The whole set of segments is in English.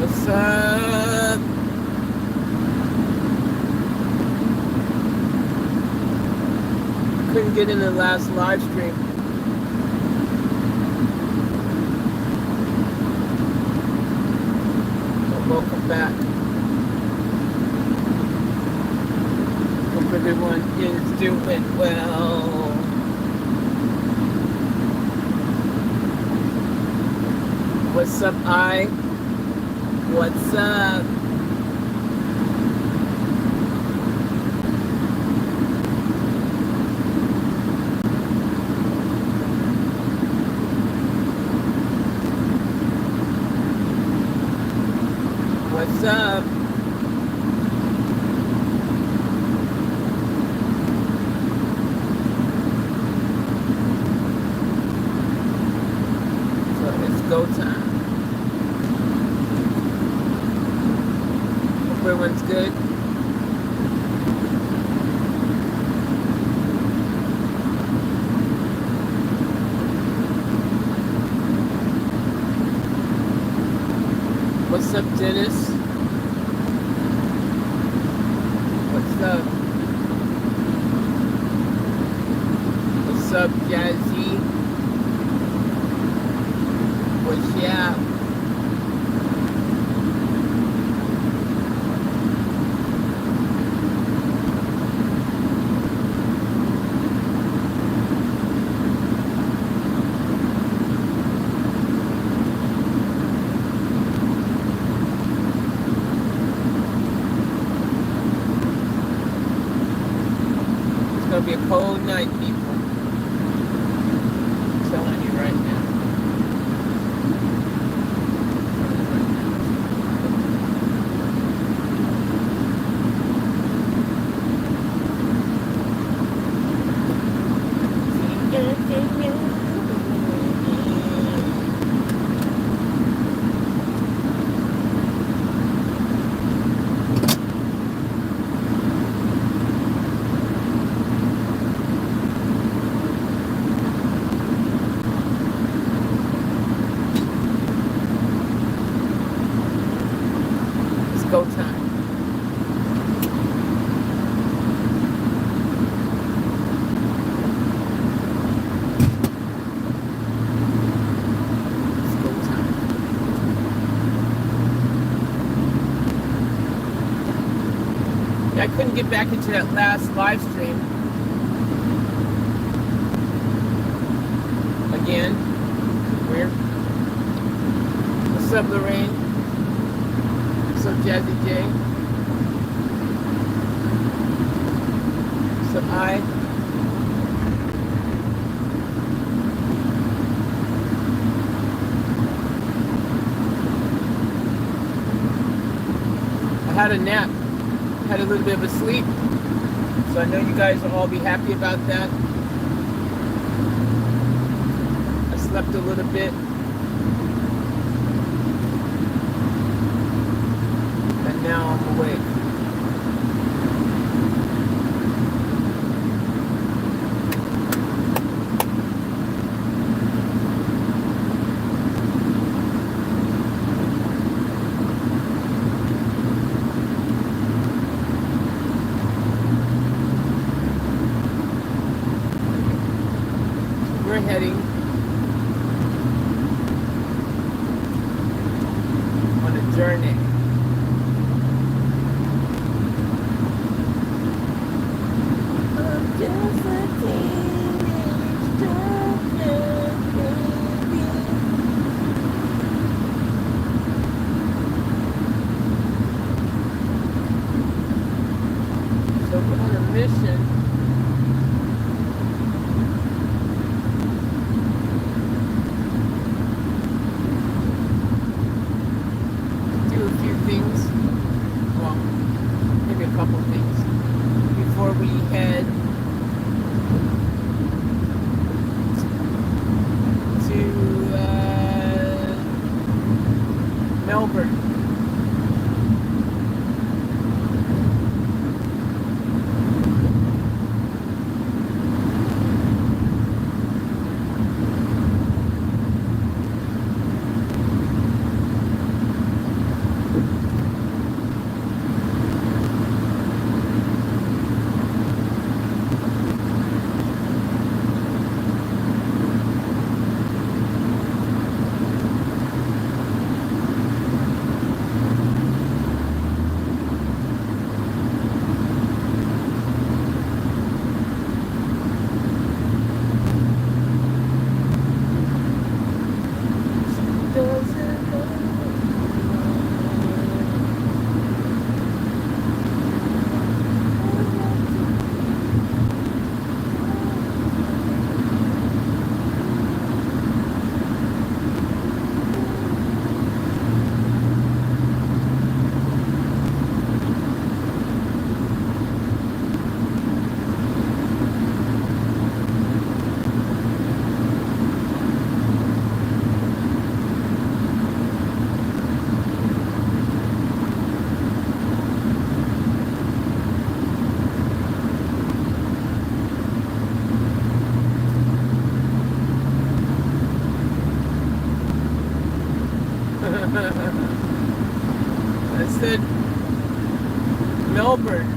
What's up? Couldn't get in the last live stream. But welcome back. Hope everyone is doing well. What's up, I? What's up? What's up? So it's go time. Hope everyone's good. What's up, Dennis? What's up? What's up, Jazzy? What's up? It's gonna be a cold night, people. I'm telling you right now. It's go time. It's go time. Yeah, I couldn't get back into that last live stream. Again. Weird. What's up, Lorraine? What's up, Jazzy J? What's up, I? I had a nap. Had a little bit of a sleep. So I know you guys will all be happy about that. I slept a little bit. And now I'm awake. We're heading on a journey. I'm just a teenage chocolate baby. So we're on a mission. Do a few things. Well, maybe a couple things before we head to Melbourne. I said Melbourne.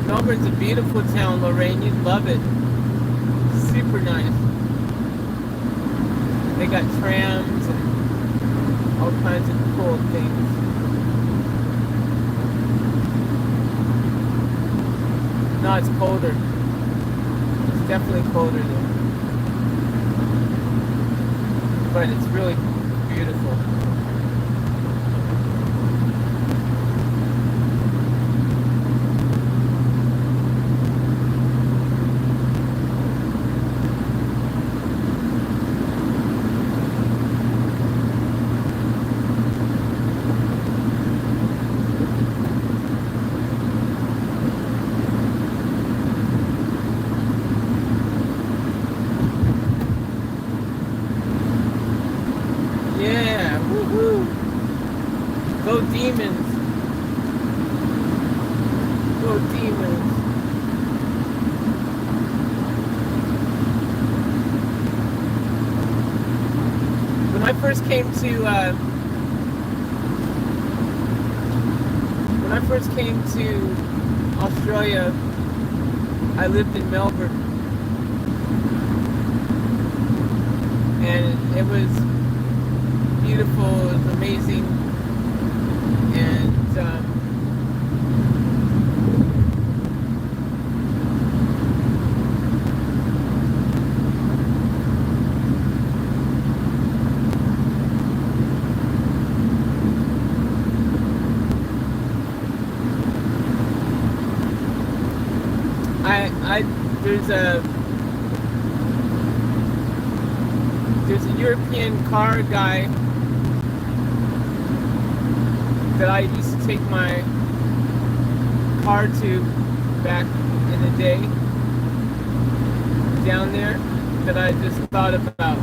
Melbourne's a beautiful town, Lorraine. You'd love it. Super nice. They got trams and all kinds of cool things. No, it's colder. It's definitely colder there. But it's really beautiful. Yeah, woohoo! Go Demons! Go Demons! When I first came to Australia, I lived in Melbourne, and it was beautiful, it was amazing, and there's a European car guy that I used to take my car to back in the day down there that I just thought about.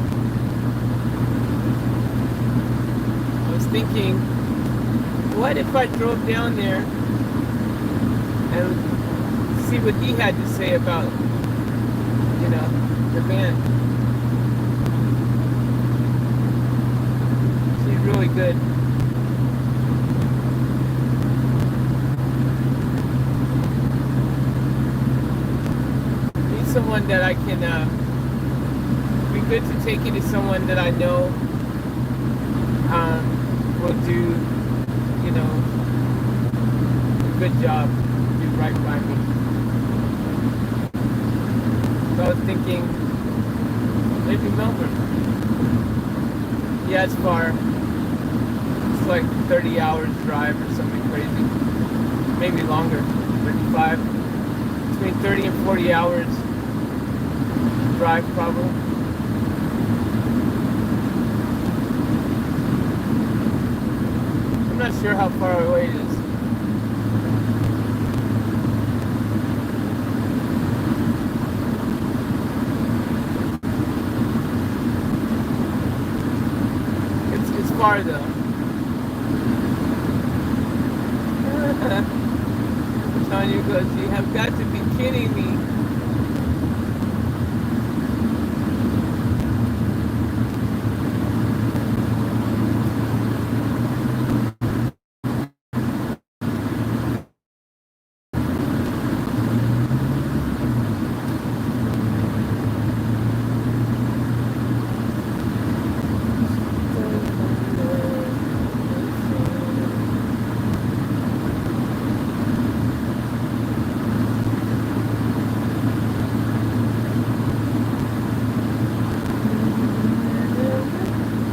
I was thinking, what if I drove down there and see what he had to say about, the band. She's really good. Need someone that I can, be good to take you to someone that I know will do, a good job, do right by me. So I was thinking, maybe Melbourne. Yeah, it's far. It's like 30 hours drive or something crazy. Maybe longer, 35. Between 30 and 40 hours drive probably. I'm not sure how far away it is. It's far though. Tanya goes, you have got to be kidding me.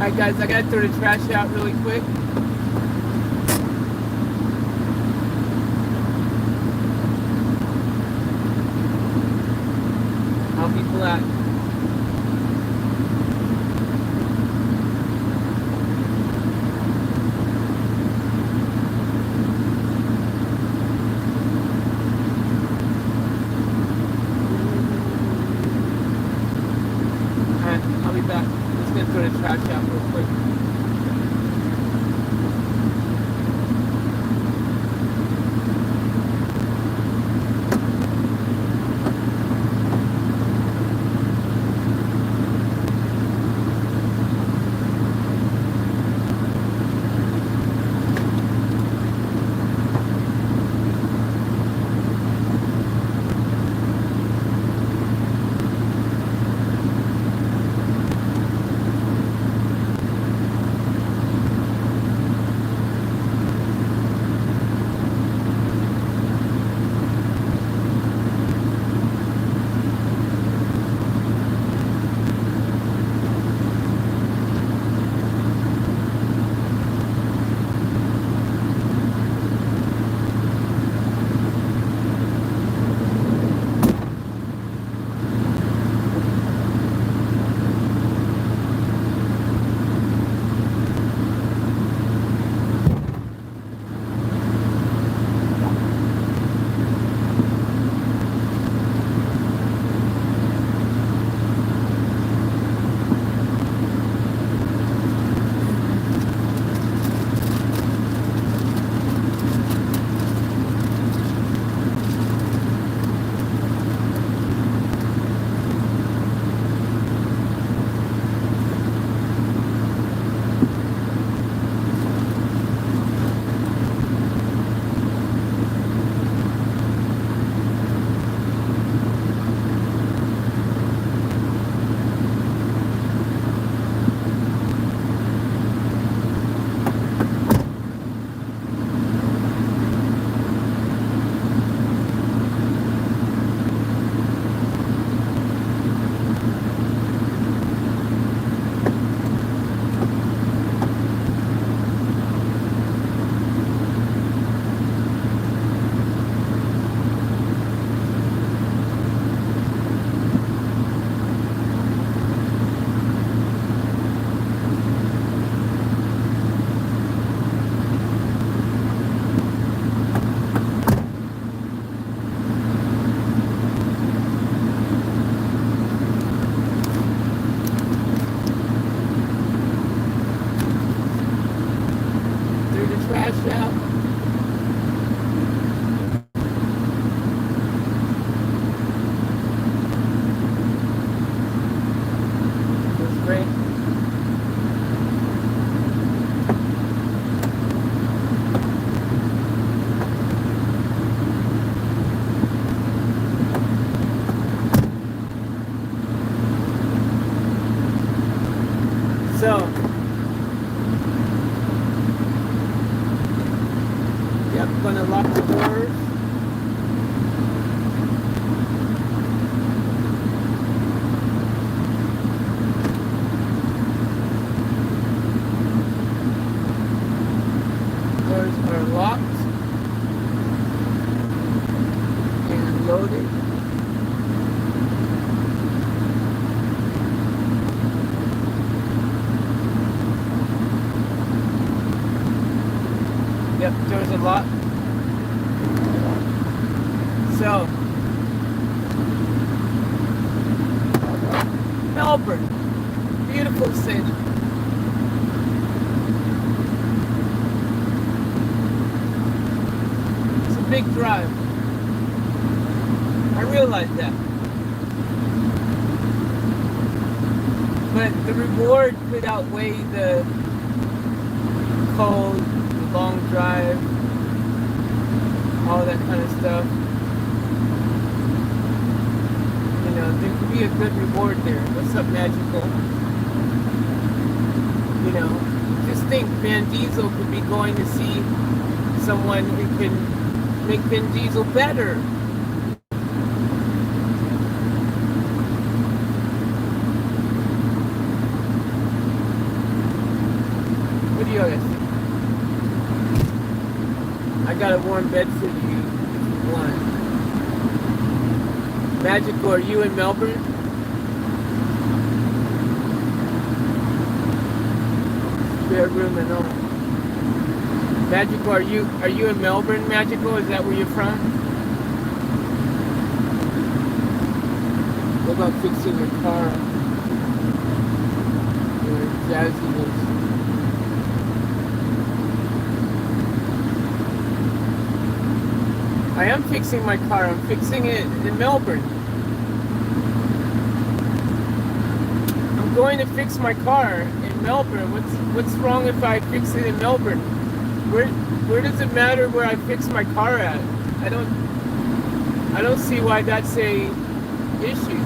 Alright guys, I gotta throw the trash out really quick. I'll be black. trash out real quick. So, yep, gonna lock the doors. Doors are locked and loaded. Yep, doors are locked. So, Melbourne, beautiful city. It's a big drive. I realize that. But the reward could outweigh the cold, long drive, all that kind of stuff. You know, there could be a good reward there. What's up, Magical? You know, just think Vin Diesel could be going to see someone who can make Vin Diesel better. What do you guys think? I got a warm bed for you if you want. Magical, are you in Melbourne? Spare room and all. Magical, are you in Melbourne, Magical? Is that where you're from? What about fixing your car? Your jazzy is. I am fixing my car. I'm fixing it in Melbourne. I'm going to fix my car in Melbourne. What's wrong if I fix it in Melbourne? Where does it matter where I fix my car at? I don't see why that's a issue.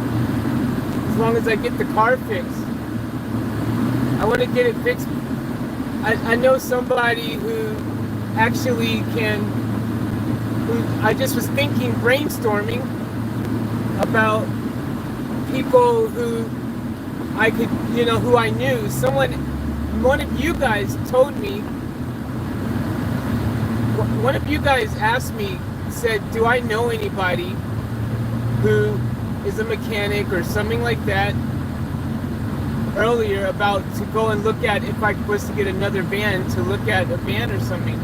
As long as I get the car fixed. I want to get it fixed. I know somebody who actually I just was thinking, brainstorming about people who I could, who I knew. One of you guys told me, one of you guys asked me, said, do I know anybody who is a mechanic or something like that earlier, about to go and look at if I was to get another van, to look at a van or something.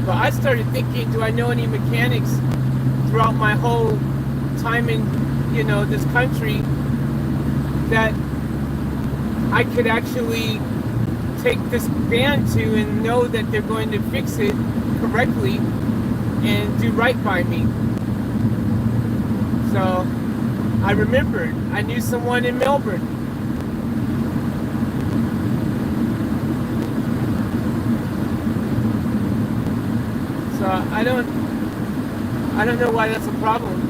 But I started thinking, do I know any mechanics throughout my whole time in, this country that I could actually take this van to and know that they're going to fix it correctly and do right by me. So I remembered I knew someone in Melbourne. So I don't know why that's a problem.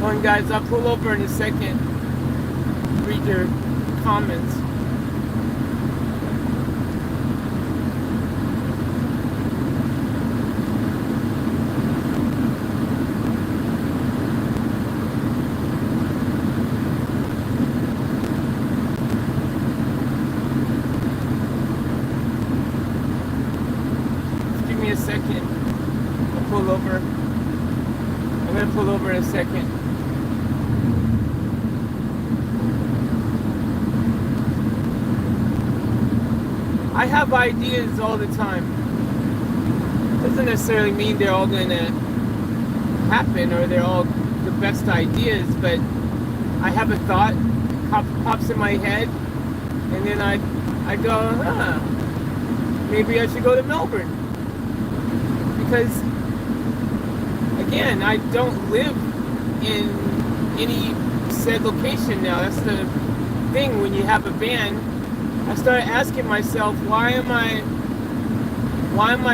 Hold on, guys, I'll pull over in a second. Read your comments. A second. I'll pull over. I'm gonna pull over in a second. I have ideas all the time. Doesn't necessarily mean they're all gonna happen or they're all the best ideas, but I have a thought, pops in my head, and then I go, maybe I should go to Melbourne. Because, again, I don't live in any said location now. That's the thing. When you have a van, I started asking myself, why am I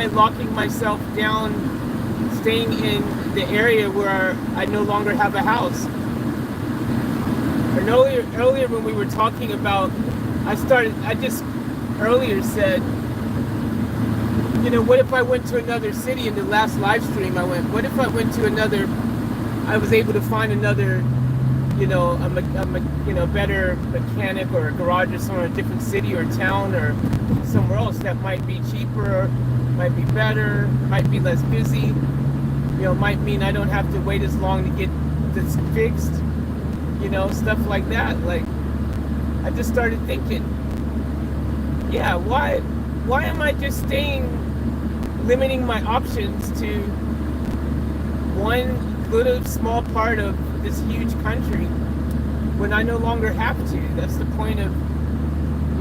locking myself down, staying in the area where I no longer have a house? And earlier when we were talking about, I just earlier said, what if I went to another city? In the last live stream I went, what if I went to I was able to find another, a better mechanic or a garage or somewhere in a different city or town or somewhere else that might be cheaper, might be better, might be less busy, might mean I don't have to wait as long to get this fixed, stuff like that. Like, I just started thinking, yeah, why am I just limiting my options to one little small part of this huge country when I no longer have to? That's the point of,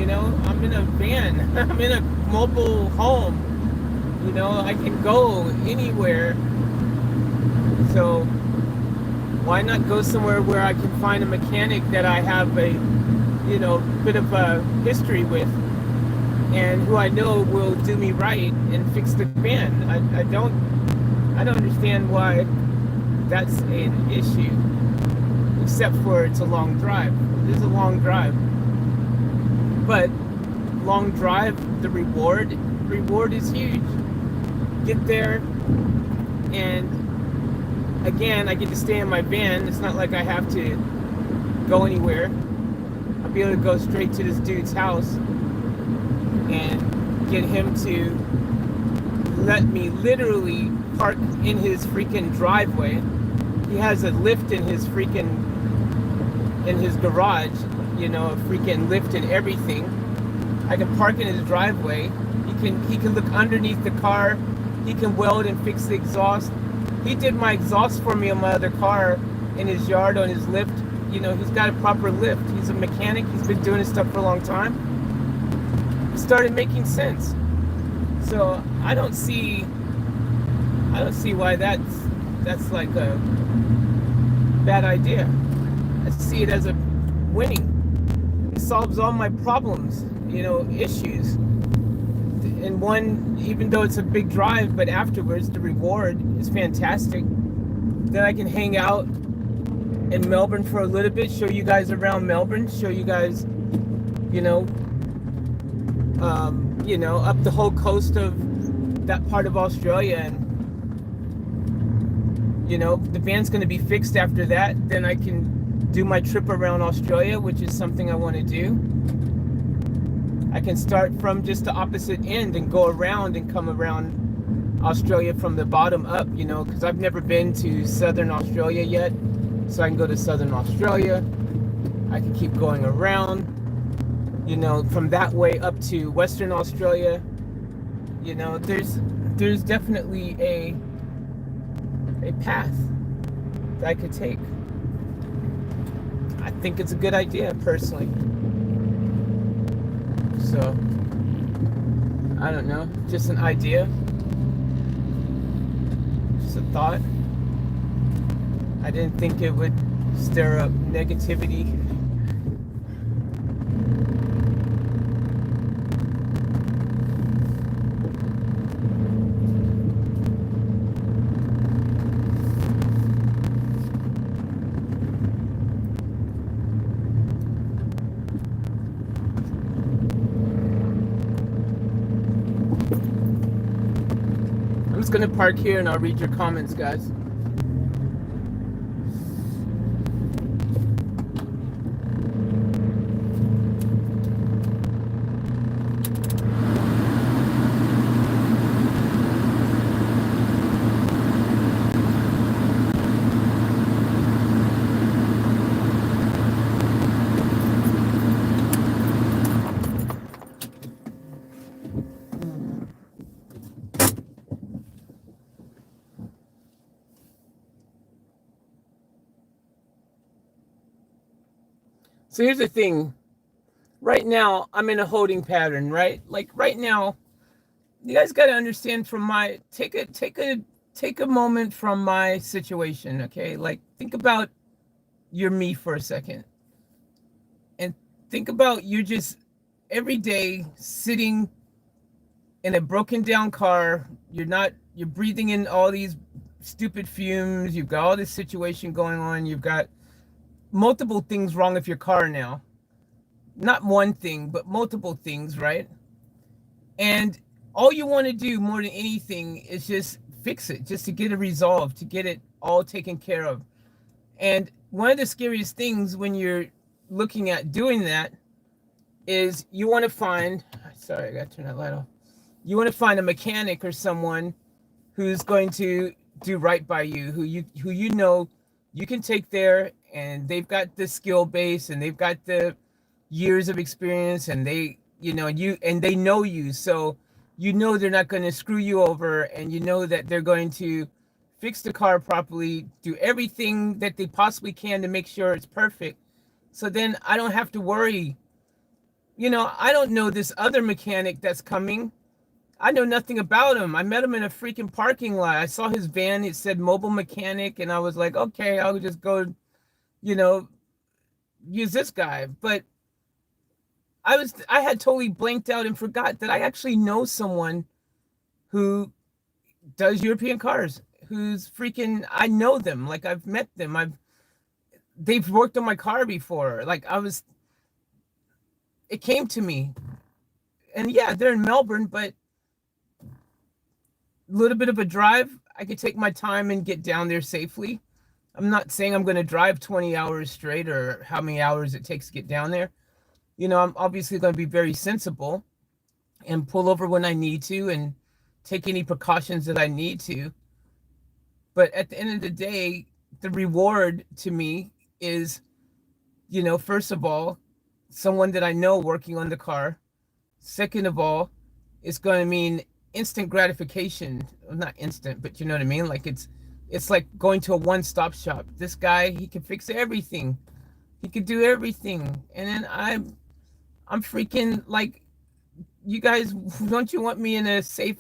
I'm in a van, I'm in a mobile home, I can go anywhere. So why not go somewhere where I can find a mechanic that I have a, bit of a history with, and who I know will do me right and fix the van? I don't understand why that's an issue, except for it's a long drive. It is a long drive, but long drive, the reward is huge. Get there, and again, I get to stay in my van. It's not like I have to go anywhere. I'll be able to go straight to this dude's house and get him to let me literally park in his freaking driveway. He has a lift in his garage, you know, a freaking lift and everything. I can park in his driveway. He can look underneath the car. He can weld and fix the exhaust. He did my exhaust for me on my other car in his yard on his lift. You know, he's got a proper lift. He's a mechanic. He's been doing this stuff for a long time. It started making sense. So I don't see why that's like a bad idea. I see it as a winning. It solves all my problems, you know, issues. And one, even though it's a big drive, but afterwards the reward is fantastic. Then I can hang out in Melbourne for a little bit, show you guys around Melbourne, show you guys, you know, up the whole coast of that part of Australia. And you know, the van's going to be fixed after that. Then I can do my trip around Australia, which is something I want to do. I can start from just the opposite end and go around and come around Australia from the bottom up, you know, because I've never been to southern Australia yet. So I can go to southern Australia. I can keep going around, you know, from that way up to Western Australia. You know, there's definitely a path that I could take. I think it's a good idea, personally. So, I don't know, just an idea, just a thought. I didn't think it would stir up negativity. I'm just gonna park here and I'll read your comments, guys. So here's the thing. Right now, I'm in a holding pattern, right? Like right now, you guys got to understand from my take a moment from my situation, okay? Like think about your me for a second. And think about you just every day sitting in a broken down car. You're breathing in all these stupid fumes. You've got all this situation going on. You've got multiple things wrong with your car now. Not one thing, but multiple things, right? And all you want to do more than anything is just fix it, just to get it resolved, to get it all taken care of. And one of the scariest things when you're looking at doing that is you want to find, sorry, I got to turn that light off. You want to find a mechanic or someone who's going to do right by you, who you know you can take there, and they've got the skill base and they've got the years of experience, and they, you know, and they know you, so you know they're not going to screw you over, and you know that they're going to fix the car properly, do everything that they possibly can to make sure it's perfect. So then I don't have to worry. You know, I don't know this other mechanic that's coming. I know nothing about him. I met him in a freaking parking lot. I saw his van. It said mobile mechanic. And I was like, okay, I'll just go, you know, use this guy. But I had totally blanked out and forgot that I actually know someone who does European cars, who's freaking, I know them. Like I've met them. They've worked on my car before. Like it came to me. And yeah, they're in Melbourne, but a little bit of a drive. I could take my time and get down there safely. I'm not saying I'm going to drive 20 hours straight or how many hours it takes to get down there. You know, I'm obviously going to be very sensible and pull over when I need to and take any precautions that I need to. But at the end of the day, the reward to me is, you know, first of all, someone that I know working on the car. Second of all, it's going to mean instant gratification. Well, not instant, but you know what I mean? Like it's like going to a one-stop shop. This guy, he can fix everything. He could do everything. And then I'm freaking like, you guys, don't you want me in a safe,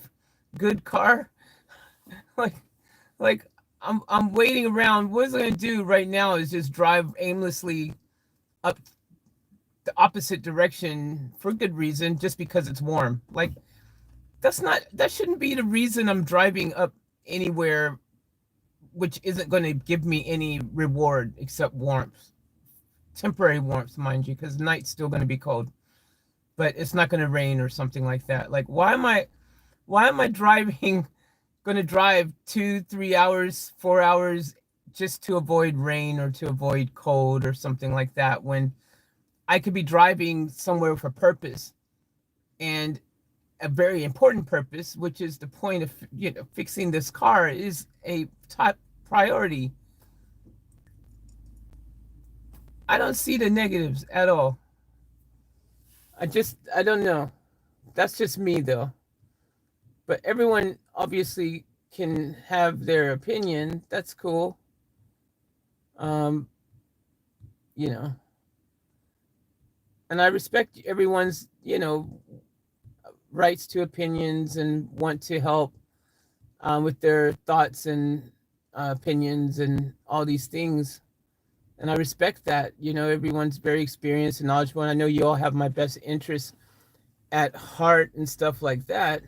good car? Like like I'm waiting around. What I'm gonna do right now is just drive aimlessly up the opposite direction for good reason, just because it's warm. Like that shouldn't be the reason I'm driving up anywhere which isn't going to give me any reward except warmth. Temporary warmth, mind you, because night's still going to be cold. But it's not going to rain or something like that. Like why am I driving going to drive 2, 3 hours, 4 hours just to avoid rain or to avoid cold or something like that, when I could be driving somewhere for purpose, and a very important purpose, which is the point of fixing this car, is a top priority. I don't see the negatives at all. I don't know. That's just me though. But everyone obviously can have their opinion. That's cool. Um, you know, and I respect everyone's, rights to opinions and want to help with their thoughts and opinions and all these things. And I respect that. Everyone's very experienced and knowledgeable. And I know you all have my best interests at heart and stuff like that.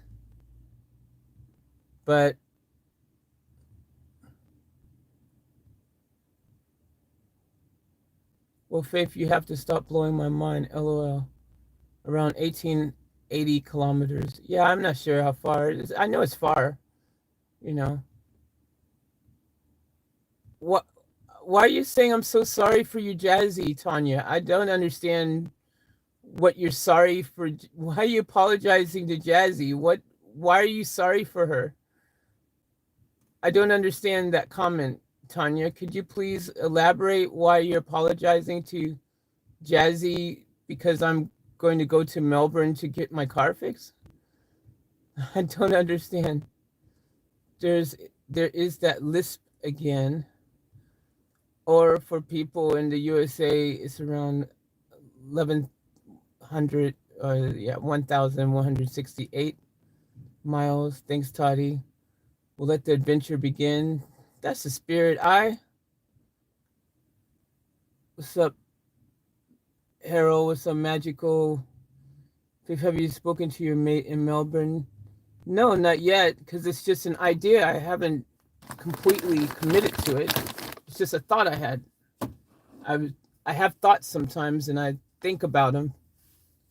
But well, Faith, you have to stop blowing my mind. LOL. Around 1880 kilometers. Yeah, I'm not sure how far it is. I know it's far. What? Why are you saying I'm so sorry for you, Jazzy, Tanya? I don't understand what you're sorry for. Why are you apologizing to Jazzy? Why are you sorry for her? I don't understand that comment, Tanya. Could you please elaborate why you're apologizing to Jazzy because I'm going to go to Melbourne to get my car fixed? I don't understand. There is that lisp again. Or for people in the USA, it's around 1,100, 1,168 miles. Thanks, Toddy. We'll let the adventure begin. That's the spirit. What's up, Harold? What's up, Magical? Have you spoken to your mate in Melbourne? No, not yet, because it's just an idea. I haven't completely committed to it. It's just a thought I had. I have thoughts sometimes, and I think about them,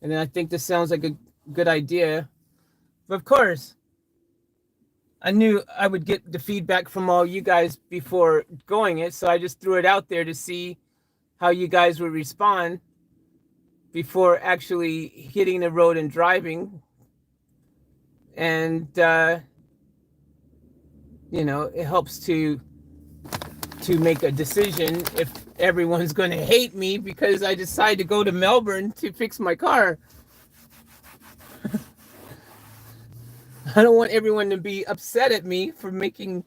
and then I think this sounds like a good idea. But of course, I knew I would get the feedback from all you guys before going it, so I just threw it out there to see how you guys would respond before actually hitting the road and driving. And it helps to make a decision if everyone's going to hate me because I decide to go to Melbourne to fix my car. I don't want everyone to be upset at me for making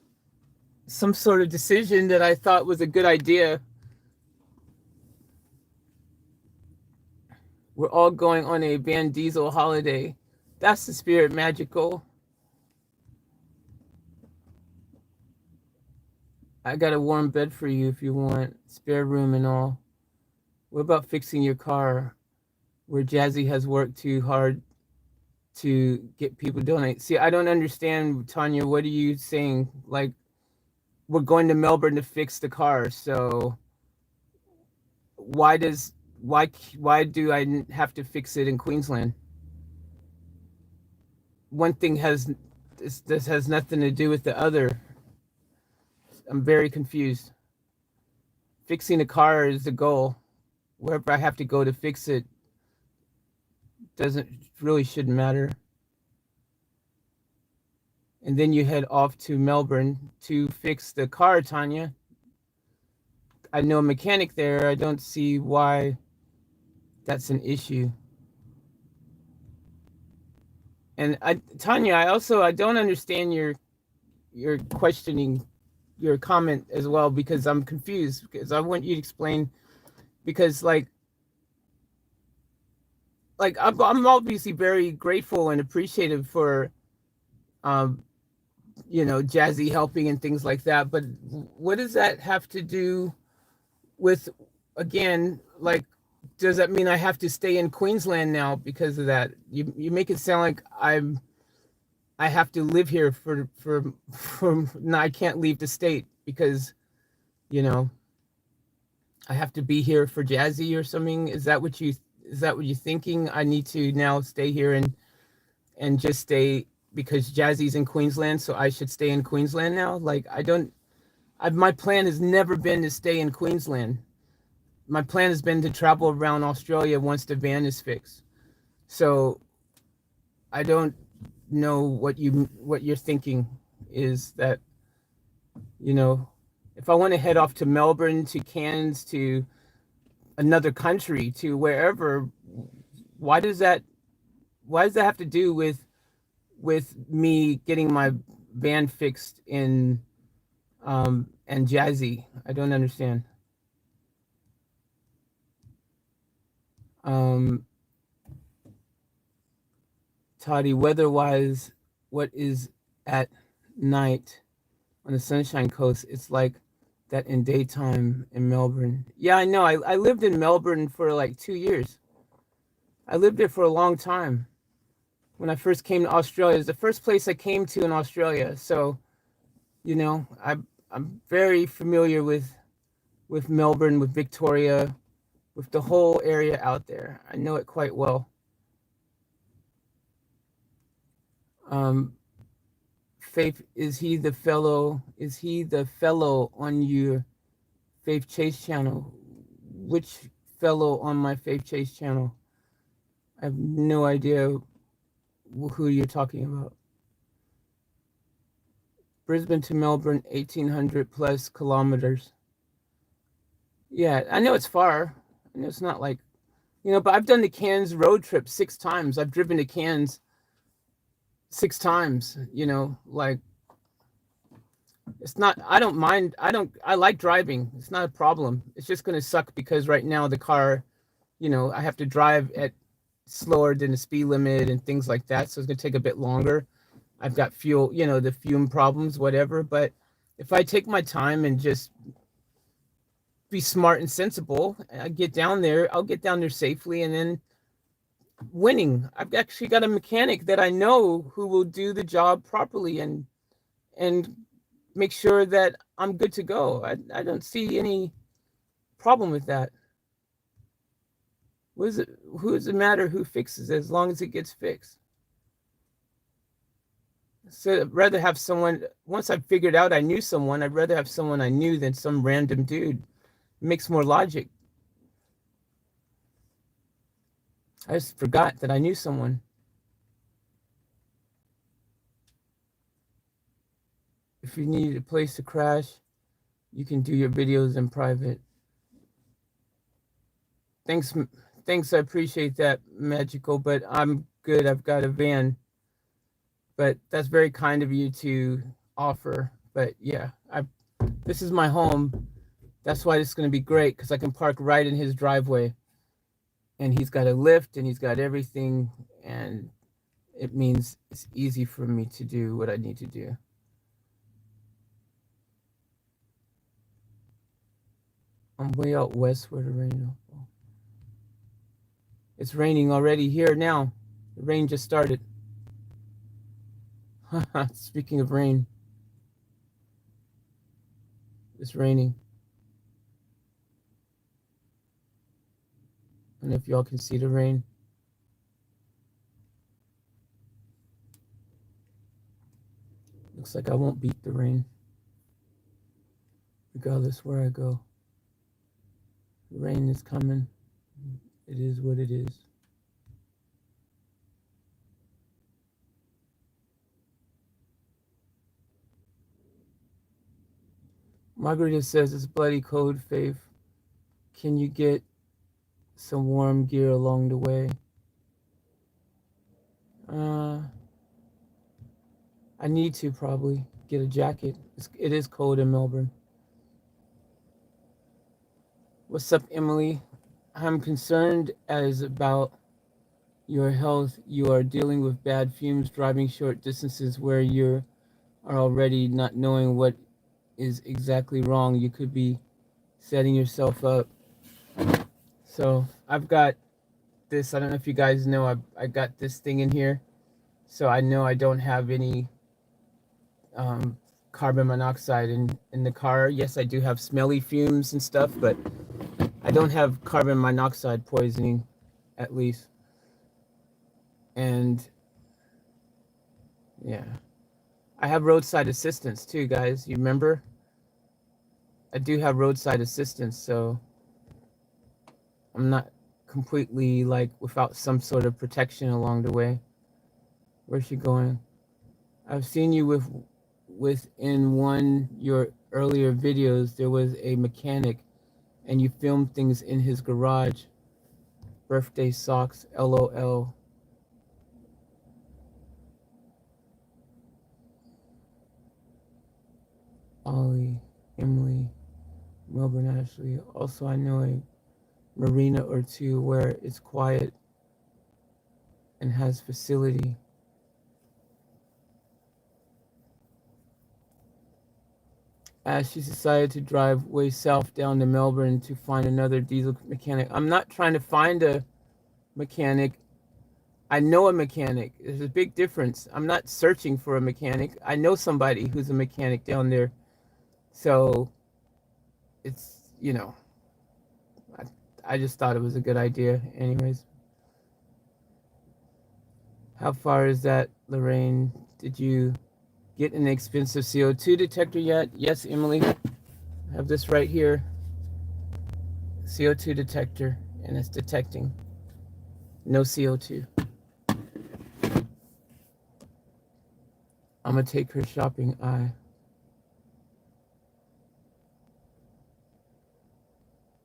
some sort of decision that I thought was a good idea. We're all going on a Van Diesel holiday. That's the spirit, Magical. I got a warm bed for you if you want, spare room and all. What about fixing your car, where Jazzy has worked too hard to get people to donate? See, I don't understand, Tanya. What are you saying? Like, we're going to Melbourne to fix the car, so why do I have to fix it in Queensland? One thing this has nothing to do with the other. I'm very confused. Fixing a car is the goal. Wherever I have to go to fix it shouldn't matter. And then you head off to Melbourne to fix the car, Tanya. I know a mechanic there. I don't see why that's an issue. And Tanya, I don't understand your questioning your comment as well, because I'm confused, because I want you to explain, because I'm obviously very grateful and appreciative for um Jazzy helping and things like that, but what does that have to do with, again, like, does that mean I have to stay in Queensland now because of that? You make it sound like I have to live here for no, I can't leave the state because, you know, I have to be here for Jazzy or something. Is that what you're thinking? I need to now stay here and just stay because Jazzy's in Queensland, so I should stay in Queensland now? Like, I don't my plan has never been to stay in Queensland. My plan has been to travel around Australia once the van is fixed. So I don't know what you're thinking is that, you know, if I want to head off to Melbourne, to Cairns, to another country, to wherever, why does that have to do with me getting my van fixed in and Jazzy? I don't understand. Um Toddy, weather-wise, what is at night on the Sunshine Coast? It's like that in daytime in Melbourne. Yeah, I know. I lived in Melbourne for like 2 years. I lived there for a long time. When I first came to Australia, it's the first place I came to in Australia. So, I'm very familiar with Melbourne, with Victoria, with the whole area out there. I know it quite well. Um, Faith, is he the fellow on your Faith Chase channel? Which fellow on my Faith Chase channel? I have no idea who you're talking about. Brisbane to Melbourne, 1,800 plus kilometers. Yeah, I know it's far. I know it's not like, but I've done the Cairns road trip 6 times. I've driven to Cairns 6 times, like, it's not, I don't mind. I like driving. It's not a problem. It's just going to suck because right now the car, I have to drive at slower than the speed limit and things like that. So it's going to take a bit longer. I've got fuel, the fume problems, whatever. But if I take my time and just be smart and sensible, I get down there, I'll get down there safely, and then winning. I've actually got a mechanic that I know who will do the job properly and make sure that I'm good to go. I don't see any problem with that. What is it? Who does it matter who fixes it as long as it gets fixed? So I'd rather have someone, once I figured out I knew someone, I'd rather have someone I knew than some random dude. It makes more logic. I just forgot that I knew someone. If you need a place to crash, you can do your videos in private. Thanks, thanks. I appreciate that, Magical, but I'm good. I've got a van. But that's very kind of you to offer. But yeah, this is my home. That's why it's going to be great, because I can park right in his driveway. And he's got a lift and he's got everything. And it means it's easy for me to do what I need to do. I'm way out west where the rain will fall. It's raining already here now. The rain just started. Speaking of rain, it's raining. I don't know if y'all can see the rain. Looks like I won't beat the rain, regardless where I go. The rain is coming. It is what it is. Margarita says it's bloody cold, Faith. Can you get some warm gear along the way. I need to probably get a jacket. It is cold in Melbourne. What's up, Emily? I'm concerned as about your health. You are dealing with bad fumes, driving short distances where you are already not knowing what is exactly wrong. You could be setting yourself up. So I've got this. I don't know if you guys know. I got this thing in here, so I know I don't have any carbon monoxide in the car. Yes, I do have smelly fumes and stuff, but I don't have carbon monoxide poisoning, at least. And yeah, I have roadside assistance too, guys. You remember? I do have roadside assistance, so I'm not completely like without some sort of protection along the way. Where's she going? I've seen you within one your earlier videos. There was a mechanic, and you filmed things in his garage. Birthday socks, LOL. Ollie, Emily, Melbourne, Ashley. Also, I know a marina or two where it's quiet and has facility. As she decided to drive way south down to Melbourne to find another diesel mechanic. I'm not trying to find a mechanic. I know a mechanic. There's a big difference. I'm not searching for a mechanic. I know somebody who's a mechanic down there. So it's, I just thought it was a good idea. Anyways, how far is that, Lorraine? Did you get an expensive CO2 detector yet? Yes, Emily. I have this right here. CO2 detector, and it's detecting no CO2. I'm gonna take her shopping.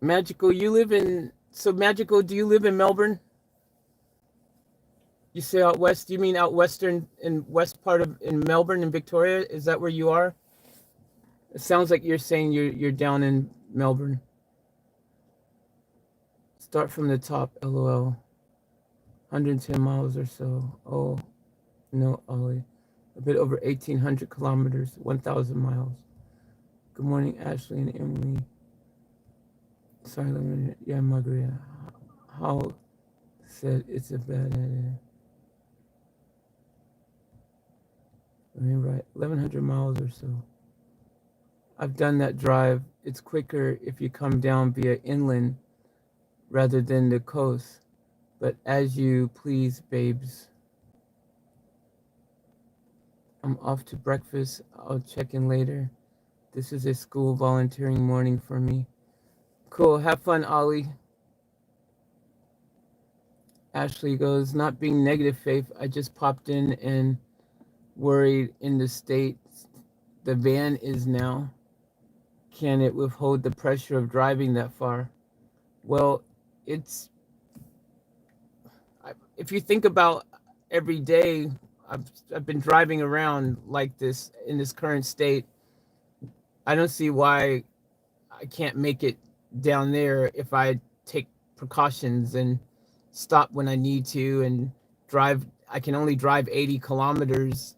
Magical, Magical, do you live in Melbourne? You say out west, you mean out western in west part of in Melbourne and Victoria? Is that where you are? It sounds like you're saying you're down in Melbourne. Start from the top, LOL. 110 miles or so. Oh, no, Ollie. A bit over 1,800 kilometers, 1,000 miles. Good morning, Ashley and Emily. Sorry, yeah, Margaret. How said it's a bad idea. I mean, right, 1,100 miles or so. I've done that drive. It's quicker if you come down via inland rather than the coast. But as you please, babes. I'm off to breakfast. I'll check in later. This is a school volunteering morning for me. Cool. Have fun, Ollie. Ashley goes, not being negative, Faith. I just popped in and worried in the state the van is now. Can it withhold the pressure of driving that far? Well, if you think about every day, I've been driving around like this in this current state. I don't see why I can't make it down there if I take precautions and stop when I need to and drive. I can only drive 80 kilometers.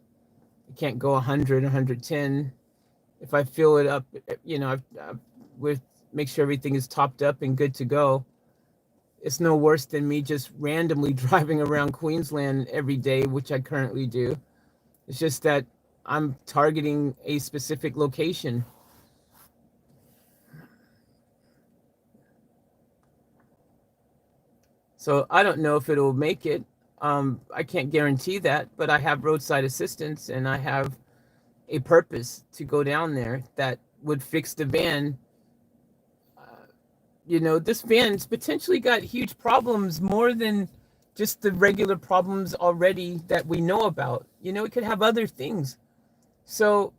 I can't go 100, 110. If I fill it up, with make sure everything is topped up and good to go. It's no worse than me just randomly driving around Queensland every day, which I currently do. It's just that I'm targeting a specific location. So I don't know if it'll make it. I can't guarantee that, but I have roadside assistance and I have a purpose to go down there that would fix the van. This van's potentially got huge problems, more than just the regular problems already that we know about. It could have other things. So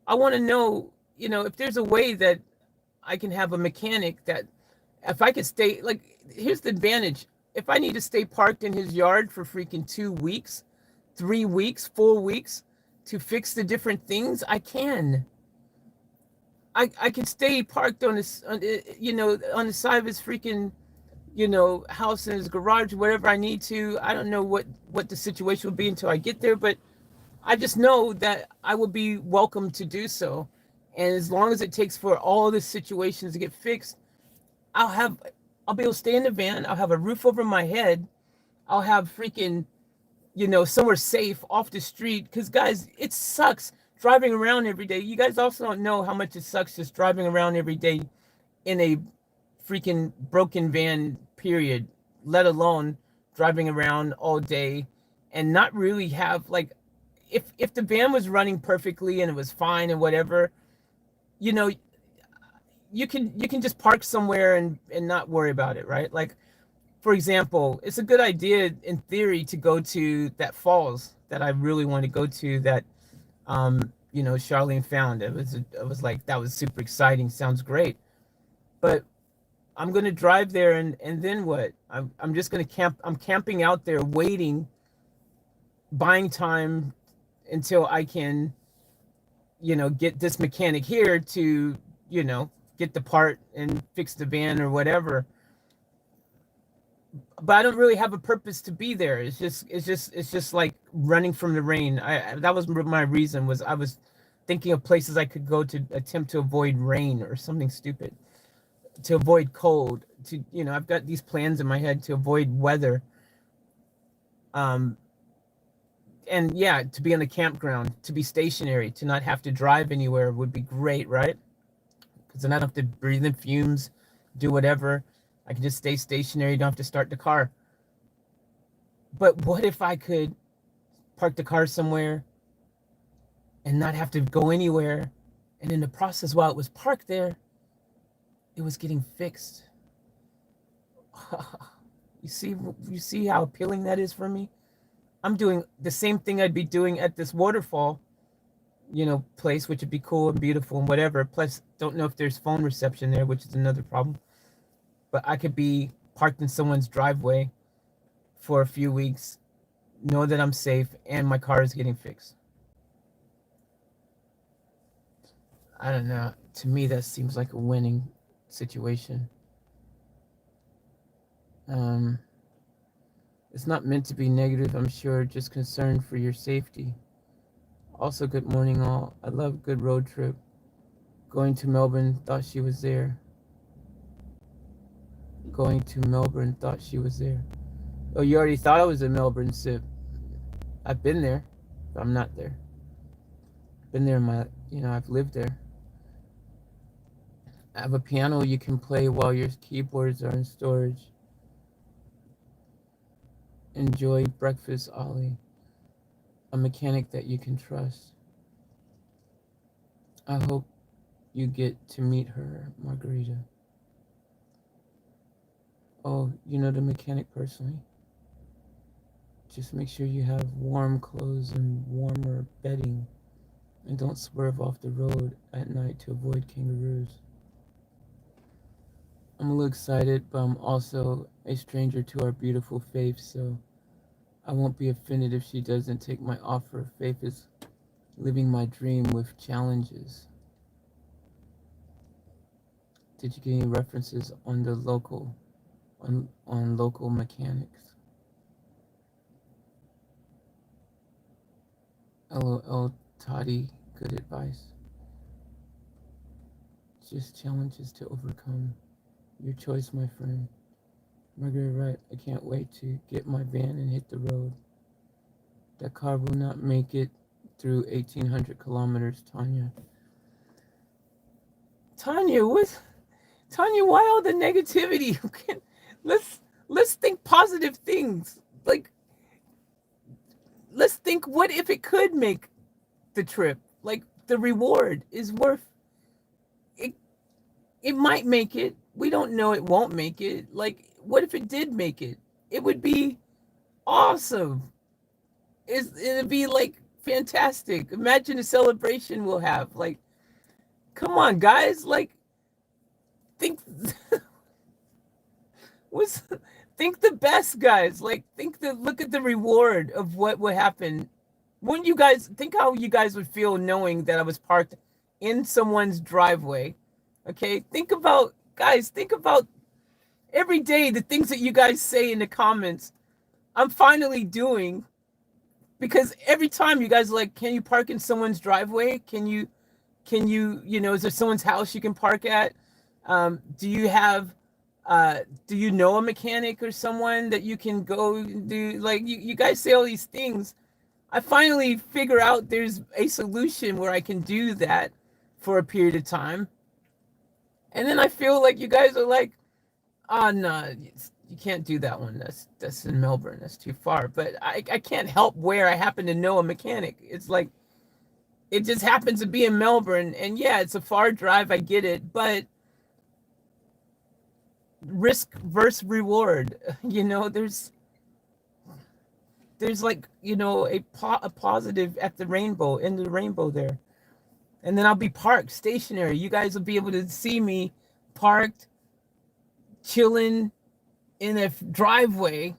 I want to know, if there's a way that I can have a mechanic that if I could stay, like, here's the advantage. If I need to stay parked in his yard for freaking 2 weeks, 3 weeks, 4 weeks to fix the different things, I can. I can stay parked on this, on the side of his freaking, house, in his garage, whatever I need to. I don't know what the situation will be until I get there, but I just know that I will be welcome to do so. And as long as it takes for all the situations to get fixed, I'll be able to stay in the van. I'll have a roof over my head. I'll have freaking, somewhere safe off the street. Because, guys, it sucks driving around every day. You guys also don't know how much it sucks just driving around every day in a freaking broken van, period. Let alone driving around all day and not really have, like, if the van was running perfectly and it was fine and whatever, you know, you can just park somewhere and not worry about it, right? Like, for example, it's a good idea in theory to go to that falls that I really want to go to, that Charlene found. It was like, that was super exciting, sounds great. But I'm going to drive there, and then what? I'm just going to camp. I'm camping out there waiting, buying time until I can get this mechanic here to get the part and fix the van or whatever. But I don't really have a purpose to be there. It's just like running from the rain. That was my reason. Was I was thinking of places I could go to attempt to avoid rain or something stupid, to avoid cold. I've got these plans in my head to avoid weather. Um, and yeah, to be on a campground, to be stationary, to not have to drive anywhere would be great, right? Because then I don't have to breathe in fumes, do whatever. I can just stay stationary, don't have to start the car. But what if I could park the car somewhere and not have to go anywhere? And in the process, while it was parked there, it was getting fixed. You see how appealing that is for me? I'm doing the same thing I'd be doing at this waterfall, place, which would be cool and beautiful and whatever. Plus, don't know if there's phone reception there, which is another problem. But I could be parked in someone's driveway for a few weeks, know that I'm safe, and my car is getting fixed. I don't know. To me, that seems like a winning situation. It's not meant to be negative, I'm sure, just concerned for your safety. Also, good morning, all. I love a good road trip. Going to Melbourne, thought she was there. Going to Melbourne, thought she was there. Oh, you already thought I was in Melbourne, Sip. I've been there, but I'm not there. Been there I've lived there. I have a piano you can play while your keyboards are in storage. Enjoy breakfast, Ollie. A mechanic that you can trust. I hope you get to meet her, Margarita. Oh, you know the mechanic personally? Just make sure you have warm clothes and warmer bedding, and don't swerve off the road at night to avoid kangaroos. I'm a little excited, but I'm also a stranger to our beautiful Faith, so I won't be offended if she doesn't take my offer. Faith is living my dream with challenges. Did you get any references on the local local mechanics? LOL, Toddy, good advice. Just challenges to overcome. Your choice, my friend. Margaret, right, I can't wait to get my van and hit the road. That car will not make it through 1,800 kilometers, Tanya. Tanya, why all the negativity? Let's think positive things. Like, let's think, what if it could make the trip? Like, the reward is worth it. It might make it. We don't know it won't make it. Like, what if it did make it? It would be awesome. It'd be like fantastic. Imagine the celebration we'll have. Like, come on, guys. Like, think was think the best, guys. Like look at the reward of what would happen. Wouldn't you guys think how you guys would feel knowing that I was parked in someone's driveway? Okay, think about every day the things that you guys say in the comments. I'm finally doing because every time you guys are like, can you park in someone's driveway? Is there someone's house you can park at? Do you have do you know a mechanic or someone that you can go do? Like you guys say all these things. I finally figure out there's a solution where I can do that for a period of time. And then I feel like you guys are like, oh no, you can't do that one. That's in Melbourne. That's too far. But I can't help where I happen to know a mechanic. It's like it just happens to be in Melbourne. And yeah, it's a far drive, I get it, but risk versus reward. There's like, a positive at the rainbow, end of the rainbow there. And then I'll be parked, stationary. You guys will be able to see me parked, chilling in a driveway,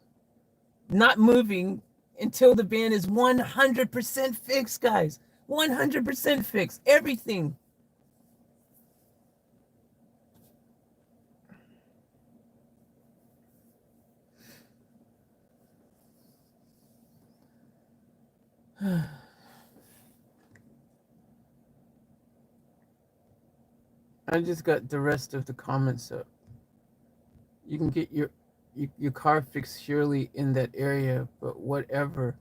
not moving until the van is 100% fixed, guys. 100% fixed. Everything. I just got the rest of the comments up. You can get your car fixed surely in that area, but whatever.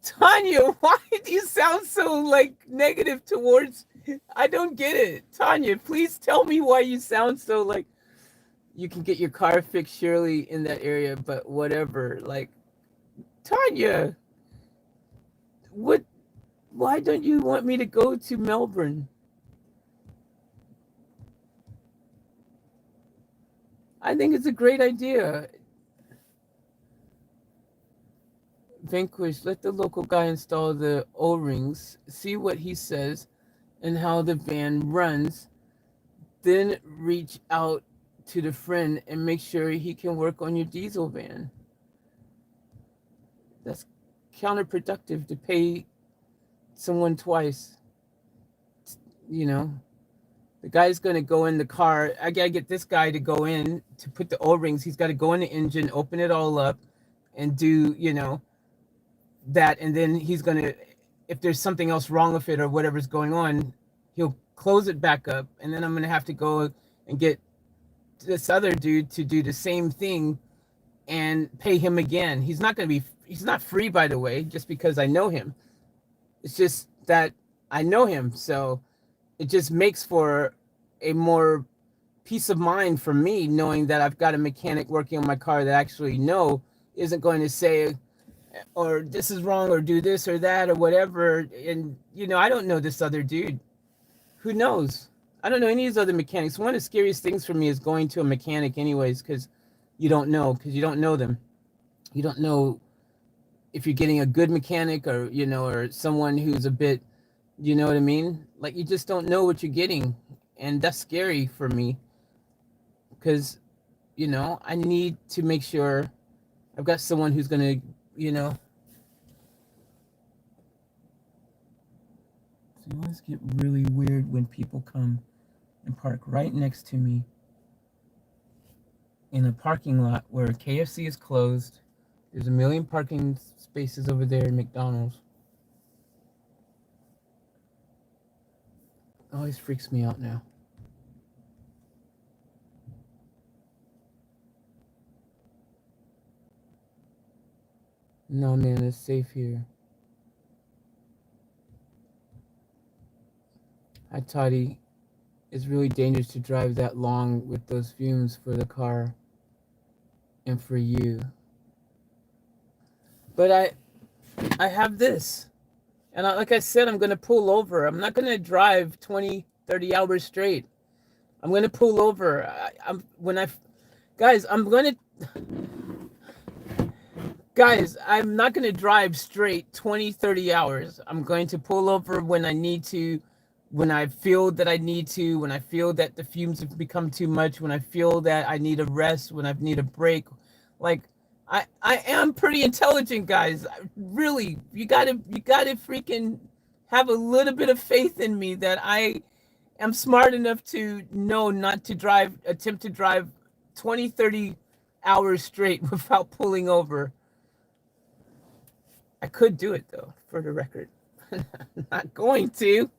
Tanya, why do you sound so like negative towards? I don't get it. Tanya, please tell me why you sound so like you can get your car fixed surely in that area, but whatever. Like, Tanya, why don't you want me to go to Melbourne? I think it's a great idea. Vanquish, let the local guy install the O-rings, see what he says and how the van runs, then reach out to the friend and make sure he can work on your diesel van. That's counterproductive to pay someone twice. The guy's going to go in the car. I got to get this guy to go in to put the O-rings. He's got to go in the engine, open it all up, and do, that. And then he's going to, if there's something else wrong with it or whatever's going on, he'll close it back up. And then I'm going to have to go and get this other dude to do the same thing and pay him again. He's not free, by the way, just because I know him. It's just that I know him. So it just makes for a more peace of mind for me knowing that I've got a mechanic working on my car that I actually know isn't going to say, or this is wrong, or do this or that or whatever. And, I don't know this other dude. Who knows? I don't know any of these other mechanics. One of the scariest things for me is going to a mechanic anyways, because you don't know them. You don't know if you're getting a good mechanic or, or someone who's a bit, you know what I mean? Like, you just don't know what you're getting. And that's scary for me because, I need to make sure I've got someone who's going to, So it always get really weird when people come and park right next to me in a parking lot where KFC is closed. There's a million parking spaces over there in McDonald's. It always freaks me out now. No, man, it's safe here. Hi, Toddy. It's really dangerous to drive that long with those fumes for the car and for you. But I have this. And like I said, I'm going to pull over. I'm not going to drive 20, 30 hours straight. I'm going to pull over. Guys, I'm not going to drive straight 20, 30 hours. I'm going to pull over when I need to when I feel that I need to, when I feel that the fumes have become too much, when I feel that I need a rest, when I need a break. Like I am pretty intelligent, guys. Really, you gotta freaking have a little bit of faith in me that I am smart enough to know not to attempt to drive 20, 30 hours straight without pulling over. I could do it though, for the record. I'm not going to.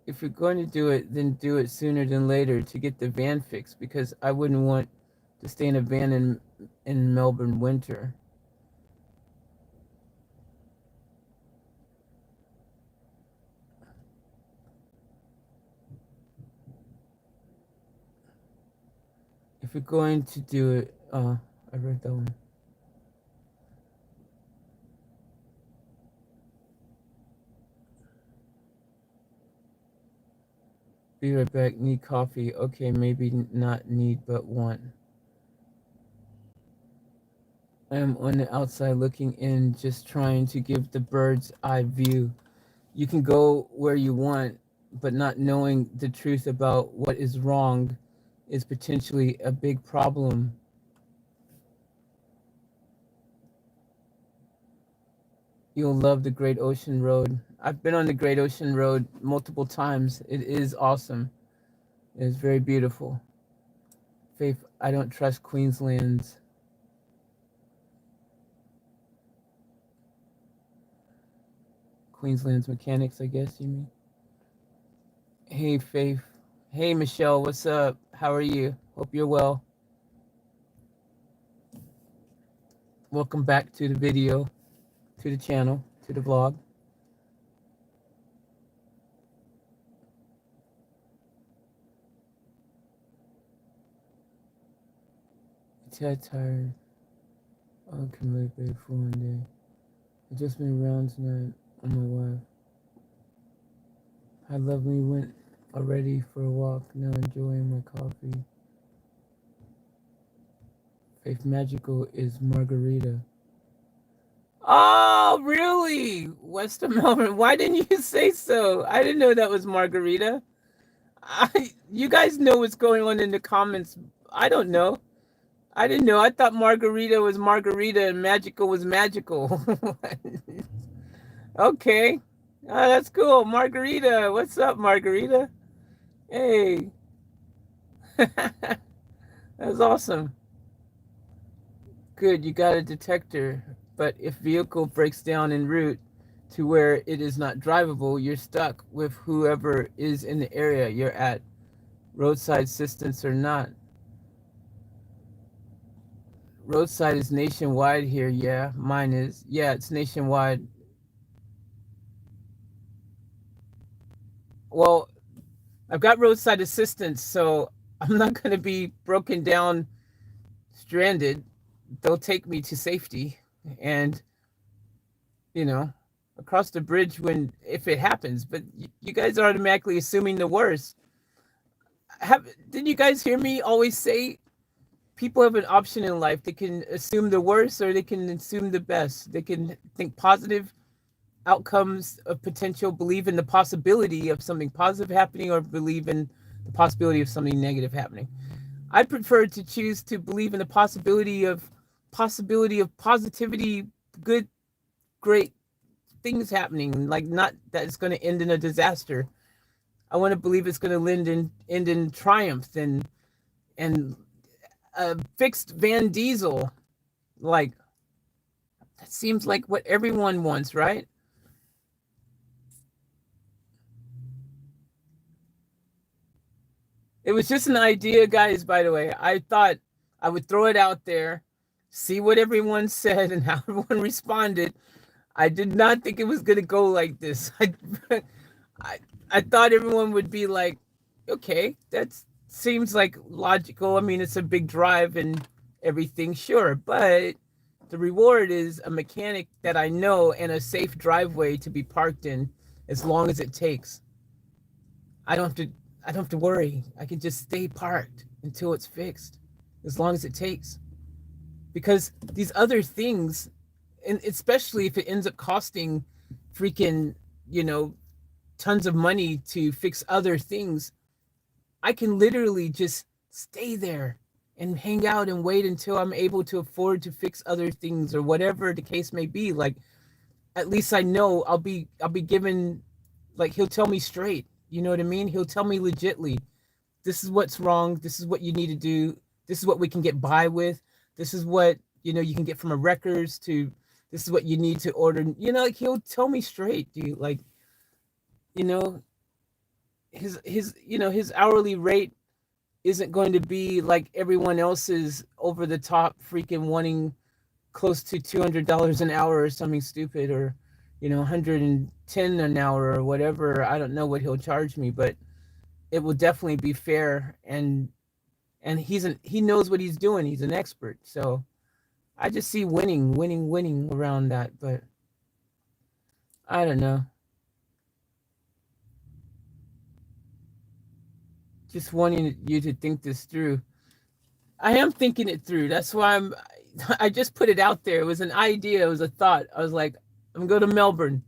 If you're going to do it, then do it sooner than later to get the van fixed, because I wouldn't want to stay in a van in Melbourne winter. If you're going to do it, I read that one. Be right back. Need coffee. Okay, maybe not need, but want. I am on the outside looking in, just trying to give the bird's eye view. You can go where you want, but not knowing the truth about what is wrong is potentially a big problem. You'll love the Great Ocean Road. I've been on the Great Ocean Road multiple times. It is awesome. It is very beautiful. Faith, I don't trust Queensland's mechanics, I guess you mean. Hey, Faith. Hey, Michelle, what's up? How are you? Hope you're well. Welcome back to the video, to the channel, to the vlog. Ted tired. I can lay bed for one day. I've just been around tonight on my wife. I love we went already for a walk, now enjoying my coffee. Faith Magical is margarita. Oh, really? West of Melbourne. Why didn't you say so? I didn't know that was margarita. You guys know what's going on in the comments. I don't know. I didn't know. I thought margarita was margarita and magical was magical. Okay. That's cool. Margarita. What's up, Margarita? Hey. That's awesome. Good. You got a detector. But if vehicle breaks down en route to where it is not drivable, you're stuck with whoever is in the area you're at, roadside assistance or not. Roadside is nationwide here. Yeah, mine is. Yeah, it's nationwide. Well, I've got roadside assistance, so I'm not going to be broken down, stranded. They'll take me to safety and, you know, across the bridge if it happens. But you guys are automatically assuming the worst. Didn't you guys hear me always say people have an option in life? They can assume the worst or they can assume the best. They can think positive outcomes of potential, believe in the possibility of something positive happening, or believe in the possibility of something negative happening. I prefer to choose to believe in the possibility of positivity, good, great things happening, like not that it's going to end in a disaster. I want to believe it's going to end in triumph and a fixed Van Diesel. Like, that seems like what everyone wants, right? It was just an idea, guys, by the way. I thought I would throw it out there, see what everyone said and how everyone responded. I did not think it was going to go like this. I, I thought everyone would be like, okay, that seems like logical. I mean, it's a big drive and everything, sure. But the reward is a mechanic that I know and a safe driveway to be parked in as long as it takes. I don't have to worry. I can just stay parked until it's fixed, as long as it takes. Because these other things, and especially if it ends up costing freaking, you know, tons of money to fix other things, I can literally just stay there and hang out and wait until I'm able to afford to fix other things or whatever the case may be. Like, at least I know I'll be given, like, he'll tell me straight. You know what I mean? He'll tell me legitly, this is what's wrong, this is what you need to do, this is what we can get by with, this is what, you know, you can get from a records to, this is what you need to order. You know, like, he'll tell me straight, dude. Like, you know, his you know, his hourly rate isn't going to be like everyone else's over the top freaking wanting close to $200 an hour or something stupid, or, you know, 110 an hour or whatever. I don't know what he'll charge me, but it will definitely be fair. And he knows what he's doing. He's an expert. So I just see winning around that. But I don't know. Just wanting you to think this through. I am thinking it through. That's why I just put it out there. It was an idea. It was a thought. I was like, I'm going to Melbourne,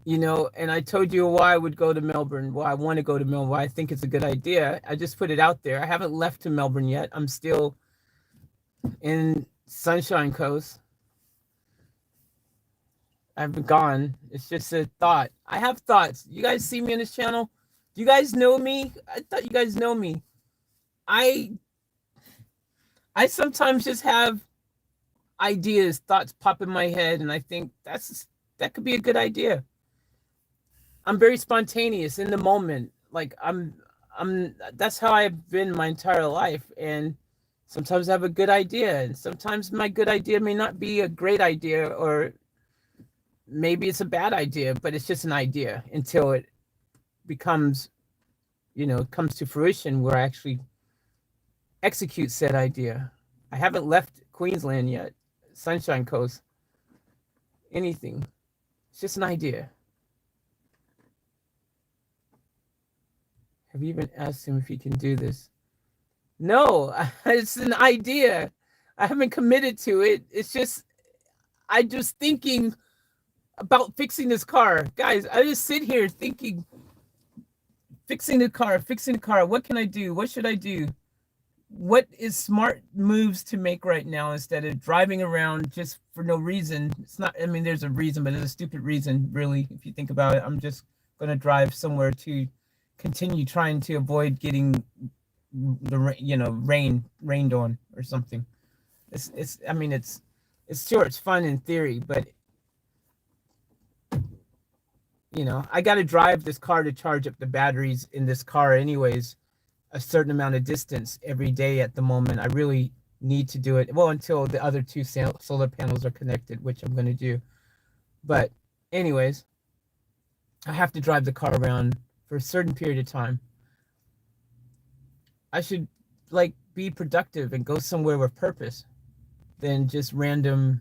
you know, and I told you why I would go to Melbourne, why I want to go to Melbourne, why I think it's a good idea. I just put it out there. I haven't left to Melbourne yet. I'm still in Sunshine Coast. I've gone. It's just a thought. I have thoughts. You guys see me on this channel? Do you guys know me? I thought you guys know me. I sometimes just have ideas, thoughts pop in my head, and I think that could be a good idea. I'm very spontaneous in the moment. Like, I'm that's how I've been my entire life. And sometimes I have a good idea, and sometimes my good idea may not be a great idea, or maybe it's a bad idea, but it's just an idea until it becomes, you know, comes to fruition where I actually execute said idea. I haven't left Queensland yet, Sunshine Coast, anything. It's just an idea. Have you even asked him if he can do this? No, it's an idea. I haven't committed to it. It's just, I just thinking about fixing this car. Guys, I just sit here thinking, fixing the car. What can I do? What should I do? What is smart moves to make right now instead of driving around just for no reason? It's not, I mean, there's a reason, but it's a stupid reason, really, if you think about it. I'm just going to drive somewhere to continue trying to avoid getting the, you know, rained on or something. It's I mean, it's sure, it's fun in theory, but, you know, I got to drive this car to charge up the batteries in this car anyways, a certain amount of distance every day at the moment. I really need to do it, well, until the other two solar panels are connected, which I'm going to do. But anyways, I have to drive the car around for a certain period of time. I should, like, be productive and go somewhere with purpose than just random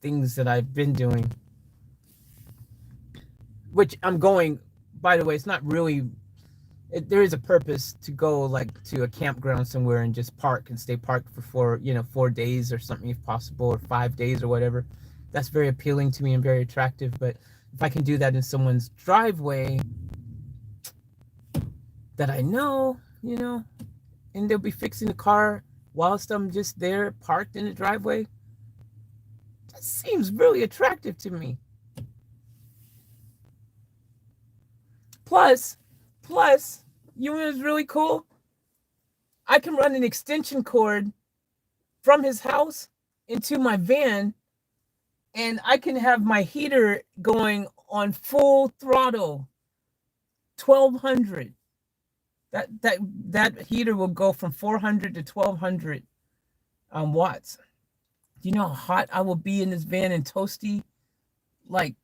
things that I've been doing. Which I'm going, by the way, it's not really, there is a purpose to go, like, to a campground somewhere and just park and stay parked for 4 days or something if possible, or 5 days or whatever. That's very appealing to me and very attractive. But if I can do that in someone's driveway that I know, you know, and they'll be fixing the car whilst I'm just there parked in the driveway, that seems really attractive to me. Plus, you know what's really cool? I can run an extension cord from his house into my van, and I can have my heater going on full throttle, 1200. That heater will go from 400 to 1200 watts. Do you know how hot I will be in this van and toasty? Like,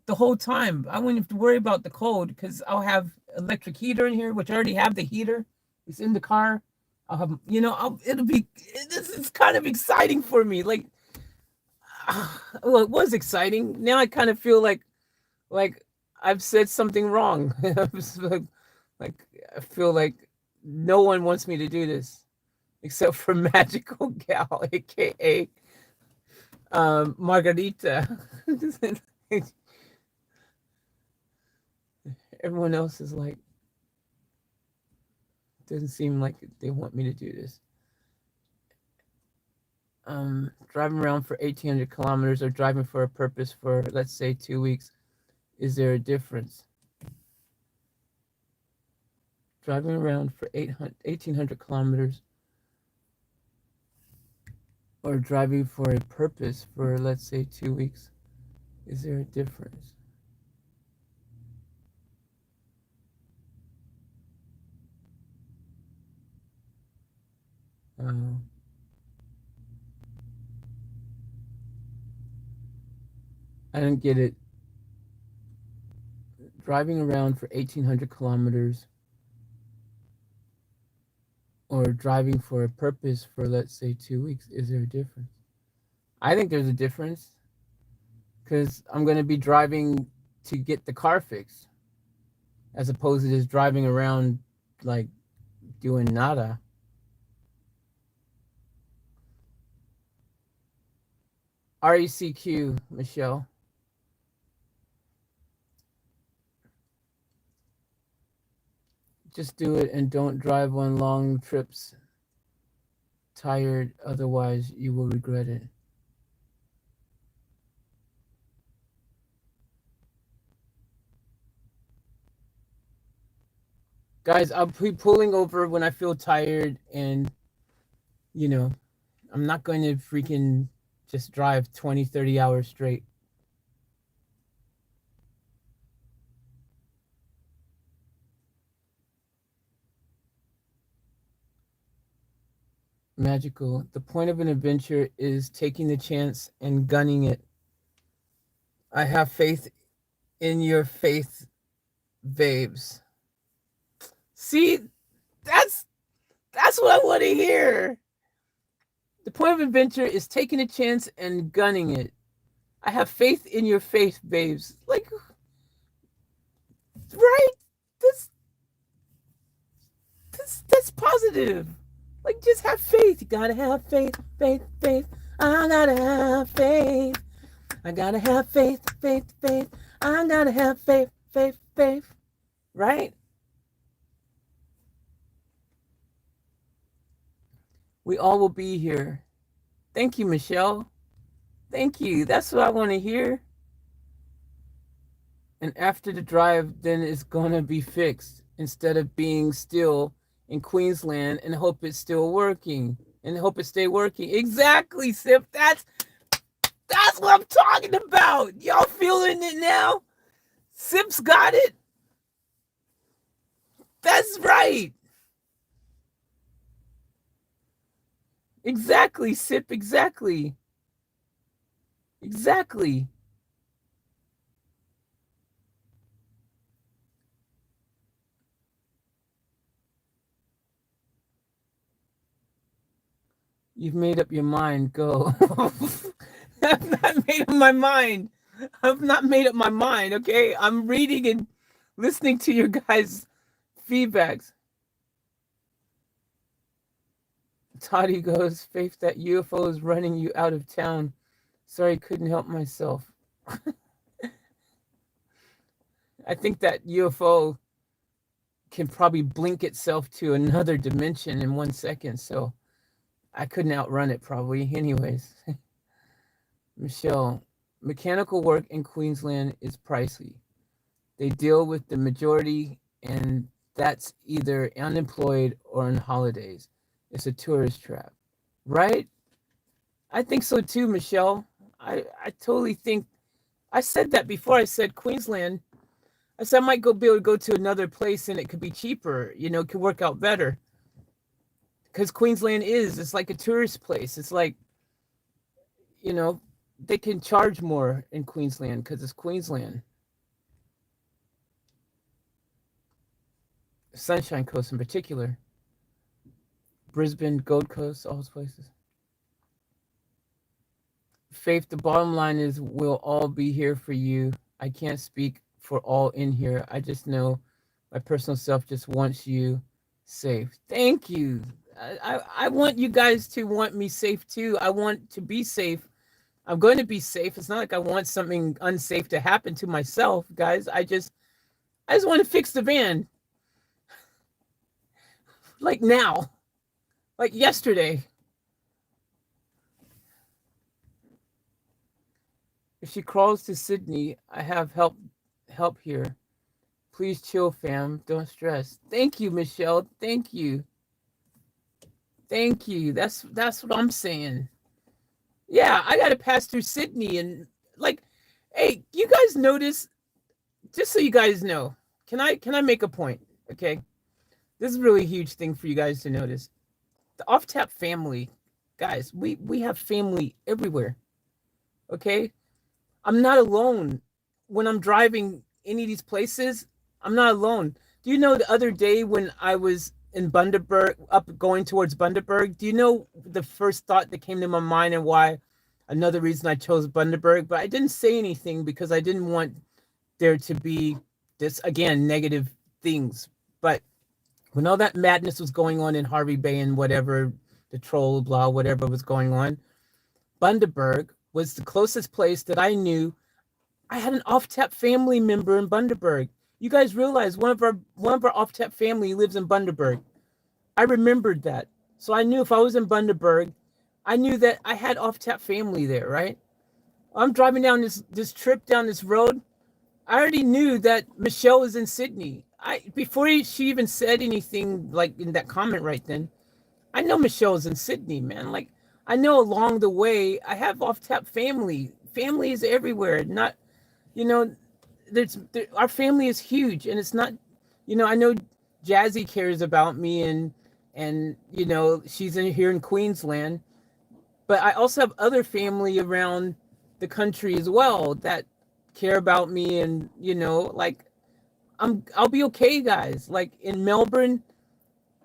the whole time. I wouldn't have to worry about the cold because I'll have electric heater in here, which I already have the heater. It's in the car. I'll have, you know, this is kind of exciting for me. Like, well, it was exciting. Now I kind of feel like I've said something wrong. like, I feel like no one wants me to do this except for Magical Gal, aka Margarita. Everyone else is like, doesn't seem like they want me to do this. Driving around for 1,800 kilometers or driving for a purpose for, let's say, 2 weeks. Is there a difference? Driving around for 1,800 kilometers or driving for a purpose for, let's say, 2 weeks. Is there a difference? I don't get it. Driving around for 1,800 kilometers or driving for a purpose for, let's say, 2 weeks. Is there a difference? I think there's a difference because I'm going to be driving to get the car fixed as opposed to just driving around like doing nada. RECQ, Michelle. Just do it and don't drive on long trips tired, otherwise you will regret it. Guys, I'll be pulling over when I feel tired and, you know, I'm not going to freaking just drive 20, 30 hours straight. Magical. The point of an adventure is taking the chance and gunning it. I have faith in your faith, babes. See, that's what I want to hear. The point of adventure is taking a chance and gunning it. I have faith in your faith, babes. Like, right? That's positive. Like, just have faith. You gotta have faith, faith, faith. I gotta have faith. I gotta have faith, faith, faith. I gotta have faith, faith, faith. Right? We all will be here. Thank you, Michelle. Thank you. That's what I want to hear. And after the drive, then it's going to be fixed instead of being still in Queensland and hope it's still working and hope it stay working. Exactly, Sip. That's what I'm talking about. Y'all feeling it now? Sip's got it. That's right. Exactly, Sip. Exactly. Exactly. You've made up your mind. Go. I've not made up my mind. I've not made up my mind, okay? I'm reading and listening to your guys' feedbacks. Toddy goes, Faith, that UFO is running you out of town. Sorry, couldn't help myself. I think that UFO can probably blink itself to another dimension in 1 second, so I couldn't outrun it probably. Anyways. Michelle, mechanical work in Queensland is pricey. They deal with the majority, and that's either unemployed or on holidays. It's a tourist trap, right? I think so too, Michelle. I totally think. I said that before. I said Queensland. I said I might be able to go to another place and it could be cheaper. You know, it could work out better. Because Queensland it's like a tourist place. It's like, you know, they can charge more in Queensland because it's Queensland. Sunshine Coast in particular. Brisbane, Gold Coast, all those places. Faith, the bottom line is we'll all be here for you. I can't speak for all in here. I just know my personal self just wants you safe. Thank you. I want you guys to want me safe too. I want to be safe. I'm going to be safe. It's not like I want something unsafe to happen to myself, guys. I just want to fix the van. Like now. Like yesterday. If she crawls to Sydney, I have help here. Please chill, fam. Don't stress. Thank you, Michelle. Thank you. Thank you. That's what I'm saying. Yeah, I gotta pass through Sydney and like, hey, you guys notice? Just so you guys know, can I make a point? Okay, this is a really huge thing for you guys to notice. The Off Tap family, guys, we have family everywhere. Okay, I'm not alone when I'm driving any of these places. I'm not alone. Do you know the other day when I was in Bundaberg, up going towards Bundaberg, do you know the first thought that came to my mind and why? Another reason I chose Bundaberg, but I didn't say anything because I didn't want there to be this, again, negative things. But when all that madness was going on in Harvey Bay and whatever, the troll, blah, whatever was going on, Bundaberg was the closest place that I knew. I had an off-tap family member in Bundaberg. You guys realize one of our off-tap family lives in Bundaberg. I remembered that. So I knew if I was in Bundaberg, I knew that I had off-tap family there, right? I'm driving down this trip down this road. I already knew that Michelle was in Sydney. Before she even said anything like in that comment right then, I know Michelle was in Sydney, man. Like, I know along the way I have off-tap family. Family is everywhere. Not, you know, our family is huge, and it's not, I know Jazzy cares about me, and she's here in Queensland, but I also have other family around the country as well that care about me, and like I'll be okay, guys. Like in Melbourne,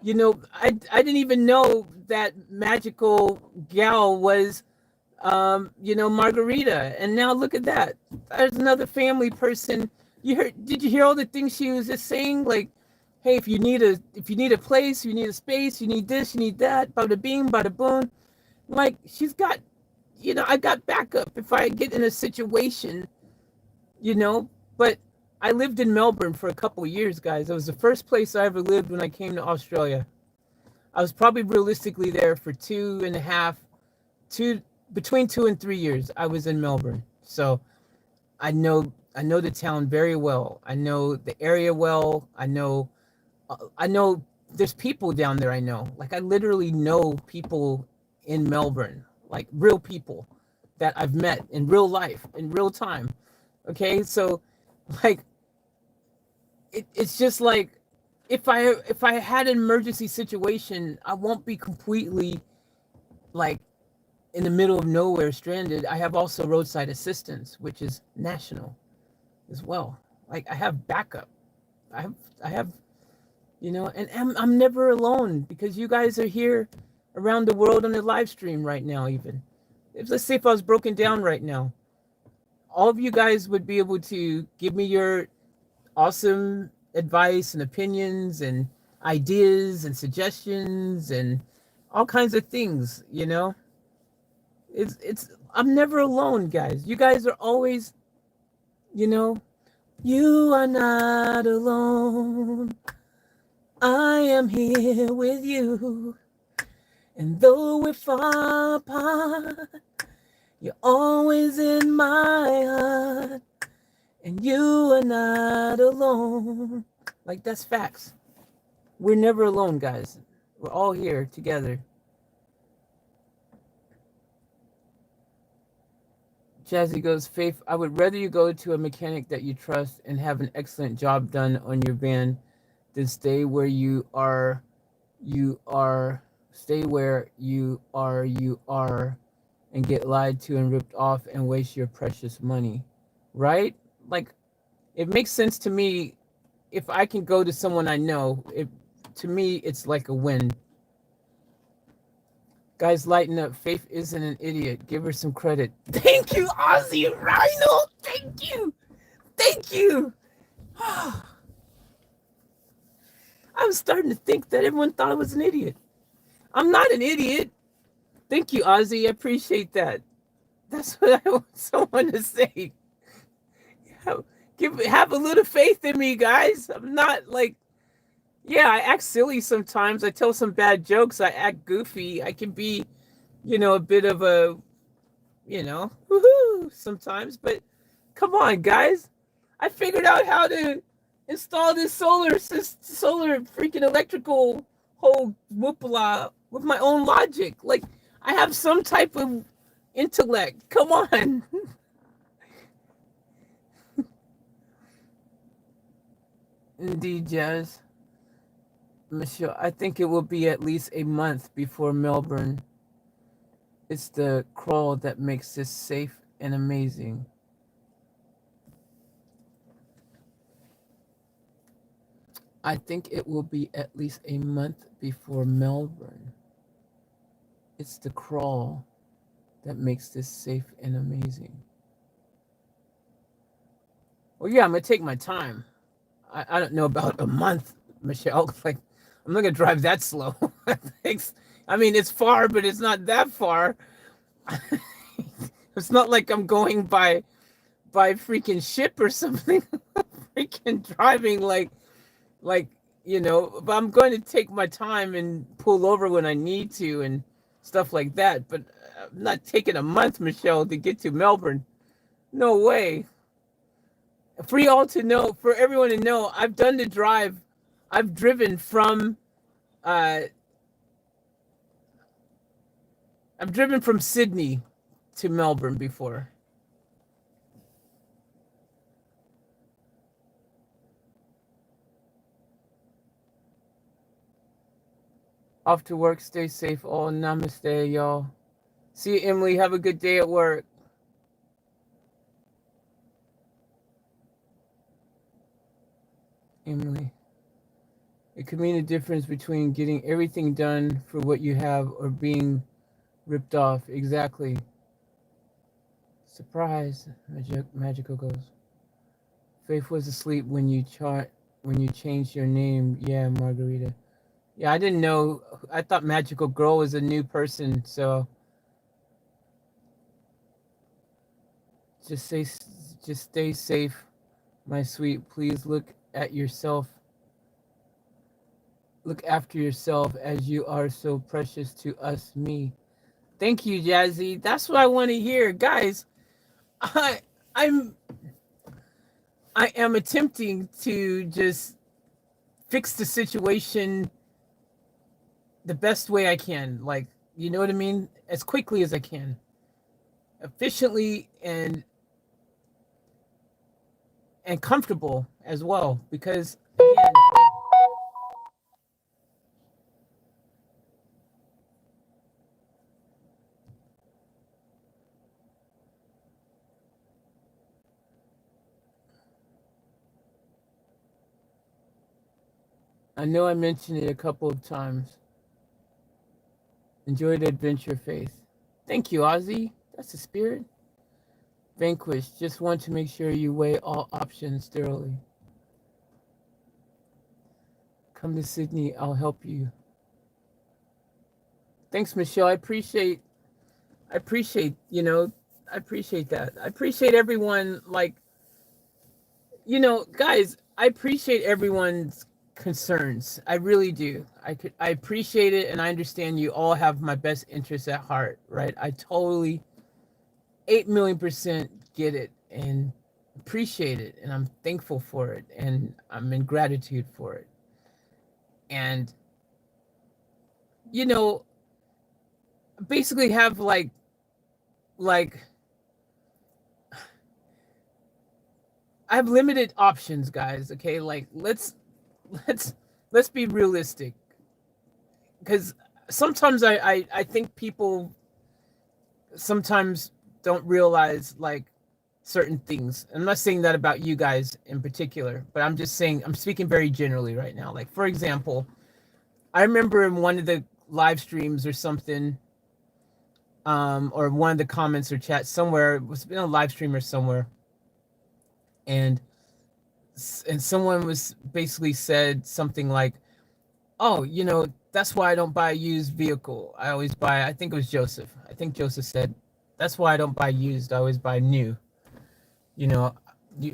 I didn't even know that magical gal was Margarita, and now look at that. There's another family person. Did you hear all the things she was just saying? Like, hey, if you need a place, you need a space, you need this, you need that, bada bing, bada boom. Like, she's got, I got backup if I get in a situation, but I lived in Melbourne for a couple of years, guys. It was the first place I ever lived when I came to Australia. I was probably realistically there for between 2 and 3 years. I was in Melbourne. So I know the town very well. I know the area well. I know there's people down there. I know, like, I literally know people in Melbourne, like real people that I've met in real life, in real time. Okay. So like, it's just like, if I had an emergency situation, I won't be completely like in the middle of nowhere stranded. I have also roadside assistance, which is national as well. Like, I have backup. I have and I'm never alone, because you guys are here around the world on the live stream right now. Even let's say if I was broken down right now, all of you guys would be able to give me your awesome advice and opinions and ideas and suggestions and all kinds of things. It's I'm never alone, guys. You guys are always, you are not alone. I am here with you. And though we're far apart, you're always in my heart. And you are not alone. Like, that's facts. We're never alone, guys. We're all here together. Jazzy goes, Faith, I would rather you go to a mechanic that you trust and have an excellent job done on your van than stay where you are, and get lied to and ripped off and waste your precious money. Right? Like, it makes sense to me. If I can go to someone I know, to me, it's like a win. Guys, lighten up. Faith isn't an idiot. Give her some credit. Thank you, Ozzy Rhino. Thank you. Thank you. I was starting to think that everyone thought I was an idiot. I'm not an idiot. Thank you, Ozzy. I appreciate that. That's what I want someone to say. Have, have a little faith in me, guys. I'm not like, yeah, I act silly sometimes. I tell some bad jokes. I act goofy. I can be, a bit of a, woohoo sometimes. But come on, guys. I figured out how to install this solar freaking electrical whole whoopala with my own logic. Like, I have some type of intellect. Come on. Indeed, Jazz. Michelle, I think it will be at least a month before Melbourne. It's the crawl that makes this safe and amazing. I think it will be at least a month before Melbourne. It's the crawl that makes this safe and amazing. Well, yeah, I'm going to take my time. I don't know about a month, Michelle. Like, I'm not going to drive that slow. I mean, it's far, but it's not that far. It's not like I'm going by freaking ship or something. Freaking driving like, but I'm going to take my time and pull over when I need to and stuff like that. But I'm not taking a month, Michelle, to get to Melbourne. No way. For y'all to know, for everyone to know, I've done the drive. I've driven from Sydney to Melbourne before. Off to work. Stay safe. Oh, namaste, y'all. See you, Emily. Have a good day at work. Emily. It could mean a difference between getting everything done for what you have or being ripped off. Exactly. Surprise. Magical goes. Faith was asleep when you changed your name. Yeah, Margarita. Yeah, I didn't know. I thought Magical Girl was a new person. So just stay safe, my sweet. Please look at yourself. Look after yourself as you are so precious to us, me. Thank you, Jazzy. That's what I want to hear, guys. I am attempting to just fix the situation the best way I can. Like, you know what I mean? As quickly as I can. Efficiently and comfortable as well. Because again, I know I mentioned it a couple of times. Enjoy the adventure, Faith. Thank you, Ozzy. That's the spirit. Vanquish. Just want to make sure you weigh all options thoroughly. Come to Sydney. I'll help you. Thanks, Michelle. I appreciate, I appreciate that. I appreciate everyone, like, guys, I appreciate everyone's concerns. I really do. I appreciate it, and I understand you all have my best interests at heart, right? I totally 8,000,000% get it and appreciate it, and I'm thankful for it, and I'm in gratitude for it. And basically have like I have limited options, guys. Okay, like let's be realistic, because sometimes I think people sometimes don't realize like certain things. I'm not saying that about you guys in particular, but I'm just saying, I'm speaking very generally right now. Like, for example, I remember in one of the live streams or something, or one of the comments or chats somewhere, it was in a live stream or somewhere, and someone was basically said something like, oh, that's why I don't buy a used vehicle. I always buy, I think it was Joseph. I think Joseph said, That's why I don't buy used. I always buy new. You know,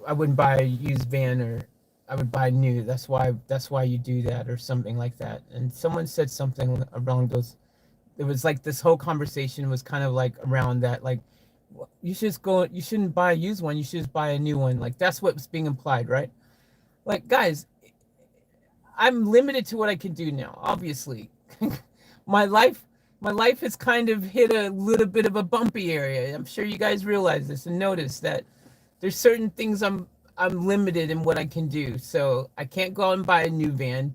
I wouldn't buy a used van, or I would buy new. That's why you do that, or something like that. And someone said something around those. It was like this whole conversation was kind of like around that, like you should just go. You shouldn't buy a used one. You should just buy a new one. Like that's what's being implied, right? Like guys, I'm limited to what I can do now. Obviously, my life my life has kind of hit a little bit of a bumpy area. I'm sure you guys realize this and notice that there's certain things I'm limited in what I can do. So I can't go out and buy a new van.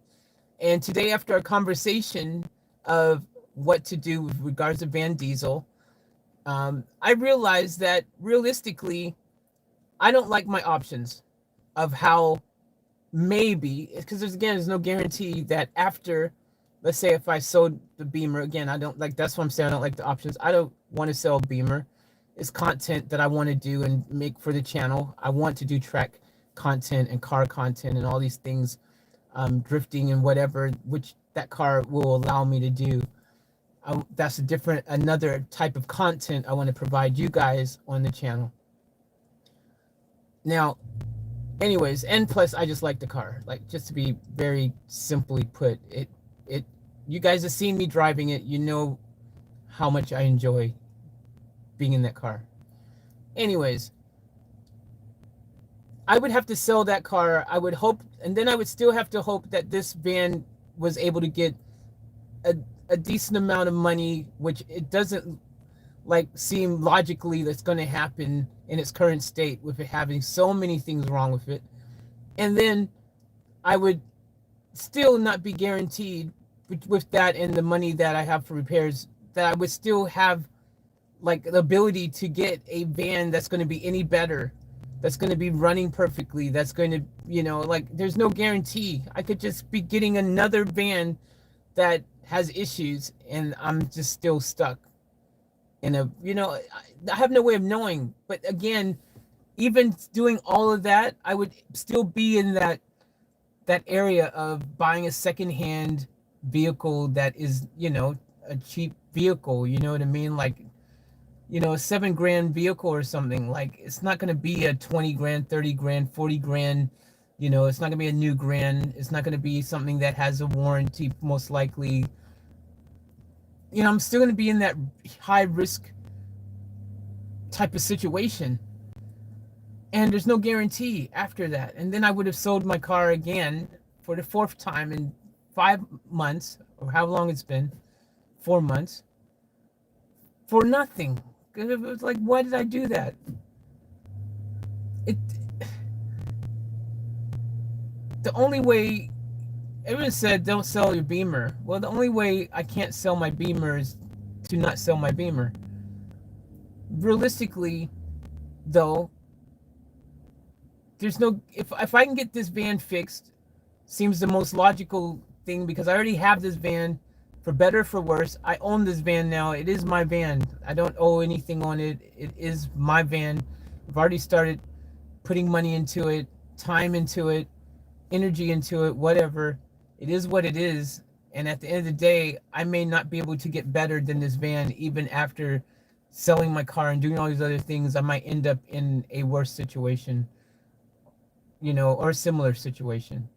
And today, after our conversation of what to do with regards to Van Diesel, I realized that realistically, I don't like my options of how maybe, because there's no guarantee that after, let's say if I sold the Beamer again, I don't like, that's what I'm saying, I don't like the options. I don't want to sell Beamer. It's content that I want to do and make for the channel. I want to do track content and car content and all these things, drifting and whatever, which that car will allow me to do. That's another type of content I want to provide you guys on the channel. Now, anyways, and plus I just like the car. Like, just to be very simply put, it you guys have seen me driving it. You know how much I enjoy being in that car. Anyways, I would have to sell that car. I would hope, and then I would still have to hope that this van was able to get a, a decent amount of money, which it doesn't like seem logically that's going to happen in its current state, with it having so many things wrong with it. And then I would still not be guaranteed with that and the money that I have for repairs, that I would still have like the ability to get a van that's going to be any better, that's going to be running perfectly, that's going to, like, there's no guarantee. I could just be getting another van that has issues, and I'm just still stuck in a, I have no way of knowing. But again, even doing all of that, I would still be in that area of buying a secondhand vehicle that is, a cheap vehicle. You know what I mean? Like, a $7,000 vehicle or something. Like, it's not going to be a 20 grand, 30 grand, 40 grand. It's not going to be a new grand. It's not going to be something that has a warranty, most likely. I'm still going to be in that high risk type of situation. And there's no guarantee after that. And then I would have sold my car again for the fourth time in 5 months, or how long it's been, 4 months, for nothing. It was like, why did I do that? The only way, everyone said don't sell your Beamer. Well, the only way I can't sell my Beamer is to not sell my Beamer. Realistically, though, there's no, if I can get this van fixed, seems the most logical thing, because I already have this van, for better or for worse. I own this van now. It is my van. I don't owe anything on it. It is my van. I've already started putting money into it, time into it, energy into it, whatever. It is what it is. And at the end of the day, I may not be able to get better than this van. Even after selling my car and doing all these other things, I might end up in a worse situation, or a similar situation,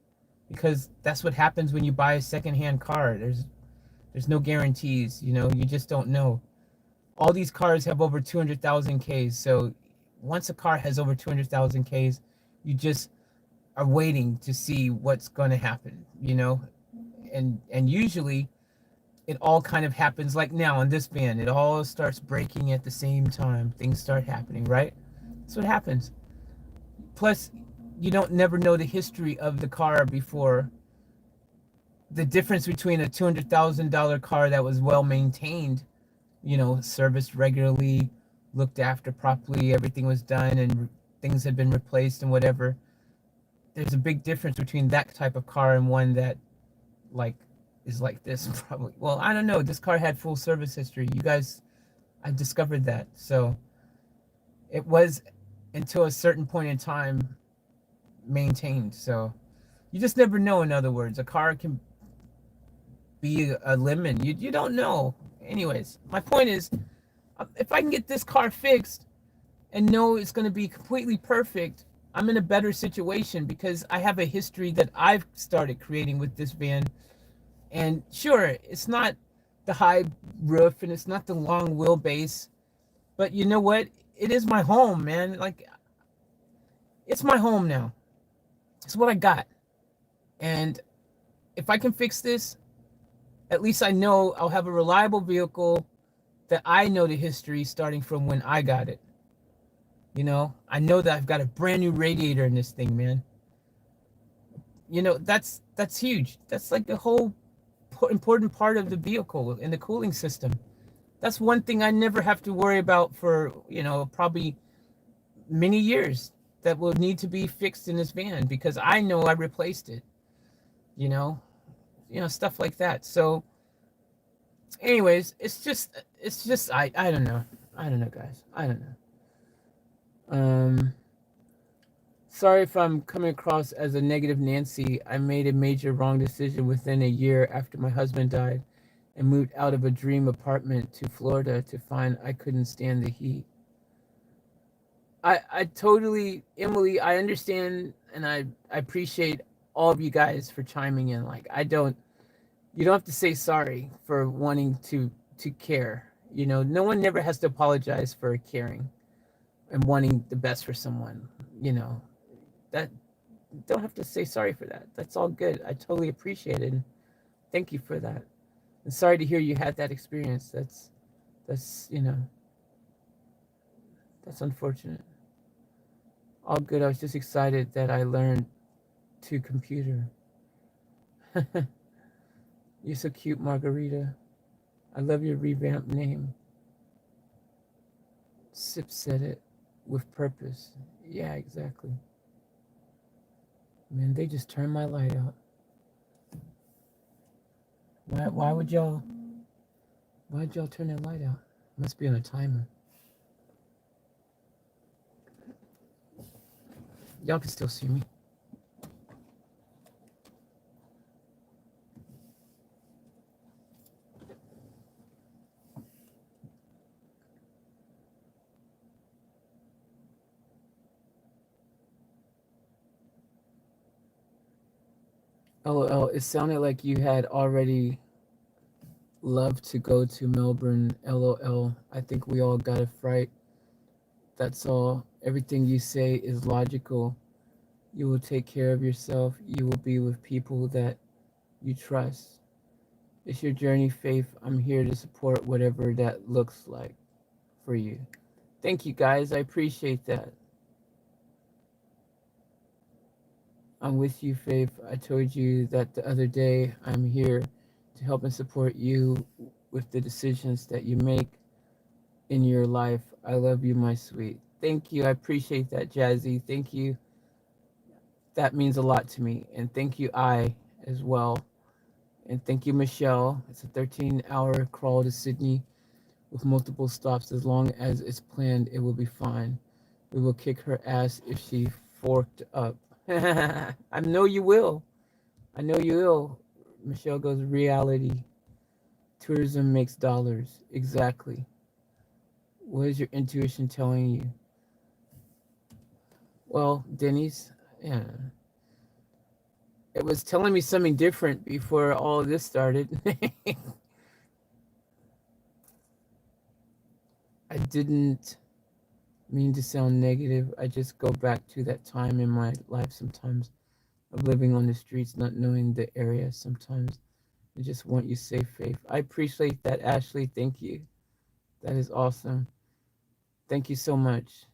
because that's what happens when you buy a secondhand car. There's no guarantees. You just don't know. All these cars have over 200,000 Ks. So once a car has over 200,000 Ks, you just are waiting to see what's going to happen, and usually it all kind of happens like now in this van. It all starts breaking at the same time. Things start happening, right? That's what happens. Plus, you don't never know the history of the car before. The difference between a $200,000 car that was well maintained, serviced regularly, looked after properly, everything was done, and things had been replaced and whatever. There's a big difference between that type of car and one that, like, is like this, probably. Well, I don't know. This car had full service history. You guys, I discovered that. So it was, until a certain point in time, maintained. So you just never know. In other words, a car can be a lemon. You don't know. Anyways, my point is, If I can get this car fixed and know it's going to be completely perfect, I'm in a better situation because I have a history that I've started creating with this van. And sure, it's not the high roof and it's not the long wheelbase, but you know what? It is my home, man. Like, it's my home now. It's what I got. And if I can fix this, at least I know I'll have a reliable vehicle that I know the history starting from when I got it. I know that I've got a brand new radiator in this thing, man. That's huge. That's like the whole important part of the vehicle in the cooling system. That's one thing I never have to worry about for, probably many years that will need to be fixed in this van because I know I replaced it, you know, stuff like that. So anyways, it's just I don't know. I don't know, guys. I don't know. Sorry if I'm coming across as a negative Nancy. I made a major wrong decision within a year after my husband died and moved out of a dream apartment to Florida to find I couldn't stand the heat. I totally, Emily, I understand and I appreciate all of you guys for chiming in. Like, you don't have to say sorry for wanting to care. No one never has to apologize for caring and wanting the best for someone. That don't have to say sorry for that. That's all good. I totally appreciate it. And thank you for that. And sorry to hear you had that experience. That's that's unfortunate. All good. I was just excited that I learned to computer. You're so cute, Margarita. I love your revamped name. Sip said it with purpose. Yeah, exactly. Man, they just turned my light out. Why would y'all why'd y'all turn that light out? Must be on a timer. Y'all can still see me. LOL, it sounded like you had already loved to go to Melbourne. LOL, I think we all got a fright. That's all. Everything you say is logical. You will take care of yourself. You will be with people that you trust. It's your journey, Faith. I'm here to support whatever that looks like for you. Thank you, guys. I appreciate that. I'm with you, Faith. I told you that the other day. I'm here to help and support you with the decisions that you make in your life. I love you, my sweet. Thank you. I appreciate that, Jazzy. Thank you. That means a lot to me. And thank you, I, as well. And thank you, Michelle. It's a 13-hour crawl to Sydney with multiple stops. As long as it's planned, it will be fine. We will kick her ass if she forked up. I know you will. I know you will. Michelle goes, reality. Tourism makes dollars. Exactly. What is your intuition telling you? Well, Denny's, yeah, it was telling me something different before all of this started. I didn't mean to sound negative. I just go back to that time in my life sometimes of living on the streets, not knowing the area sometimes. I just want you safe, Faith. I appreciate that, Ashley. Thank you. That is awesome. Thank you so much.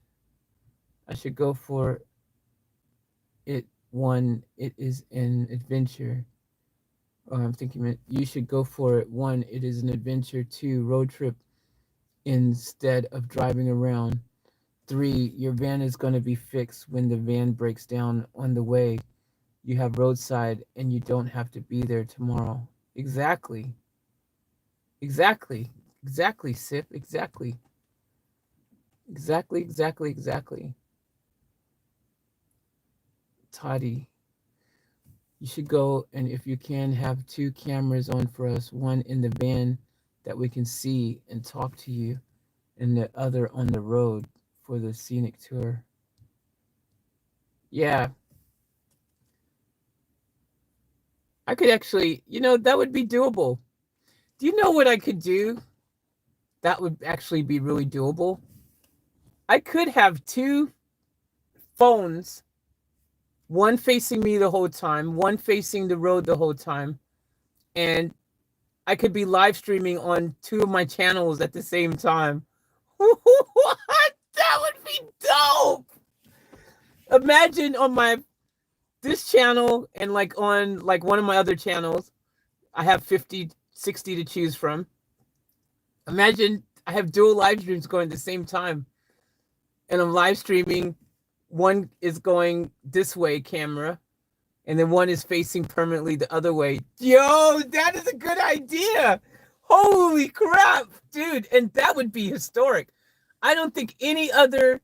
I should go for it. One, it is an adventure. I'm thinking you should go for it. One, it is an adventure. Two, road trip instead of driving around. Three, your van is going to be fixed when the van breaks down on the way. You have roadside and you don't have to be there tomorrow. Exactly. Exactly. Exactly, Sip. Exactly. Exactly, exactly, exactly. Toddy, you should go and if you can have two cameras on for us, one in the van that we can see and talk to you, and the other on the road for the scenic tour. Yeah, I could actually, that would be doable. Do you know what I could do? That would actually be really doable. I could have two phones, one facing me the whole time, one facing the road the whole time, and I could be live streaming on two of my channels at the same time. What? That would be dope. Imagine on this channel and like on like one of my other channels, I have 50, 60 to choose from. Imagine I have dual live streams going at the same time, and I'm live streaming. One is going this way, camera, and then one is facing permanently the other way. Yo, that is a good idea. Holy crap, dude. And that would be historic. I don't think any other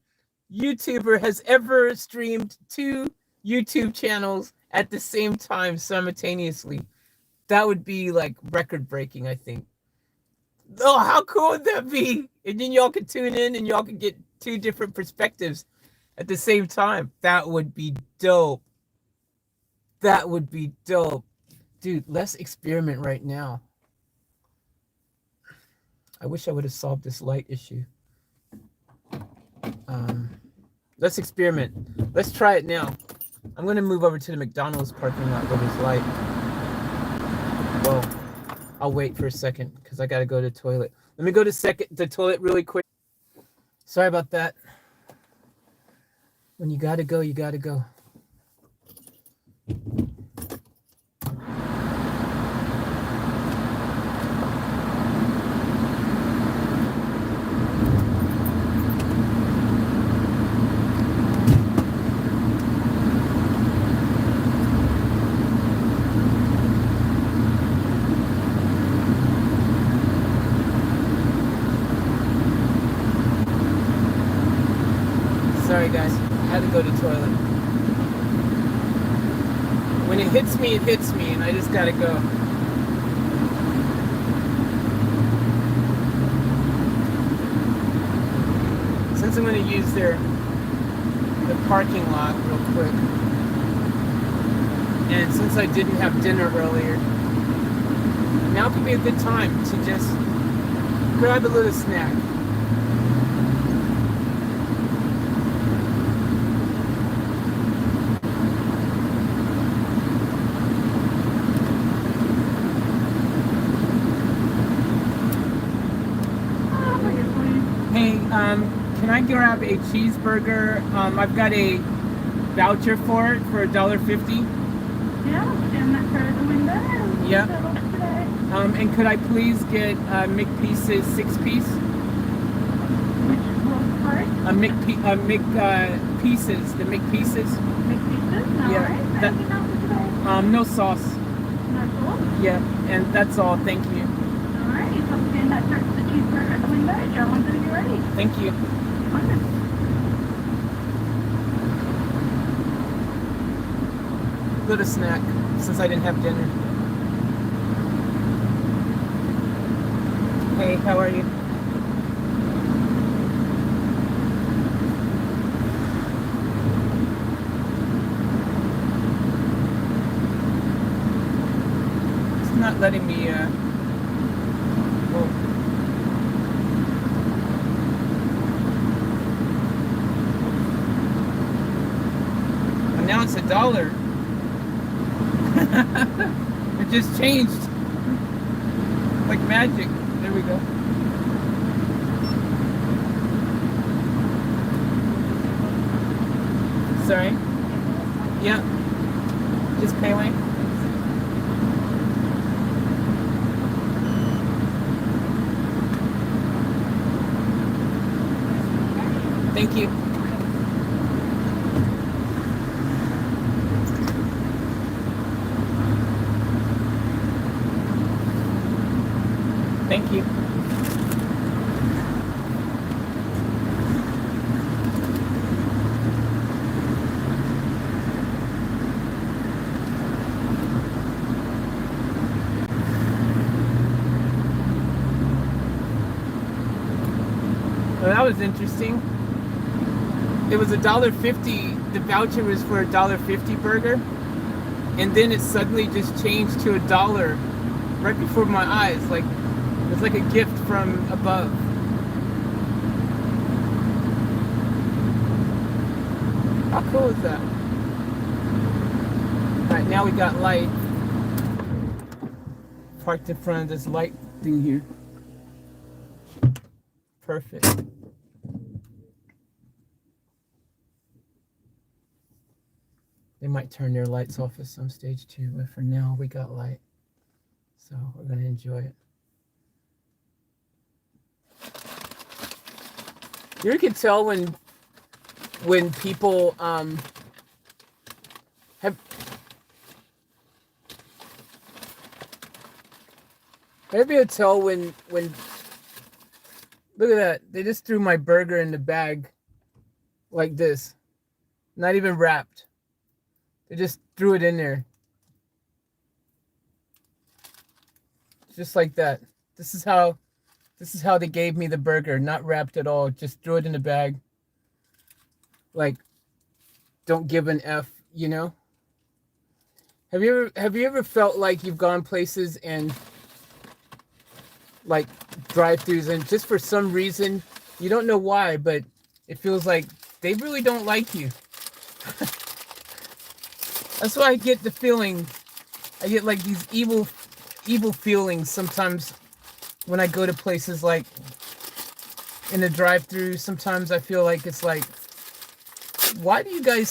YouTuber has ever streamed two YouTube channels at the same time simultaneously. That would be like record breaking, I think. Oh, how cool would that be? And then y'all could tune in and y'all could get two different perspectives at the same time. That would be dope. That would be dope. Dude, let's experiment right now. I wish I would have solved this light issue. Let's experiment. Let's try it now. I'm going to move over to the McDonald's parking lot where there's light. Well, I'll wait for a second because I got to go to the toilet. Let me go to the toilet really quick. Sorry about that. When you got to go, you got to go. Sorry guys, I had to go to the toilet. When it hits me, and I just gotta go. Since I'm gonna use the parking lot real quick, and since I didn't have dinner earlier, now could be a good time to just grab a little snack. Can I grab a cheeseburger? I've got a voucher for it for $1.50. Yeah, and that card the window. Yep. And could I please get McPieces 6-piece? Which card? Pieces. The McPieces. McPieces? All Yeah. right. Anything else for today? No sauce. No sauce? Yeah, and that's all. Thank you. All right. You can stand that next to the cheeseburger at the window. Joe, whenever you're ready. Thank you. Okay. Little snack since I didn't have dinner. Hey, how are you? It's not letting me now it's $1. It just changed. Like magic. There we go. Sorry. Yeah. Just pay away. Thank you. Thank you. That was interesting. It was $1.50. The voucher was for $1.50 burger, and then it suddenly just changed to $1 right before my eyes. Like it was like a gift from above. How cool is that? All right, now we got light. Parked in front of this light thing here. Perfect. They might turn their lights off at some stage too, but for now we got light. So we're gonna enjoy it. You can tell when people have maybe you tell when look at that, they just threw my burger in the bag like this, not even wrapped. They just threw it in there just like that. This is how they gave me the burger, not wrapped at all. Just threw it in the bag. Like, don't give an F, you know? Have you ever felt like you've gone places and like drive-throughs and just for some reason, you don't know why, but it feels like they really don't like you. That's why I get the feeling, I get like these evil feelings sometimes when I go to places like in the drive-through. Sometimes I feel like it's like, why do I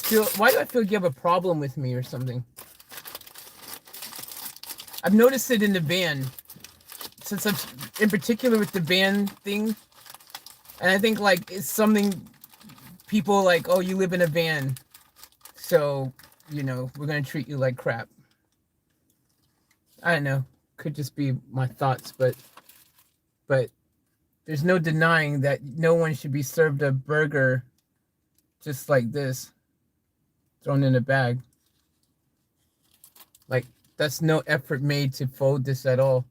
feel you have a problem with me or something? I've noticed it in the van, since I'm in particular with the van thing, and I think like it's something people like, oh, you live in a van, so you know we're gonna treat you like crap. I don't know, could just be my thoughts, but there's no denying that no one should be served a burger just like this, thrown in a bag. Like, that's no effort made to fold this at all.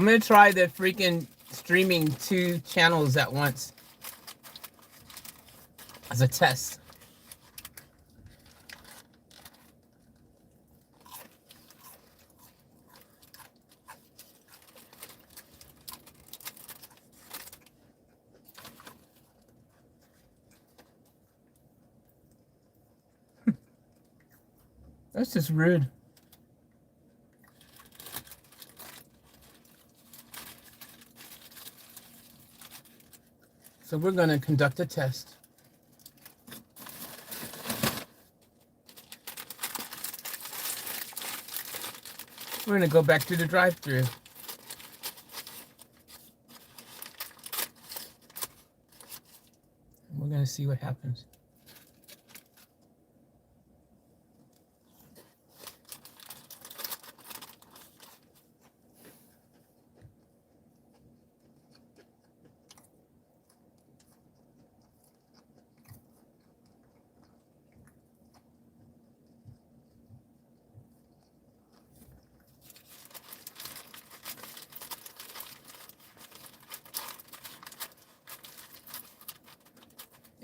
I'm gonna try the freaking streaming 2 channels at once as a test. That's just rude. So we're going to conduct a test. We're going to go back to the drive-thru. We're going to see what happens.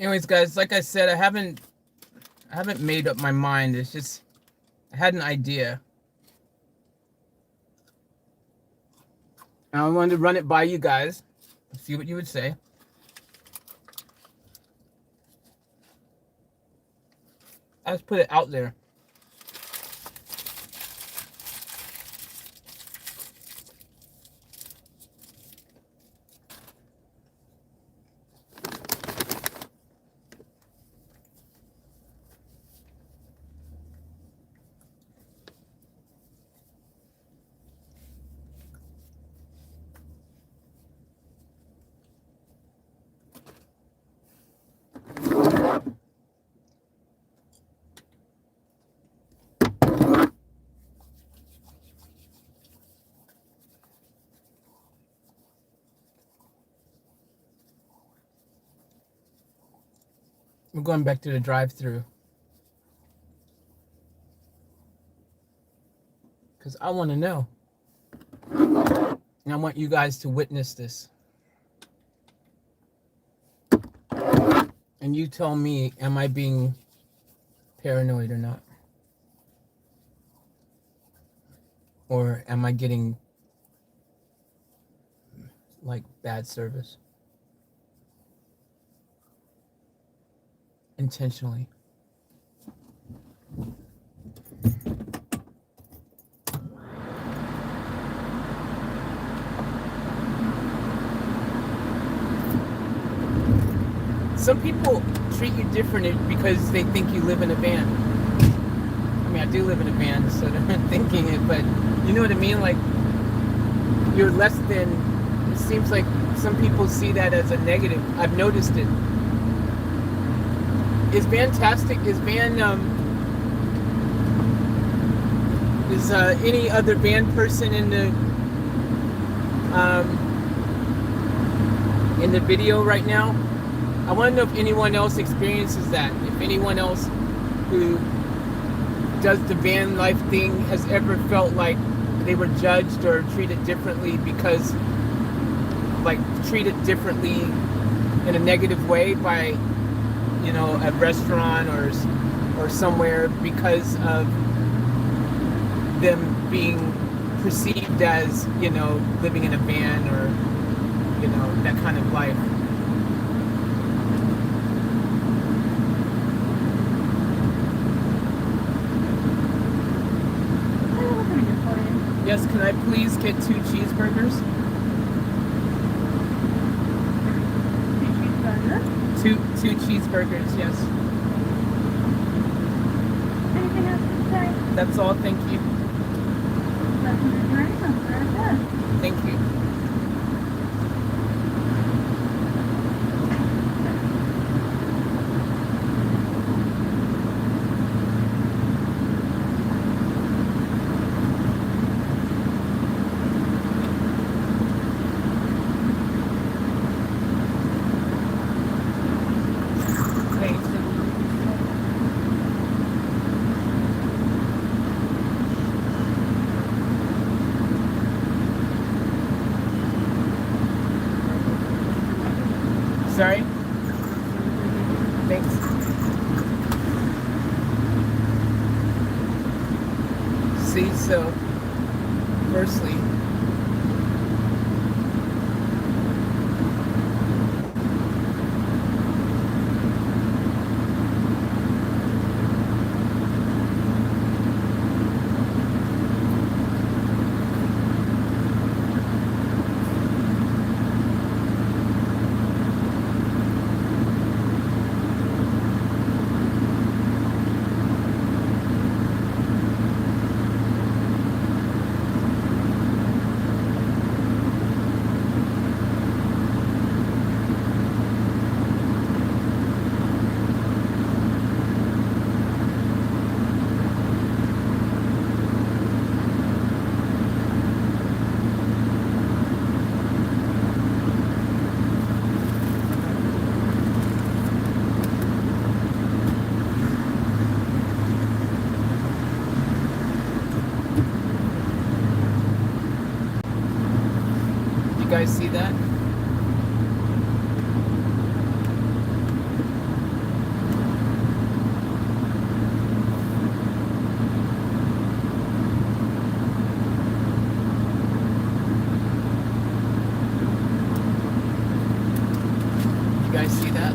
Anyways, guys, like I said, I haven't made up my mind. It's just I had an idea. And I wanted to run it by you guys, see what you would say. I just put it out there. We're going back to the drive-thru. Because I want to know. And I want you guys to witness this. And you tell me, am I being paranoid or not? Or am I getting like bad service? Intentionally. Some people treat you different because they think you live in a van. I mean, I do live in a van, so they're not thinking it, but you know what I mean? Like, you're less than, it seems like some people see that as a negative. I've noticed it. Is fantastic. Is any other band person in the video right now? I want to know if anyone else experiences that. If anyone else who does the van life thing has ever felt like they were judged or treated differently because, like, treated differently in a negative way by, you know, a restaurant or somewhere because of them being perceived as, you know, living in a van or, you know, that kind of life. Yes, can I please get 2 cheeseburgers? 2 cheeseburgers, yes. Anything else to say? That's all, thank you. Thank you. Thanks. See, so, firstly, you guys see that? You guys see that?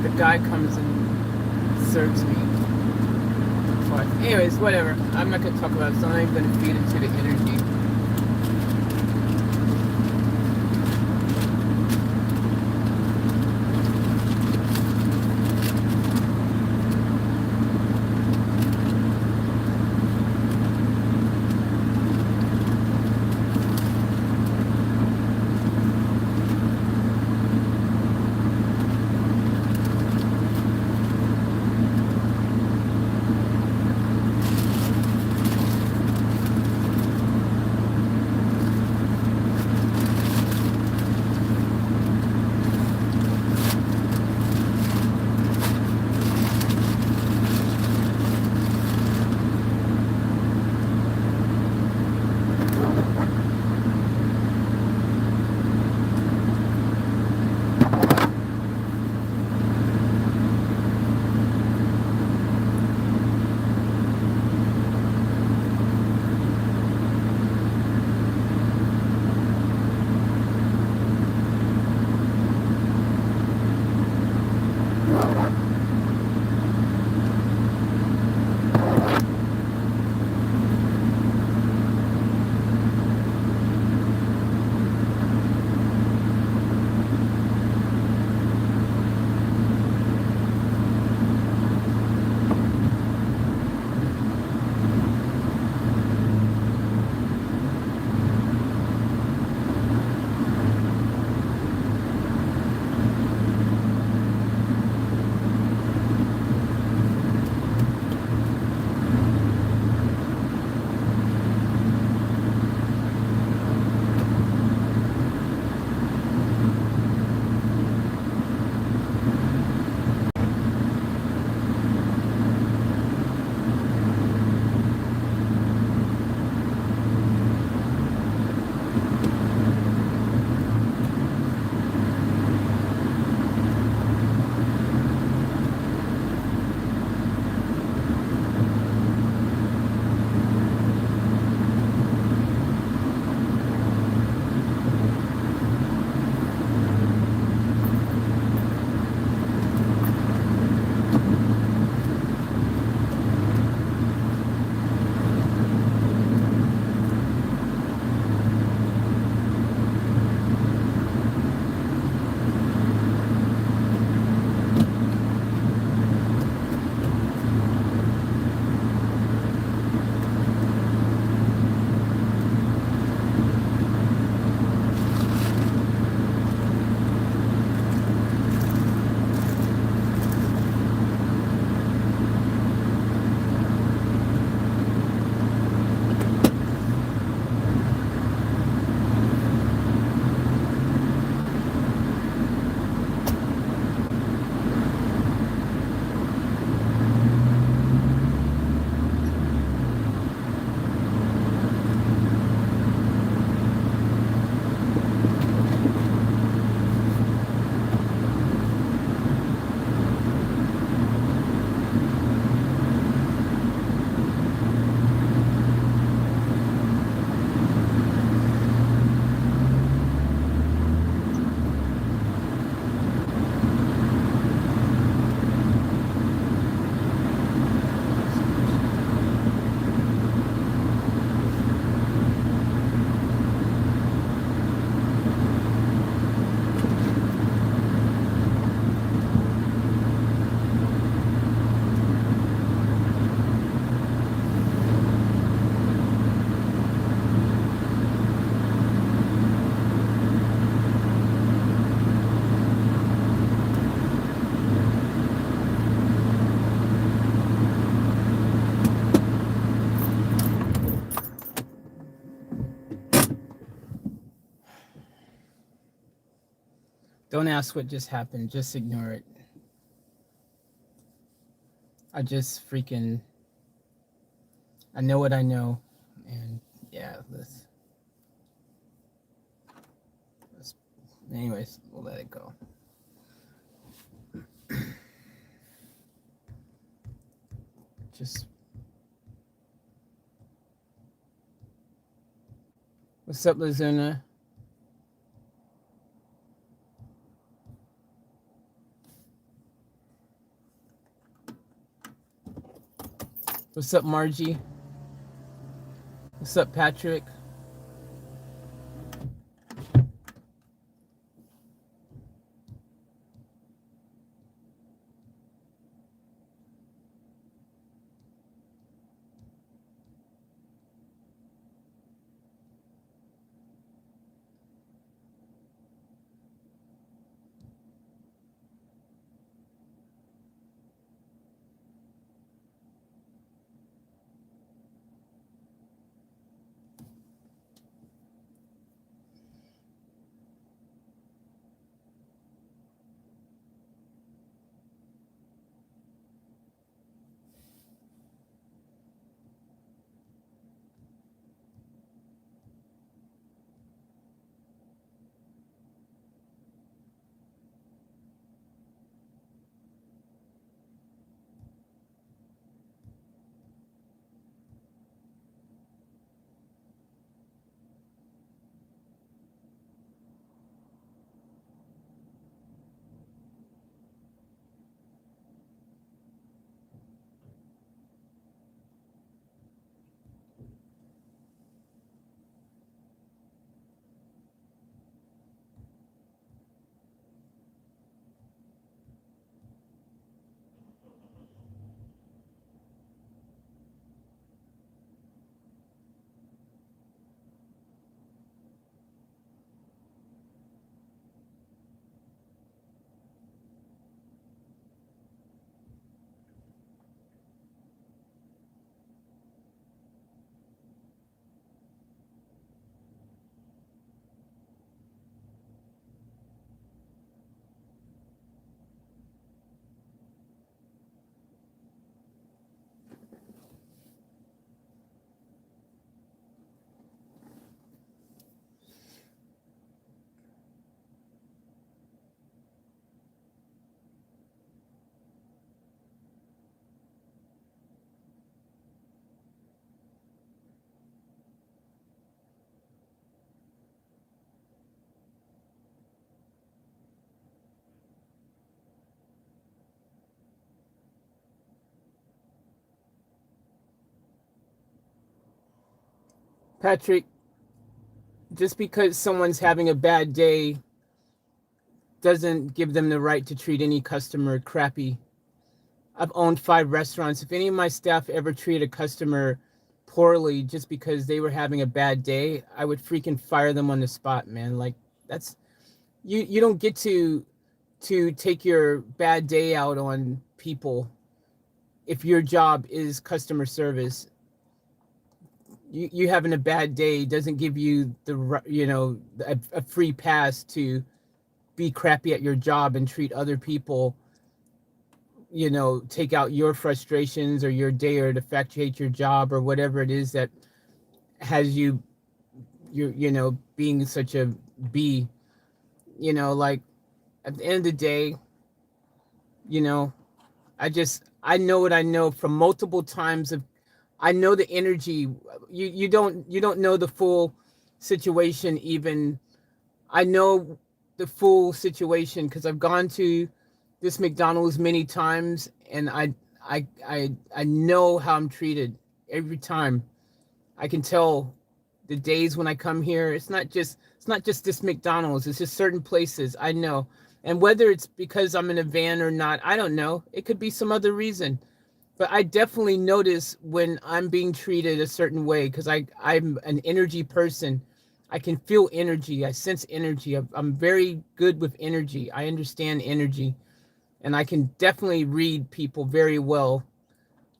The guy comes and serves me. But anyways, whatever. I'm not gonna talk about it, so I'm not even gonna feed into the energy. Don't ask what just happened. Just ignore it. I just freaking. I know what I know, and yeah, let's. Anyways, we'll let it go. Just. What's up, Lazuna? What's up, Margie? What's up, Patrick? Patrick, just because someone's having a bad day doesn't give them the right to treat any customer crappy. I've owned 5 restaurants. If any of my staff ever treated a customer poorly just because they were having a bad day, I would freaking fire them on the spot, man. Like that's you don't get to take your bad day out on people if your job is customer service. You having a bad day doesn't give you a free pass to be crappy at your job and treat other people, take out your frustrations or your day or to effectuate your job or whatever it is that has you being such a b. Like at the end of the day, you know I know what I know from multiple times of. I know the energy. You don't know the full situation even. I know the full situation because I've gone to this McDonald's many times, and I know how I'm treated every time. I can tell the days when I come here. It's not just this McDonald's. It's just certain places I know, and whether it's because I'm in a van or not, I don't know. It could be some other reason, but I definitely notice when I'm being treated a certain way because I'm an energy person. I can feel energy. I sense energy. I'm very good with energy. I understand energy, and I can definitely read people very well.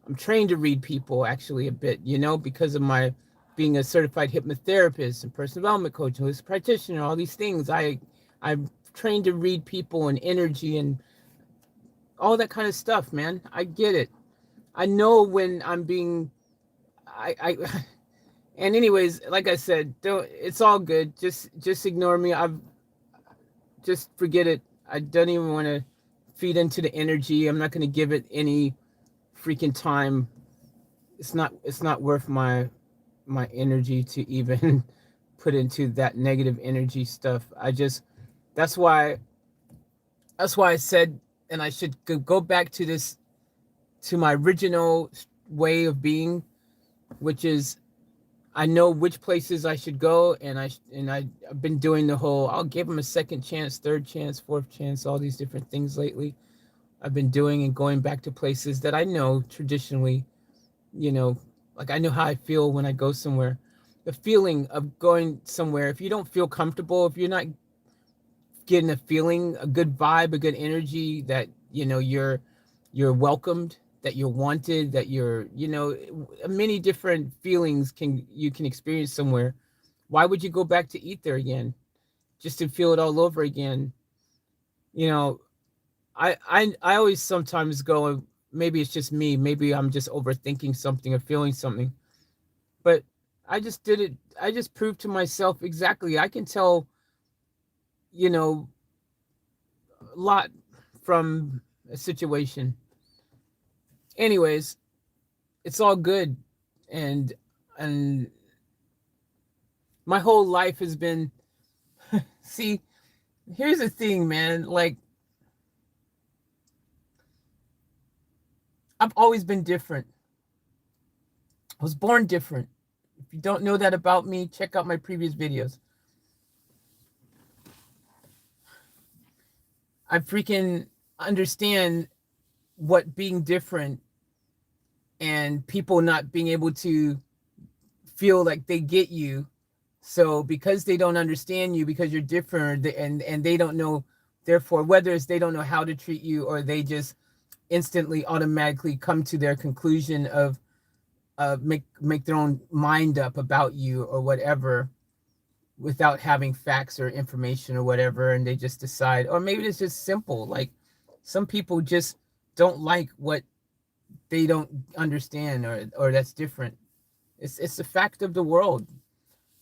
I'm trained to read people actually a bit, because of my being a certified hypnotherapist and personal development coach, holistic practitioner, all these things. I'm trained to read people and energy and all that kind of stuff, man. I get it. I know when I'm being I and anyways, like I said, don't it's all good. Just ignore me. I've just forget it. I don't even want to feed into the energy. I'm not going to give it any freaking time. It's not worth my energy to even put into that negative energy stuff. I just that's why that's why I said, and I should go back to this, to my original way of being, which is I know which places I should go, and I've been doing the whole I'll give them a second chance, third chance, fourth chance, all these different things lately. I've been doing and going back to places that I know traditionally, you know, like I know how I feel when I go somewhere. The feeling of going somewhere, if you don't feel comfortable, if you're not getting a feeling, a good vibe, a good energy that, you're welcomed, that you're wanted, that you're, many different feelings you can experience somewhere. Why would you go back to eat there again? Just to feel it all over again? You know, I always sometimes go, maybe it's just me, maybe I'm just overthinking something or feeling something, but I just did it. I just proved to myself exactly. I can tell, you know, a lot from a situation. Anyways, it's all good. And and my whole life has been, see, here's the thing, man. Like, I've always been different. I was born different. If you don't know that about me, check out my previous videos. I freaking understand what being different and people not being able to feel like they get you. So because they don't understand you, because you're different, and they don't know, therefore, whether it's they don't know how to treat you, or they just instantly automatically come to their conclusion of make their own mind up about you or whatever, without having facts or information or whatever, and they just decide, or maybe it's just simple, like some people just don't like what they don't understand, or that's different. It's the fact of the world.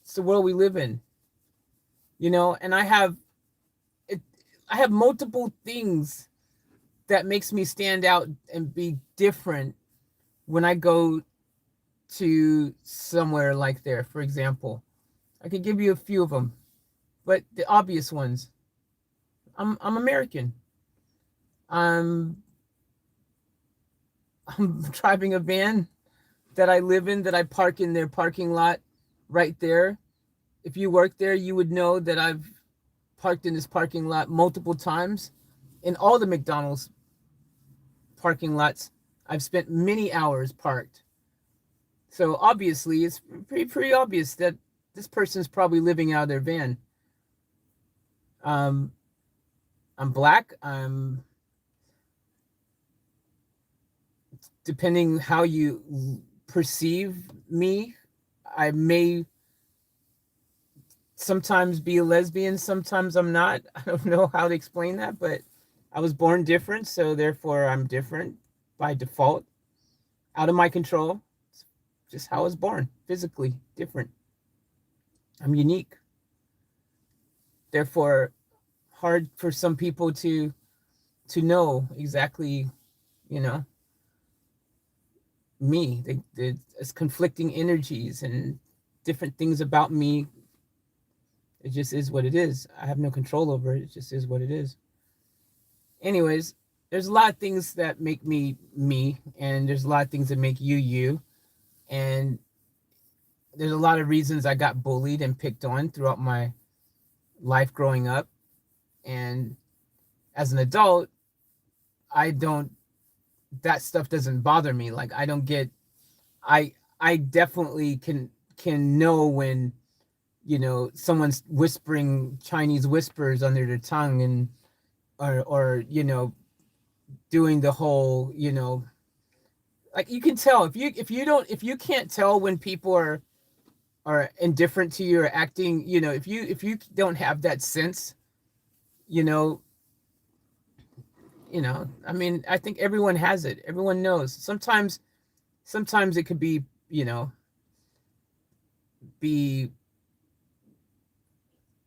It's the world we live in, and it, I have multiple things that makes me stand out and be different when I go to somewhere like there. For example, I could give you a few of them, but the obvious ones. I'm American. I'm I'm driving a van that I live in, that I park in their parking lot right there. If you work there, you would know that I've parked in this parking lot multiple times. In all the McDonald's parking lots, I've spent many hours parked. So obviously, it's pretty obvious that this person's probably living out of their van. Um, I'm black. I'm, depending how you perceive me, I may sometimes be a lesbian, sometimes I'm not. I don't know how to explain that, but I was born different, so therefore I'm different by default, out of my control. It's just how I was born, physically different. I'm unique. Therefore, hard for some people to know exactly, you know, me. It's conflicting energies and different things about me. It just is what it is. I have no control over it. It just is what it is. Anyways, there's a lot of things that make me me, and there's a lot of things that make you you. And there's a lot of reasons I got bullied and picked on throughout my life growing up. And as an adult, I don't, that stuff doesn't bother me. Like, I don't get, I definitely can know when, someone's whispering Chinese whispers under their tongue, and or doing the whole, like, you can tell if you can't tell when people are indifferent to you or acting, if you don't have that sense, you know, I mean, I think everyone has it. Everyone knows. Sometimes it could be, be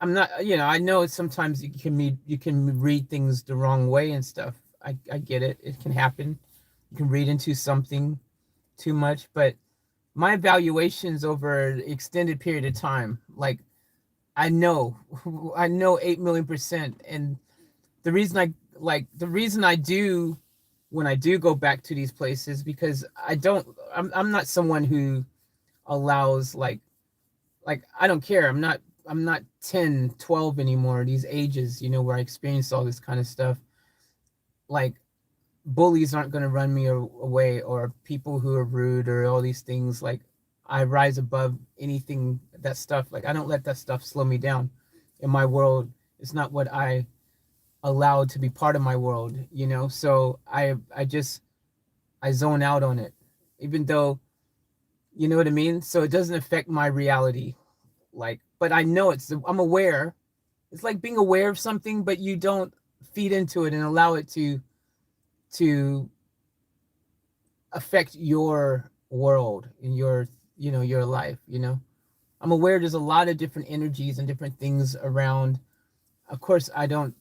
I'm not, I know sometimes you can read things the wrong way and stuff. I get it. It can happen. You can read into something too much, but my evaluations over an extended period of time, like I know, I know 8 million%. And the reason I do when I do go back to these places, because I'm not someone who allows like I don't care. I'm not 10, 12 anymore, these ages, where I experienced all this kind of stuff. Like bullies aren't going to run me away, or people who are rude, or all these things. Like I rise above anything, that stuff. Like I don't let that stuff slow me down. In my world, it's not what I allowed to be part of my world. So I zone out on it, even though, you know what I mean? So it doesn't affect my reality. Like, but I know I'm aware. It's like being aware of something, but you don't feed into it and allow it to affect your world and your life. I'm aware there's a lot of different energies and different things around. Of course, I don't,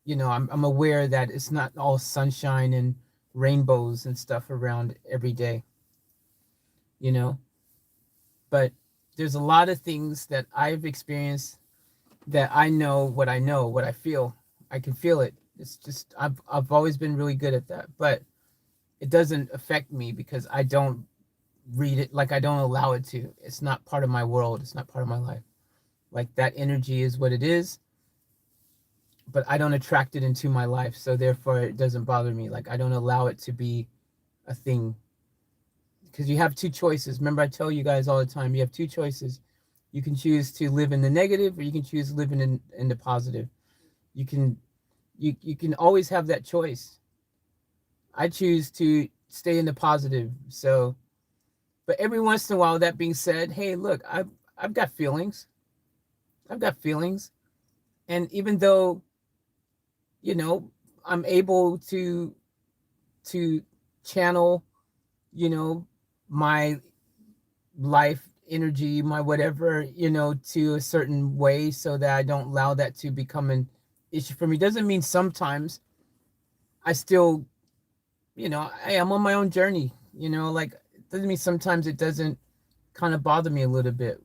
I'm aware that it's not all sunshine and rainbows and stuff around every day, you know, but there's a lot of things that I've experienced that I know, what I feel. I can feel it. It's just I've always been really good at that, but it doesn't affect me because I don't read it, like I don't allow it to. It's not part of my world. It's not part of my life. Like that energy is what it is, but I don't attract it into my life, so therefore it doesn't bother me. Like I don't allow it to be a thing, because you have two choices. Remember, I tell you guys all the time, you have two choices. You can choose to live in the negative, or you can choose living in the positive. You can you can always have that choice. I choose to stay in the positive. So, but every once in a while, that being said, hey, look, I've got feelings. I've got feelings, and even though you know I'm able to channel, you know, my life energy, my whatever, to a certain way, so that I don't allow that to become an issue for me. Doesn't mean sometimes I still, I am on my own journey, like it doesn't mean sometimes it doesn't kind of bother me a little bit,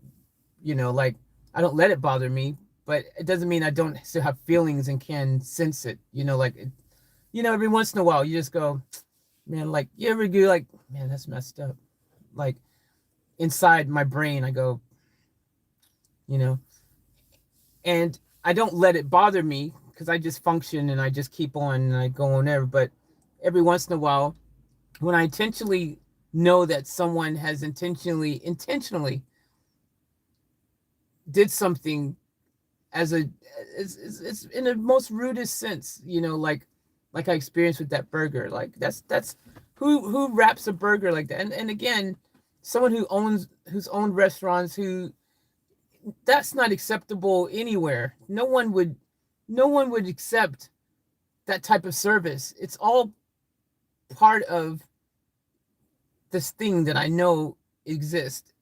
like I don't let it bother me, but it doesn't mean I don't still have feelings and can sense it, like, every once in a while you just go, man, like you ever go like, man, that's messed up. Like inside my brain, I go, you know, and I don't let it bother me because I just function and I just keep on and I go on there. But every once in a while, when I intentionally know that someone has intentionally did something as a it's in the most rudest sense, like I experienced with that burger. Like that's who wraps a burger like that. And again, someone who's owned restaurants, who that's not acceptable anywhere. No one would accept that type of service. It's all part of this thing that I know exists,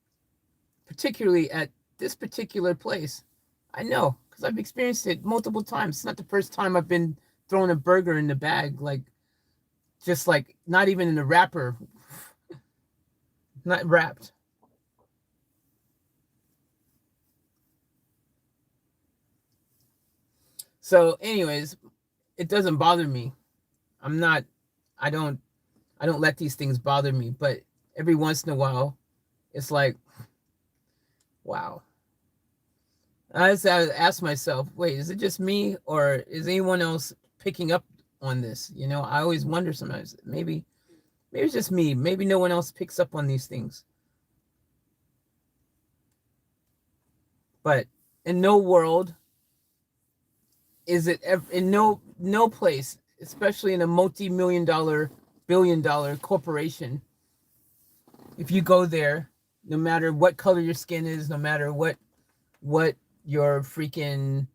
particularly at this particular place. I know because I've experienced it multiple times. It's not the first time I've been throwing a burger in the bag, like just like not even in a wrapper, not wrapped. So, anyways, it doesn't bother me. I'm not. I don't. I don't let these things bother me. But every once in a while, it's like, wow. I just ask myself, wait, is it just me, or is anyone else picking up on this? I always wonder sometimes. Maybe it's just me. Maybe no one else picks up on these things. But in no world is it ever, in no place, especially in a multi-million dollar, billion-dollar corporation. If you go there, no matter what color your skin is, no matter what your freaking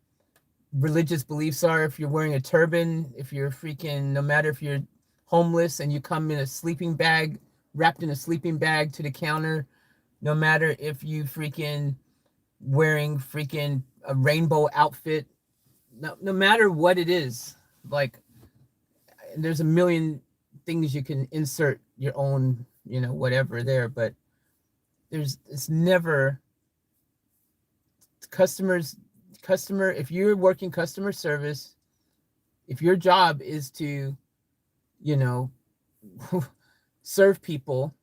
religious beliefs are, if you're wearing a turban, if you're freaking, no matter if you're homeless and you come in a sleeping bag, wrapped in a sleeping bag to the counter, no matter if you freaking wearing freaking a rainbow outfit, no matter what it is, like there's a million things you can insert your own, whatever there, but it's never customers customer if you're working customer service, if your job is to, you know, serve people,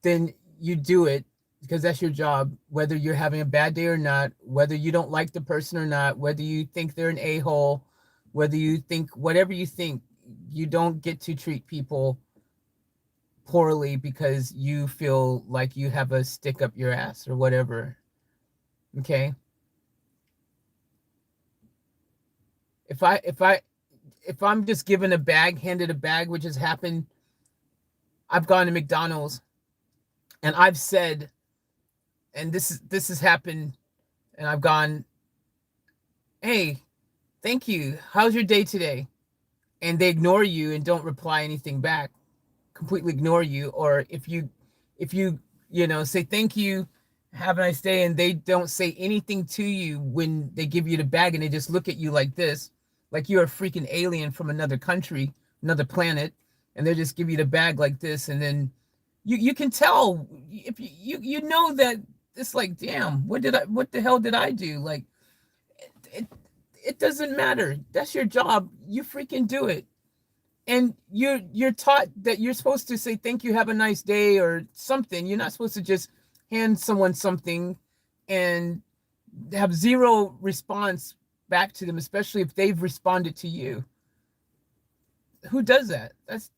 then you do it because that's your job, whether you're having a bad day or not, whether you don't like the person or not, whether you think they're an a-hole, whether you think whatever you think, you don't get to treat people poorly because you feel like you have a stick up your ass or whatever. Okay? If I'm just given a bag, handed a bag, which has happened, I've gone to McDonald's and I've said, and this has happened, and I've gone, hey, thank you. How's your day today? And they ignore you and don't reply anything back, completely ignore you. Or if you say thank you, have a nice day, and they don't say anything to you when they give you the bag, and they just look at you like this, like you're a freaking alien from another country, another planet, and they just give you the bag like this, and then you can tell if you know that it's like, damn, what the hell did I do? Like it it doesn't matter. That's your job. You freaking do it. And you're taught that you're supposed to say thank you, have a nice day or something. You're not supposed to just hand someone something and have zero response back to them, especially if they've responded to you. Who does that? That's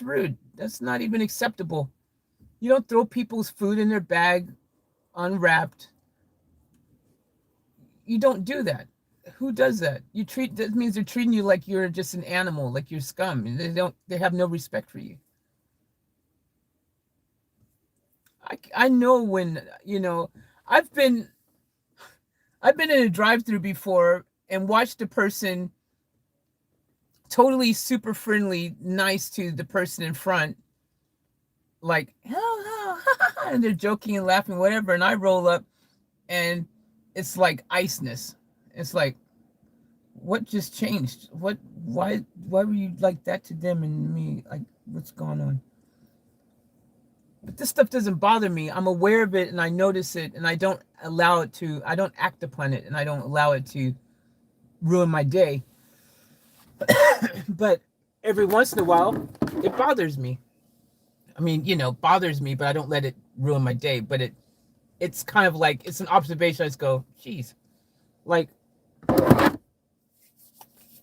rude. That's not even acceptable. You don't throw people's food in their bag unwrapped. You don't do that. Who does that? That means they're treating you like you're just an animal, like you're scum, and they have no respect for you. I know when, I've been in a drive-through before and watched a person totally super friendly, nice to the person in front, like, and they're joking and laughing, whatever, and I roll up and it's like iceness. It's like, what just changed? Why were you like that to them and me? Like, what's going on? But this stuff doesn't bother me. I'm aware of it and I notice it, and I don't act upon it, and I don't allow it to ruin my day. But every once in a while, it bothers me. I mean, bothers me, but I don't let it ruin my day. But it's kind of like, it's an observation. I just go, geez, like,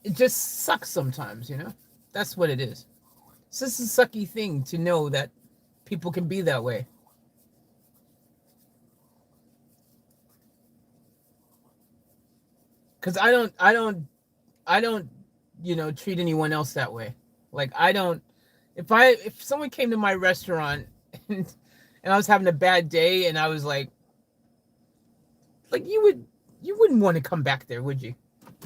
it just sucks sometimes, That's what it is. It's just a sucky thing to know that people can be that way. Because I don't, treat anyone else that way. Like, I don't, if someone came to my restaurant and I was having a bad day and I was like you wouldn't want to come back there, would you?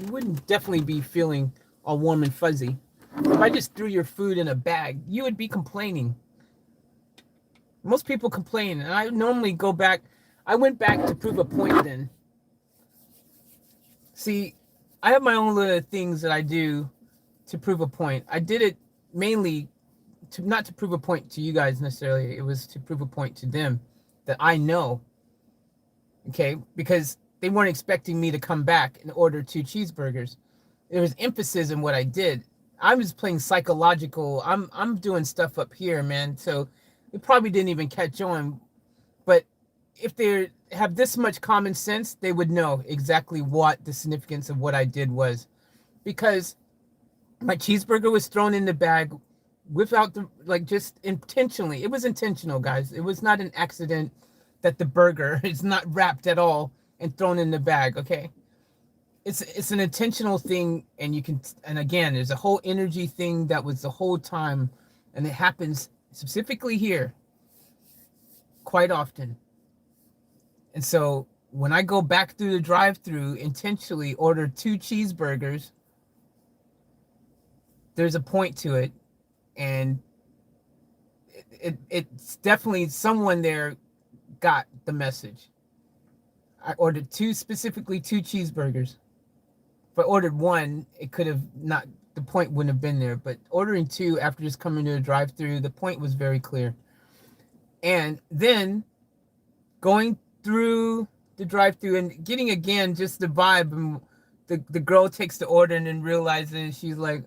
You wouldn't definitely be feeling all warm and fuzzy. If I just threw your food in a bag, you would be complaining. Most people complain, and I normally go back. I went back to prove a point then. See, I have my own little things that I do to prove a point. I did it mainly not to prove a point to you guys necessarily. It was to prove a point to them that I know. Okay, because they weren't expecting me to come back and order 2 cheeseburgers. There was emphasis in what I did. I was playing psychological. I'm doing stuff up here, man. So they probably didn't even catch on. But if they have this much common sense, they would know exactly what the significance of what I did was. Because my cheeseburger was thrown in the bag without just intentionally. It was intentional, guys. It was not an accident that the burger is not wrapped at all and thrown in the bag, okay? It's an intentional thing, and again, there's a whole energy thing that was the whole time, and it happens specifically here quite often. And so when I go back through the drive-through, intentionally order 2 cheeseburgers, there's a point to it, and it's definitely someone there got the message. I ordered specifically 2 cheeseburgers. If I ordered one, it could have not, the point wouldn't have been there. But ordering two after just coming to a drive-through, the point was very clear. And then going through the drive-through and getting again just the vibe. And the girl takes the order and then realizing she's like,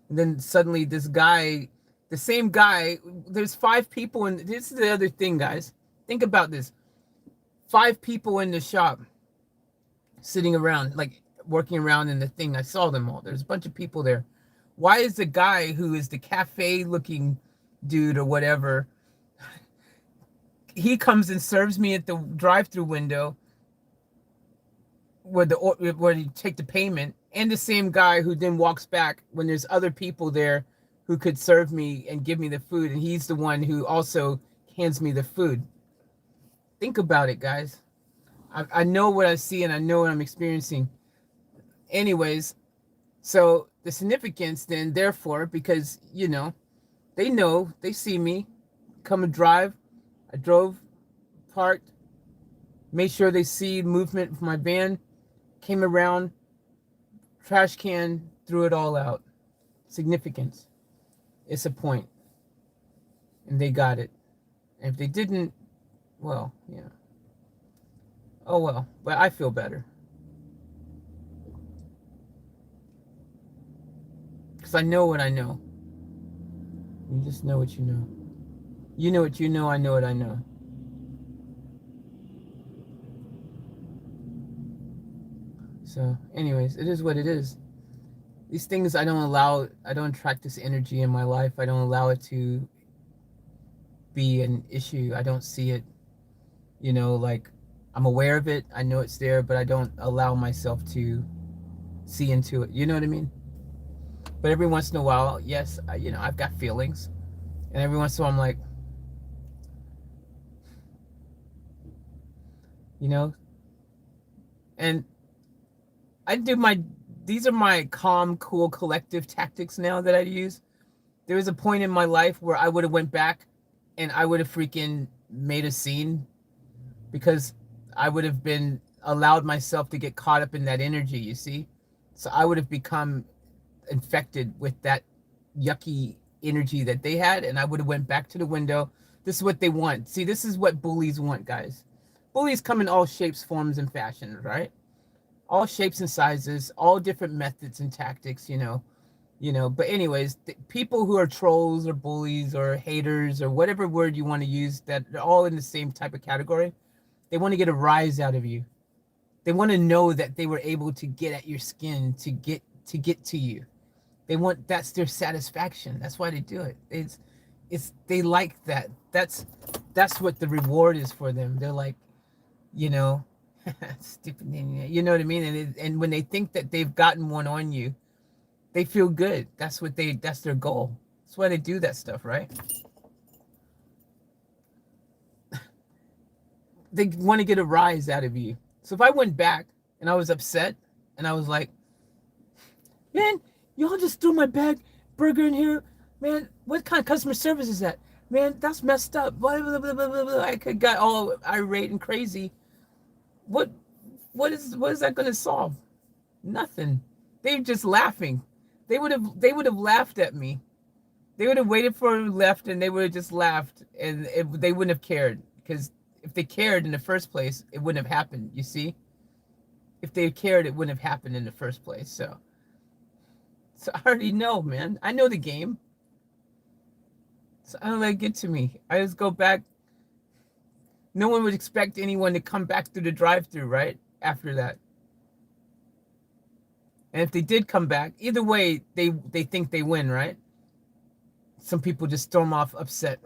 and then suddenly this guy, the same guy, there's 5 people, and this is the other thing, guys. Think about this: 5 people in the shop, sitting around, like working around in the thing. I saw them all. There's a bunch of people there. Why is the guy who is the cafe-looking dude or whatever? He comes and serves me at the drive-through window where you take the payment, and the same guy who then walks back when there's other people there who could serve me and give me the food, and he's the one who also hands me the food. Think about it, guys. I know what I see and I know what I'm experiencing. Anyways, so the significance then, therefore, because, they see me come and drive. I drove, parked, made sure they see movement of my van, came around, trash can, threw it all out. Significance. It's a point. And they got it. And if they didn't, well, yeah. Oh well, but I feel better. Because I know what I know. You just know what you know. You know what you know, I know what I know. So, anyways, it is what it is. These things I don't attract this energy in my life. I don't allow it to be an issue. I don't see it, like, I'm aware of it. I know it's there, but I don't allow myself to see into it. You know what I mean? But every once in a while, yes, I've got feelings. And every once in a while, I'm like, and these are my calm, cool, collective tactics now that I use. There was a point in my life where I would have went back and I would have freaking made a scene, because I would have been allowed myself to get caught up in that energy, you see? So I would have become infected with that yucky energy that they had, and I would have went back to the window. This is what they want. See, this is what bullies want, guys. Bullies come in all shapes, forms, and fashions, right? All shapes and sizes, all different methods and tactics, But anyways, people who are trolls or bullies or haters or whatever word you want to use, that are all in the same type of category, they want to get a rise out of you. They want to know that they were able to get at your skin to get to you. That's their satisfaction. That's why they do it. They like that. That's what the reward is for them. They're like, stupid, you know what I mean? And when they think that they've gotten one on you, they feel good. That's their goal. That's why they do that stuff, right? They want to get a rise out of you. So if I went back and I was upset and I was like, man, y'all just threw my burger in here. Man, what kind of customer service is that? Man, that's messed up. Blah, blah, blah, blah, blah, blah. I got all irate and crazy. What is that going to solve? Nothing. They're just laughing. They would have laughed at me. They would have waited for a left, and they would have just laughed, and they wouldn't have cared, because if they cared in the first place, it wouldn't have happened. You see, if they cared, it wouldn't have happened in the first place. So I already know, man. I know the game. So I don't let it get to me. I just go back. No one would expect anyone to come back through the drive-through, right? After that. And if they did come back, either way, they think they win, right? Some people just storm off upset.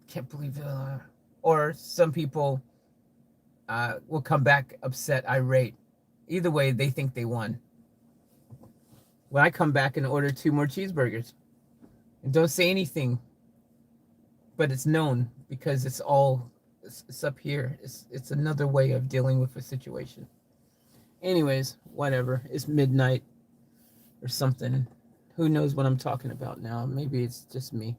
Can't believe it. Or some people will come back upset, irate. Either way, they think they won. When I come back and order 2 more cheeseburgers and don't say anything, but it's known, because it's all It's up here. It's another way of dealing with a situation. Anyways, whatever. It's midnight or something. Who knows what I'm talking about now? Maybe it's just me.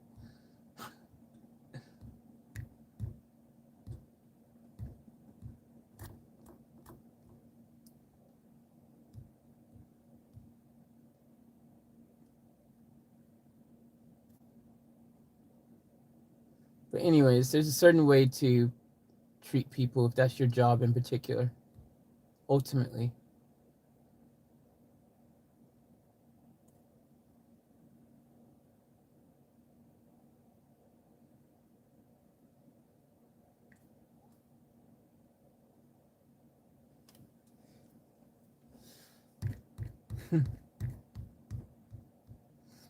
But anyways, there's a certain way to treat people if that's your job in particular. Ultimately.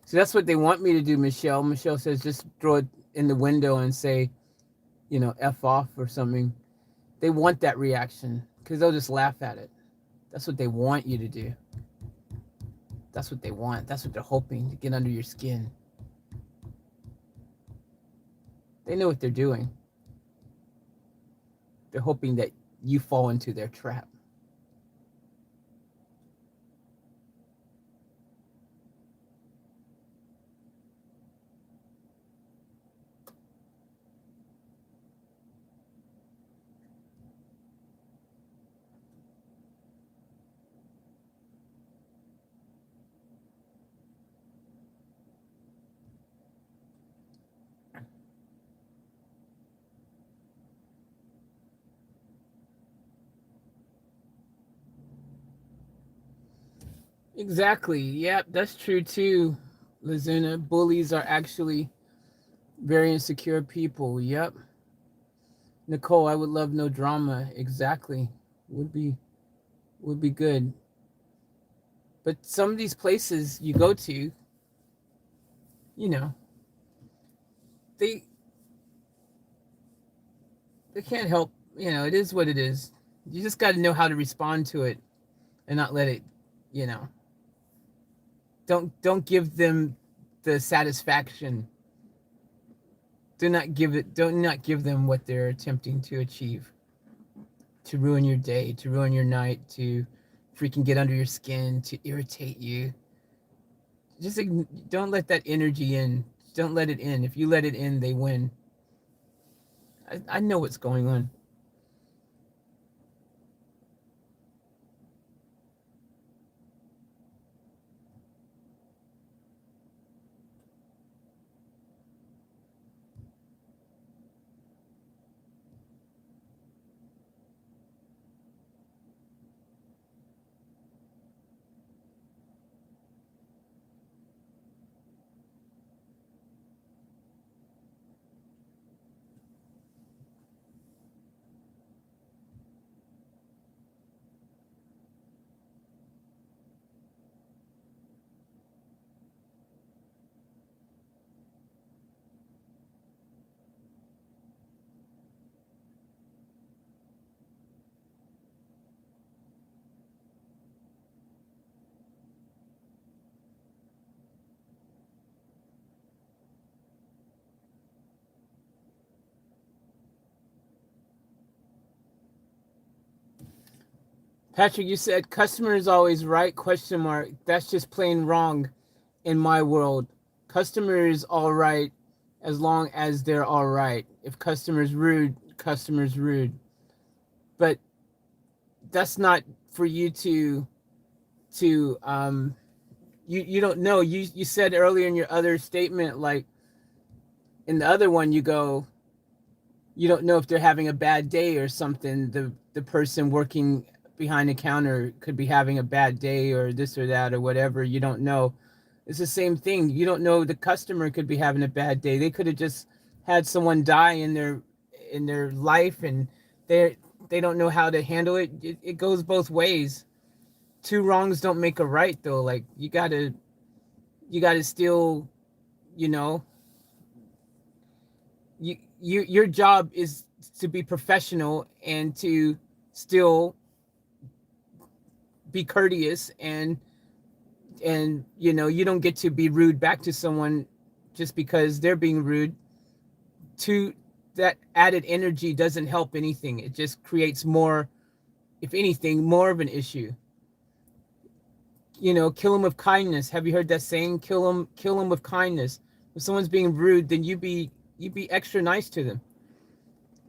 So that's what they want me to do, Michelle. Michelle says just throw it in the window and say, F off or something. They want that reaction because they'll just laugh at it. That's what they want you to do. That's what they want. That's what they're hoping to get under your skin. They know what they're doing. They're hoping that you fall into their trap. Exactly. Yep, that's true too, Lazuna. Bullies are actually very insecure people. Yep. Nicole, I would love no drama. Exactly. Would be would be good. But some of these places you go to, you know, they they can't help. It is what it is. You just got to know how to respond to it and not let it. You know, don't give them the satisfaction. Do not give them what they're attempting to achieve. To ruin your day, to ruin your night, to freaking get under your skin, to irritate you. Just don't let that energy in. Don't let it in. If you let it in, they win. I know what's going on. Patrick, you said customer is always right? Question mark. That's just plain wrong in my world. Customer is all right as long as they're all right. If customer's rude, customer's rude. But that's not for you to you don't know. You said earlier in your other statement, like in the other one, you go, you don't know if they're having a bad day or something. The person working behind the counter could be having a bad day or this or that or whatever. You don't know. It's the same thing. You don't know the customer could be having a bad day. They could have just had someone die in their life and they don't know how to handle it. It goes both ways. Two wrongs don't make a right though. Like you gotta still, you know, your job is to be professional and to still be courteous and you don't get to be rude back to someone just because they're being rude. Two that added energy doesn't help anything. It just creates more, if anything, more of an issue. Kill them with kindness. Have you heard that saying? Kill them with kindness. If someone's being rude, then you be extra nice to them.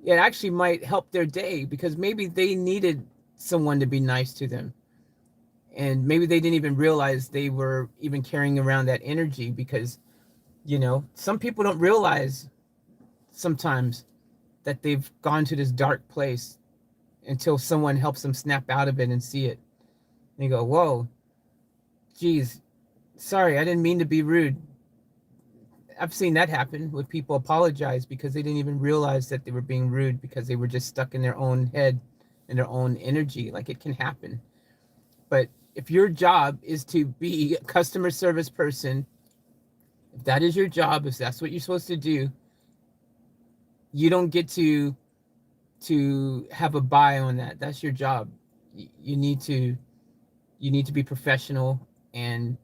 It actually might help their day because maybe they needed someone to be nice to them. And maybe they didn't even realize they were even carrying around that energy because, some people don't realize sometimes that they've gone to this dark place until someone helps them snap out of it and see it. And they go, whoa, geez, sorry, I didn't mean to be rude. I've seen that happen with people apologize because they didn't even realize that they were being rude because they were just stuck in their own head and their own energy. Like it can happen. But if your job is to be a customer service person, if that is your job, if that's what you're supposed to do, you don't get to have a buy on that. That's your job. You need to be professional and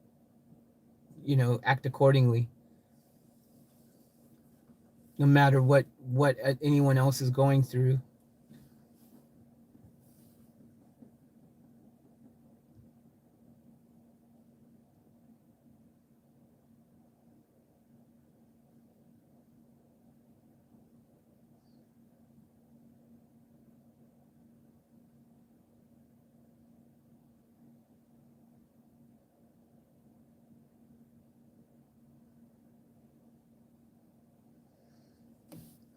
act accordingly, no matter what anyone else is going through.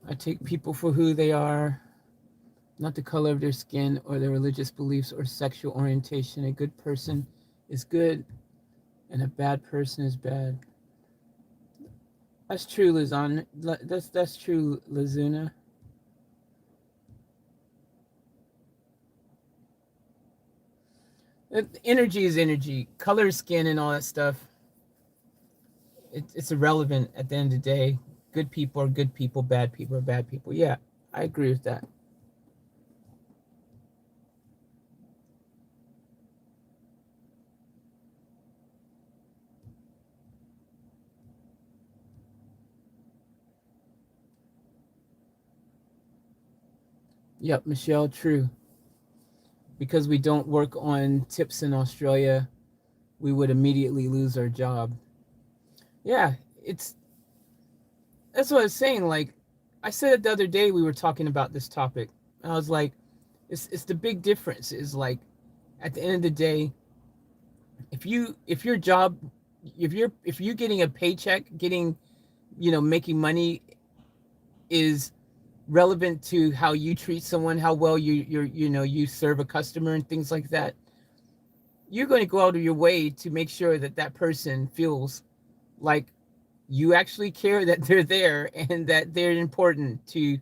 I take people for who they are, not the color of their skin or their religious beliefs or sexual orientation. A good person is good and a bad person is bad. That's true, Lizana. That's true, Lazuna. Energy is energy. Color, skin, and all that stuff. It's irrelevant at the end of the day. Good people are good people. Bad people are bad people. Yeah, I agree with that. Yep, Michelle, true. Because we don't work on tips in Australia, we would immediately lose our job. Yeah, it's that's what I was saying. Like, I said it the other day. We were talking about this topic. And I was like, it's the big difference. Is like, at the end of the day, if your job, if you're getting a paycheck, making money is relevant to how you treat someone, how well you serve a customer and things like that, you're going to go out of your way to make sure that that person feels like you actually care, that they're there and that they're important to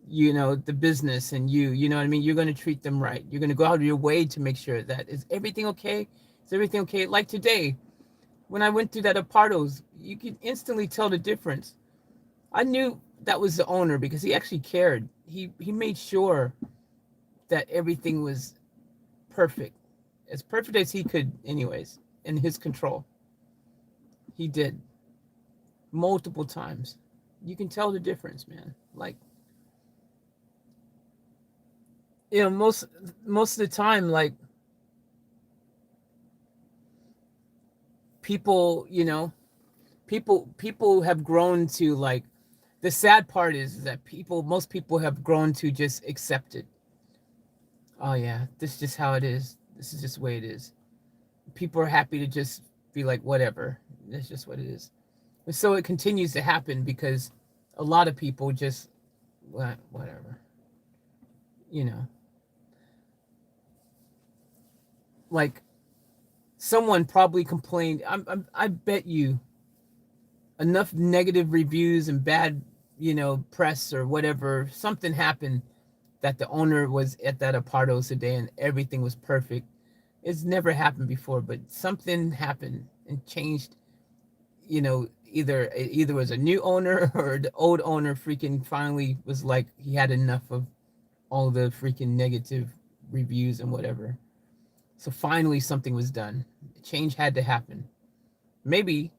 the business, and you know what I mean. You're going to treat them right. You're going to go out of your way to make sure that is everything okay. Is everything okay? Like today, when I went through that Apartos, you could instantly tell the difference. I knew that was the owner because he actually cared. He made sure that everything was perfect, as perfect as he could, anyways, in his control. He did multiple times. You can tell the difference, man. Like, most of the time, like, people, people have grown to, like, the sad part is that most people have grown to just accept it. Oh yeah, this is just how it is. This is just the way it is. People are happy to just be like, whatever. That's just what it is. And so it continues to happen because a lot of people just, whatever. You know, like, someone probably complained. I bet you enough negative reviews and bad, press or whatever. Something happened that the owner was at that Apartos today and everything was perfect. It's never happened before, but something happened and changed. Either was a new owner or the old owner freaking finally was like he had enough of all the freaking negative reviews and whatever. So finally something was done. Change had to happen. Maybe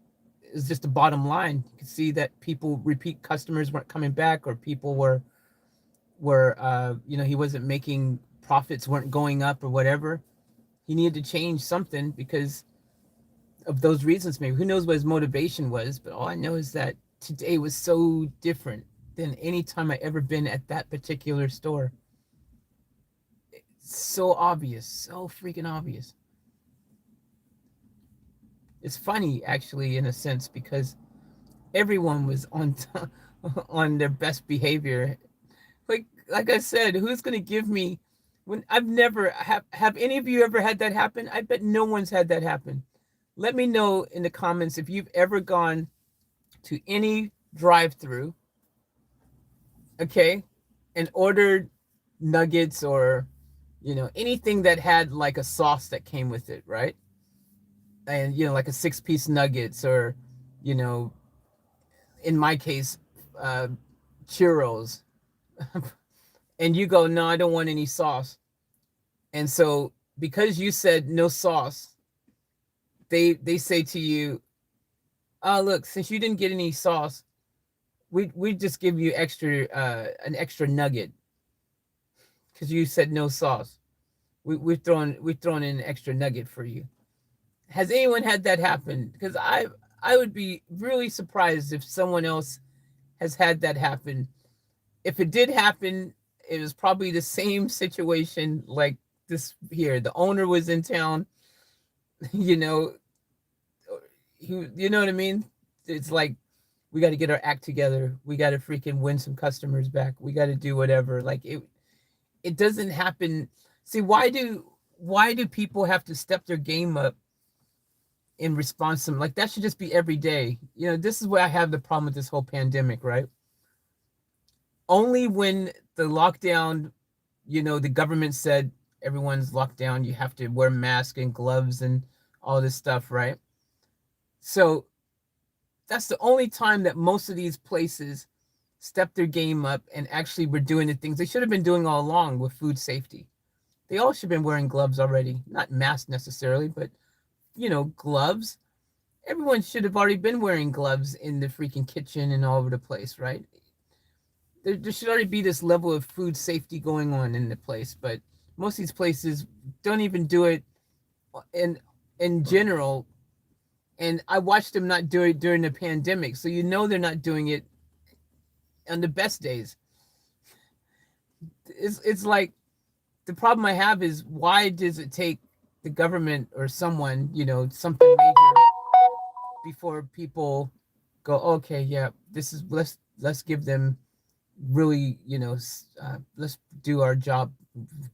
It's just the bottom line. You could see that people, repeat customers weren't coming back, or people were he wasn't making profits, weren't going up or whatever. He needed to change something because of those reasons. Maybe, who knows what his motivation was, but all I know is that today was so different than any time I ever been at that particular store. It's so obvious, so freaking obvious. It's funny actually, in a sense, because everyone was on on their best behavior. Like I said, who's gonna give me, when I've never have any of you ever had that happen? I bet no one's had that happen. Let me know in the comments if you've ever gone to any drive-through, okay, and ordered nuggets, or anything that had like a sauce that came with it, right? And like a six-piece nuggets, or you know in my case, uh, churros, and you go, no, I don't want any sauce. And so, because you said no sauce, they say to you, oh, look, since you didn't get any sauce, we just give you an extra nugget because you said no sauce. We've thrown in an extra nugget for you. Has anyone had that happen? Because I would be really surprised if someone else has had that happen. If it did happen, it was probably the same situation like this here. The owner was in town, you know, you know what I mean? It's like, we got to get our act together. We got to freaking win some customers back. We got to do whatever. Like, it doesn't happen. See, why do people have to step their game up in response to them? Like, that should just be every day. This is where I have the problem with this whole pandemic, right? Only when the lockdown, the government said everyone's locked down, you have to wear masks and gloves and all this stuff, right? So that's the only time that most of these places stepped their game up and actually were doing the things they should have been doing all along with food safety. They all should have been wearing gloves already, not masks necessarily, but gloves. Everyone should have already been wearing gloves in the freaking kitchen and all over the place, right? There should already be this level of food safety going on in the place, but most of these places don't even do it in in general. And I watched them not do it during the pandemic, so they're not doing it on the best days. It's like, the problem I have is, why does it take the government or someone, something major, before people go, okay, yeah, this is, let's give them really, let's do our job,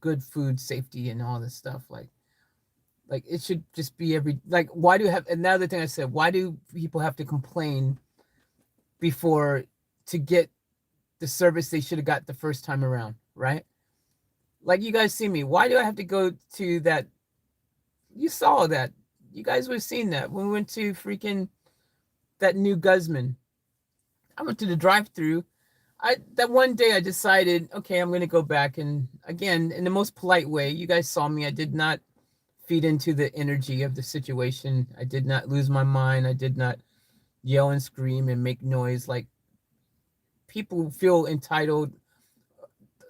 good food safety and all this stuff. Like it should just be every, like, why do you have, another thing I said, why do people have to complain before, to get the service they should have got the first time around, right? Like, you guys see me, why do I have to go to that? You saw that, you guys would have seen that when we went to freaking that new Guzman. I went to the drive-through. That one day I decided, okay, I'm going to go back, and again, in the most polite way, you guys saw me, I did not feed into the energy of the situation. I did not lose my mind. I did not yell and scream and make noise. Like, people feel entitled,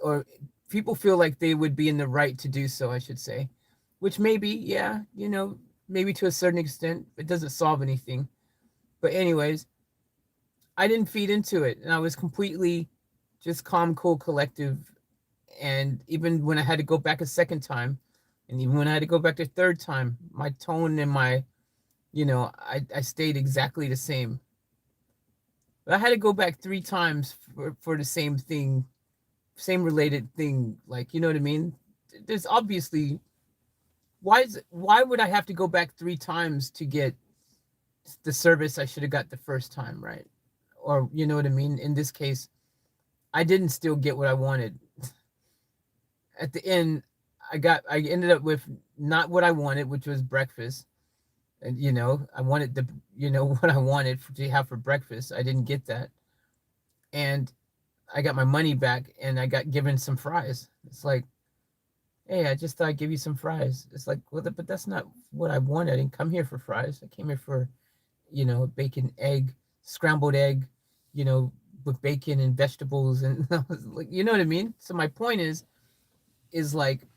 or people feel like they would be in the right to do so, I should say, which maybe, yeah, maybe to a certain extent, it doesn't solve anything. But anyways, I didn't feed into it, and I was completely just calm, cool, collective. And even when I had to go back a second time, and even when I had to go back a third time, my tone and I stayed exactly the same. But I had to go back 3 times for the same thing, same related thing. Like, you know what I mean? There's obviously, why would I have to go back 3 times to get the service I should have got the first time, right? Or, you know what I mean? In this case, I didn't still get what I wanted. At the end, I ended up with not what I wanted, which was breakfast. And I wanted what I wanted to have for breakfast. I didn't get that. And I got my money back, and I got given some fries. It's like, hey, I just thought I'd give you some fries. It's like, well, but that's not what I wanted. I didn't come here for fries. I came here for bacon, egg, scrambled egg, you know, with bacon and vegetables and like, you know what I mean? So my point is like,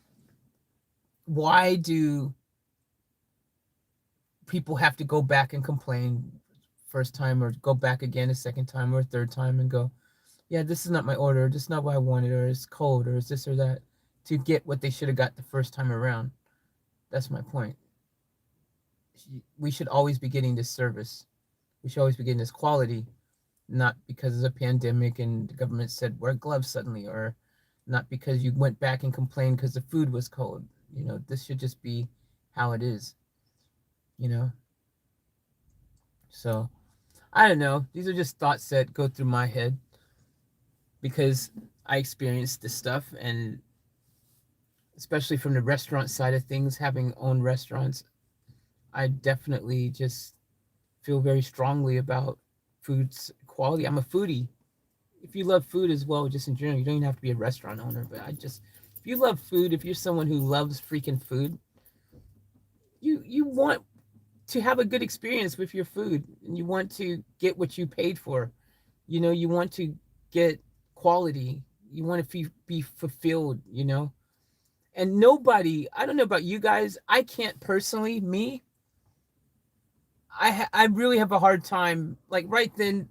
why do people have to go back and complain first time, or go back again a second time or a third time and go, yeah, this is not my order, this is not what I wanted, or it's cold, or it's this or that, to get what they should have got the first time around. That's my point. We should always be getting this service. We should always be getting this quality, not because of a pandemic and the government said wear gloves suddenly, or not because you went back and complained because the food was cold. This should just be how it is, you know? So I don't know. These are just thoughts that go through my head because I experienced this stuff, and especially from the restaurant side of things, having owned restaurants, I definitely just feel very strongly about food's quality. I'm a foodie. If you love food as well, just in general, you don't even have to be a restaurant owner, but if you love food, if you're someone who loves freaking food, you want to have a good experience with your food, and you want to get what you paid for. You want to get quality. You want to be fulfilled, And nobody, I don't know about you guys, I can't personally, me, I really have a hard time. Like right then,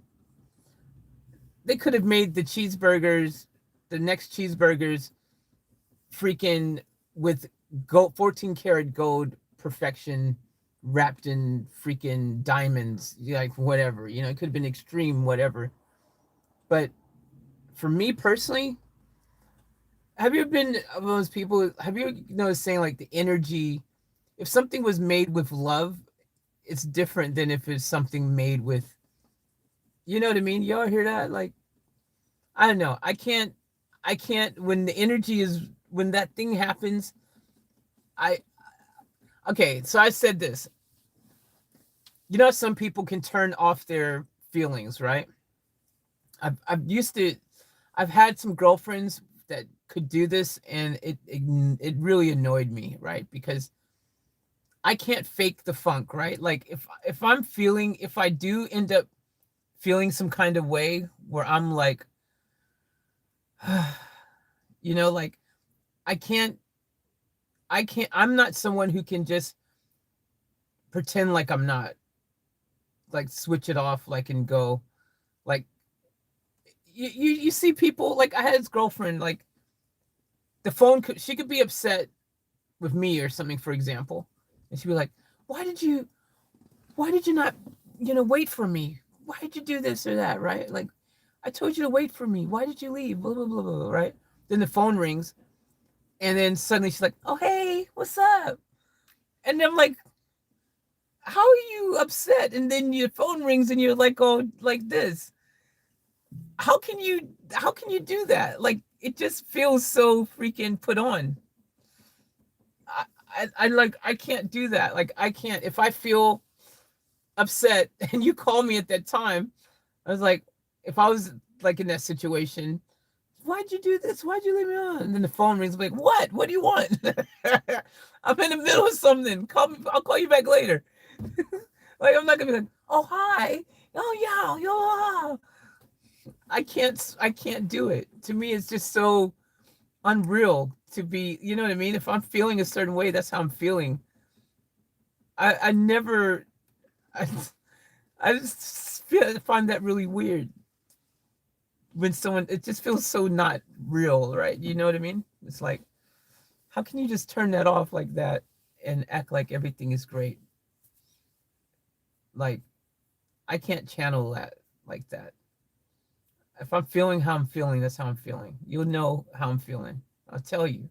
they could have made the next cheeseburgers, freaking with gold, 14 karat gold perfection, wrapped in freaking diamonds, like whatever. It could have been extreme, whatever. But for me personally, have you been of those people? Have you noticed saying like the energy? If something was made with love, it's different than if it's something made with, you know what I mean? Y'all hear that? Like, I don't know. I can't when the energy is when that thing happens. I Okay, so I said this. Some people can turn off their feelings, right? I've had some girlfriends that could do this, and it really annoyed me, right? Because I can't fake the funk, right? Like if I do end up feeling some kind of way where I'm like, like I can't, I'm not someone who can just pretend like I'm not, like switch it off, like and go, like you see people, like I had this girlfriend, like she could be upset with me or something, for example, and she'd be like, why did you not, wait for me? Why did you do this or that, right? Like, I told you to wait for me. Why did you leave? Blah, blah, blah, blah, right? Then the phone rings, and then suddenly she's like, oh, hey, what's up? And I'm like, how are you upset? And then your phone rings and you're like, oh, like this. How can you do that? Like, it just feels so freaking put on. I can't do that. Like, I can't. If I feel upset and you call me at that time, I was like, if I was like in that situation, why'd you do this? Why'd you leave me on? And then the phone rings. I'm like, what? What do you want? I'm in the middle of something. Call me. I'll call you back later. Like, I'm not gonna be like, oh hi, oh yeah, yo. I can't do it. To me, it's just so unreal to be. You know what I mean? If I'm feeling a certain way, that's how I'm feeling. I never. I I just find that really weird when someone, it just feels so not real, right? You know what I mean? It's like, how can you just turn that off like that and act like everything is great? Like, I can't channel that like that. If I'm feeling how I'm feeling, that's how I'm feeling. You'll know how I'm feeling. I'll tell you.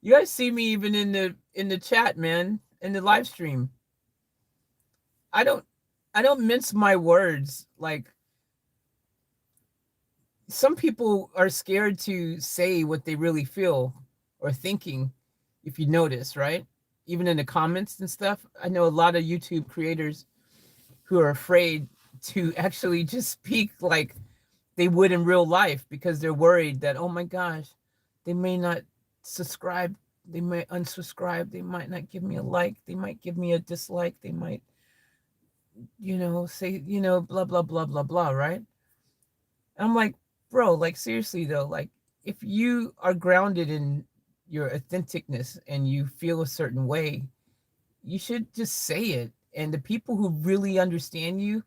You guys see me even in the chat, man, in the live stream. I don't I don't mince my words. Like, some people are scared to say what they really feel or thinking, if you notice, right? Even in the comments and stuff. I know a lot of YouTube creators who are afraid to actually just speak like they would in real life because they're worried that, oh my gosh, they may not subscribe They might unsubscribe. They might not give me a like. They might give me a dislike. They might, say, blah, blah, blah, blah, blah, right? And I'm like, bro, like, seriously, though, like, if you are grounded in your authenticness and you feel a certain way, you should just say it. And the people who really understand you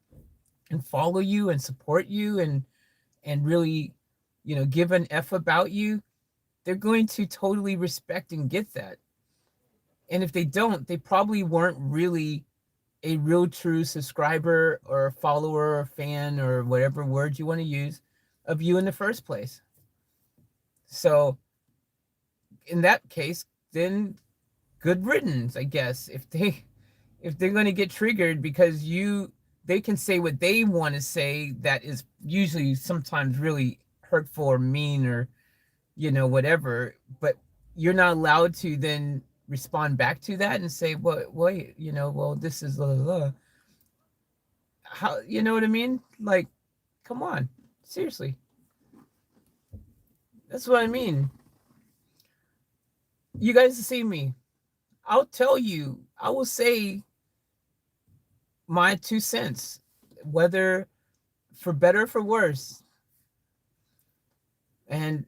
and follow you and support you and really, give an F about you, they're going to totally respect and get that. And if they don't, they probably weren't really a real true subscriber or follower or fan or whatever word you want to use of you in the first place. So in that case, then good riddance, I guess. If they're going to get triggered because they can say what they want to say that is usually sometimes really hurtful or mean or whatever, but you're not allowed to then respond back to that and say, well, wait, well, this is blah, blah, blah. How, you know what I mean? Like, come on, seriously, that's what I mean. You guys see me, I'll tell you, I will say my 2 cents, whether for better or for worse. And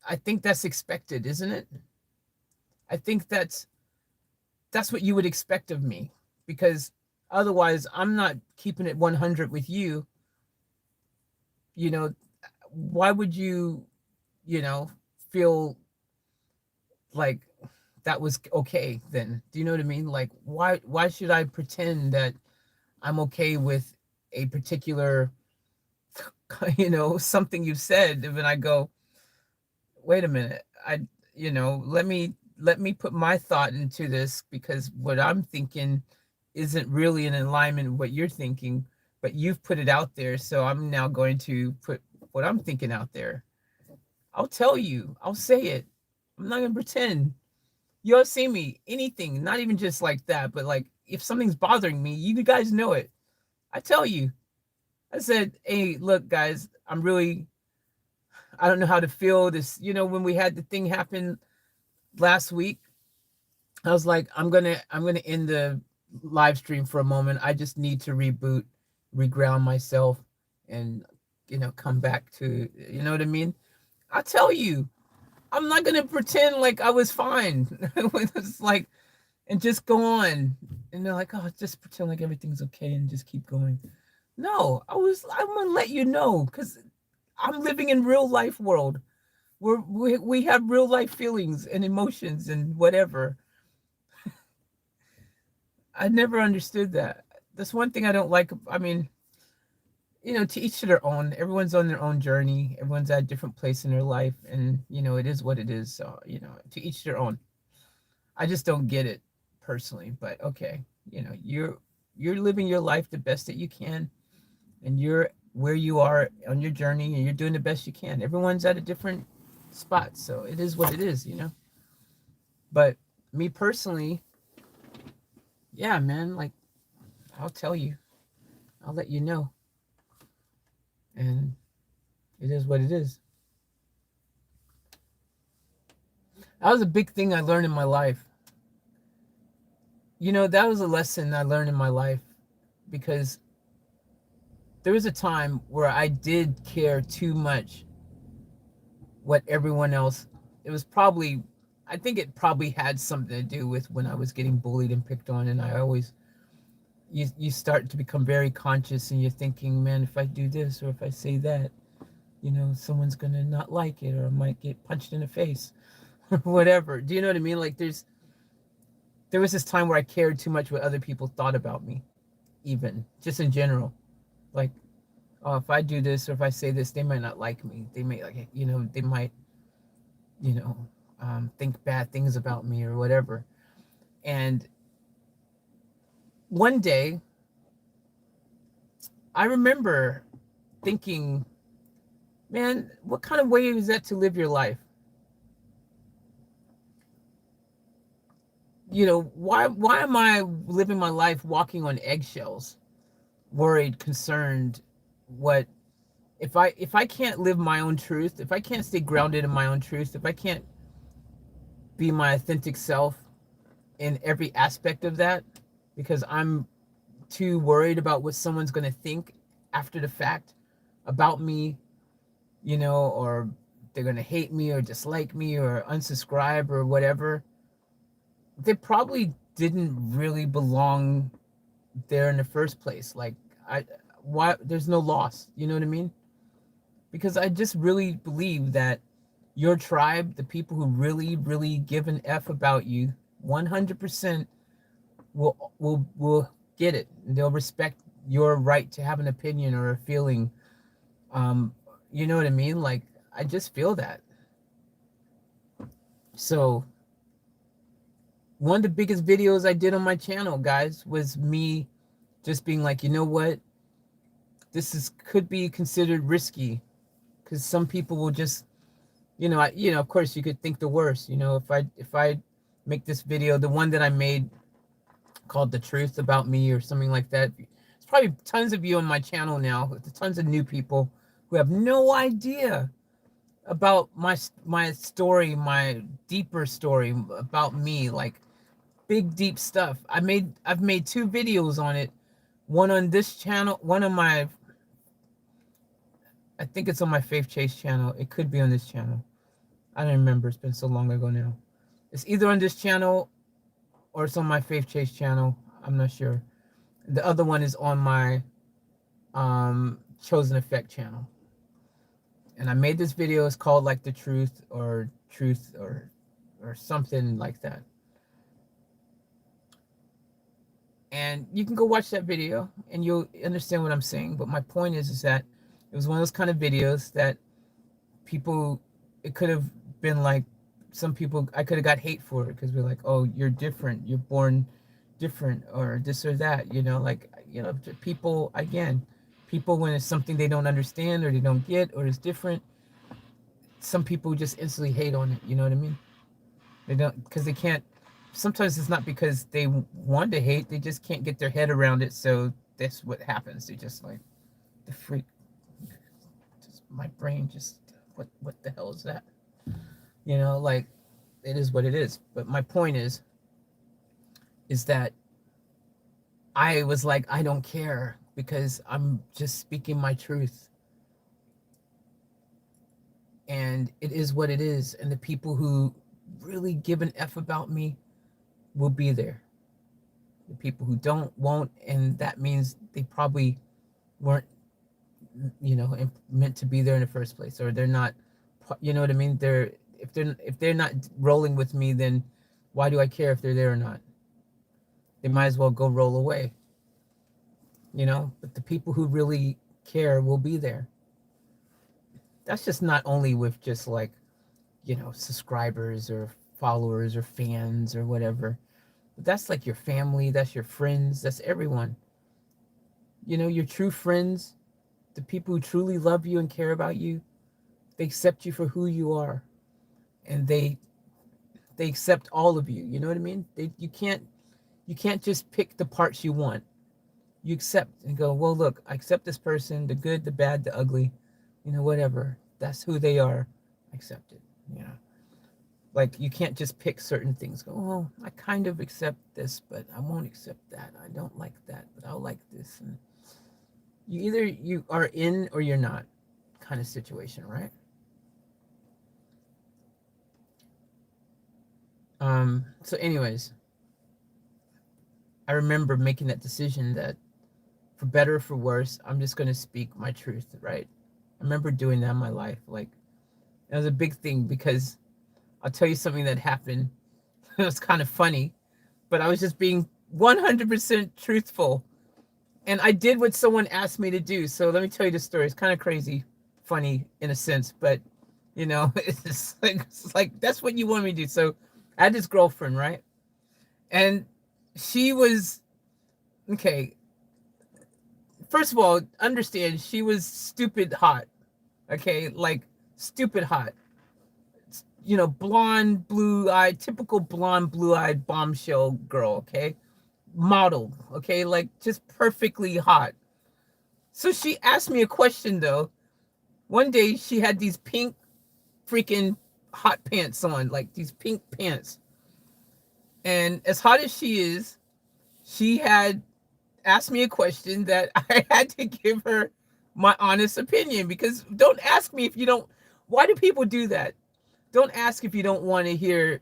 I think that's expected, isn't it? I think that's what you would expect of me, because otherwise I'm not keeping it 100 with you. You know, why would you, you know, feel like that was okay then? Do you know what I mean? Like, why should I pretend that I'm okay with a particular something you've said, and then I go, wait a minute, let me put my thought into this, because what I'm thinking isn't really in alignment with what you're thinking, but you've put it out there, so I'm now going to put what I'm thinking out there. I'll tell you, I'll say it. I'm not gonna pretend. You'll see me, anything, not even just like that, but like if something's bothering me, you guys know it. I tell you. I said, hey, look, guys, I don't know how to feel this. When we had the thing happen last week, I was like, I'm gonna end the live stream for a moment. I just need to reboot, reground myself, and come back to, you know what I mean? I tell you, I'm not gonna pretend like I was fine. It's like, and just go on. And they're like, oh, just pretend like everything's okay and just keep going. No, I'm gonna let you know, because I'm living in real life world. We have real life feelings and emotions and whatever. I never understood that. That's one thing I don't like. I mean, to each to their own. Everyone's on their own journey. Everyone's at a different place in their life, and it is what it is. So to each their own. I just don't get it personally, but okay. You're living your life the best that you can, and you're where you are on your journey, and you're doing the best you can. Everyone's at a different spot, so it is what it is. But me personally, yeah, man, like, I'll tell you, I'll let you know, and it is what it is. That was a big thing I learned in my life. That was a lesson I learned in my life, because there was a time where I did care too much what everyone else. It was probably, I think it probably had something to do with when I was getting bullied and picked on, and I always, you start to become very conscious, and you're thinking, man, if I do this or if I say that, someone's gonna not like it, or I might get punched in the face or whatever. Do you know what I mean? Like, there was this time where I cared too much what other people thought about me, even just in general. Like, oh, if I do this or if I say this, they might not like me. They may, like, they might, you know, think bad things about me or whatever. And one day, I remember thinking, man, what kind of way is that to live your life? Why am I living my life walking on eggshells, worried, concerned? What if I can't live my own truth, if I can't stay grounded in my own truth, if I can't be my authentic self in every aspect of that, because I'm too worried about what someone's going to think after the fact about me, or they're going to hate me or dislike me or unsubscribe or whatever. They probably didn't really belong there in the first place. Like, why there's no loss, you know what I mean? Because I just really believe that your tribe, the people who really, really give an F about you, 100% will get it. They'll respect your right to have an opinion or a feeling. Um, you know what I mean? Like, I just feel that. So one of the biggest videos I did on my channel, guys, was me just being like, you know what? This could be considered risky, because some people will just, of course you could think the worst. If I make this video, the one that I made called "The Truth About Me" or something like that. There's probably tons of you on my channel now, tons of new people who have no idea about my story, my deeper story about me, like big deep stuff. I've made two videos on it. One on this channel, one on my, I think it's on my Faith Chase channel. It could be on this channel. I don't remember. It's been so long ago now. It's either on this channel or it's on my Faith Chase channel. I'm not sure. The other one is on my Chosen Effect channel. And I made this video. It's called like The Truth or something like that. And you can go watch that video and you'll understand what I'm saying. But my point is that it was one of those kind of videos that people, it could have been like, some people, I could have got hate for it because we're like, oh, you're different, you're born different, or this or that, people, again, people, when it's something they don't understand or they don't get or it's different, some people just instantly hate on it, you know what I mean? They don't, because they can't, sometimes it's not because they want to hate, they just can't get their head around it, so that's what happens. They just like, the freak, just, my brain just, what the hell is that? Like, it is what it is. But my point is that I was like, I don't care, because I'm just speaking my truth. And it is what it is. And the people who really give an F about me will be there. The people who don't, won't. And that means they probably weren't, meant to be there in the first place, or they're not, you know what I mean? If they're not rolling with me, then why do I care if they're there or not? They might as well go roll away. But the people who really care will be there. That's just not only with just like, subscribers or followers or fans or whatever. But that's like your family, that's your friends, that's everyone. Your true friends, the people who truly love you and care about you, they accept you for who you are. And they accept all of you. You know what I mean? You can't just pick the parts you want. You accept and go, well, look, I accept this person, the good, the bad, the ugly, whatever. That's who they are. I accept it. Like, you can't just pick certain things. Go, oh, I kind of accept this, but I won't accept that. I don't like that, but I'll like this. And you are in or you're not kind of situation, right? So anyways, I remember making that decision that for better or for worse, I'm just going to speak my truth, right? I remember doing that in my life. Like, it was a big thing, because I'll tell you something that happened. It was kind of funny, but I was just being 100% truthful. And I did what someone asked me to do. So let me tell you the story. It's kind of crazy, funny in a sense, but it's like that's what you want me to do. So I had this girlfriend, right? And she was, okay, first of all, understand, she was stupid hot. Okay, like stupid hot. Blonde, blue-eyed, typical blonde, blue-eyed bombshell girl, okay? Model, okay? Like, just perfectly hot. So she asked me a question, though. One day, she had these pink freaking hot pants on, like these pink pants. And as hot as she is, she had asked me a question that I had to give her my honest opinion, because don't ask me if you don't. Why do people do that? Don't ask if you don't want to hear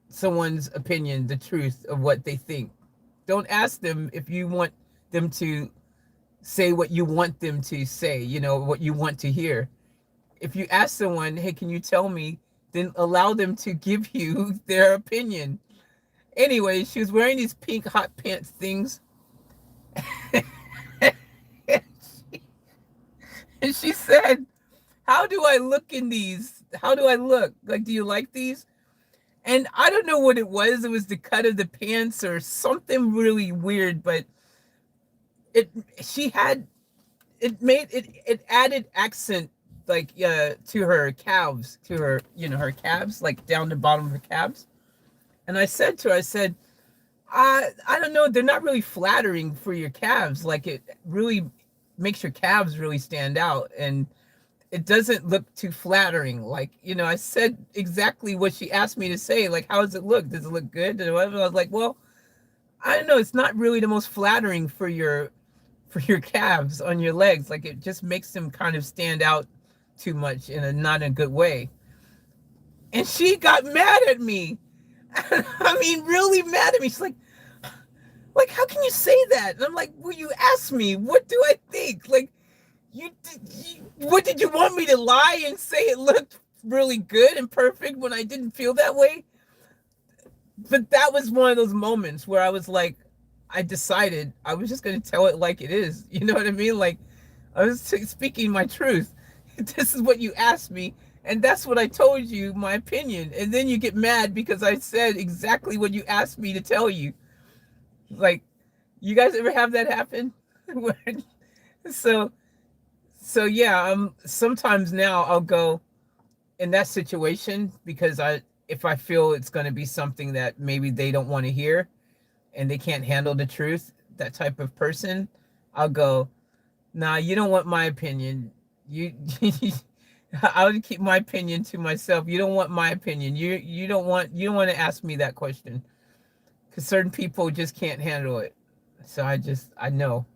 someone's opinion, the truth of what they think. Don't ask them if you want them to say what you want them to say, what you want to hear. If you ask someone, hey, can you tell me, then allow them to give you their opinion. Anyway, she was wearing these pink hot pants things. And she said, how do I look in these? How do I look? Like, do you like these? And I don't know what it was. It was the cut of the pants or something really weird, but it she had it made it added accent, like to her calves, to her, her calves, like down the bottom of her calves. And I said to her, I said, I don't know, they're not really flattering for your calves. Like, it really makes your calves really stand out, and it doesn't look too flattering. Like, I said exactly what she asked me to say. Like, how does it look? Does it look good? And I was like, well, I don't know. It's not really the most flattering for your calves on your legs. Like, it just makes them kind of stand out too much in a not a good way. And she got mad at me. I mean, really mad at me. She's like, how can you say that? And I'm like, well, you asked me, what do I think? Like, what did you want me to lie and say it looked really good and perfect when I didn't feel that way? But that was one of those moments where I was like, I decided I was just going to tell it like it is. You know what I mean? Like, I was speaking my truth. This is what you asked me, and that's what I told you, my opinion. And then you get mad because I said exactly what you asked me to tell you. Like, you guys ever have that happen? so so yeah, sometimes now I'll go in that situation, because if I feel it's going to be something that maybe they don't want to hear and they can't handle the truth, that type of person, I'll go, nah, you don't want my opinion. You I'll keep my opinion to myself. You don't want my opinion. You don't want to ask me that question, because certain people just can't handle it. So I know.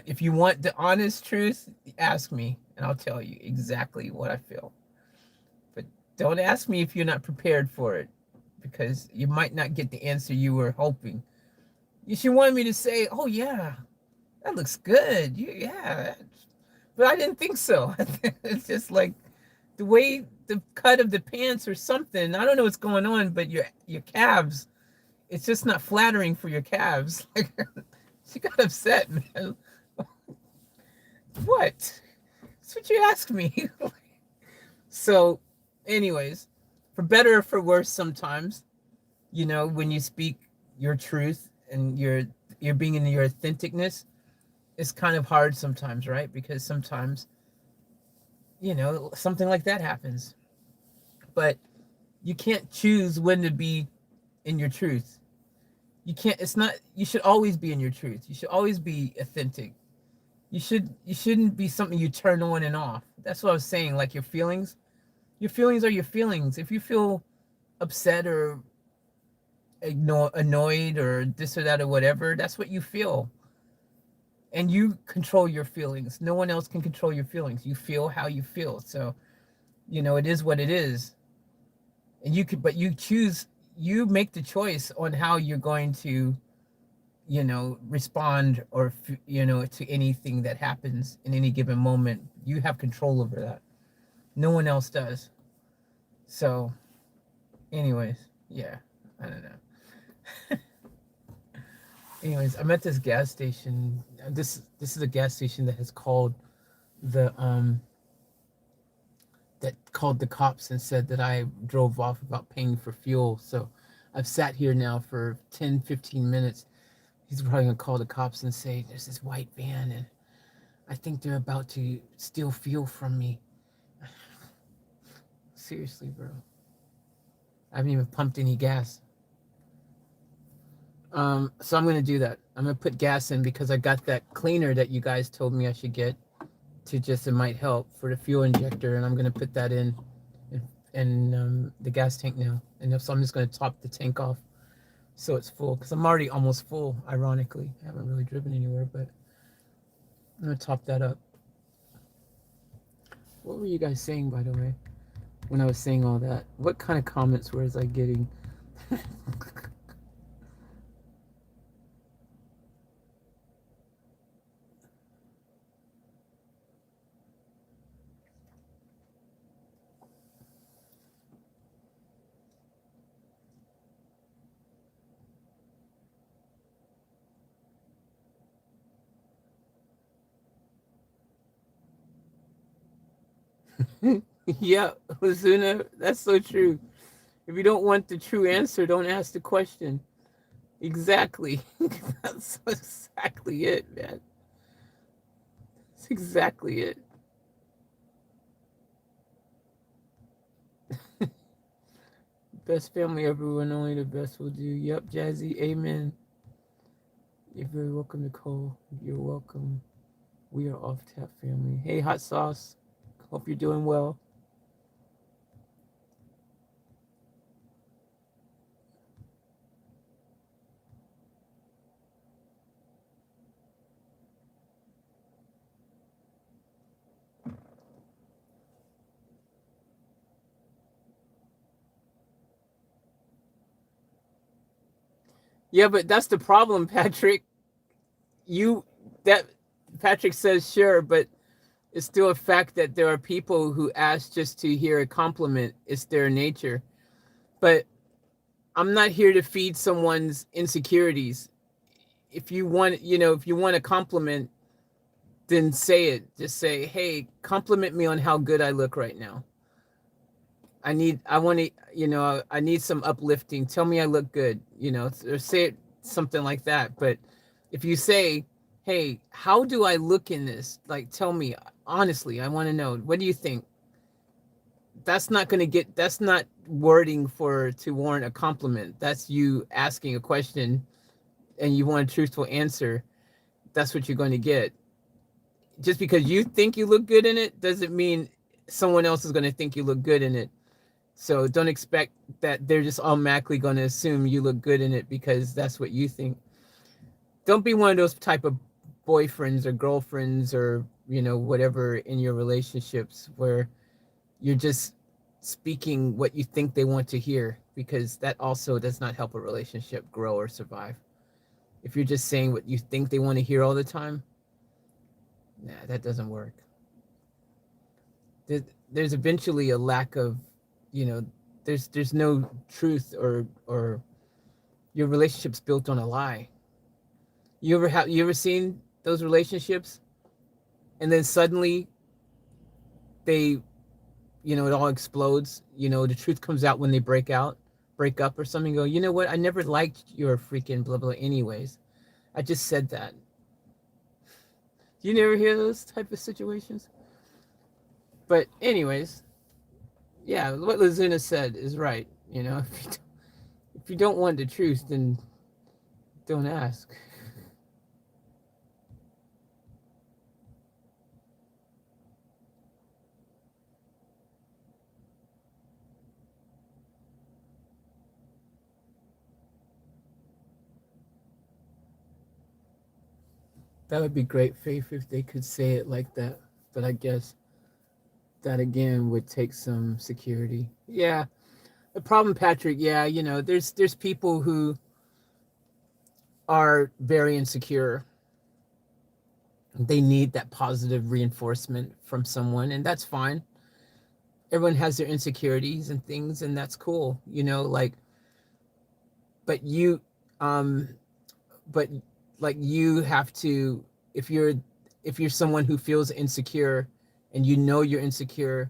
If you want the honest truth, ask me and I'll tell you exactly what I feel. But don't ask me if you're not prepared for it, because you might not get the answer you were hoping. She wanted me to say, "Oh yeah, that looks good. Yeah," but I didn't think so. It's just like the way the cut of the pants or something. I don't know what's going on, but your calves, it's just not flattering for your calves. Like, she got upset, man. What? That's what you asked me. So, anyways, for better or for worse, sometimes, when you speak your truth and you're being in your authenticness, it's kind of hard sometimes, right? Because sometimes, something like that happens. But you can't choose when to be in your truth. You should always be in your truth. You should always be authentic. You shouldn't be something you turn on and off. That's what I was saying. Like, your feelings are your feelings. If you feel upset or annoyed or this or that or whatever, that's what you feel. And you control your feelings. No one else can control your feelings. You feel how you feel. So, it is what it is. And but you make the choice on how you're going to, respond, or, to anything that happens in any given moment. You have control over that. No one else does. So, anyways, yeah, I don't know. Anyways, I'm at this gas station. This is a gas station that has called the cops and said that I drove off without paying for fuel. So I've sat here now for 10-15 minutes. He's probably gonna call the cops and say there's this white van and I think they're about to steal fuel from me. Seriously, bro. I haven't even pumped any gas. So I'm gonna do that. I'm gonna put gas in because I got that cleaner that you guys told me I should get. to just, it might help for the fuel injector, and I'm gonna put that in the gas tank now. And so I'm just gonna top the tank off so it's full, because I'm already almost full. Ironically, I haven't really driven anywhere, but I'm gonna top that up. What were you guys saying, by the way, when I was saying all that? What kind of comments was I getting? Yeah, Lazuna, that's so true. If you don't want the true answer, don't ask the question. Exactly. That's exactly it, man. That's exactly it. Best family everyone, only the best will do. Yep, Jazzy, amen. You're very welcome, Nicole. You're welcome. We are off tap family. Hey, hot sauce. Hope you're doing well. Yeah, but that's the problem, Patrick. You that Patrick says sure, but it's still a fact that there are people who ask just to hear a compliment. It's their nature. But I'm not here to feed someone's insecurities. If you want, if you want a compliment, then say it. Just say, "Hey, compliment me on how good I look right now. I want to, I need some uplifting. Tell me I look good, or say it something like that." But if you say, "Hey, how do I look in this? Like, tell me honestly. I want to know. What do you think?" That's not wording to warrant a compliment. That's you asking a question and you want a truthful answer. That's what you're going to get. Just because you think you look good in it doesn't mean someone else is going to think you look good in it. So don't expect that they're just automatically going to assume you look good in it because that's what you think. Don't be one of those type of boyfriends or girlfriends or, whatever in your relationships where you're just speaking what you think they want to hear, because that also does not help a relationship grow or survive. If you're just saying what you think they want to hear all the time, nah, that doesn't work. There's eventually a lack of, there's no truth, or your relationship's built on a lie. You ever seen those relationships and then suddenly they, it all explodes. The truth comes out when they break up or something. Go, you know what? I never liked your freaking blah blah. Anyways, I just said that. Do you never hear those type of situations? But anyways, yeah, what Lazuna said is right. If you don't want the truth, then don't ask. That would be great, Faith, if they could say it like that. But I guess that again would take some security. Yeah. The problem, Patrick, yeah, there's people who are very insecure. They need that positive reinforcement from someone, and that's fine. Everyone has their insecurities and things, and that's cool, like, but you um but like you have to, if you're someone who feels insecure and you're insecure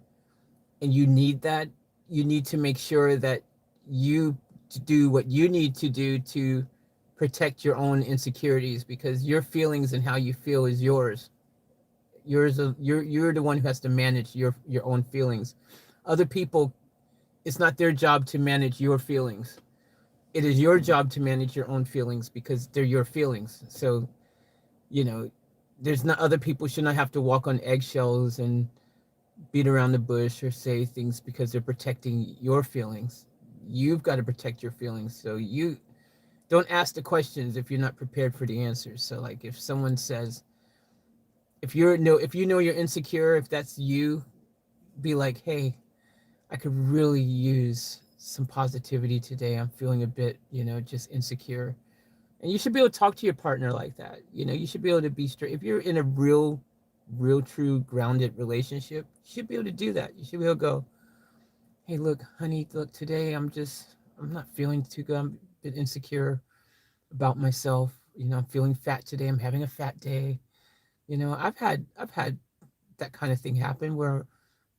and you need that, you need to make sure that you do what you need to do to protect your own insecurities, because your feelings and how you feel is yours. You're the one who has to manage your own feelings. Other people, it's not their job to manage your feelings. It is your job to manage your own feelings because they're your feelings. So, you know, there's not, other people should not have to walk on eggshells and beat around the bush or say things because they're protecting your feelings. You've got to protect your feelings. So you don't ask the questions if you're not prepared for the answers. So like if someone says, if you know you're insecure, if that's you, be like, hey, I could really use some positivity today. I'm feeling a bit, just insecure. And you should be able to talk to your partner like that. You should be able to be straight. If you're in a real, true, grounded relationship, you should be able to do that. You should be able to go, hey, look, honey, look, today I'm not feeling too good. I'm a bit insecure about myself. I'm feeling fat today. I'm having a fat day. I've had that kind of thing happen where,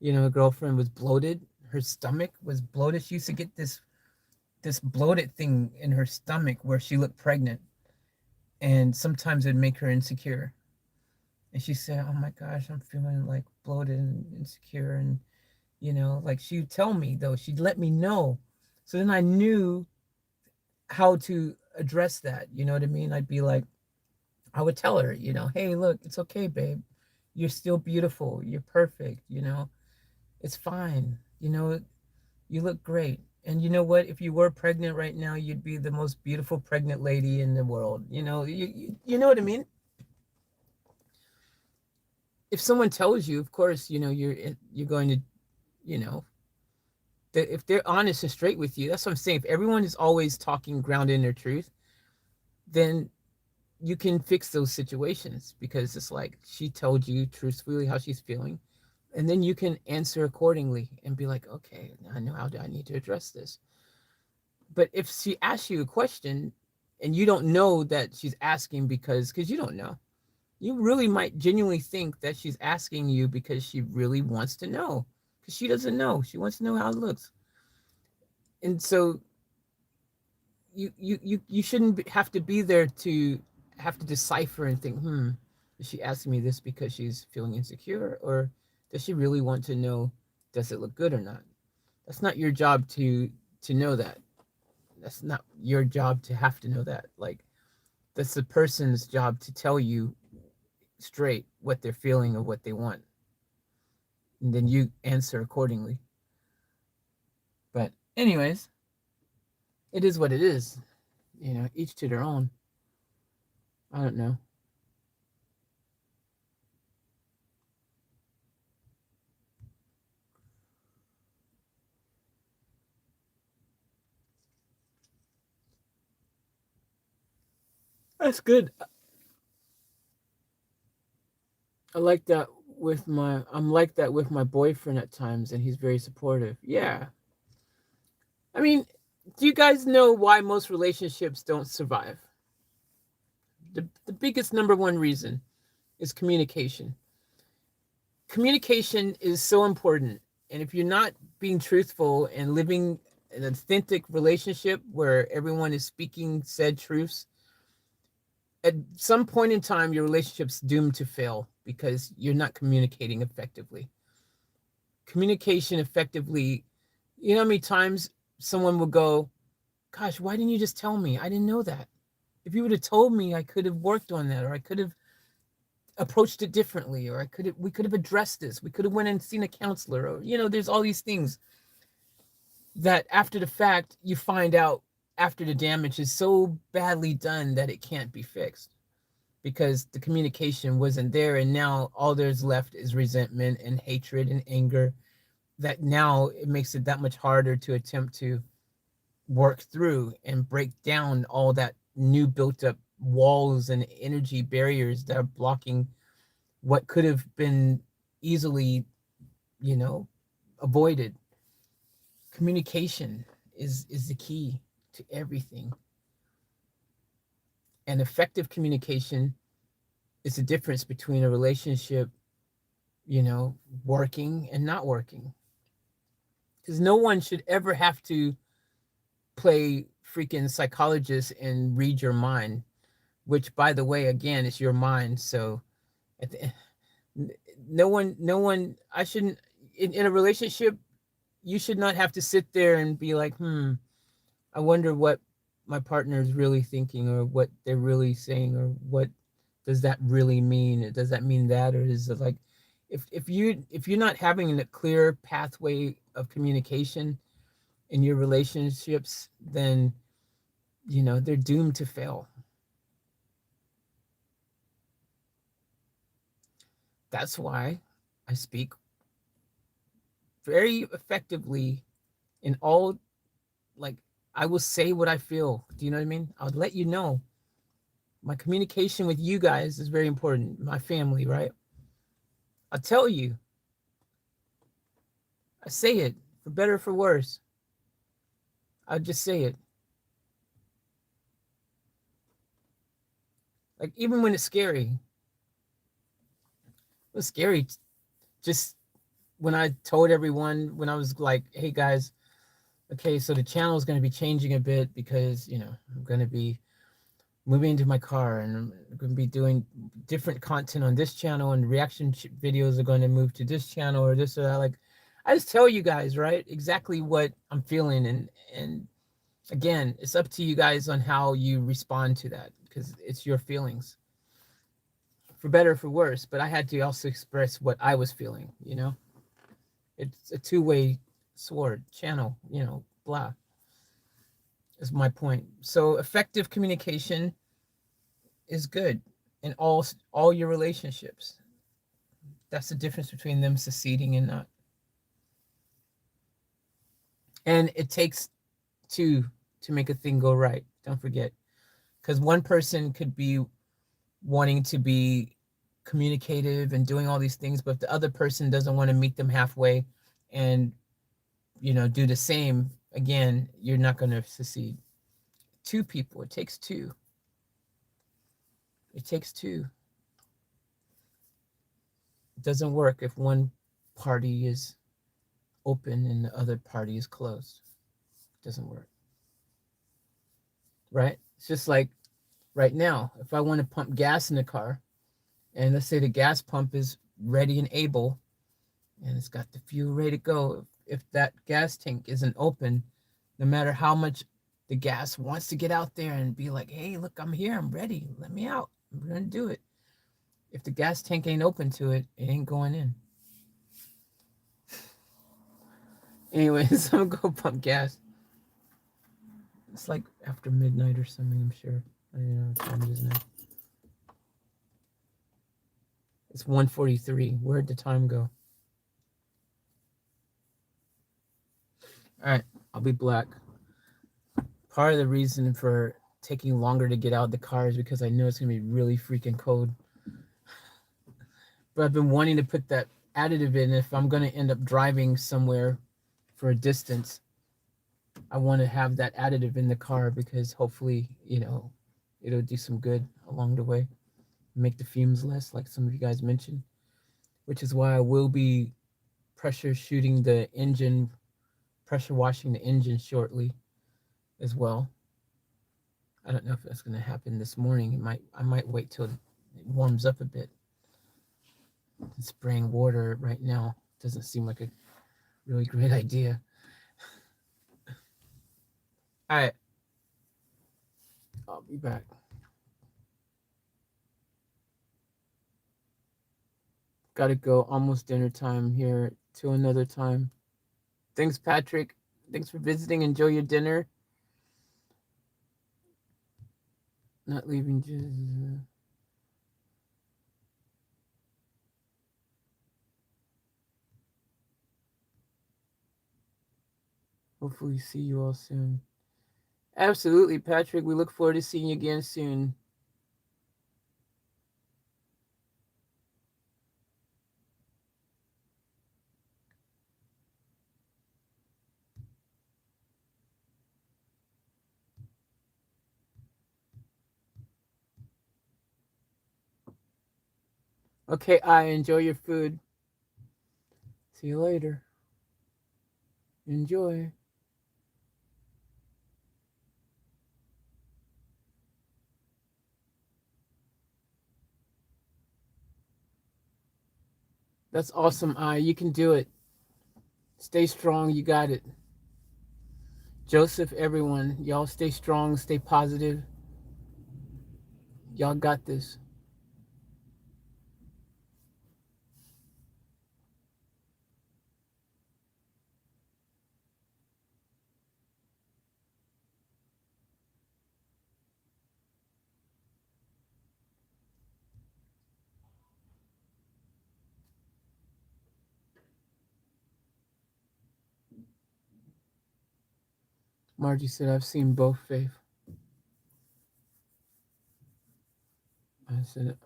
a girlfriend was bloated. Her stomach was bloated. She used to get this bloated thing in her stomach where she looked pregnant, and sometimes it'd make her insecure. And she said, "Oh my gosh, I'm feeling like bloated and insecure." And like she'd tell me though, she'd let me know. So then I knew how to address that. You know what I mean? I'd be like, I would tell her, hey, look, it's okay, babe. You're still beautiful. You're perfect. It's fine. You look great. And you know what? If you were pregnant right now, you'd be the most beautiful pregnant lady in the world. You know what I mean? If someone tells you, of course, you're going to, you know, that if they're honest and straight with you, that's what I'm saying. If everyone is always talking grounded in their truth, then you can fix those situations because it's like she told you truthfully how she's feeling. And then you can answer accordingly and be like, okay, I know how do I need to address this. But if she asks you a question and you don't know that she's asking because you don't know, you really might genuinely think that she's asking you because she really wants to know, because she doesn't know. She wants to know how it looks. And so you shouldn't have to be there to have to decipher and think, is she asking me this because she's feeling insecure, or does she really want to know, does it look good or not? That's not your job to know that. That's not your job to have to know that. Like, that's the person's job to tell you straight what they're feeling or what they want, and then you answer accordingly. But anyways, it is what it is. Each to their own. I don't know. That's good. I like that I'm like that with my boyfriend at times, and he's very supportive. Yeah. I mean, do you guys know why most relationships don't survive? The biggest number one reason is communication. Communication is so important. And if you're not being truthful and living an authentic relationship where everyone is speaking said truths, at some point in time, your relationship's doomed to fail because you're not communicating effectively. Communication effectively, you know how many times someone will go, gosh, why didn't you just tell me? I didn't know that. If you would have told me, I could have worked on that, or I could have approached it differently, or we could have addressed this. We could have went and seen a counselor, or there's all these things that after the fact you find out after the damage is so badly done that it can't be fixed because the communication wasn't there, and now all there's left is resentment and hatred and anger that now it makes it that much harder to attempt to work through and break down all that new built up walls and energy barriers that are blocking what could have been easily, avoided. Communication is the key to everything. And effective communication is the difference between a relationship, working and not working. Because no one should ever have to play freaking psychologist and read your mind, which, by the way, again, is your mind. So at the, no one, I shouldn't, in a relationship, you should not have to sit there and be like, I wonder what my partner is really thinking, or what they're really saying, or what does that really mean? Does that mean that, or is it like, if you're not having a clear pathway of communication in your relationships, then they're doomed to fail. That's why I speak very effectively in all, like, I will say what I feel. Do you know what I mean? I'll let you know. My communication with you guys is very important. My family, right? I'll tell you. I say it for better or for worse. I'll just say it. Like, even when it's scary. It was scary just when I told everyone, when I was like, hey guys, okay, so the channel is going to be changing a bit because, I'm going to be moving into my car, and I'm going to be doing different content on this channel, and reaction videos are going to move to this channel or this or that. Like, I just tell you guys, right, exactly what I'm feeling. And again, it's up to you guys on how you respond to that, because it's your feelings, for better or for worse. But I had to also express what I was feeling. It's a two-way sword channel, blah, is my point. So effective communication is good in all your relationships. That's the difference between them succeeding and not. And it takes two to make a thing go right. Don't forget, because one person could be wanting to be communicative and doing all these things, but if the other person doesn't want to meet them halfway and do the same, again, you're not going to succeed. Two people, it takes two. It takes two. It doesn't work if one party is open and the other party is closed. It doesn't work. Right? It's just like right now, if I want to pump gas in the car, and let's say the gas pump is ready and able, and it's got the fuel ready to go, if that gas tank isn't open, no matter how much the gas wants to get out there and be like, hey, look, I'm here, I'm ready, let me out, I'm going to do it. If the gas tank ain't open to it, it ain't going in. Anyways, I'm going to pump gas. It's like after midnight or something, I'm sure. I don't know what time it is now. It's 1:43. Where'd the time go? All right, I'll be black. Part of the reason for taking longer to get out of the car is because I know it's going to be really freaking cold. But I've been wanting to put that additive in. If I'm going to end up driving somewhere for a distance, I want to have that additive in the car, because hopefully, it'll do some good along the way. Make the fumes less, like some of you guys mentioned, which is why I will be pressure washing the engine shortly as well. I don't know if that's going to happen this morning. I might wait till it warms up a bit. Spraying water right now doesn't seem like a really great idea. All right, I'll be back. Gotta go. Almost dinner time here. Till another time. Thanks, Patrick. Thanks for visiting. Enjoy your dinner. Not leaving just... Hopefully see you all soon. Absolutely, Patrick. We look forward to seeing you again soon. Okay, I enjoy your food. See you later. Enjoy. That's awesome, I. You can do it. Stay strong. You got it. Joseph, everyone, y'all stay strong, stay positive. Y'all got this. Margie said, I've seen both, Faith. I said,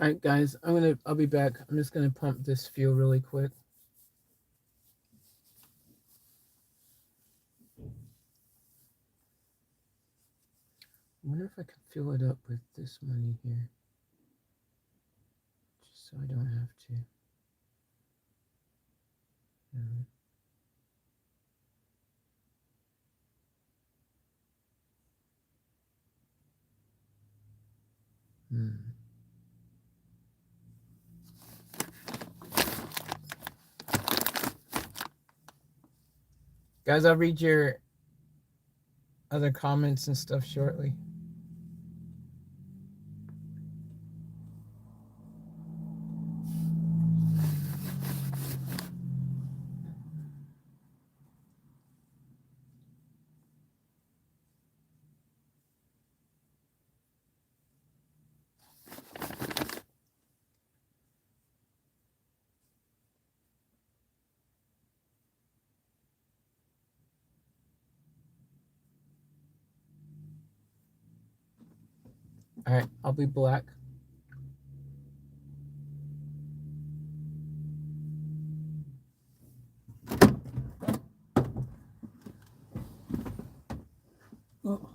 all right, guys, I'll be back. I'm just gonna pump this fuel really quick. I wonder if I can fill it up with this money here, just so I don't have to. Hmm. Guys, I'll read your other comments and stuff shortly. All right, I'll be back. Oh.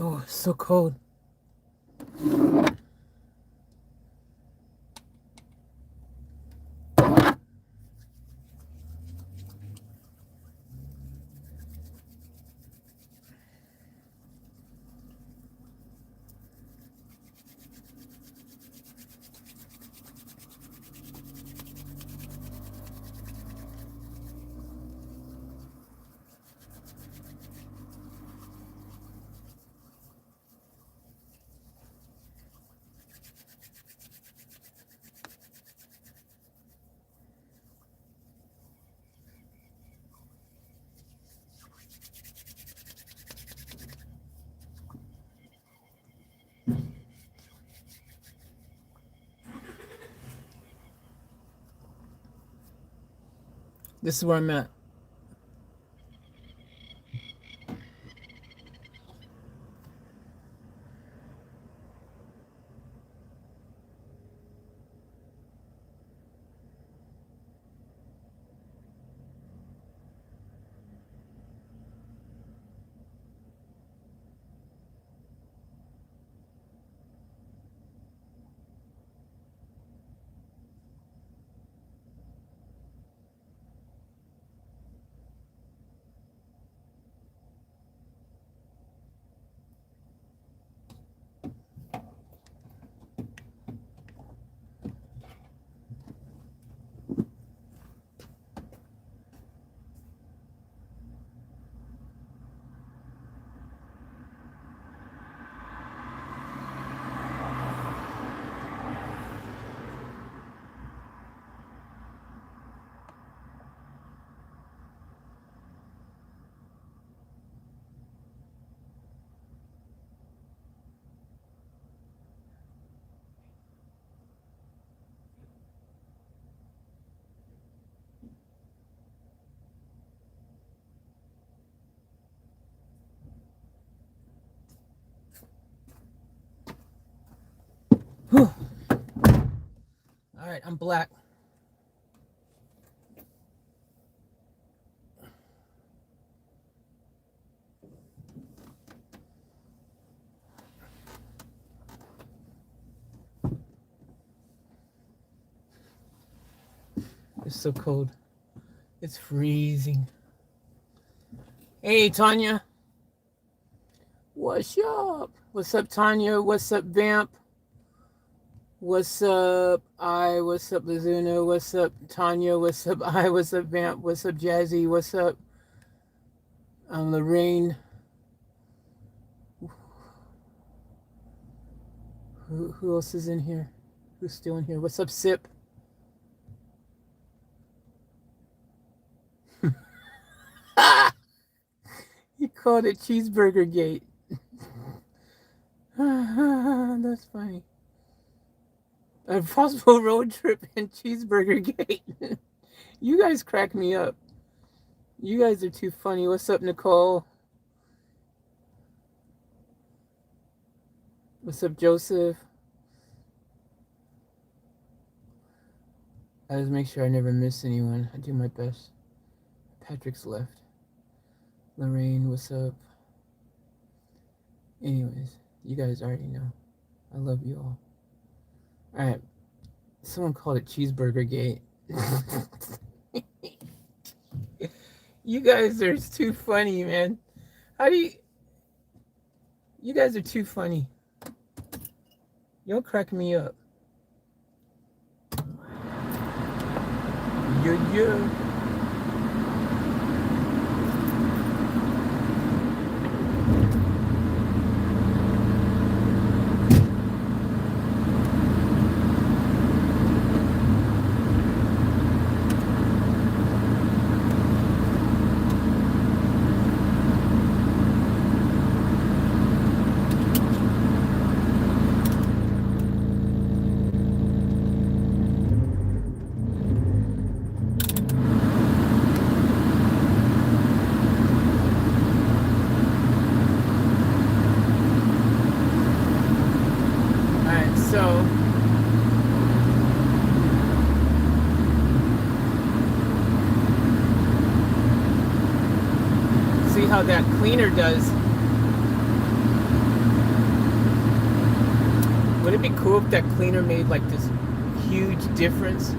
Oh, it's so cold. This is where I'm at. Whew. All right, I'm black. It's so cold. It's freezing. Hey, Tanya. What's up? What's up, Tanya? What's up, Vamp? What's up, I? What's up, Lazuna? What's up, Tanya? What's up, I? What's up, Vamp? What's up, Jazzy? What's up, Lorraine? Who else is in here? Who's still in here? What's up, Sip? You called it Cheeseburger Gate. That's funny. A possible road trip and Cheeseburger Gate. You guys crack me up. You guys are too funny. What's up, Nicole? What's up, Joseph? I just make sure I never miss anyone. I do my best. Patrick's left. Lorraine, what's up? Anyways, you guys already know. I love you all. Alright. Someone called it Cheeseburger Gate. You guys are too funny, man. How do you... You guys are too funny. You'll crack me up. Yeah. How that cleaner does. Wouldn't it be cool if that cleaner made like this huge difference?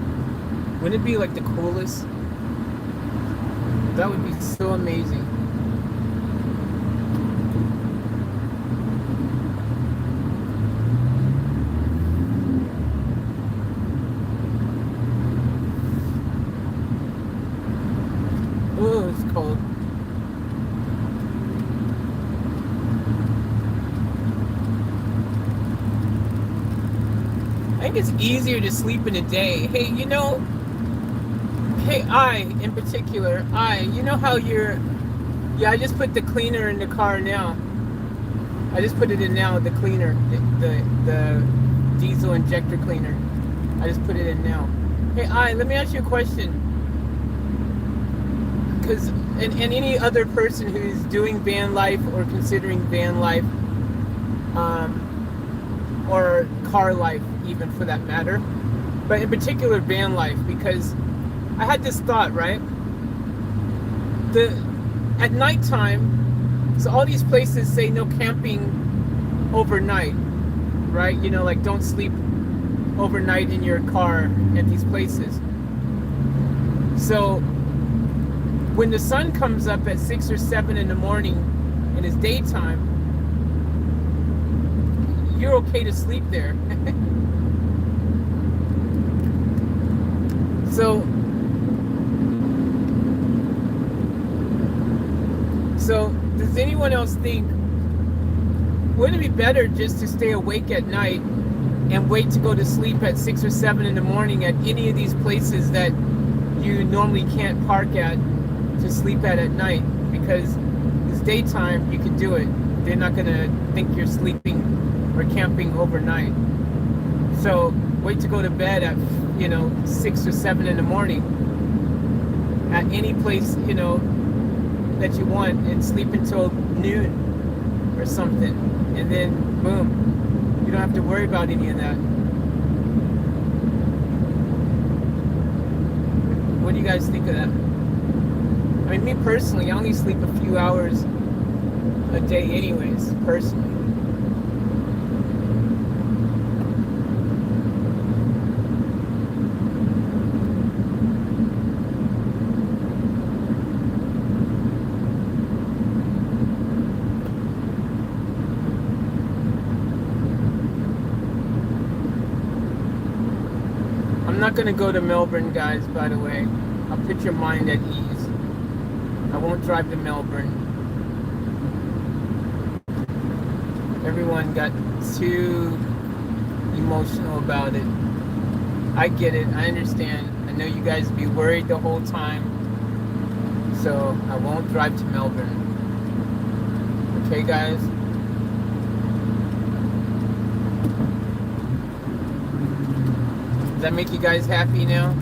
Wouldn't it be like the coolest? That would be so amazing. Oh, it's cold. I think it's easier to sleep in a day. Hey, hey, in particular, you know how yeah, I just put the cleaner in the car now. I just put it in now, the cleaner, the diesel injector cleaner. I just put it in now. Hey, let me ask you a question. Because, and any other person who's doing van life or considering van life, or car life even for that matter, but in particular van life, because I had this thought, right? At nighttime, so all these places say no camping overnight, right? Like don't sleep overnight in your car at these places. So when the sun comes up at 6 or 7 in the morning and it's daytime, you're okay to sleep there. So does anyone else think, wouldn't it be better just to stay awake at night and wait to go to sleep at 6 or 7 in the morning at any of these places that you normally can't park at to sleep at night? Because it's daytime, you can do it. They're not gonna think you're sleeping or camping overnight. So wait to go to bed at 6 or 7 in the morning at any place that you want, and sleep until noon or something, and then boom, you don't have to worry about any of that. What do you guys think of that? I mean, me personally, I only sleep a few hours a day anyways, personally. I'm not gonna go to Melbourne, guys, by the way. I'll put your mind at ease. I won't drive to Melbourne. Everyone got too emotional about it. I get it, I understand. I know you guys be worried the whole time. So I won't drive to Melbourne. Okay, guys? Does that make you guys happy now?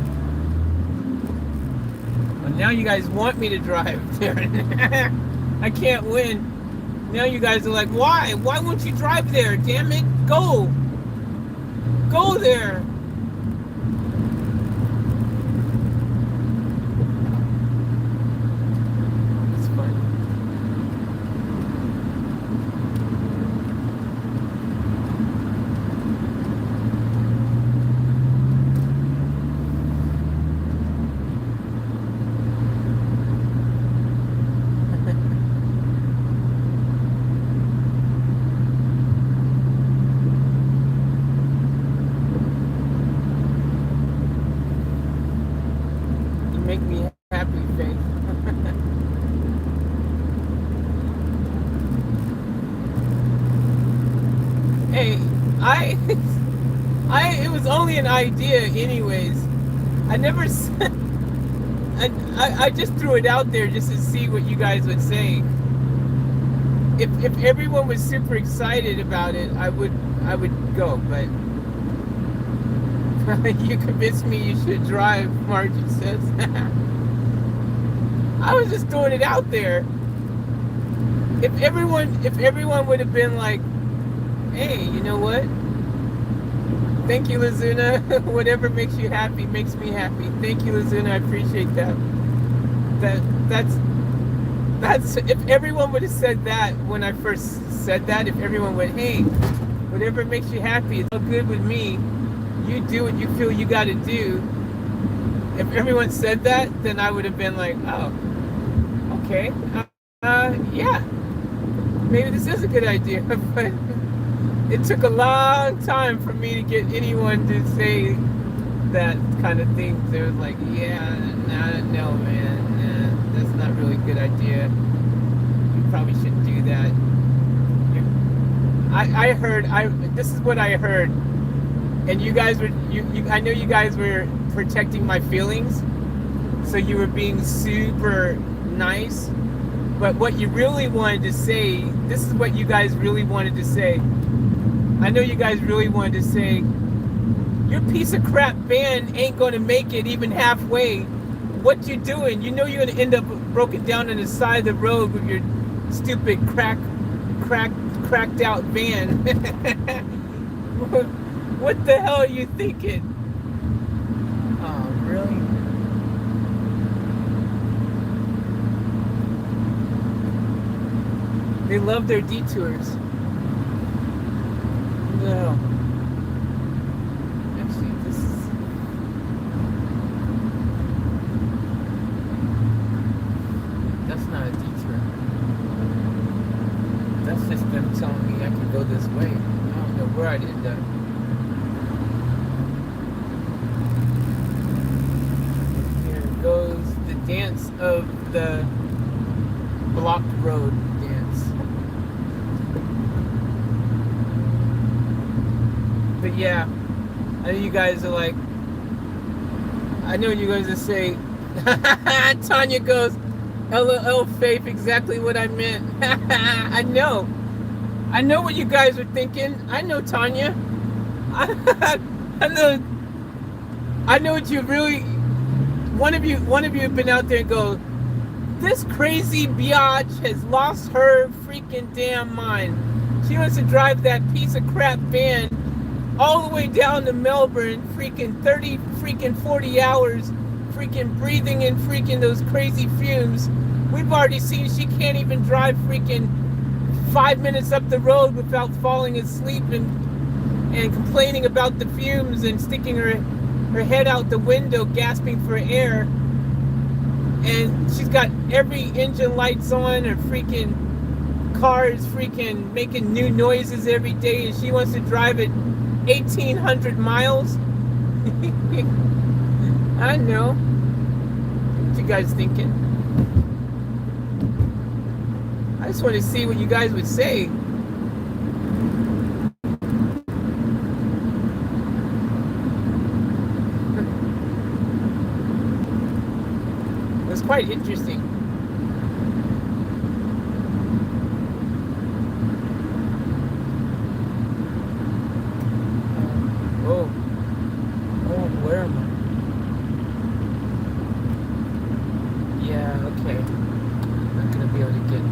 Well, now you guys want me to drive there. I can't win. Now you guys are like, why? Why won't you drive there? Damn it. Go. Go there. It's fun. Make me happy, Faith. Hey, it was only an idea anyways. I never said, I just threw it out there just to see what you guys would say. If everyone was super excited about it, I would go, but you convinced me you should drive, Margie says. I was just throwing it out there. If everyone would have been like, hey, you know what? Thank you, Lazuna. Whatever makes you happy makes me happy. Thank you, Lazuna. I appreciate that. That's if everyone would have said that when I first said that, if everyone went, hey, Whatever makes you happy is all good with me. You do what you feel you got to do. If everyone said that, then I would have been like, oh, okay, yeah, maybe this is a good idea. But it took a long time for me to get anyone to say that kind of thing. They was like, yeah, nah, no, man, nah, that's not really a good idea. You probably shouldn't do that. I heard, this is what I heard, and you guys were, I know you guys were protecting my feelings, so you were being super nice, but what you really wanted to say, this is what you guys really wanted to say. I know you guys really wanted to say, your piece of crap band ain't gonna make it even halfway. What you doing? You know you're gonna end up broken down on the side of the road with your stupid cracked out van. What the hell are you thinking? Oh, really? They love their detours. No. Actually, this is... That's not a detour. That's just them telling me I can go this way. I don't know where I'd end up. Here goes the dance of the blocked road dance. But yeah, I know you guys are like, I know you guys are saying, Tanya goes, LOL Faith, exactly what I meant. I know what you guys are thinking. I know, Tanya. I know what you really, one of you have been out there and go, this crazy biatch has lost her freaking damn mind. She wants to drive that piece of crap van all the way down to Melbourne, freaking 30, freaking 40 hours, freaking breathing in freaking those crazy fumes. We've already seen she can't even drive freaking 5 minutes up the road without falling asleep and complaining about the fumes and sticking her head out the window, gasping for air. And she's got every engine lights on, her freaking car is freaking making new noises every day, and she wants to drive it 1,800 miles. I know. What you guys thinking? I just want to see what you guys would say. It was quite interesting. Where am I? Yeah, okay. Not gonna be able to get.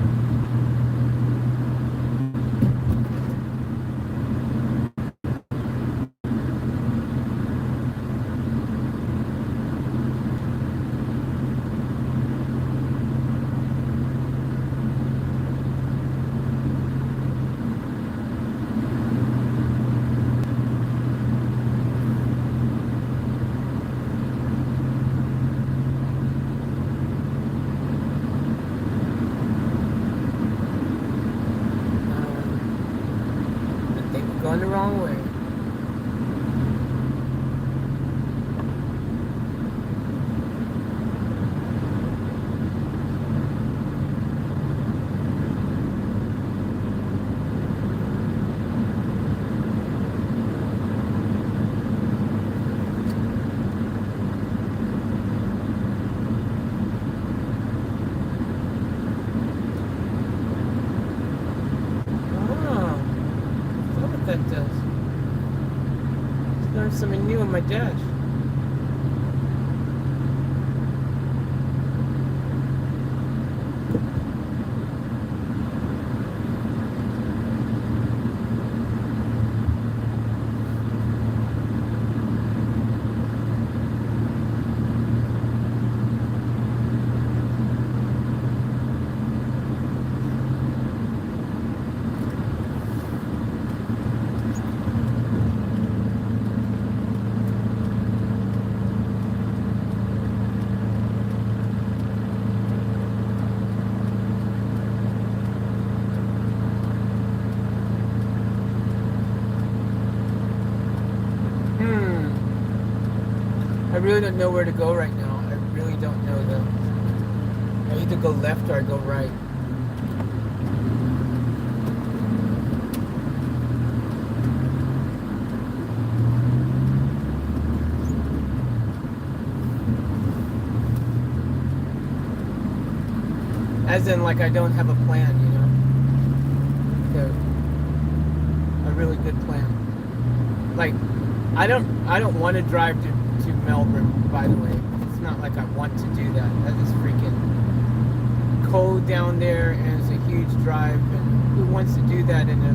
Going the wrong way. That does. Let's learn something new on my dash. I really don't know where to go right now. I really don't know though. I either go left or I go right. As in, like, I don't have a plan, you know? A really good plan. Like, I don't want to drive to Melbourne, by the way. It's not like I want to do that. That is freaking cold down there, and it's a huge drive, and who wants to do that in a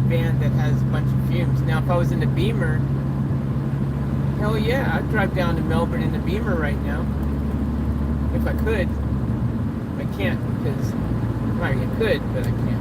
van that has a bunch of fumes? Now, if I was in the Beamer, hell yeah, I'd drive down to Melbourne in the Beamer right now. If I could. I can't because, well, I could, but I can't.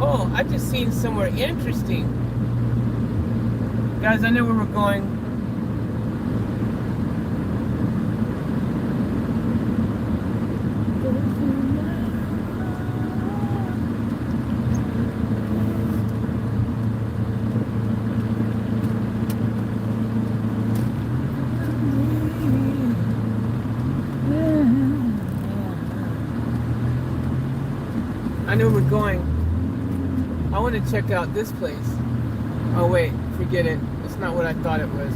Oh, I just seen somewhere interesting. Guys, I know where we're going. I know where we're going. I want to check out this place. Oh wait, forget it. It's not what I thought it was.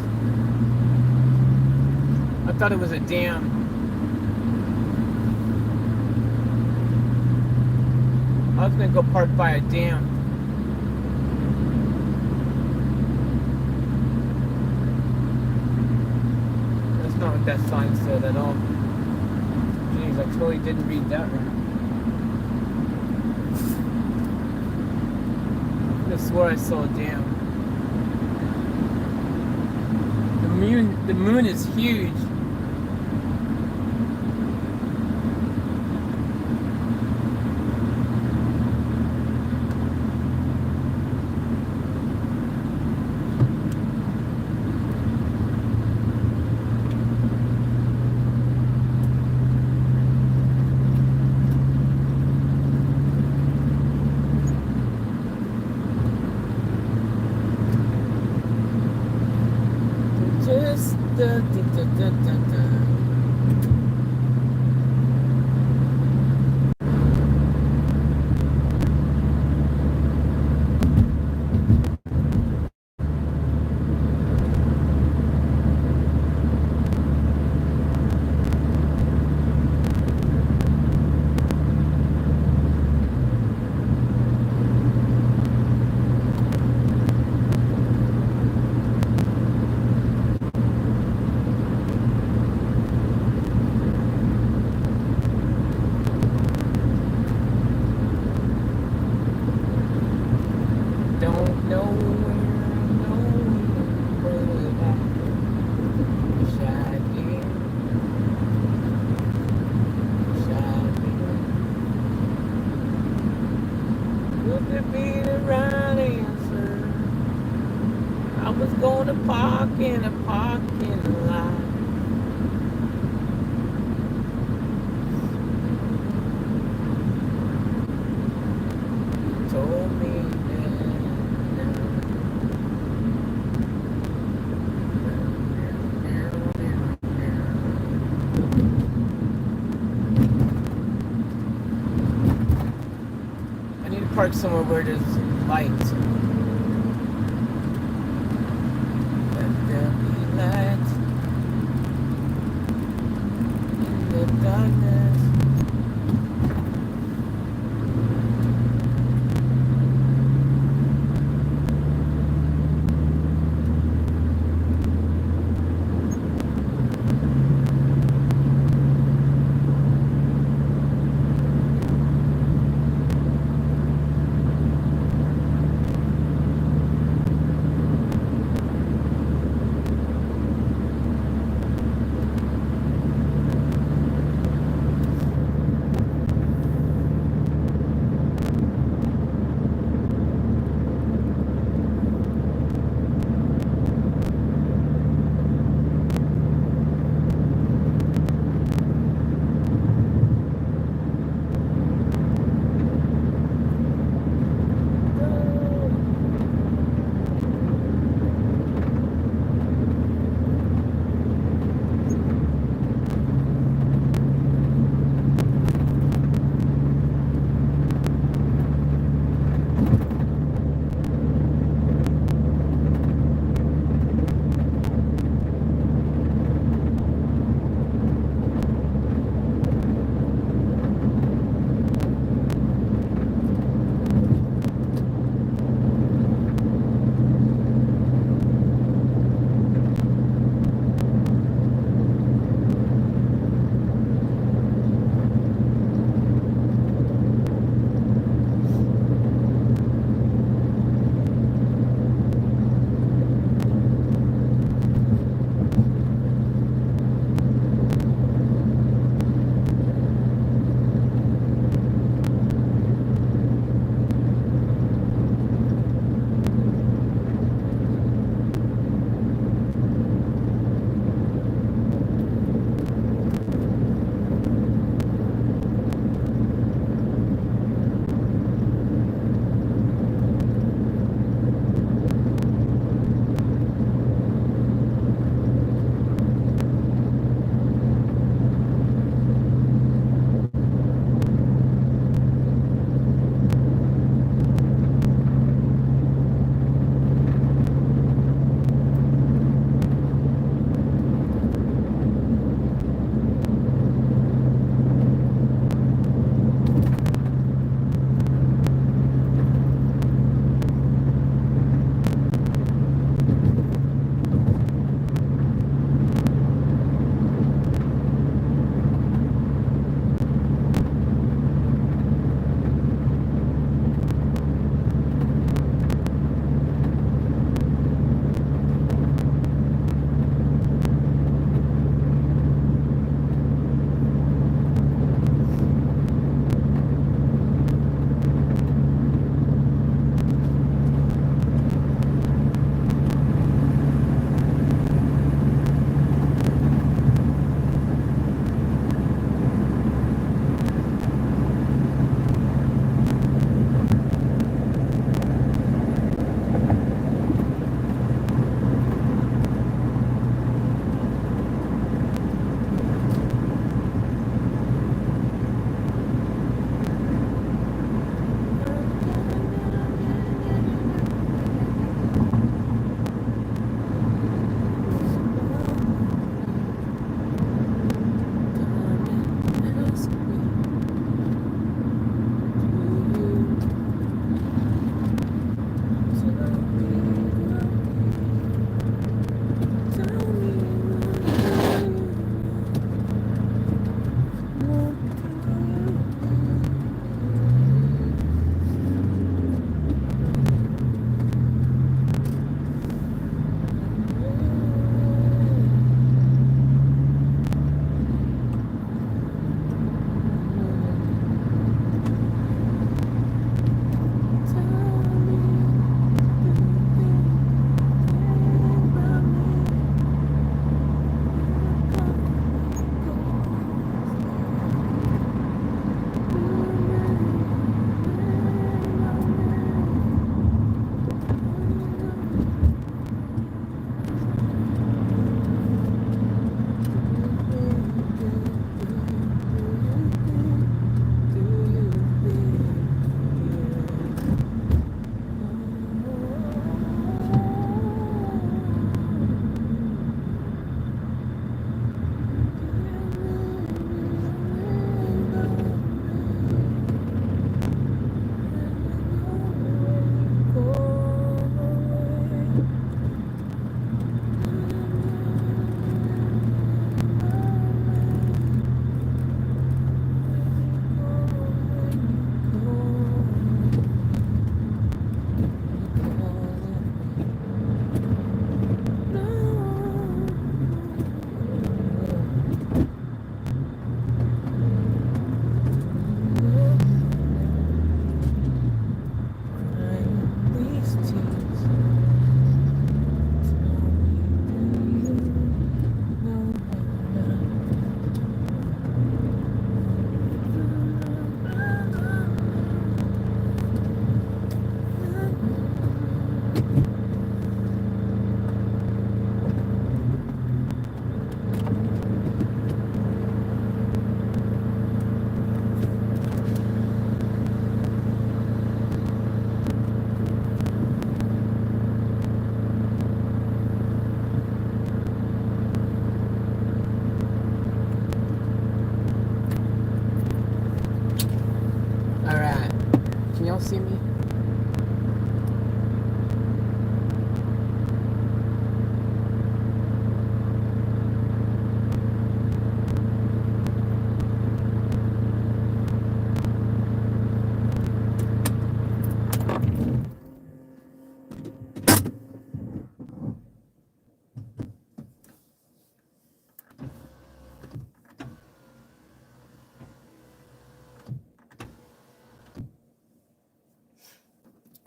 I thought it was a dam. I was gonna go park by a dam. That's not what that sign said at all. Jeez, I totally didn't read that right. I swore I saw a dam. The moon is huge. Just da, da, da, da, da, da. Don't know where wish I did. Wish I did. Could it be the right answer? I was going to park in a parking lot. park somewhere where there's light. Let there be light in the darkness.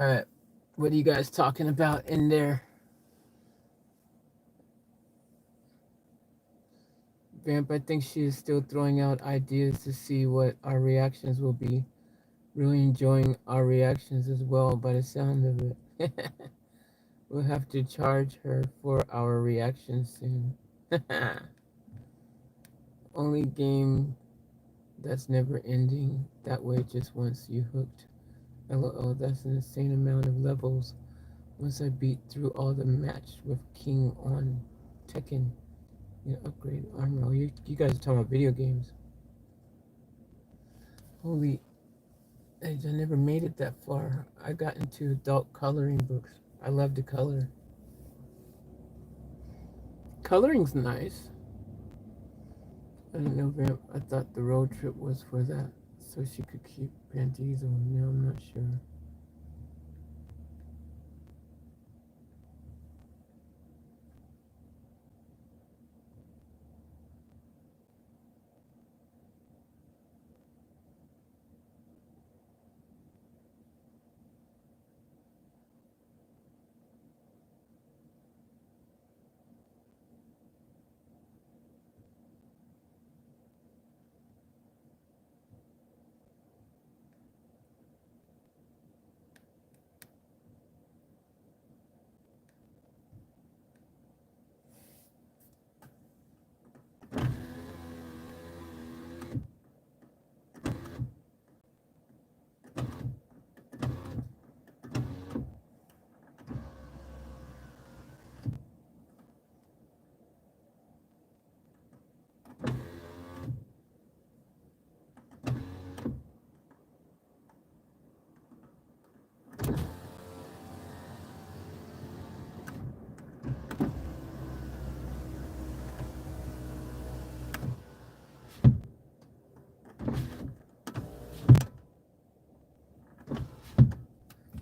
All right. What are you guys talking about in there? Vamp, I think she is still throwing out ideas to see what our reactions will be. Really enjoying our reactions as well by the sound of it. We'll have to charge her for our reactions soon. Only game that's never ending. That way, just once you hooked. LOL, that's an insane amount of levels. Once I beat through all the match with King on Tekken, you upgrade armor. Oh, you guys are talking about video games. Holy, I never made it that far. I got into adult coloring books. I love to color. Coloring's nice. I didn't know Vamp. I thought the road trip was for that, so she could keep panties on. Now I'm not sure.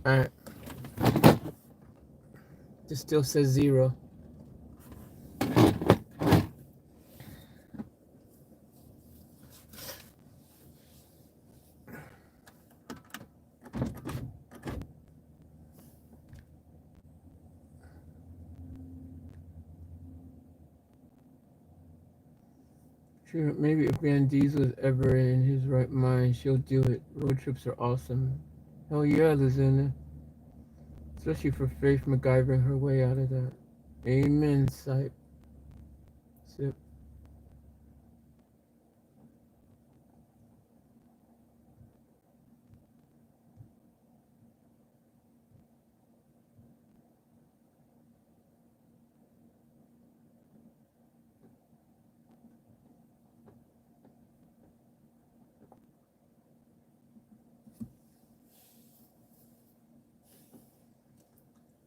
Alright, this still says 0. Sure, maybe if Van Diesel was ever in his right mind, she'll do it. Road trips are awesome. Hell yeah, Lucinda. Especially for Faith MacGyvering her way out of that. Amen, Sipe. Sip.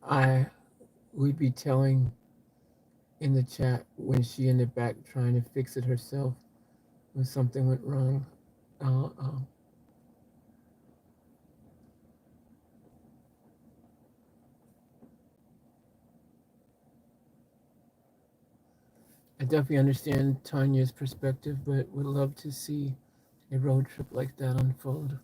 I would be telling in the chat when she in the back trying to fix it herself when something went wrong. Uh, I definitely understand Tanya's perspective, but would love to see a road trip like that unfold.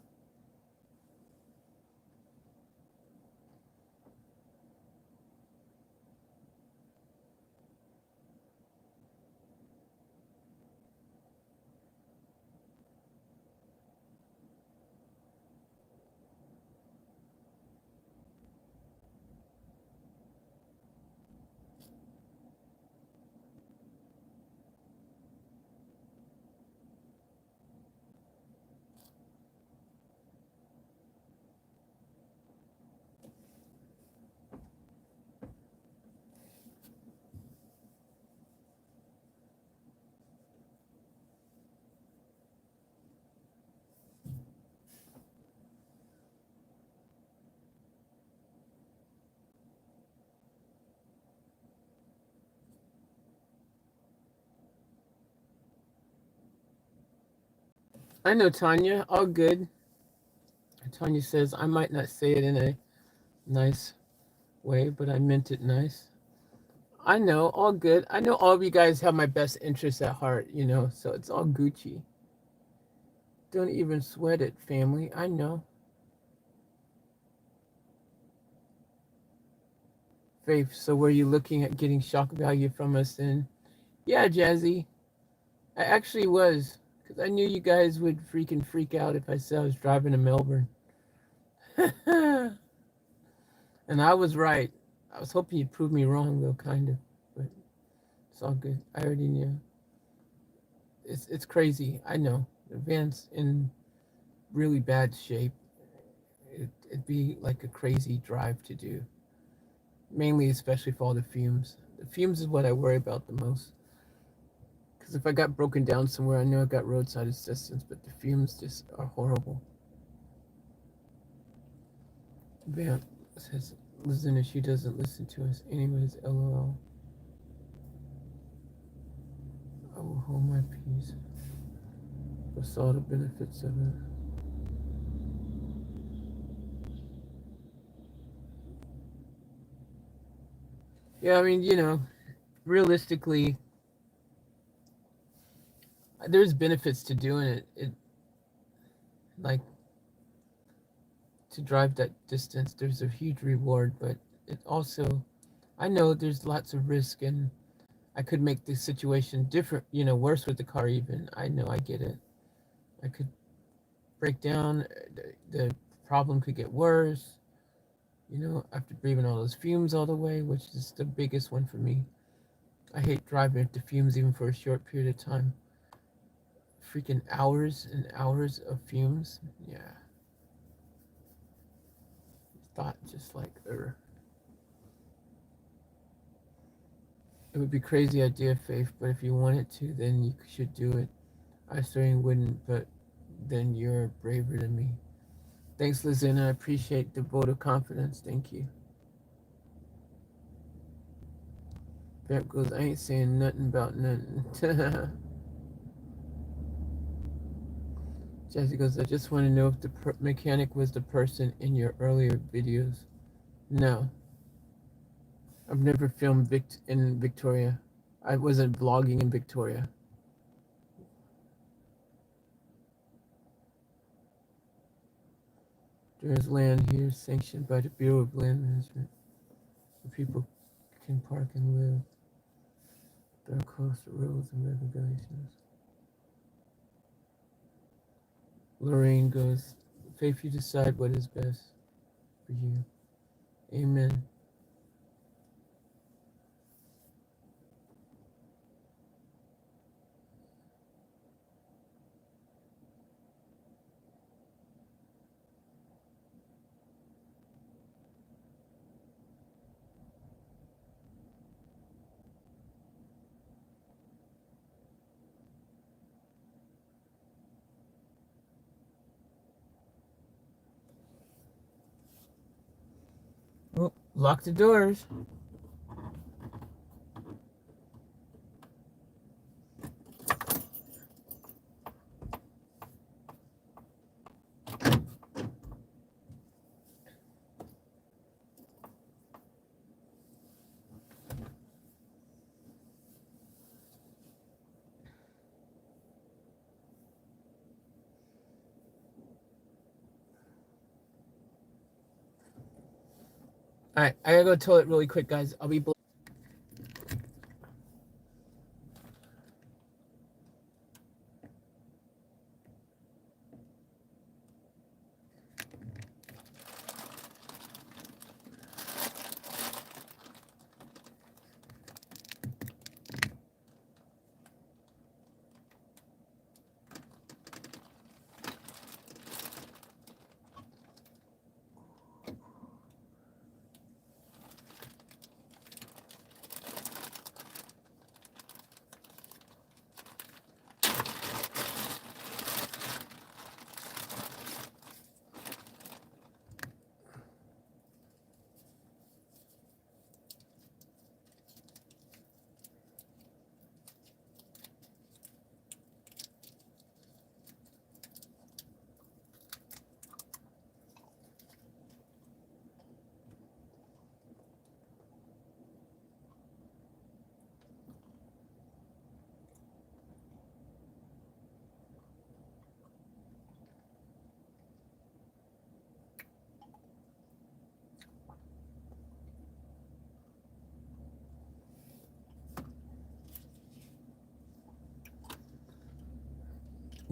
I know Tanya, all good. Tanya says I might not say it in a nice way, but I meant it nice. I know, all good. I know all of you guys have my best interests at heart, so it's all Gucci. Don't even sweat it, family. I know. Faith, so were you looking at getting shock value from us then? Yeah, Jazzy. I actually was. Because I knew you guys would freaking freak out if I said I was driving to Melbourne. And I was right. I was hoping you'd prove me wrong, though, kind of. But it's all good. I already knew. It's crazy. I know. The van's in really bad shape. It'd be like a crazy drive to do. Mainly, especially for all the fumes. The fumes is what I worry about the most. Because if I got broken down somewhere, I know I got roadside assistance, but the fumes just are horrible. Van says, listen, if she doesn't listen to us anyways, lol. I will hold my peace. For all the benefits of it. Yeah, I mean, realistically, there's benefits to doing it. Like to drive that distance, there's a huge reward, but it also, I know there's lots of risk, and I could make the situation different, worse with the car. Even I know, I get it. I could break down. The problem could get worse. After breathing all those fumes all the way, which is the biggest one for me. I hate driving with the fumes even for a short period of time. Freaking hours and hours of fumes. Yeah. Thought just like, it would be crazy idea, Faith, but if you wanted to, then you should do it. I certainly wouldn't, but then you're braver than me. Thanks, Lizanne. I appreciate the vote of confidence. Thank you. Vamp goes, I ain't saying nothing about nothing. Jesse goes, I just want to know if the mechanic was the person in your earlier videos. No, I've never filmed in Victoria. I wasn't vlogging in Victoria. There's land here sanctioned by the Bureau of Land Management. So people can park and live. They're close to rules and regulations. Lorraine goes, Faith, you decide what is best for you. Amen. Oh, lock the doors. All right, I gotta go to the toilet really quick, guys. I'll be.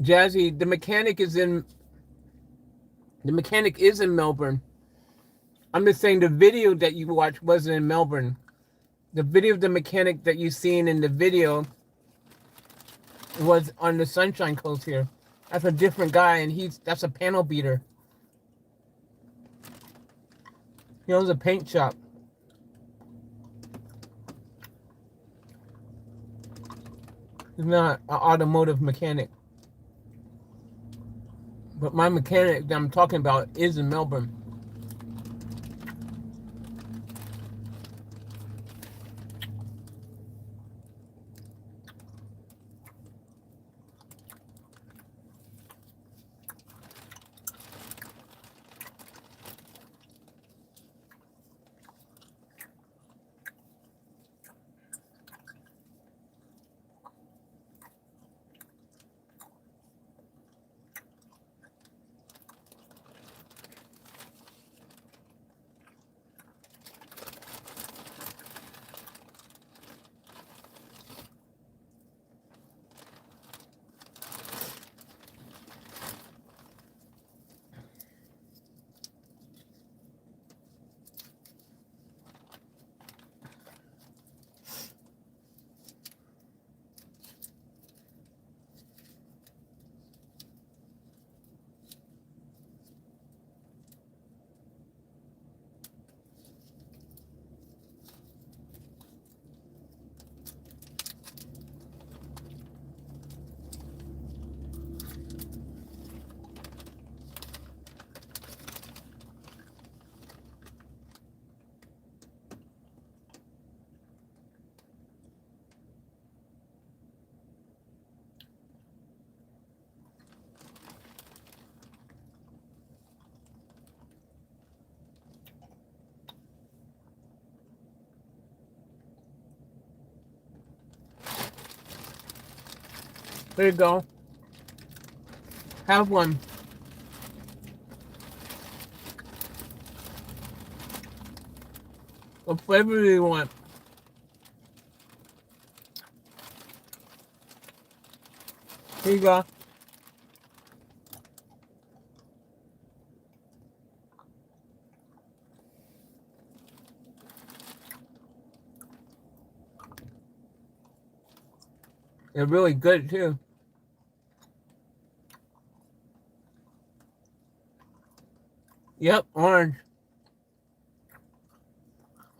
Jazzy, the mechanic is in Melbourne. I'm just saying the video that you watched wasn't in Melbourne. The video of the mechanic that you seen in the video was on the Sunshine Coast here. That's a different guy, and that's a panel beater. He owns a paint shop. He's not an automotive mechanic. But my mechanic that I'm talking about is in Melbourne. There you go. Have one. What flavor do you want? Here you go. They're really good too. Yep, orange.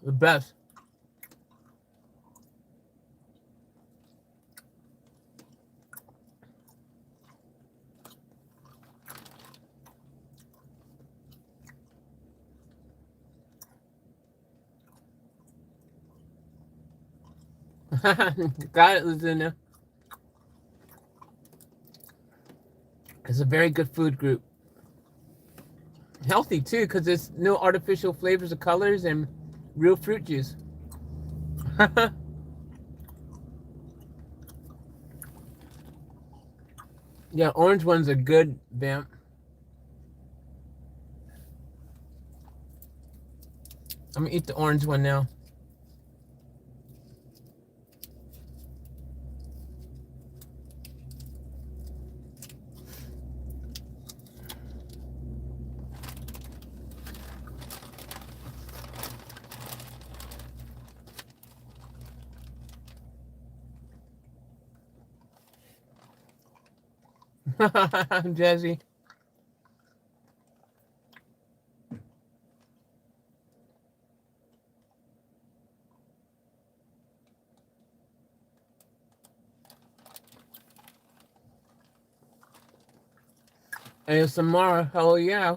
The best. Got it, Lucinda. It's a very good food group. Healthy too, because there's no artificial flavors or colors and real fruit juice. Yeah, orange ones are good, Vamp. I'm gonna eat the orange one now. Jazzy. And Samara, hell yeah.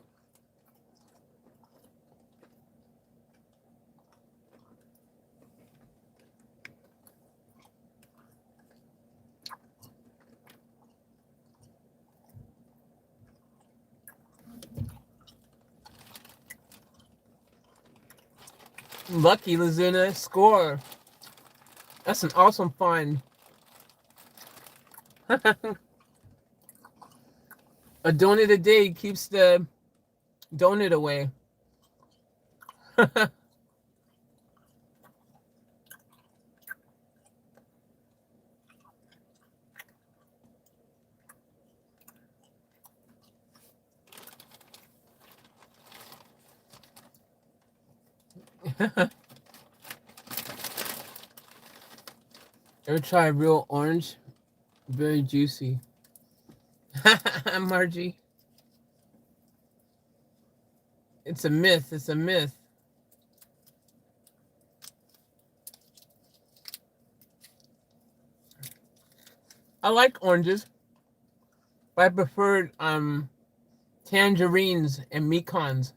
Lucky Lazuna, score. That's an awesome find. A donut a day keeps the donut away. Ever try a real orange? Very juicy. Margie. It's a myth. It's a myth. I like oranges, but I preferred tangerines and mekons.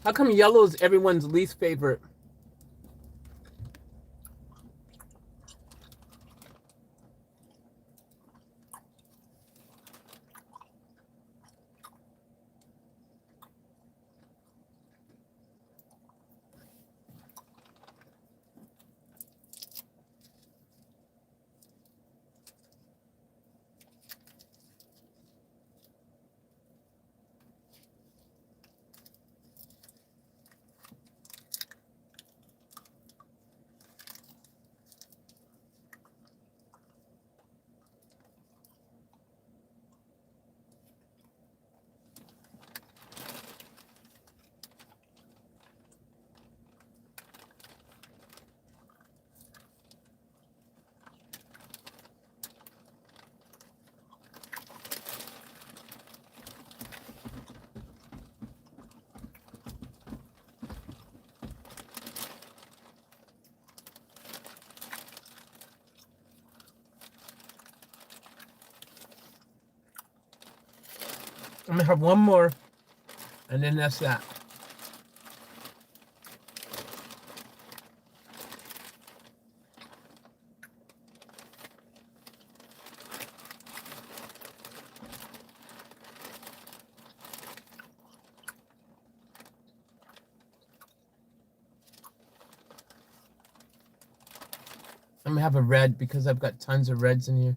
How come yellow is everyone's least favorite? I'm gonna have one more, and then that's that. I'm gonna have a red because I've got tons of reds in here.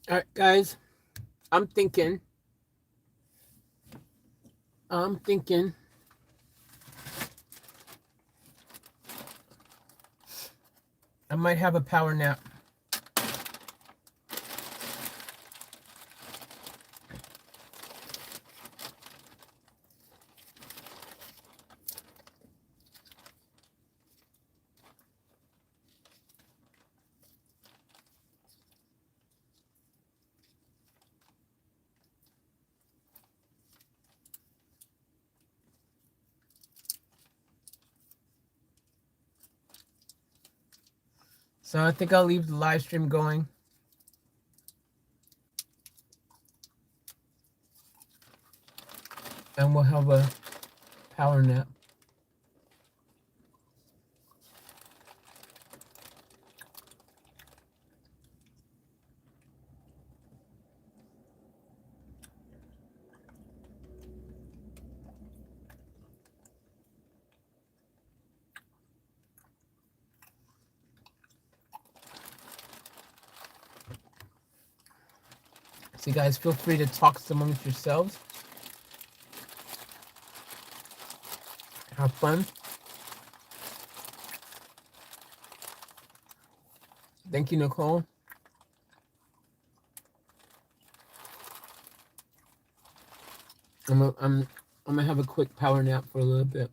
All right, guys. I'm thinking. I'm thinking. I might have a power nap. So I think I'll leave the live stream going. And we'll have a power nap. So you guys feel free to talk amongst yourselves. Have fun. Thank you, Nicole. I'm gonna have a quick power nap for a little bit.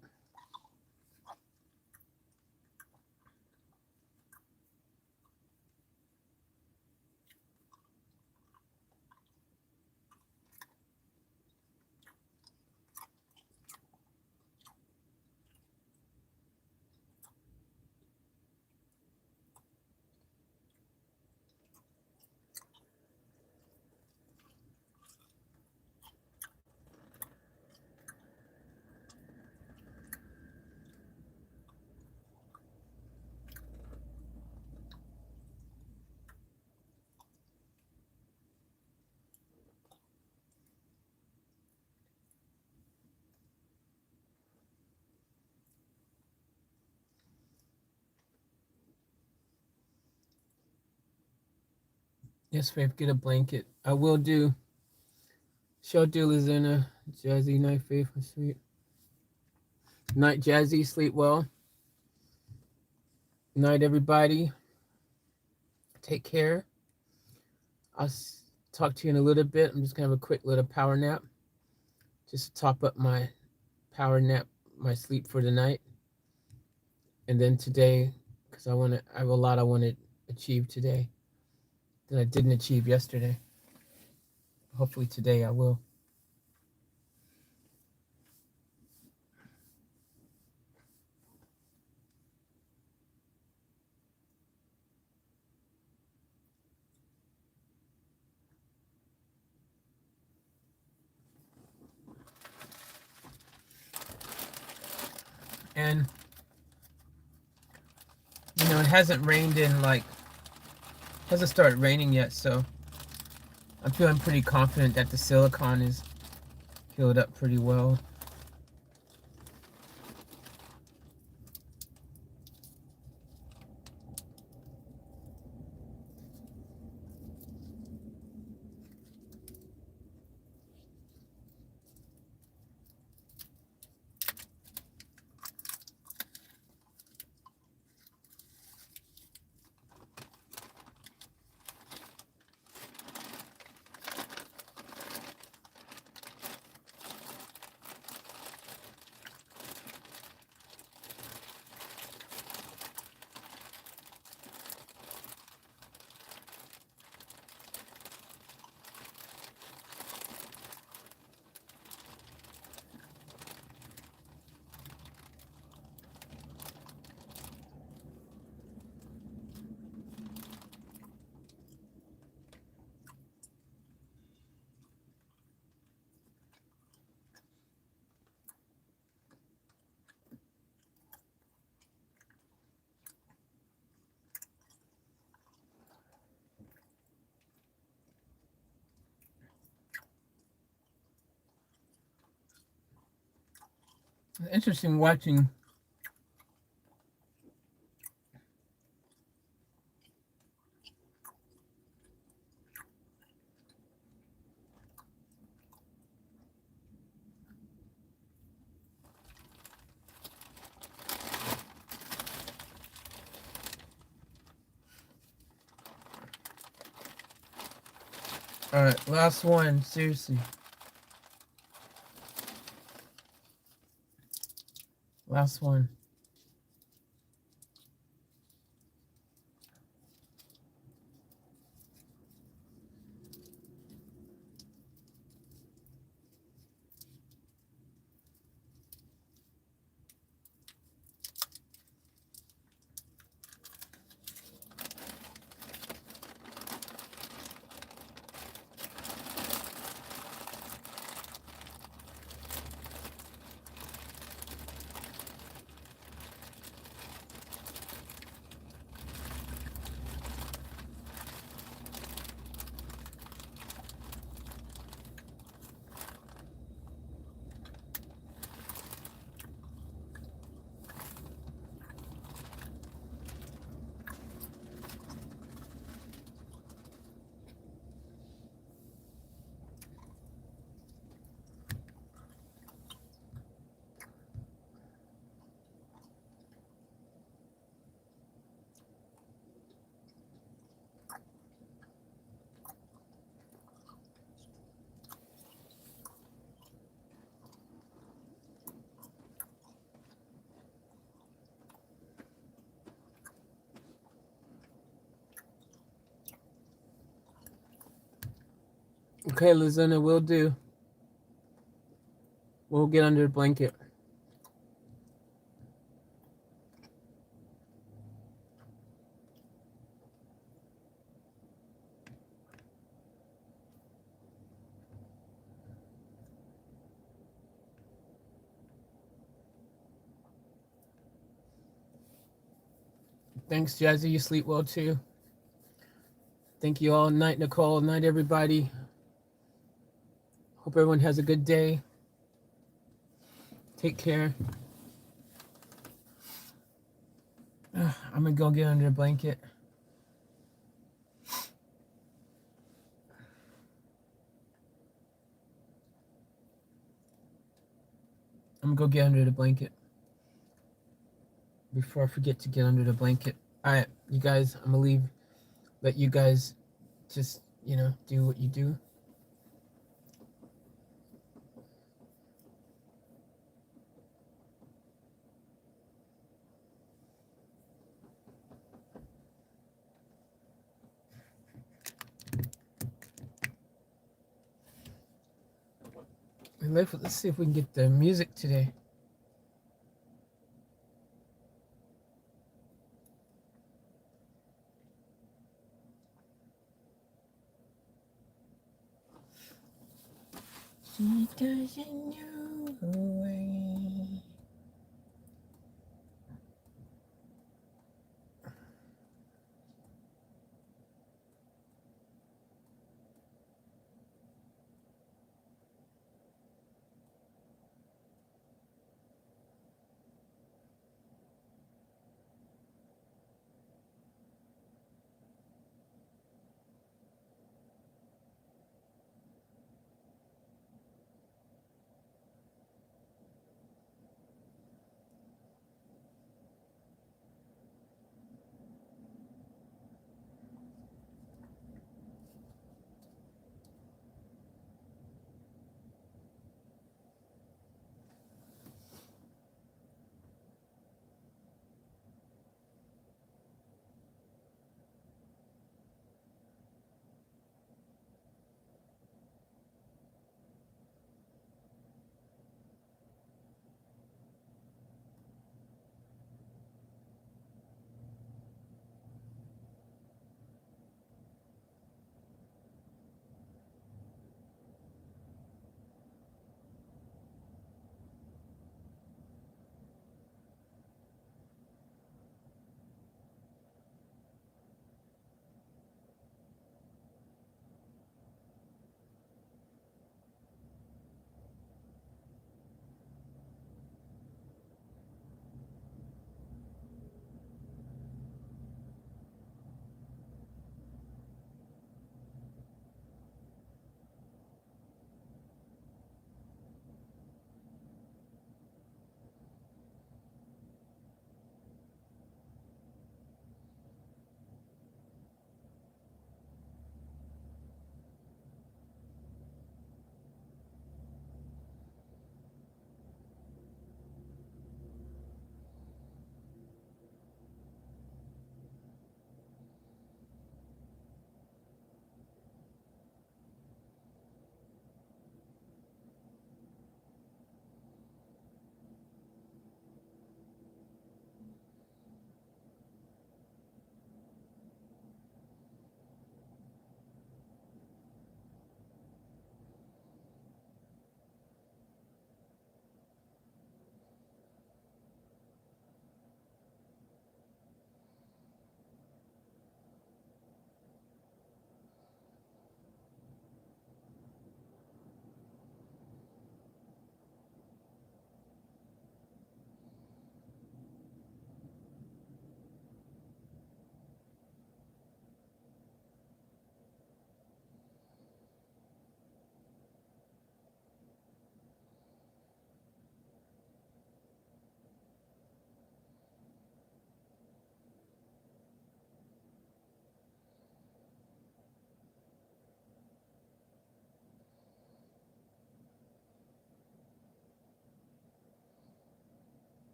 Yes, Faith, get a blanket. I will do. Shall do, Lizana. Jazzy night, Faith, sleep. Night, Jazzy, sleep well. Night, everybody. Take care. I'll talk to you in a little bit. I'm just gonna have a quick little power nap, just to top up my power nap, my sleep for the night. And then today, because I have a lot I want to achieve today that I didn't achieve yesterday. Hopefully today I will. And it hasn't rained in hasn't started raining yet, so I'm feeling pretty confident that the silicone is healed up pretty well. It's interesting watching All right, last one. Seriously, last one. Okay, Lizana, we'll do. We'll get under the blanket. Thanks, Jazzy. You sleep well too. Thank you all. Night, Nicole. Night, everybody. Hope everyone has a good day. Take care. I'm gonna go get under a blanket. I'm gonna go get under the blanket before I forget to get under the blanket. All right, you guys. I'm gonna leave. Let you guys just do what you do. And let's see if we can get the music today. She doesn't know who I am.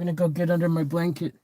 gonna go get under my blanket.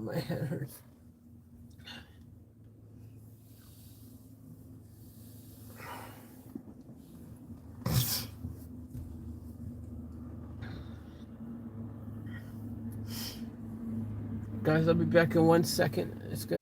my head hurts. Guys, I'll be back in 1 second. It's good.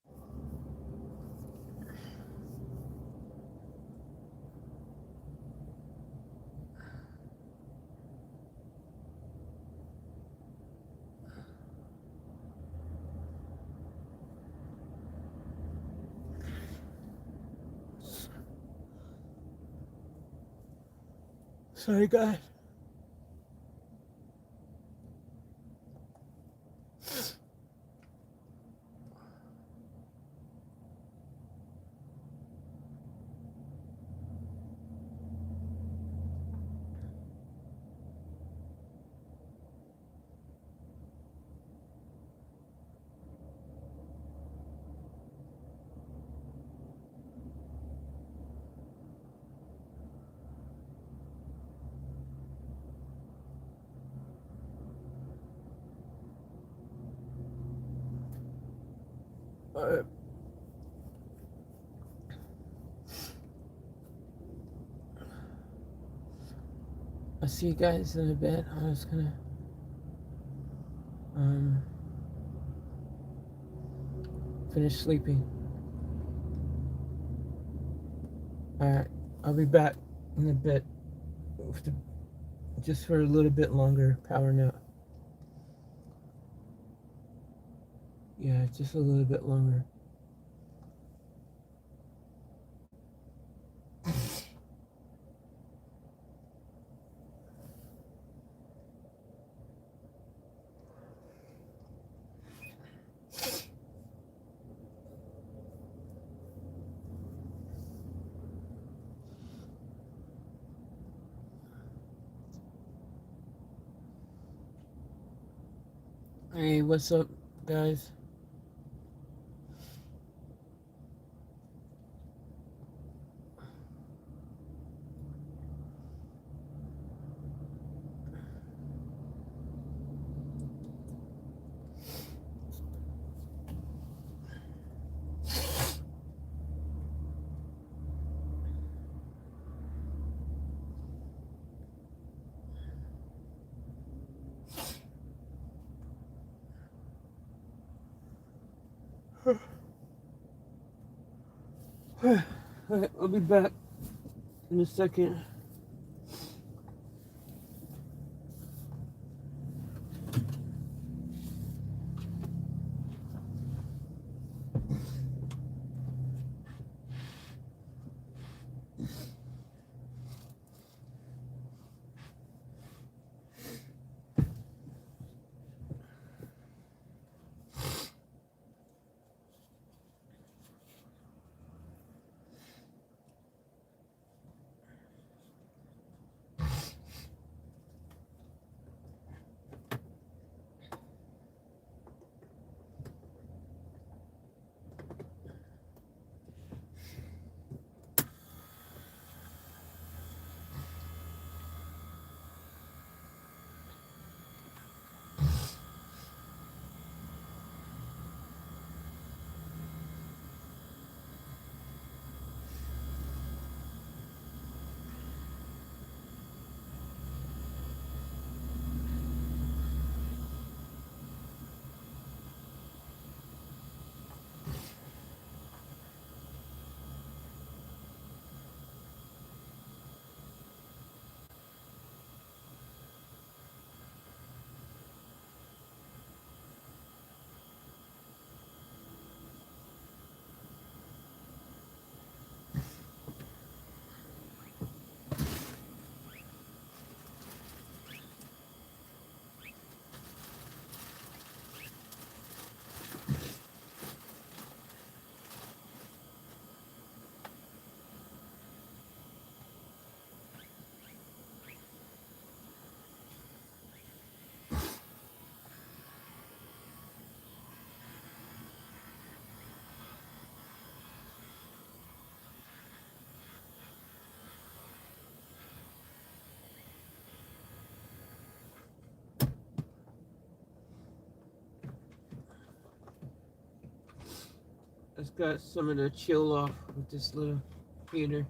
Sorry, guys. I'll see you guys in a bit. I'm just gonna finish sleeping. Alright, I'll be back in a bit. Just for a little bit longer power nap. Yeah, just a little bit longer. Hey, what's up, guys? Alright, I'll be back in a second. It's got some of the chill off with this little heater.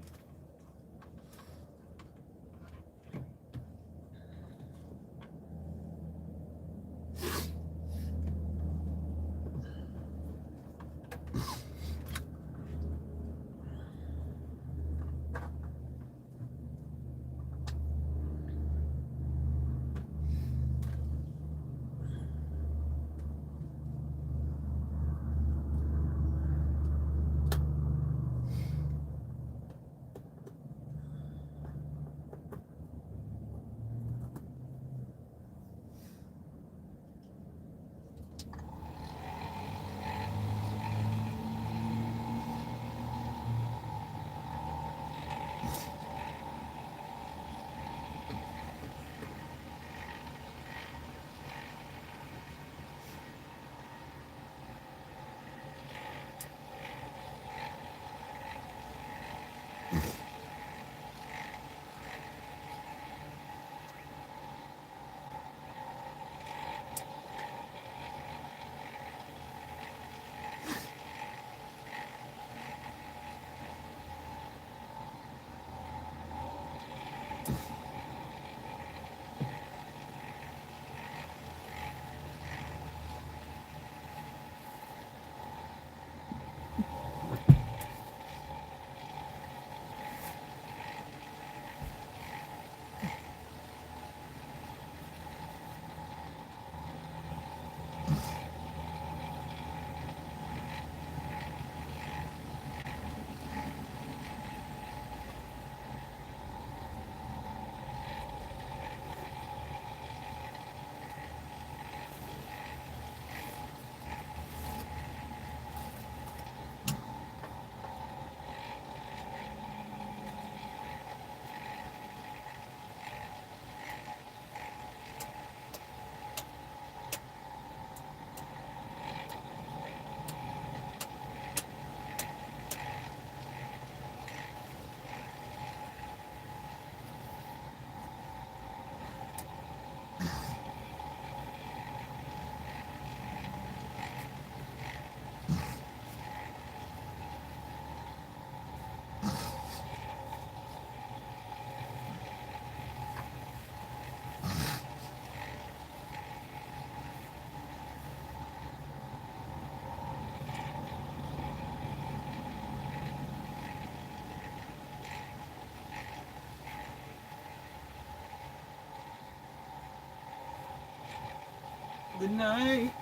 Good night.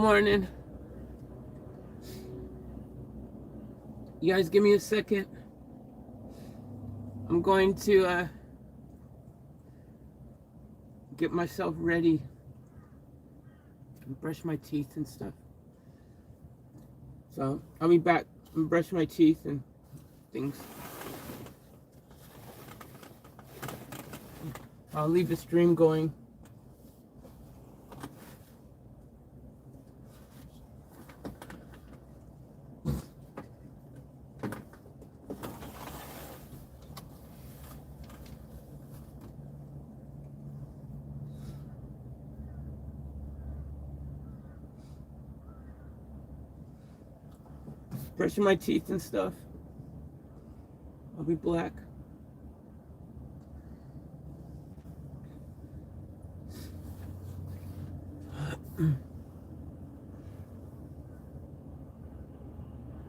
morning. You guys give me a second. I'm going to get myself ready and brush my teeth and stuff. So I'll be back and brush my teeth and things. I'll leave the stream going. Brushing my teeth and stuff. I'll be back.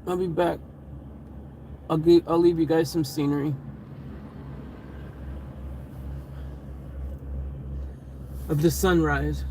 I'll be back. I'll leave you guys some scenery of the sunrise.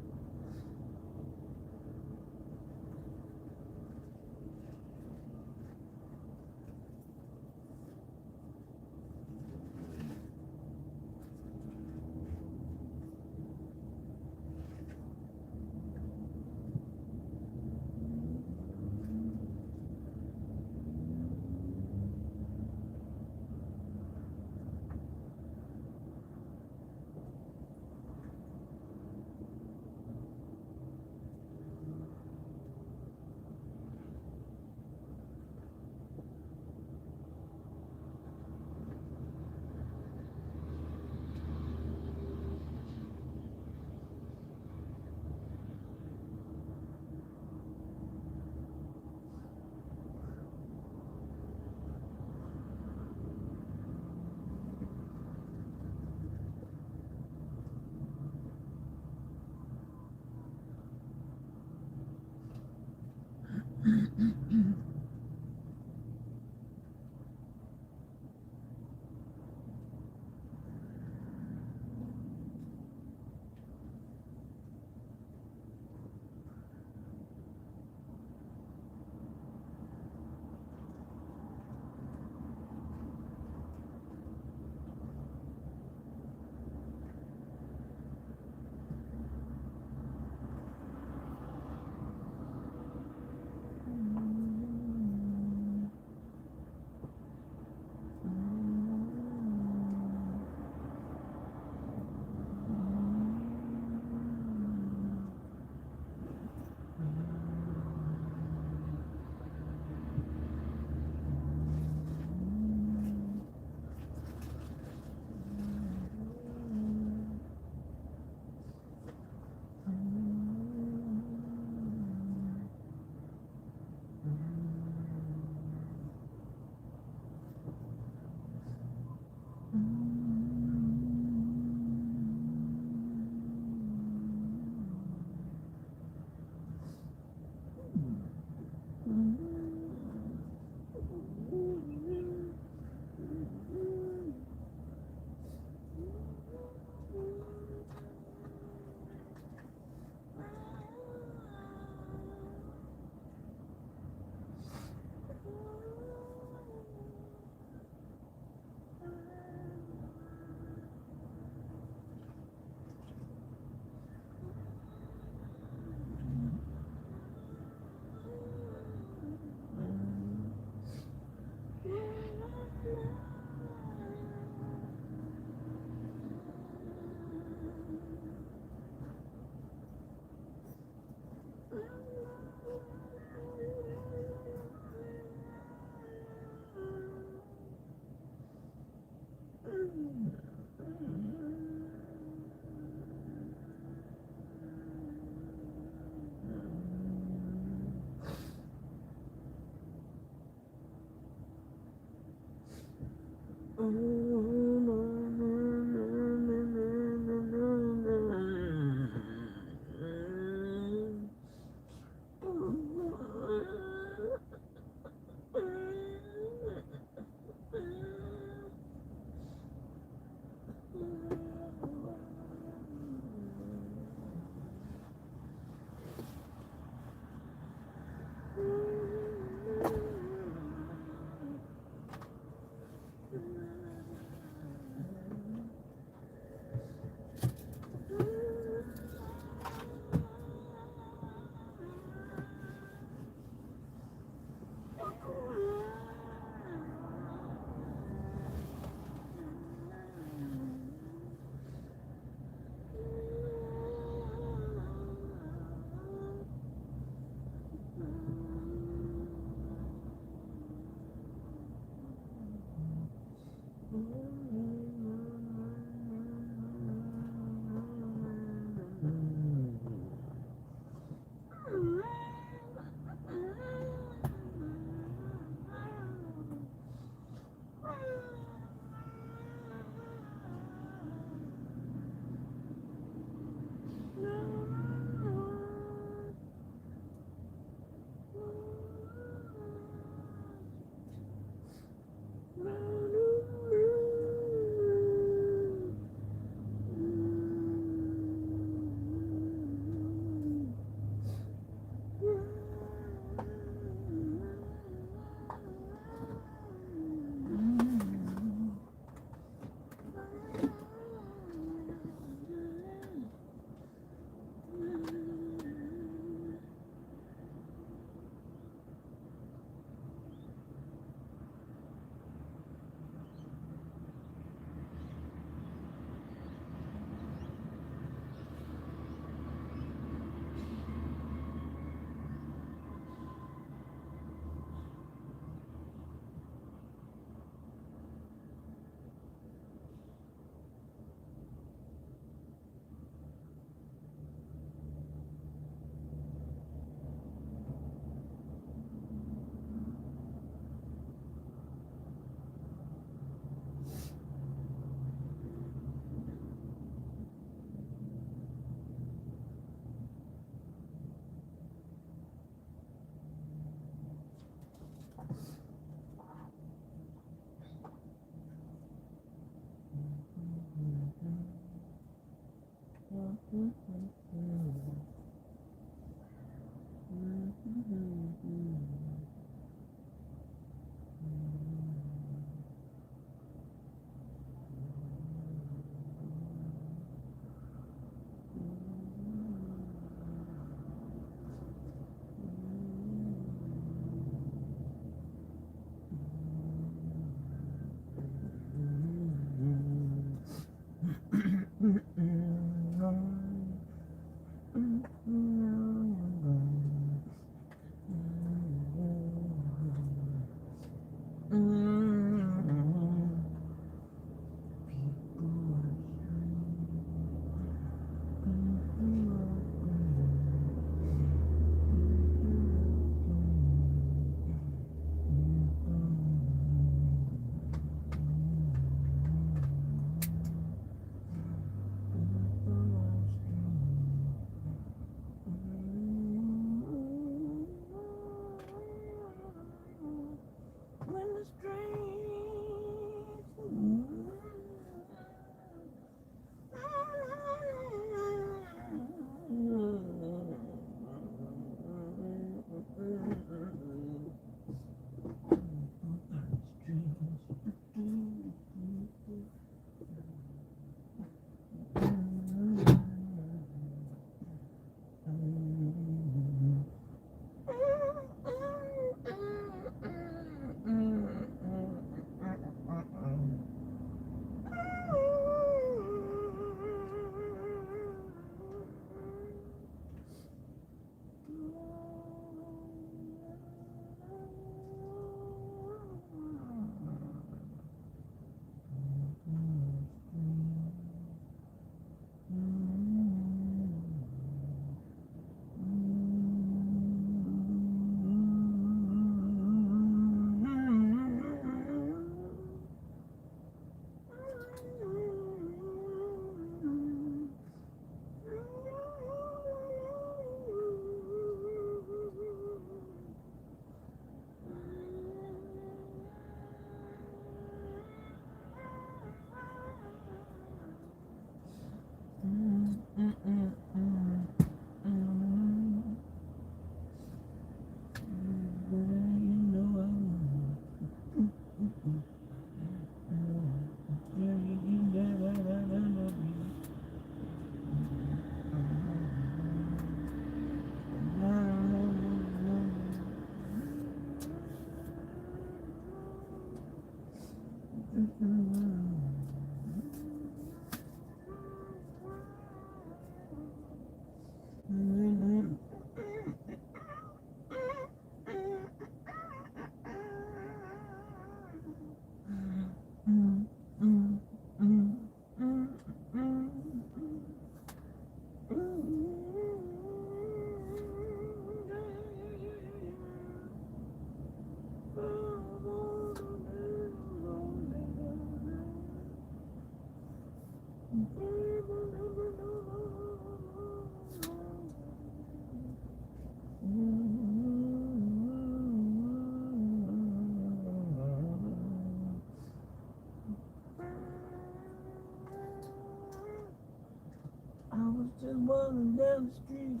I was just walking down the street.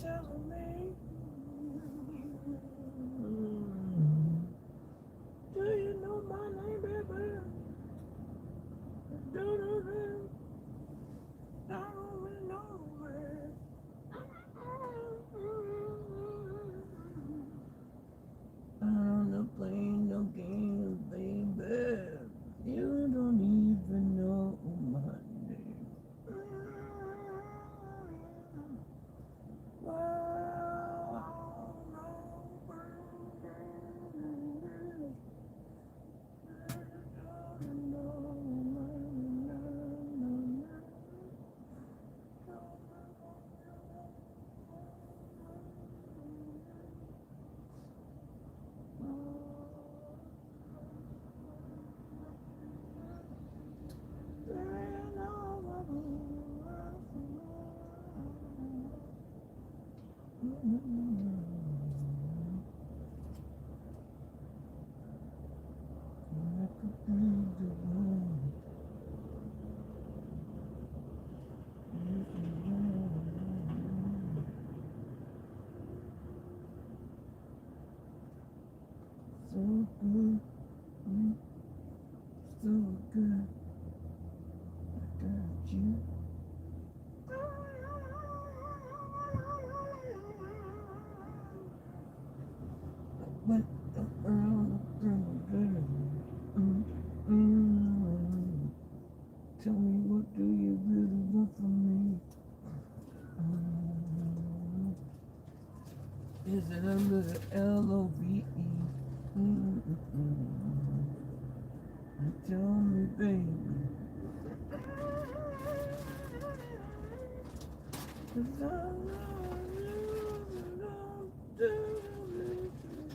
Telling me, do you know my name, baby? Do I don't know it. I don't play no games, baby. You don't even know my name. good. Mm, so good. I got you. What the world good. Mm, mm. Tell me, what do you really want from me? Mm, is it a little Love? Mm-mm-mm. Tell me, baby. 'Cause I love you, love you.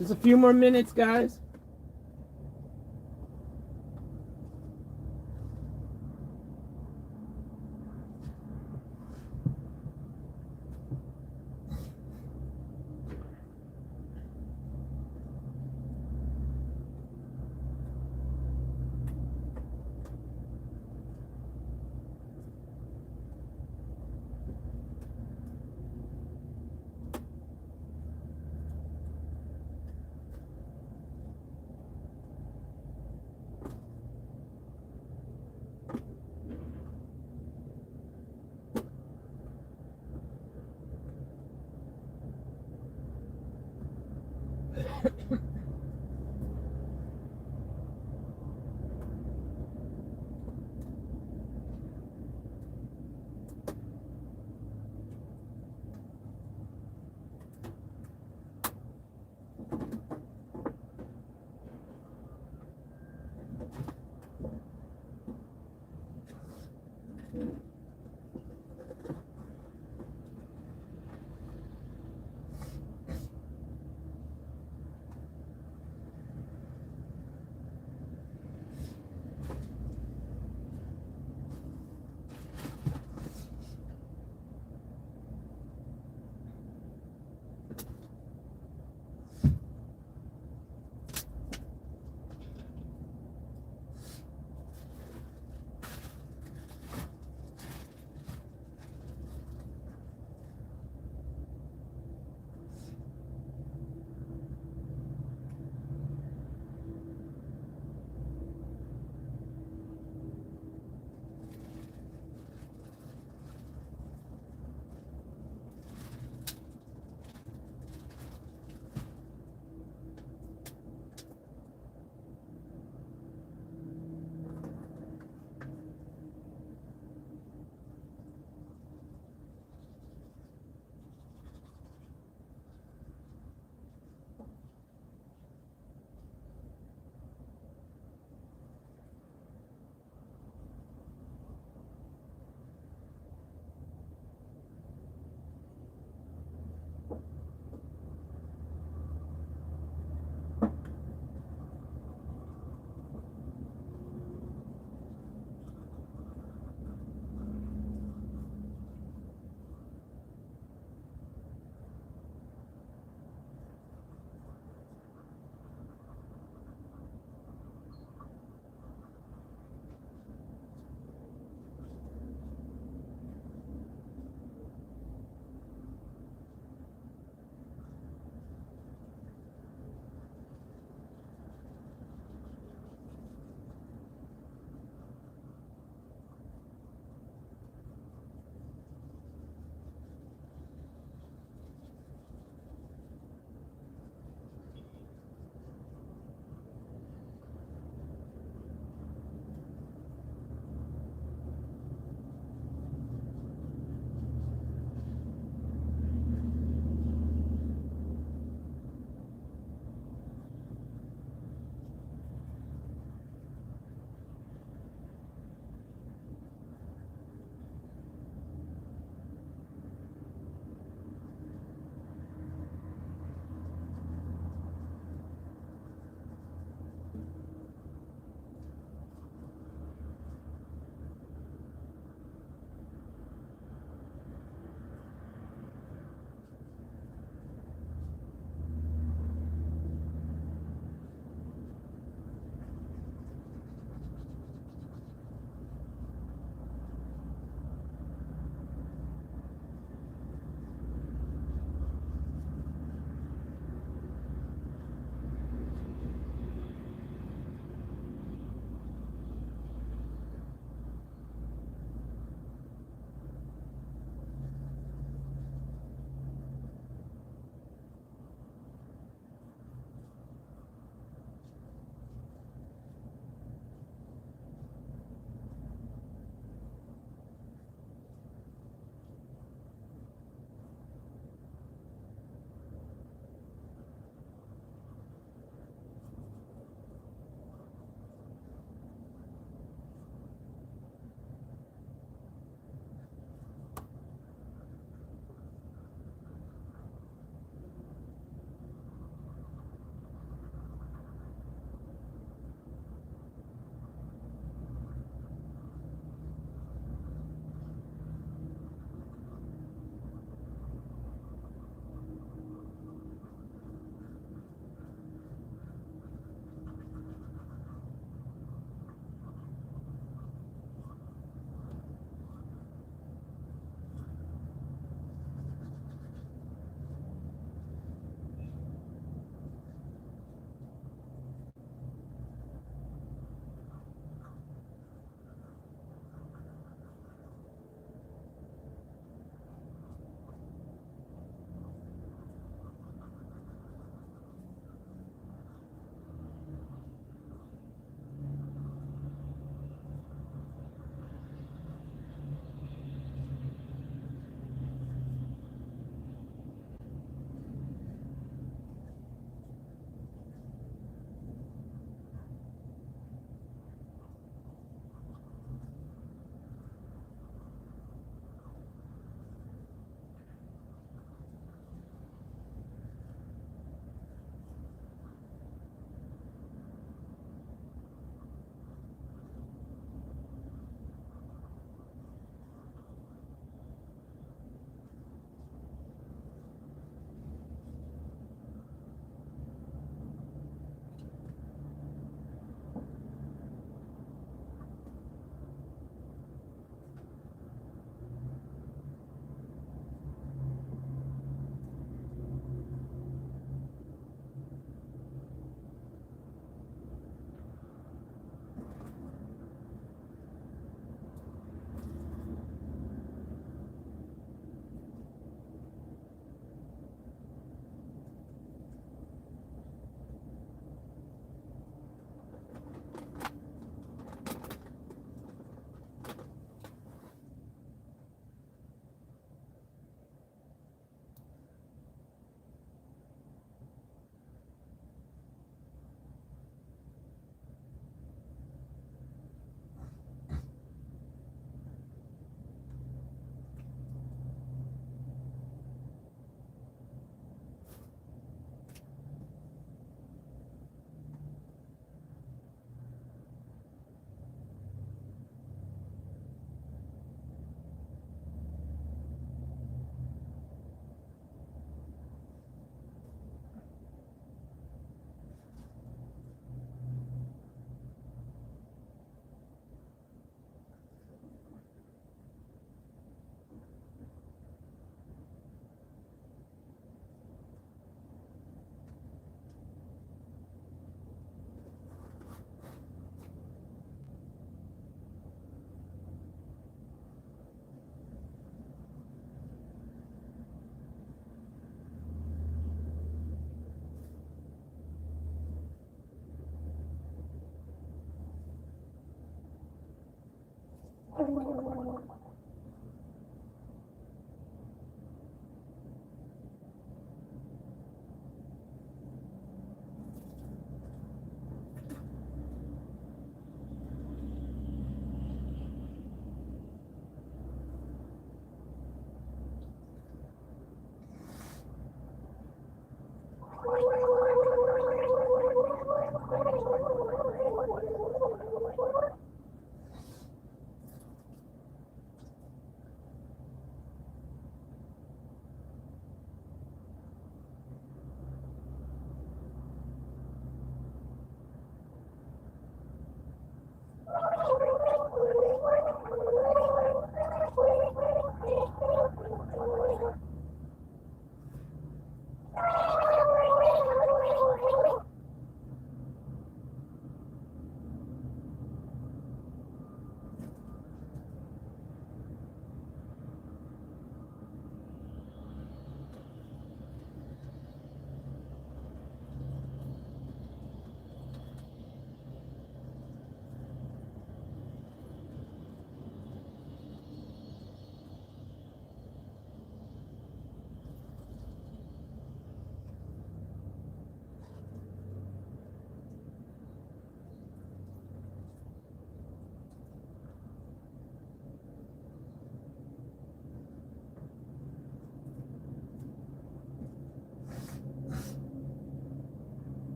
Just a few more minutes, guys.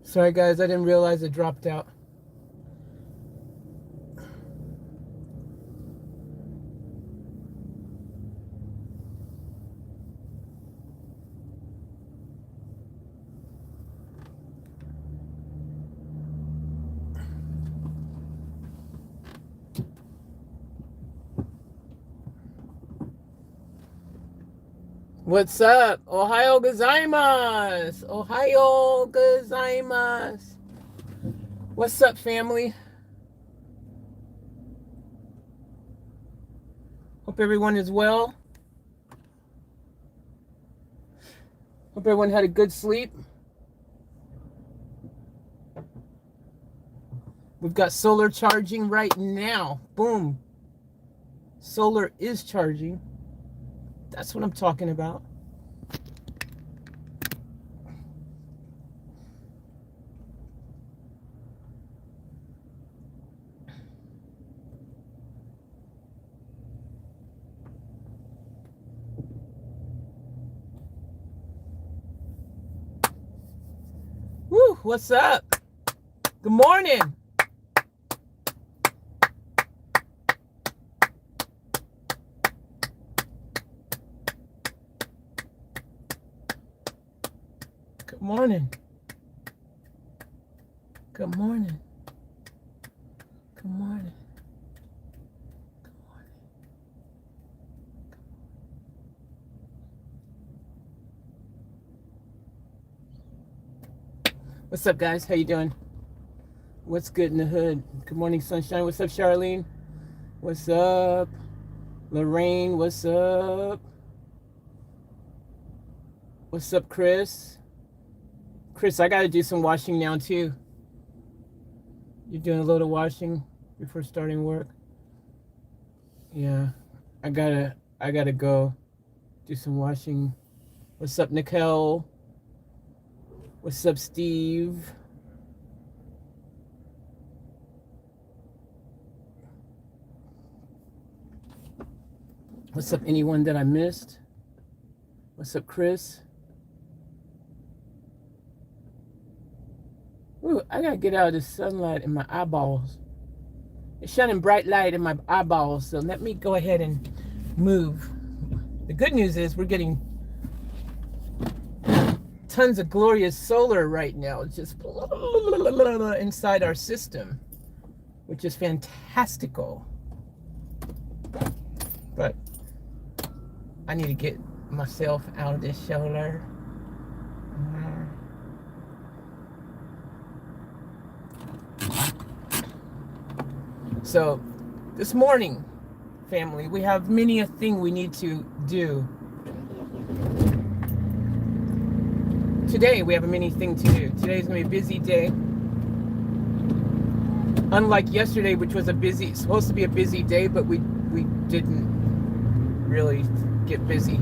Sorry guys, I didn't realize it dropped out. What's up? Ohio gozaimasu! Ohio gozaimasu! What's up, family? Hope everyone is well. Hope everyone had a good sleep. We've got solar charging right now. Boom. Solar is charging. That's what I'm talking about. Woo, what's up? Good morning. Good morning. Good morning. Good morning. Good morning. What's up, guys? How you doing? What's good in the hood? Good morning, sunshine. What's up, Charlene? What's up? Lorraine, what's up? What's up, Chris? Chris, I gotta do some washing now too. You're doing a load of washing before starting work? Yeah. I gotta go do some washing. What's up, Nicole? What's up, Steve? What's up, anyone that I missed? What's up, Chris? Ooh, I gotta get out of the sunlight in my eyeballs. It's shining bright light in my eyeballs, so let me go ahead and move. The good news is we're getting tons of glorious solar right now. It's just inside our system, which is fantastical. But I need to get myself out of this solar. So this morning, family, we have many a thing we need to do. Today we have a mini thing to do. Today's gonna be a busy day. Unlike yesterday, which was supposed to be a busy day, but we didn't really get busy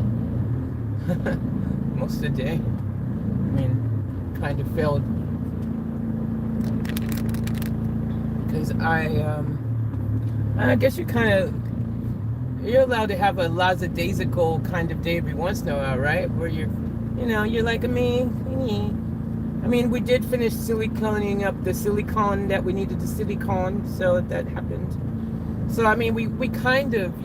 most of the day. I mean, kind of failed because I guess you're allowed to have a lackadaisical kind of day every once in a while, right? Where you're like me. I mean, we did finish siliconing up the silicon that we needed to silicone, so that happened. So I mean, we kind of,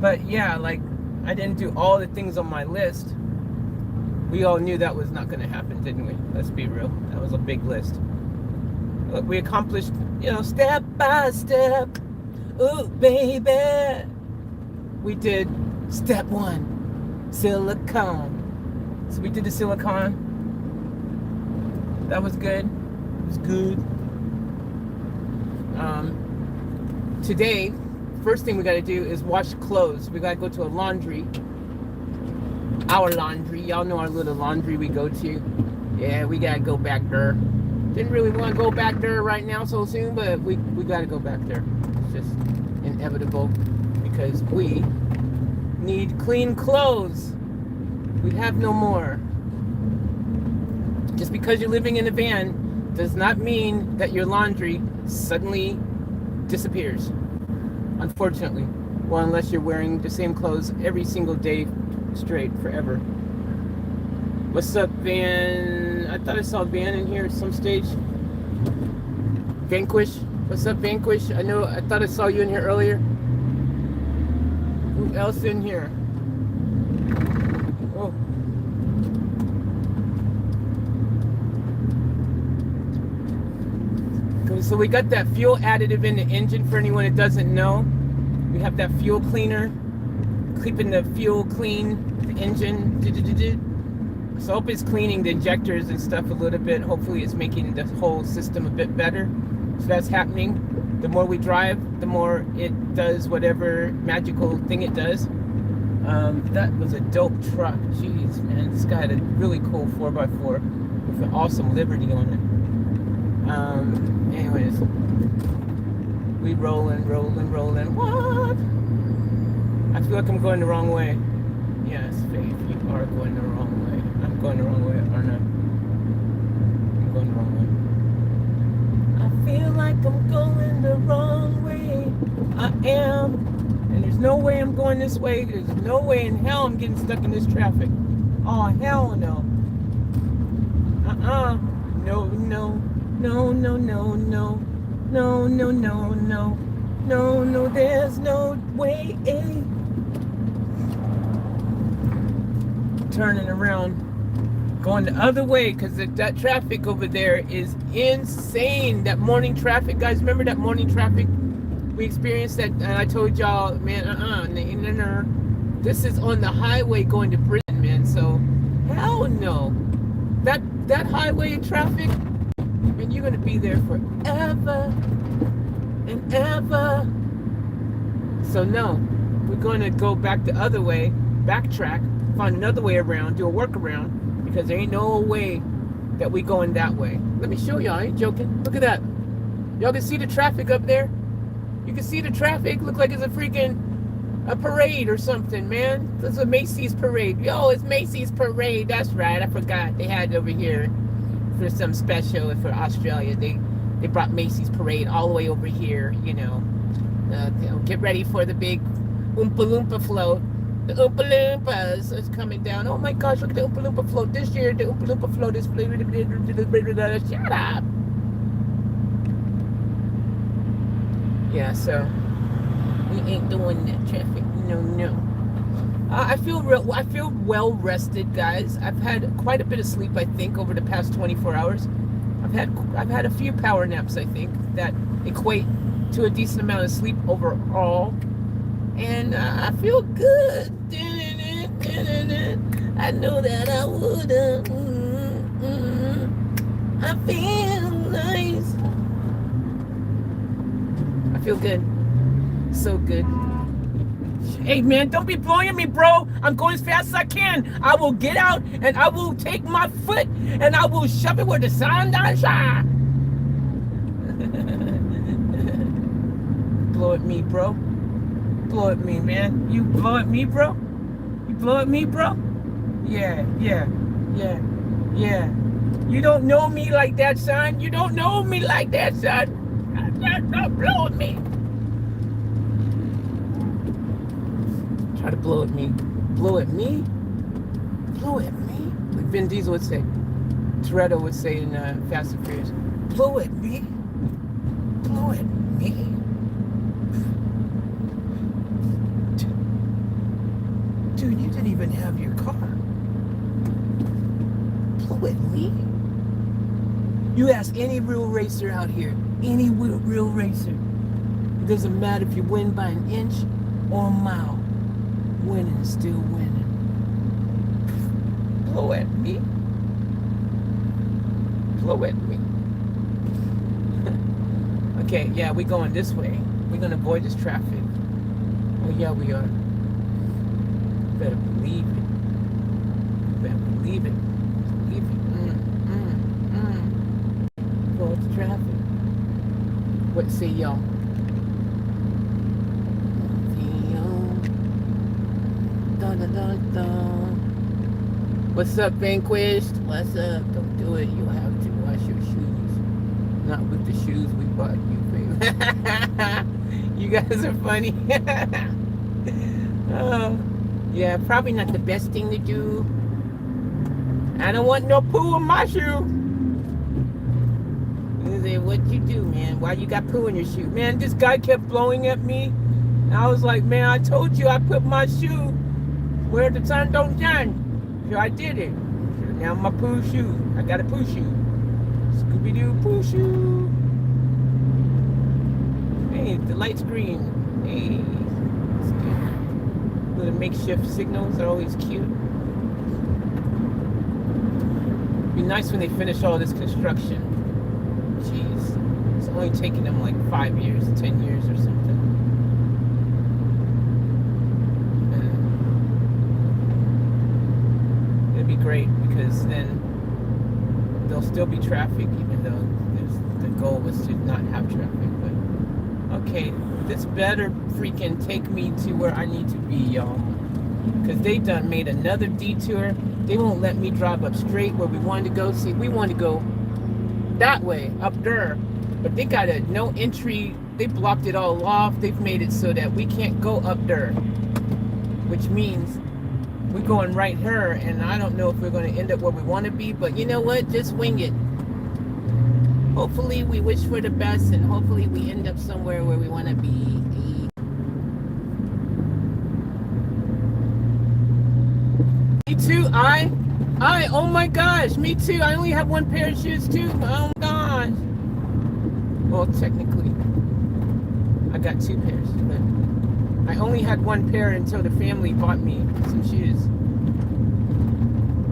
but yeah, like I didn't do all the things on my list. We all knew that was not going to happen, didn't we? Let's be real. That was a big list. Look, we accomplished, step by step. Ooh, baby. We did step 1, silicone. So we did the silicone. That was good. It was good. Today, first thing we got to do is wash clothes. We got to go to a laundry. Our laundry. Y'all know our little laundry we go to. Yeah, we got to go back there. Didn't really want to go back there right now so soon, but we got to go back there. It's just inevitable because we need clean clothes. We have no more. Just because you're living in a van does not mean that your laundry suddenly disappears. Unfortunately. Well, unless you're wearing the same clothes every single day straight forever. What's up, Van? I thought I saw Van in here at some stage. Vanquish. What's up, Vanquish? I thought I saw you in here earlier. Who else in here? Oh. So we got that fuel additive in the engine for anyone that doesn't know. We have that fuel cleaner, keeping the fuel clean, the engine. So I hope it's cleaning the injectors and stuff a little bit. Hopefully it's making the whole system a bit better. So that's happening. The more we drive, the more it does whatever magical thing it does. That was a dope truck. Jeez, man. This guy had a really cool 4x4 with an awesome Liberty on it. Anyways, we rolling. What? I feel like I'm going the wrong way. Yes, Faith, you are going the wrong way. I'm going the wrong way, aren't I? I'm going the wrong way. I feel like I'm going the wrong way. I am. And there's no way I'm going this way. There's no way in hell I'm getting stuck in this traffic. Oh, hell no. No, there's no way. Turning around, going the other way, because that traffic over there is insane. That morning traffic, guys, remember that morning traffic we experienced? That, and I told y'all, man, this is on the highway going to prison, man. So hell no, that highway traffic, and you're gonna be there forever and ever. So no, we're gonna go back the other way, backtrack, find another way around, do a workaround, because there ain't no way that we going that way. Let me show y'all, I ain't joking. Look at that. Y'all can see the traffic up there? You can see the traffic. Look like it's a parade or something, man. It's a Macy's parade. Yo, it's Macy's parade. That's right. I forgot. They had it over here for some special for Australia. They brought Macy's parade all the way over here, you know. Get ready for the big Oompa Loompa float. The Oompa Loompas is coming down. Oh my gosh, look at the Oompa Loompa float. This year, the Oompa Loompa float is... Shut up. Yeah, so we ain't doing that traffic. No. I feel well rested, guys. I've had quite a bit of sleep, I think, over the past 24 hours. I've had a few power naps, I think, that equate to a decent amount of sleep overall. And I feel good. I know that I would. I feel nice. I feel good. So good. Hey, man, don't be blowing me, bro. I'm going as fast as I can. I will get out and I will take my foot and I will shove it where the sun don't shine. Blow at me, bro. Blow at me, man. You blow at me, bro? You blow at me, bro? Yeah. You don't know me like that, son. You don't know me like that, son. Don't blow at me. Try to blow at me. Blow at me? Blow at me? Like Vin Diesel would say. Toretto would say in Fast and Furious. Blow at me? Blow at me? Dude, you didn't even have your car. Blow at me? You ask any real racer out here, any real racer. It doesn't matter if you win by an inch or a mile. Winning is still winning. Blow at me? Blow at me? Okay, yeah, we're going this way. We're going to avoid this traffic. Oh, yeah, we are. Better believe it. Better believe it. Believe it. Avoid the traffic. What say y'all? What's up, Vanquished? What's up? Don't do it. You have to wash your shoes. Not with the shoes we bought you, baby. You guys are funny. Yeah, probably not the best thing to do. I don't want no poo in my shoe. He said, what you do, man? Why you got poo in your shoe? Man, this guy kept blowing at me. And I was like, man, I told you I put my shoe where the sun don't shine. So I did it. So now my poo shoe. I got a poo shoe. Scooby-Doo poo shoe. Hey, the light's green. Hey, it's good. Little makeshift signals are always cute. Be nice when they finish all this construction. Jeez, it's only taking them like 5 years, 10 years or something. It'd be great because then there'll still be traffic, even though the goal was to not have traffic. But okay, this better freaking take me to where I need to be, y'all. Because they done made another detour. They won't let me drive up straight where we wanted to go. See, we wanted to go that way, up there. But they got a no entry. They blocked it all off. They've made it so that we can't go up there. Which means we're going right here. And I don't know if we're going to end up where we want to be. But you know what? Just wing it. Hopefully we wish for the best. And hopefully we end up somewhere where we want to be. Me too. Oh my gosh, me too. I only have one pair of shoes too. Oh gosh. Well, technically, I got two pairs, but I only had one pair until the family bought me some shoes.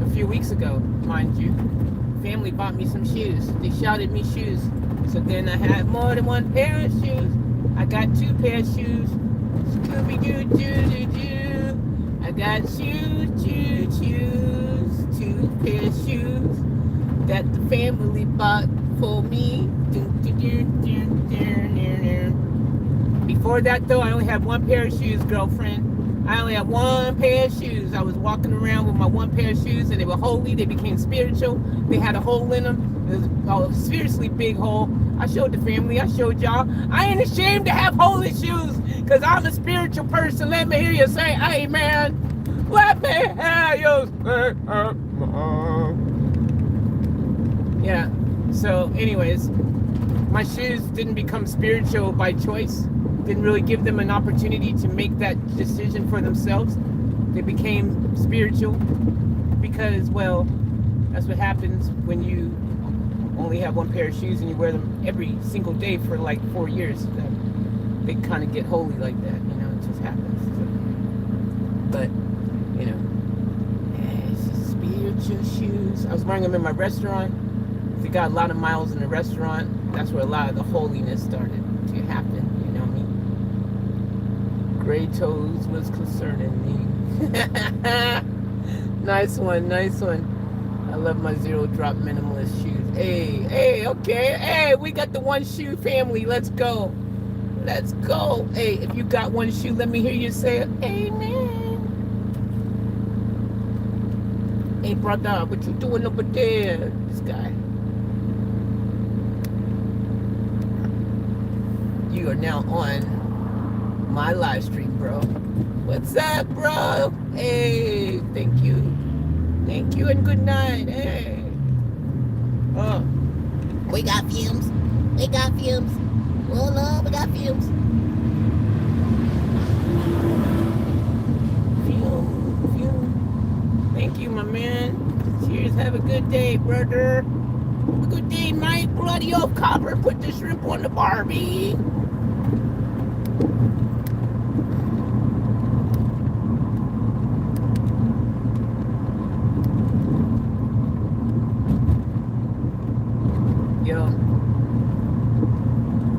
A few weeks ago, mind you. Family bought me some shoes. They shouted me shoes. So then I had more than one pair of shoes. I got two pairs of shoes. Scooby-Doo-Doo-Doo-Doo. I got shoes, two pair of shoes that the family bought for me. Before that though, I only had one pair of shoes, girlfriend. I only had one pair of shoes. I was walking around with my one pair of shoes and they were holy, they became spiritual. They had a hole in them. It was a seriously big hole. I showed the family, I showed y'all. I ain't ashamed to have holy shoes because I'm a spiritual person. Let me hear you say amen. Let me hear you say amen. Yeah, so anyways, my shoes didn't become spiritual by choice. Didn't really give them an opportunity to make that decision for themselves. They became spiritual because, well, that's what happens when you only have one pair of shoes and you wear them every single day for like 4 years. They kind of get holy like that, you know, it just happens. So, but, you know, it's just spiritual shoes. I was wearing them in my restaurant. If you got a lot of miles in the restaurant, that's where a lot of the holiness started to happen, you know what I mean? Gray toes was concerning me. Nice one, nice one. I love my zero drop minimalist shoes. Hey, okay. Hey, we got the one shoe family. Let's go. Let's go. Hey, if you got one shoe, let me hear you say amen. Hey, brother, what you doing over there? This guy. You are now on my live stream, bro. What's up, bro? Hey, thank you. Thank you and good night. Hey. Oh. We got fumes. We got fumes. Oh, Lord, we got fumes. Fume. Thank you, my man. Cheers. Have a good day, brother. Have a good day, Mike. Bloody old copper. Put the shrimp on the Barbie.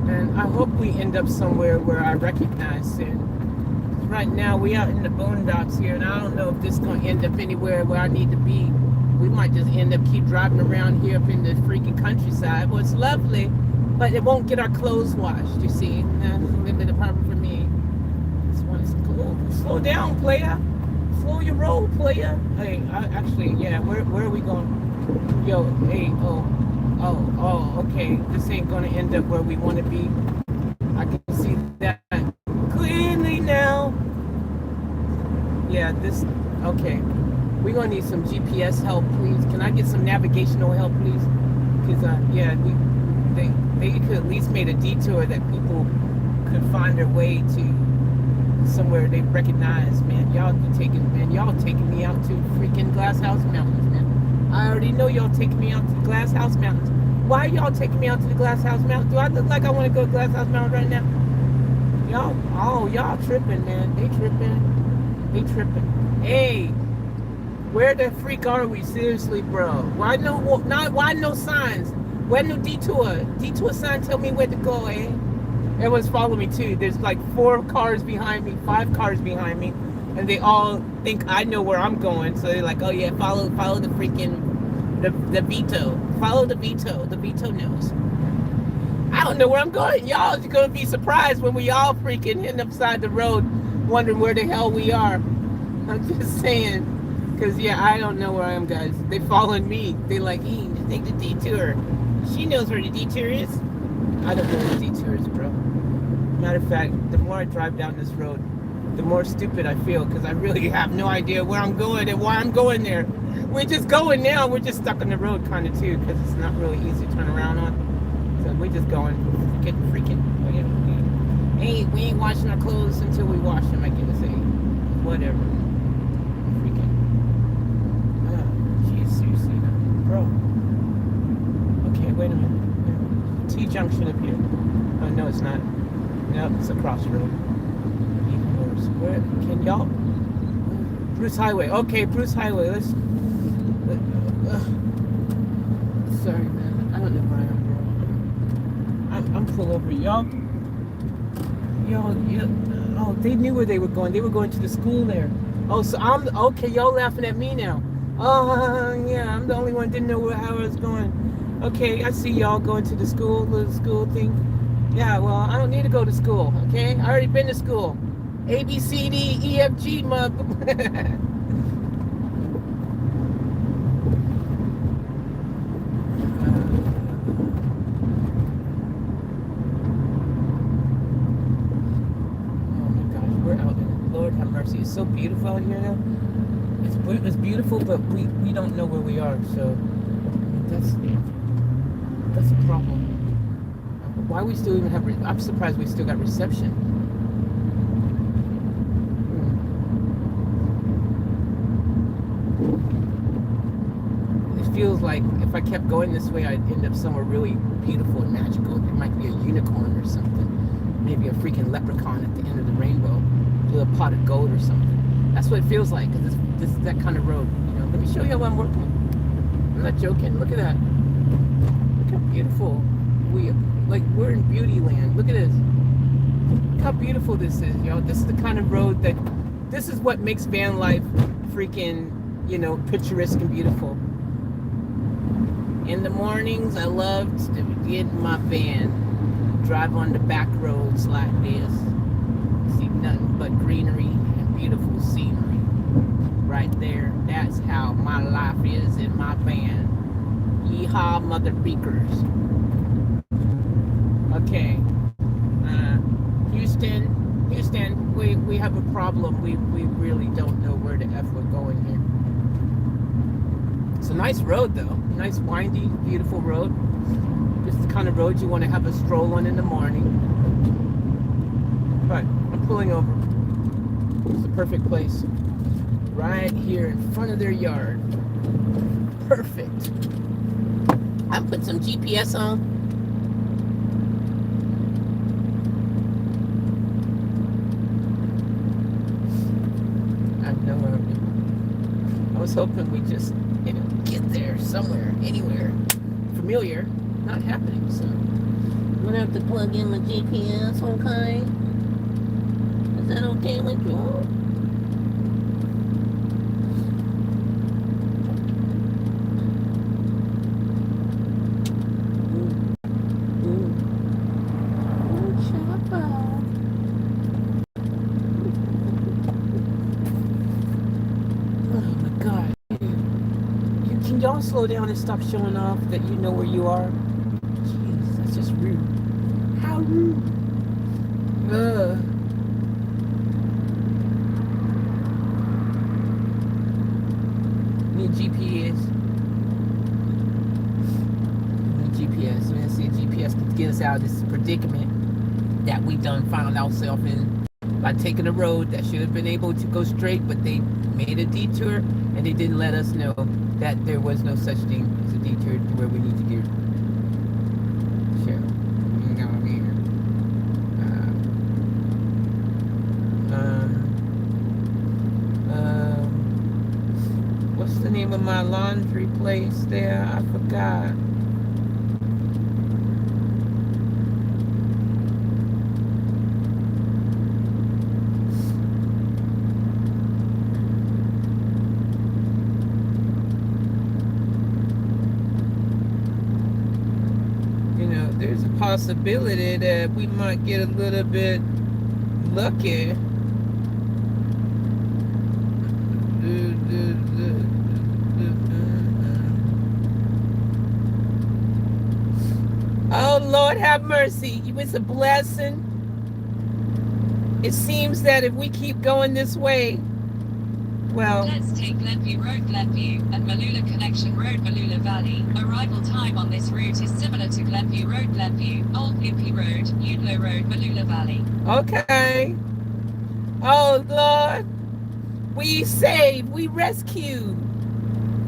And I hope we end up somewhere where I recognize it. Right now we out in the boondocks here, and I don't know if this is gonna end up anywhere where I need to be. We might just end up keep driving around here up in the freaking countryside. Well, it's lovely, but it won't get our clothes washed, you see. That's a little bit of a problem for me. Just want to slow down, player. Slow your roll, player. Hey, actually, yeah, where are we going? Yo, hey, oh, okay. This ain't gonna end up where we want to be. I can see that clearly now. Yeah, this, okay. We're gonna need some GPS help, please. Can I get some navigational help, please? Because yeah, they could at least made a detour that people could find their way to somewhere they recognize. Man, y'all taking me out to freaking Glass House Mountains, man. I already know y'all taking me out to the Glass House Mountains. Why y'all taking me out to the Glass House Mountains? Do I look like I want to go to Glass House Mountains right now? Y'all tripping, man. They tripping. Hey, where the freak are we? Seriously, bro. Why no signs? Where no detour? Detour sign tell me where to go, eh? Everyone's following me too. There's like 4 cars behind me, 5 cars behind me, and they all think I know where I'm going. So they're like, oh yeah, follow the freaking the Vito. Follow the Vito. The Vito knows. I don't know where I'm going. Y'all are gonna be surprised when we all freaking end upside the road, wondering where the hell we are. I'm just saying, cause yeah, I don't know where I am, guys. They following me. They like, just take the detour. She knows where the detour is. I don't know where the detour is, bro. Matter of fact, the more I drive down this road, the more stupid I feel, because I really have no idea where I'm going and why I'm going there. We're just going now. We're just stuck on the road kind of too, because it's not really easy to turn around on. So we're just going, freaking. Hey, we ain't washing our clothes until we wash them, I guess. Hey, whatever. Freaking. Jeez, seriously, bro. Okay, wait a minute. T-junction up here. Oh, no, it's not. No, it's a crossroad. Where can y'all? Bruce Highway. Okay, Bruce Highway. Let's. Sorry, man. I don't know where I am, bro. I'm pull over, y'all. Oh, they knew where they were going. They were going to the school there. Oh, so I'm okay. Y'all laughing at me now. Oh, yeah. I'm the only one didn't know how I was going. Okay, I see y'all going to the little school thing. Yeah, well, I don't need to go to school, okay? I already been to school. A, B, C, D, E, F, G, mother. Oh my gosh, we're out in it. Lord have mercy. It's so beautiful out here now. It's beautiful, but we don't know where we are, so that's a problem. Why we still even have? I'm surprised we still got reception. It feels like if I kept going this way, I'd end up somewhere really beautiful and magical. There might be a unicorn or something, maybe a freaking leprechaun at the end of the rainbow, a little pot of gold or something. That's what it feels like, because this is that kind of road. Let me show you how I'm working. I'm not joking. Look at that. Look how beautiful we're in beauty land. Look at this. Look how beautiful this is, y'all. This is the kind of road this is what makes van life freaking, picturesque and beautiful. In the mornings, I love to get in my van, drive on the back roads like this, see nothing but greenery and beautiful scenery. Right there. That's how my life is in my van. Yeehaw, mother beakers. Okay, Houston, we have a problem. We really don't know where the F we're going here. It's a nice road though, nice windy, beautiful road. Just the kind of road you want to have a stroll on in the morning. But I'm pulling over. It's the perfect place. Right here in front of their yard. Perfect. I put some GPS on. I was hoping we just, get there somewhere, anywhere familiar. Not happening, so I'm gonna have to plug in my GPS, okay? Is that okay with you? Y'all slow down and stop showing off that you know where you are. Jeez, that's just rude. How rude. GPS. GPS. We're gonna see if GPS can get us out of this predicament that we done found ourselves in by taking a road that should have been able to go straight, but they made a detour and they didn't let us know that there was no such thing as a detour to where we need to get. Sure. We go here. What's the name of my laundry place there? I forgot. There's a possibility that we might get a little bit lucky. Oh, Lord have mercy. It's a blessing. It seems that if we keep going this way, well, let's take Glenview Road, Glenview, and Malula Connection Road, Malula Valley. Arrival time on this route is similar to Glenview Road, Glenview, Old Gimpy Road, Udlow Road, Malula Valley. Okay. Oh, Lord. We saved. We rescued.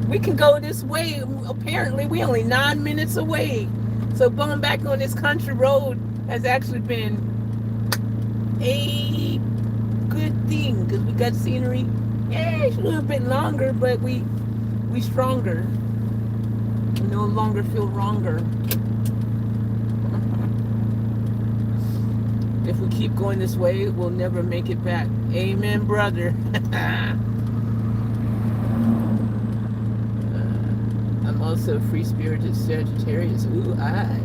We can go this way. Apparently, we're only 9 minutes away. So going back on this country road has actually been a good thing because we got scenery. Yeah, it's a little bit longer, but we stronger. We no longer feel wronger. If we keep going this way, we'll never make it back. Amen, brother. I'm also a free-spirited Sagittarius. Ooh, aye.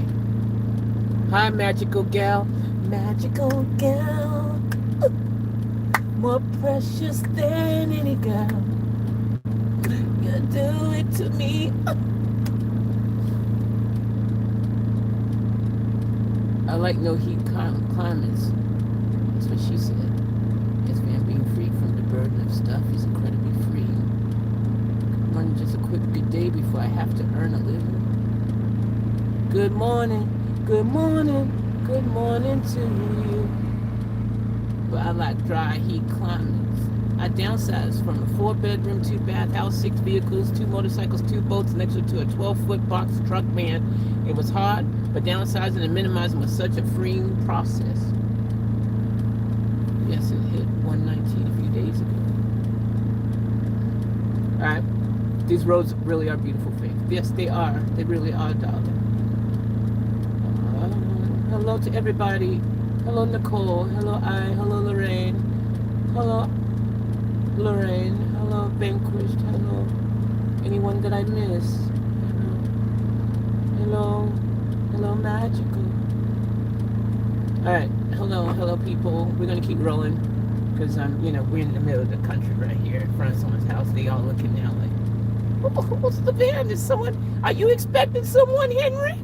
Hi, magical gal. Magical gal. More precious than any girl. You do it to me. I like no heat climates. That's what she said. Yes, man, being free from the burden of stuff is incredibly freeing. Running just a quick good day before I have to earn a living. Good morning, good morning, good morning to you. But I like dry heat climates. I downsized from a 4-bedroom, 2-bath house, 6 vehicles, 2 motorcycles, 2 boats, next to a 12-foot box truck van. It was hard, but downsizing and minimizing was such a freeing process. Yes, it hit 119 a few days ago. Alright, these roads really are beautiful things. Yes, they are. They really are, darling. Hello to everybody. Hello, Nicole. Hello, Hello, Lorraine. Hello, Lorraine. Hello, Vanquished. Hello, anyone that I miss. Hello, hello, magical. All right, hello, people. We're gonna keep rolling because we're in the middle of the country right here in front of someone's house. They all looking now like, who's the van? Is someone? Are you expecting someone, Henry?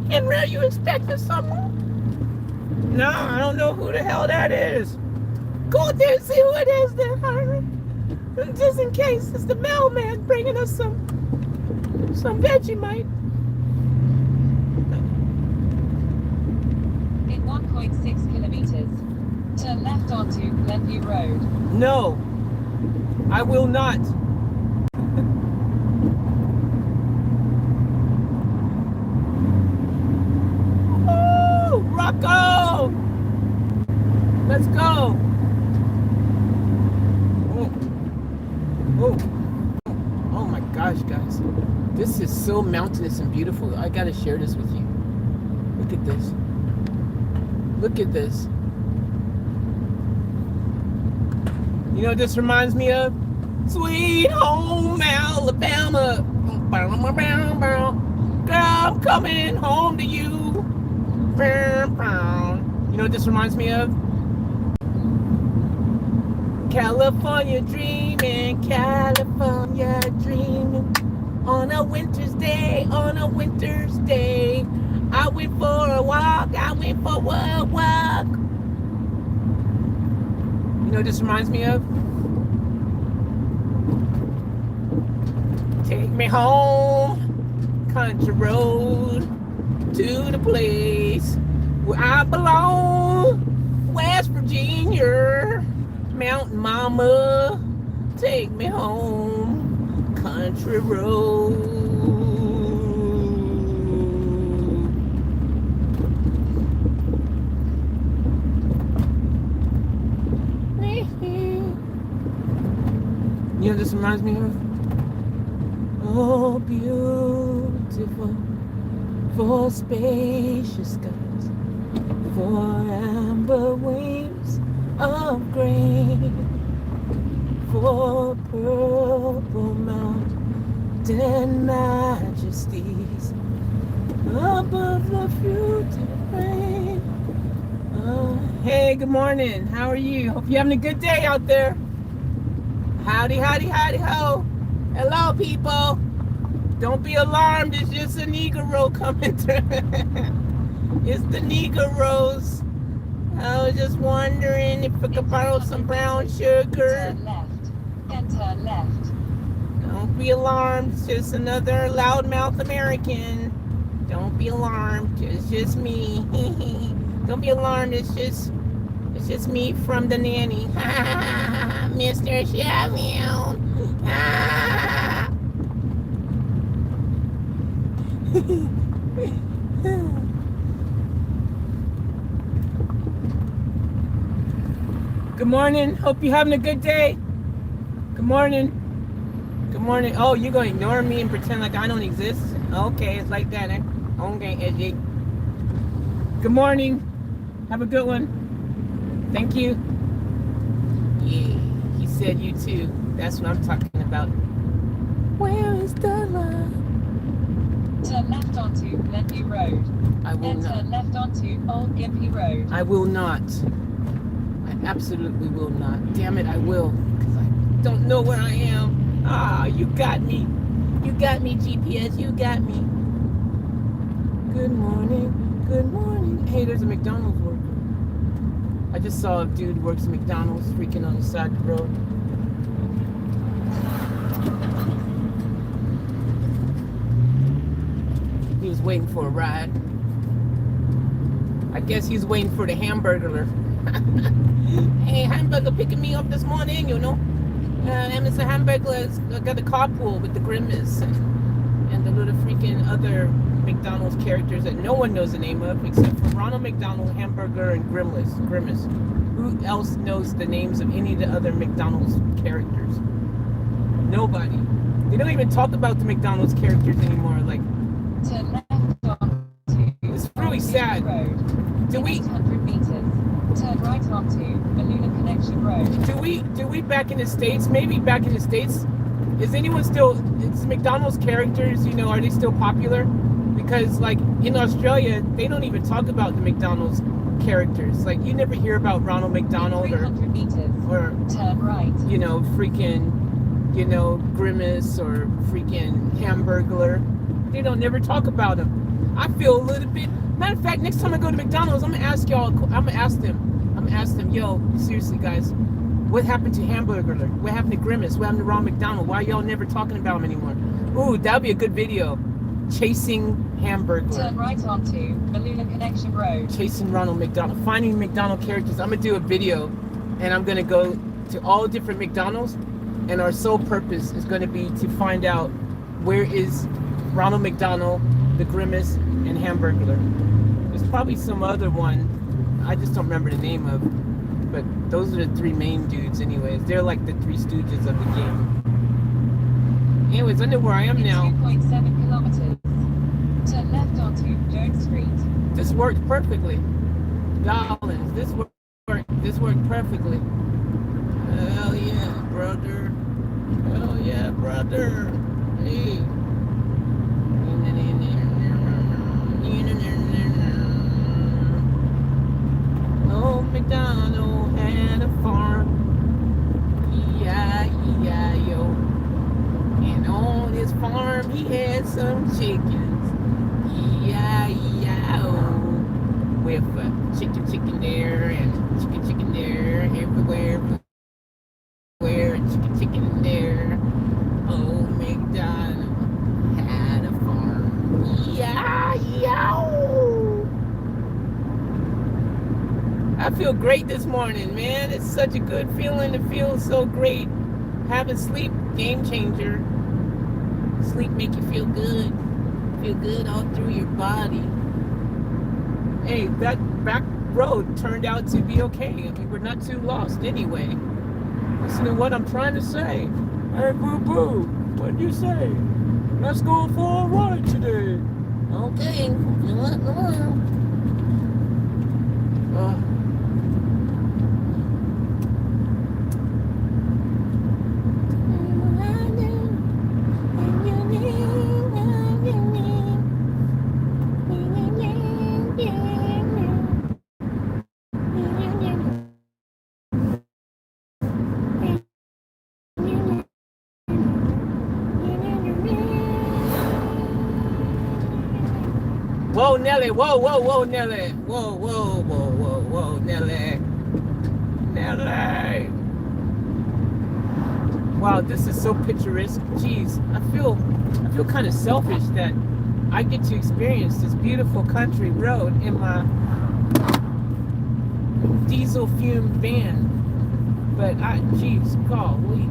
Henry, are you expecting someone? No, I don't know who the hell that is. Go out there and see who it is then, Henry. Just in case it's the mailman bringing us some Vegemite. In 1.6 kilometers, turn left onto Glenview Road. No, I will not. Woo! Rocco! Let's go. Oh. Oh my gosh, guys. This is so mountainous and beautiful. I gotta share this with you. Look at this. Look at this. You know what this reminds me of? Sweet home Alabama. Girl, I'm coming home to you. You know what this reminds me of? California dreaming, California dreaming. On a winter's day, I went for a walk, You know what this reminds me of? me home, country road, to the place where I belong, West Virginia, Mountain Mama, take me home, country road. You know what this reminds me of? Oh, beautiful, for spacious skies, for amber wings of grain, for purple mountain majesties above the fruited rain. Hey, good morning. How are you? Hope you're having a good day out there. Howdy, howdy, howdy, ho. Hello, people. Don't be alarmed. It's just a Negro coming through. It's the Negroes. I was just wondering if I could borrow some brown sugar. Turn left. Then turn left. Don't be alarmed. It's just another loudmouth American. Don't be alarmed. It's just me. Don't be alarmed. It's just me from the nanny. Mr. Shamil. Good morning. Hope you're having a good day. Good morning. Good morning. Oh, you're going to ignore me and pretend like I don't exist? Okay, it's like that, eh? Okay, edgy. Good morning. Have a good one. Thank you. Yeah, he said you too. That's what I'm talking about. Where is the line? Turn left onto Glenview Road. I will Then not. turn left onto Old Gimpy Road. I will not. I absolutely will not. Damn it, I will. Because I don't know where I am. Ah, you got me. You got me, GPS. You got me. Good morning. Good morning. Hey, there's a McDonald's worker. I just saw a dude who works at McDonald's freaking on the side of the road. He was waiting for a ride. I guess he's waiting for the hamburger. Hey, hamburger picking me up this morning, you know. And it's a hamburger. I got the carpool with the Grimace and the little freaking other McDonald's characters that no one knows the name of except for Ronald McDonald, Hamburger, and Grimace. Who else knows the names of any of the other McDonald's characters? Nobody. They don't even talk about the McDonald's characters anymore. Like, Turn left onto it's really sad. Road. Do In we 800 meters. Turn right onto Malula Connection Road. do we back in the States, maybe back in the States, is anyone still, it's McDonald's characters, you know, are they still popular? Because like in Australia, they don't even talk about the McDonald's characters. Like you never hear about Ronald McDonald In 300 meters. or Turn right. you know, freaking, you know, Grimace or freaking Hamburglar. They don't never talk about him. I feel a little bit. Matter of fact, next time I go to McDonald's, I'm gonna ask y'all. I'm gonna ask them, yo, seriously, guys, what happened to Hamburglar? What happened to Grimace? What happened to Ronald McDonald? Why y'all never talking about him anymore? Ooh, that'd be a good video. Chasing Hamburglar. Turn right onto Malula Connection Road. Chasing Ronald McDonald. Finding McDonald characters. I'm gonna do a video, and I'm gonna go to all different McDonald's, and our sole purpose is gonna be to find out where is Ronald McDonald, the Grimace, and Hamburglar. There's probably some other one I just don't remember the name of, but those are the three main dudes anyways. They're like the three stooges of the game. Anyways, I know where I am In now. 2.7 kilometers. Turn left onto Jones Street. This worked perfectly. Darlings, this worked perfectly. Hell yeah, brother. Hell yeah, brother. Hey. Old MacDonald had a farm, E-I-E-I-O. And on his farm he had some chickens, E-I-E-I-O. With chicken there and chicken there, everywhere, chicken there. Old MacDonald. feel great this morning, man. It's such a good feeling. It feels so great. Having sleep, game changer. Sleep make you feel good. Feel good all through your body. Hey, that back road turned out to be okay. I mean, we're not too lost anyway. Listen to what I'm trying to say. Hey, boo-boo, what'd you say? Let's go for a ride today. Okay. Whoa, Nelly. Whoa, whoa, whoa, Nelly. Whoa, whoa, whoa, whoa, whoa, Nelly. Nelly. Wow, this is so picturesque. Jeez, I feel kind of selfish that I get to experience this beautiful country road in my diesel fume van. But jeez, golly,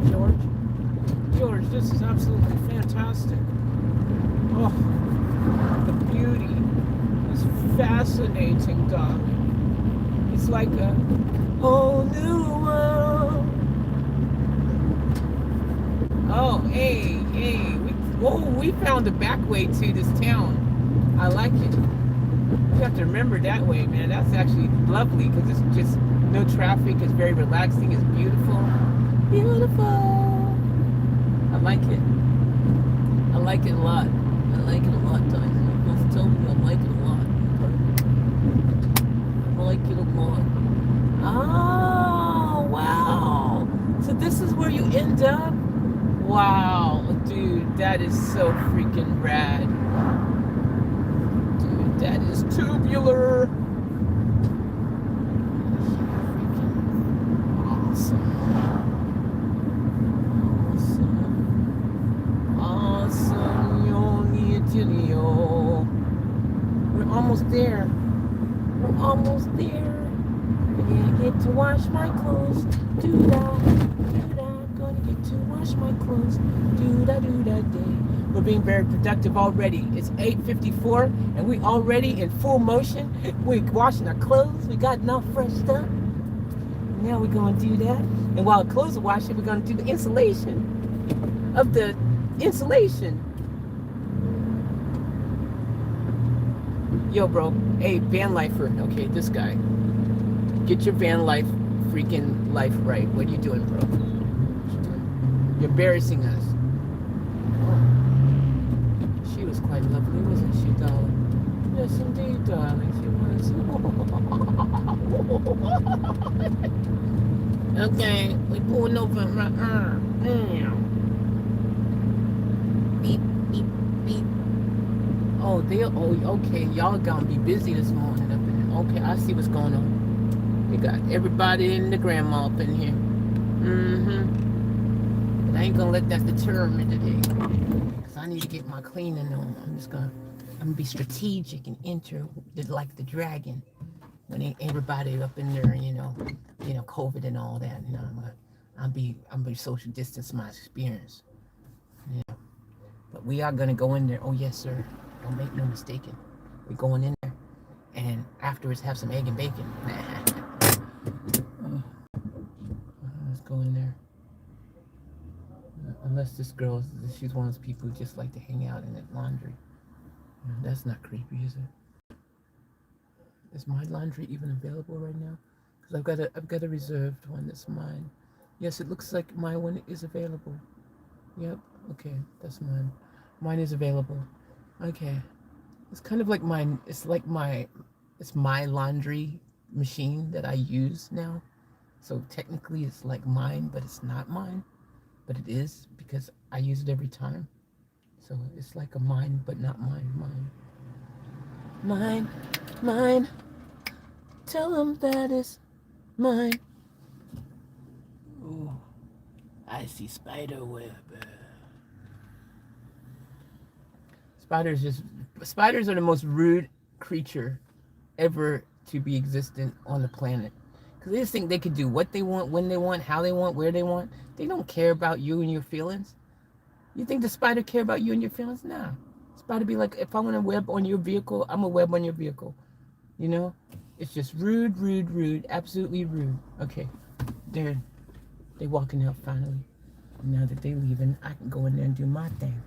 George, this is absolutely fantastic. Oh, the beauty is fascinating, darling. It's like a whole new world. Oh, hey, we found a back way to this town. I like it. You have to remember that way, man. That's actually lovely because it's just no traffic. It's very relaxing. It's beautiful. Beautiful. I like it. I like it a lot. I like it a lot, Tyson. You must tell me I like it a lot. I like it a lot. Oh, wow. So this is where you end up? Wow, dude, that is so freaking rad. Dude, that is tubular. Awesome. We're almost there. We're almost there. Gonna get to wash my clothes. Do that. Gonna get to wash my clothes. Do that day. We're being very productive already. It's 8:54 and we already in full motion. We're washing our clothes. We got enough fresh stuff. Now we're gonna do that. And while clothes are washing, we're gonna do the insulation of the insulation. Yo, bro. Hey, van lifer. Okay, this guy. Get your van life freaking life right. What are you doing, bro? You're embarrassing us. Oh. She was quite lovely, wasn't she, darling? Yes, indeed, darling. She was. Okay, we pulling over right Beep, beep, beep. Oh, okay. Y'all gonna be busy this morning up in there. Okay, I see what's going on. We got everybody and the grandma up in here. But I ain't gonna let that deter me today. Because I need to get my cleaning on. I'm gonna be strategic and enter like the dragon. When ain't everybody up in there, you know, COVID and all that. You know, I'm be social distance my experience. Yeah. But we are gonna go in there. Oh yes, sir. Don't make no mistaken. We're going in there and afterwards have some egg and bacon. Let's go in there. Unless this girl, she's one of those people who just like to hang out in the laundry. That's not creepy, is it? Is my laundry even available right now? Because I've got a reserved one that's mine. Yes, it looks like my one is available. Yep. Okay, that's mine. Mine is available. Okay. It's kind of like mine. It's my laundry machine that I use now. So technically it's like mine, but it's not mine. But it is because I use it every time. So it's like a mine, but not mine. Mine. Tell them that it's mine. Ooh, I see spider web. Spiders are the most rude creature ever to be existent on the planet. Because they just think they could do what they want, when they want, how they want, where they want. They don't care about you and your feelings. You think the spider care about you and your feelings? Nah. Spider be like, if I want to web on your vehicle, I'm a web on your vehicle. You know? It's just rude, rude, rude. Absolutely rude. Okay. They walking out finally. Now that they leaving, I can go in there and do my thing.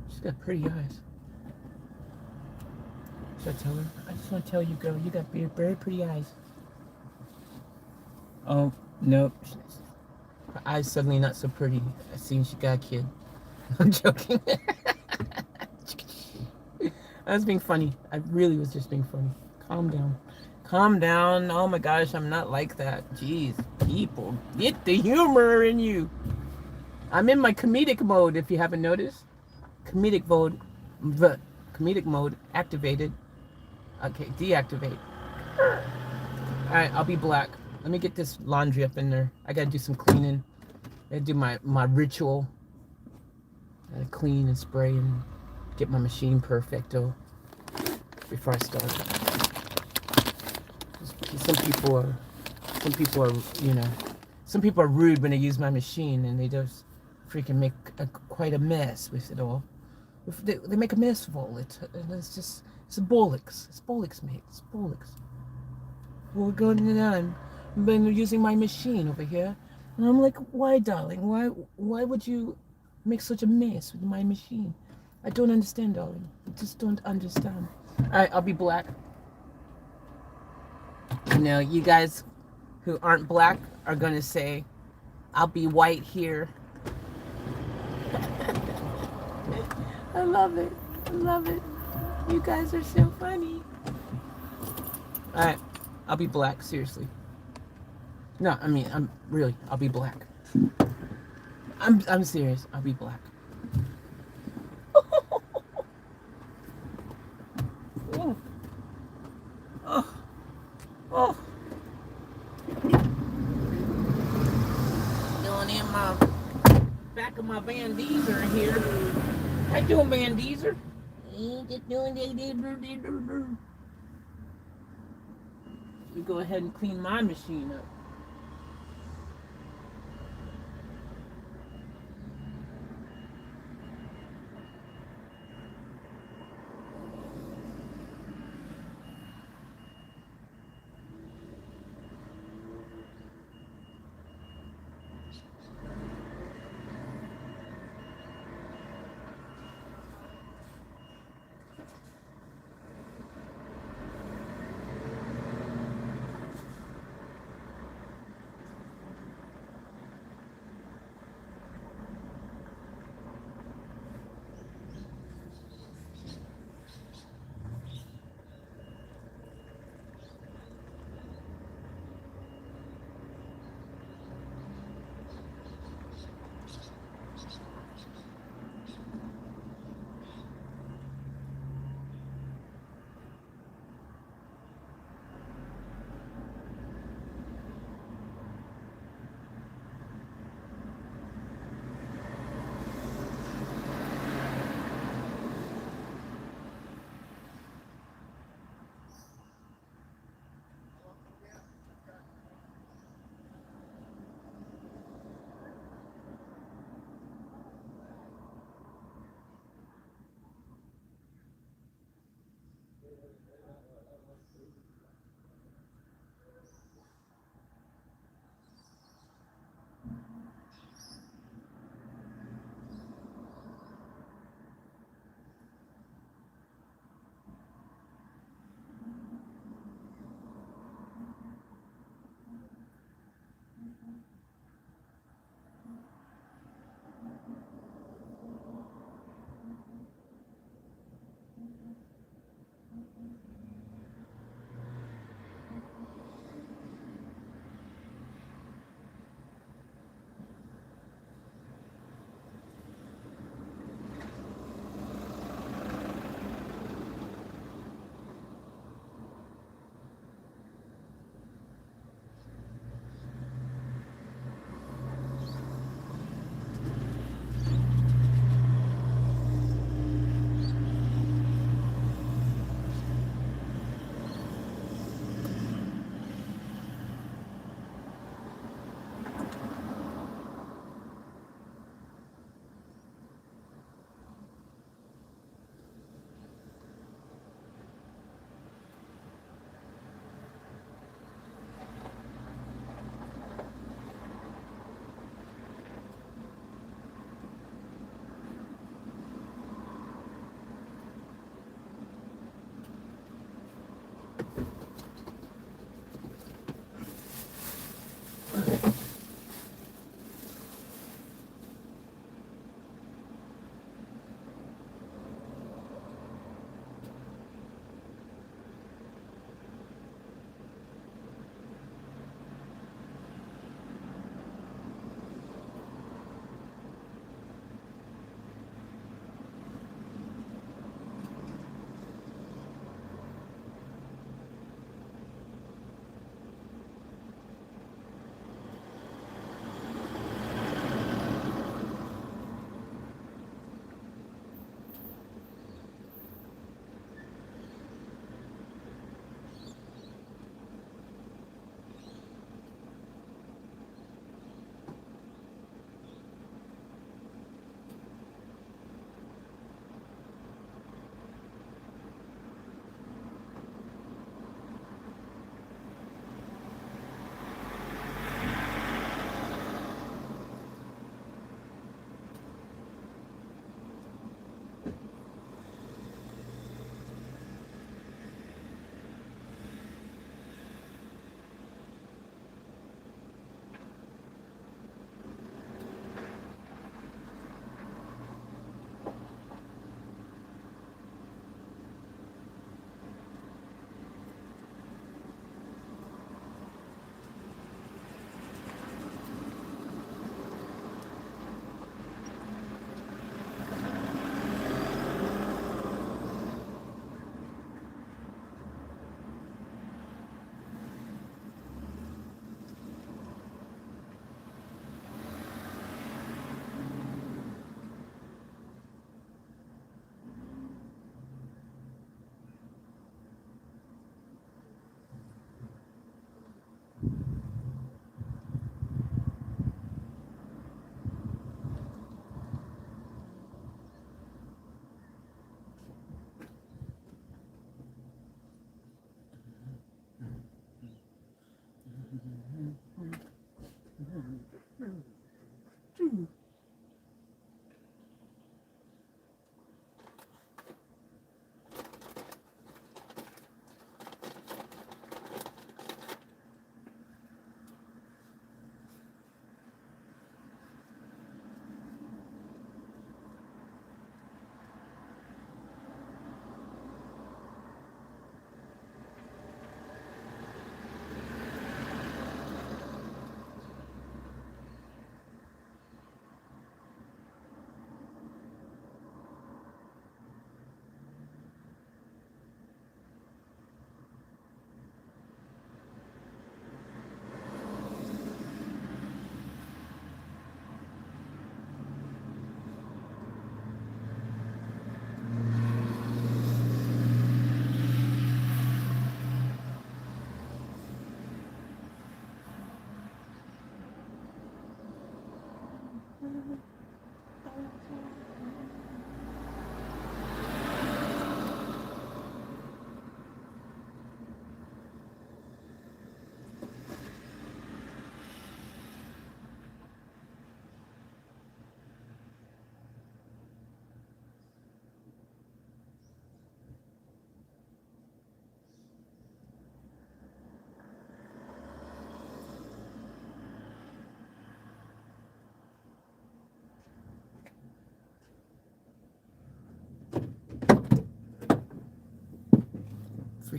She's got pretty eyes. Should I tell her? I just want to tell you, girl, you got very pretty eyes. Oh, nope. Her eyes suddenly not so pretty. I seen she got a kid. I'm joking. I was being funny. I really was just being funny. Calm down. Calm down. Oh my gosh, I'm not like that. Jeez, people, get the humor in you. I'm in my comedic mode, if you haven't noticed. Comedic mode. Comedic mode activated. Okay, deactivate. Alright, I'll be black. Let me get this laundry up in there. I gotta do some cleaning. I gotta do my ritual. I gotta clean and spray and get my machine perfecto before I start. Some people are, you know, some people are rude when they use my machine and they just freaking make quite a mess with it all. They make a mess of all it. And it's just, it's bollocks. It's bollocks, mate. It's bollocks. Well, we're going on. I've been using my machine over here. And I'm like, why, darling? Why would you make such a mess with my machine? I don't understand, darling. I just don't understand. Alright, I'll be black. Now, you guys who aren't black are going to say, I'll be white here. I love it. I love it. You guys are so funny. Alright, I'll be black, seriously. No, I mean, I'll be black. I'm serious. I'll be black. Oh. Oh. Oh. Going in my back of my Van Deezer here. How you doing, Van Deezer? Just doing we go ahead and clean my machine up.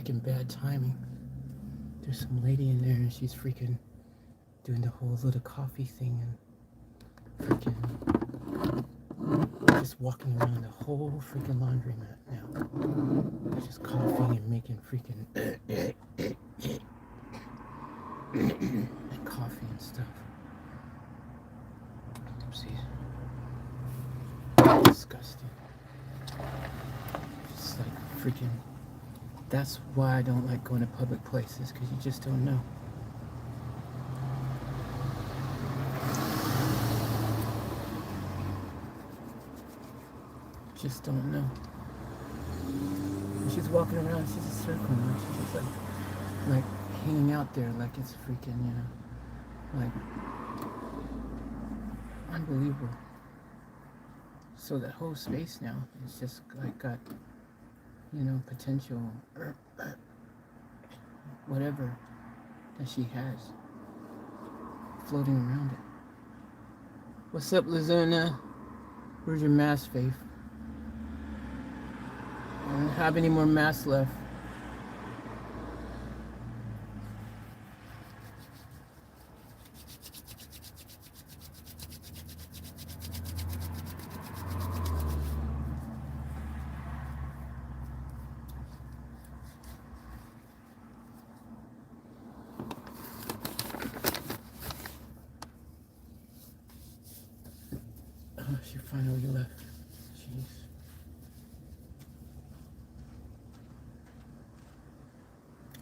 freaking bad timing. There's some lady in there and she's freaking doing the whole little coffee thing and freaking just walking around the whole freaking laundromat now. They're just coughing and making freaking and coffee and stuff. Oopsies. Disgusting. Just like freaking. That's why I don't like going to public places, because you just don't know. Just don't know. And she's walking around, she's just circling, like she's just like hanging out there like it's freaking, you know, like unbelievable. So that whole space now is just like got, you know, potential whatever that she has floating around it. What's up, Lazuna? Where's your mask, Faith? I don't have any more masks left. Oh, she finally left. Jeez.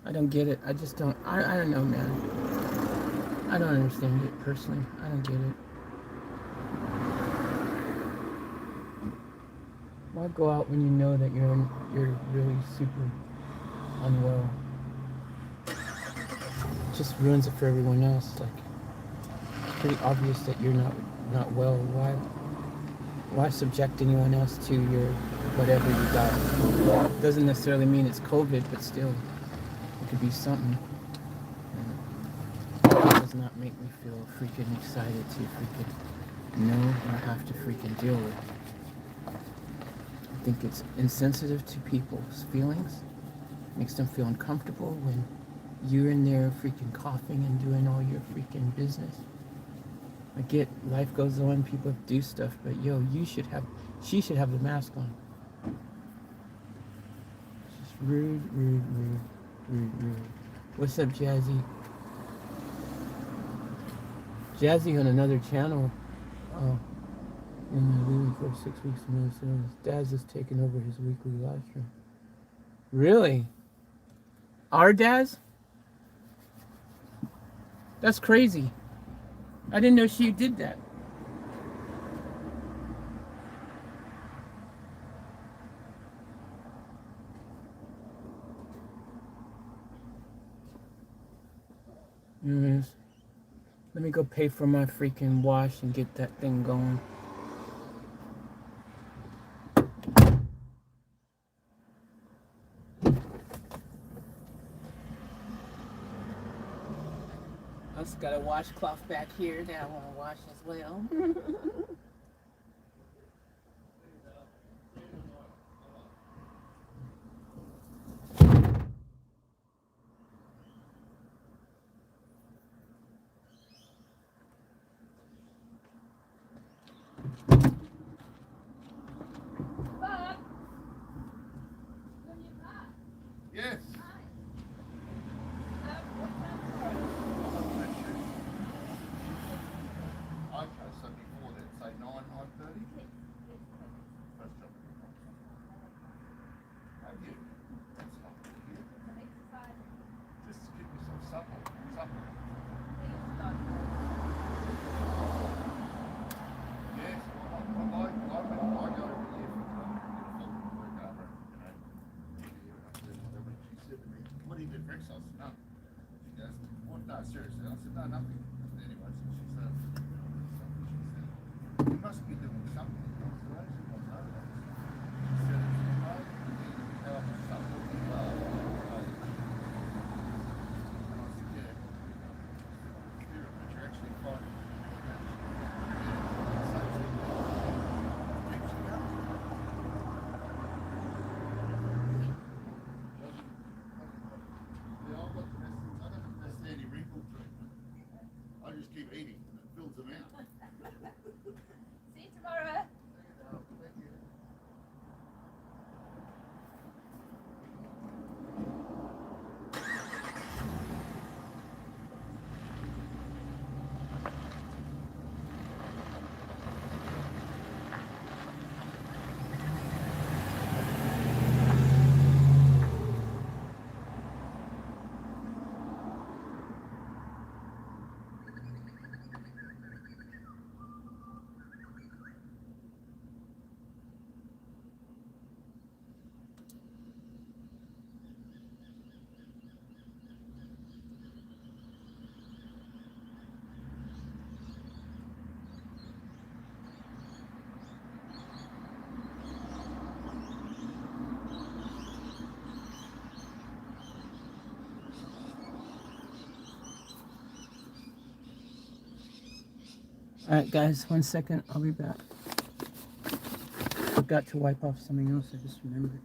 I don't get it. I just don't. I don't know, man. I don't understand it personally. I don't get it. Why go out when you know that you're really super unwell? It just ruins it for everyone else. Like, it's pretty obvious that you're not well. Why subject anyone else to your whatever you got? Doesn't necessarily mean it's COVID, but still, it could be something. And it does not make me feel freaking excited to freaking know or have to freaking deal with. I think it's insensitive to people's feelings. Makes them feel uncomfortable when you're in there freaking coughing and doing all your freaking business. I get life goes on, people do stuff, but yo, she should have the mask on. It's just rude. What's up, Jazzy? Jazzy on another channel. In leaving for 6 weeks in Minnesota. His dad's just taking over his weekly live stream. Really? Our dads? That's crazy. I didn't know she did that. Anyways, let me go pay for my freaking wash and get that thing going. I just got a washcloth back here that I want to wash as well. Yes. Okay, so before that, say 9:30? First job. Have you? That's not good. Just give me some supper. Yes, well, I go over here for work over, she said to me, what do you do for exercise? No. She goes, what? No, seriously. I said, no, nothing. Anyway, so she said, you must be doing something. I said, I don't know. She said, how much supper? And I said, yeah. But you're actually fine. All right, guys, 1 second. I'll be back. Forgot to wipe off something else. I just remembered.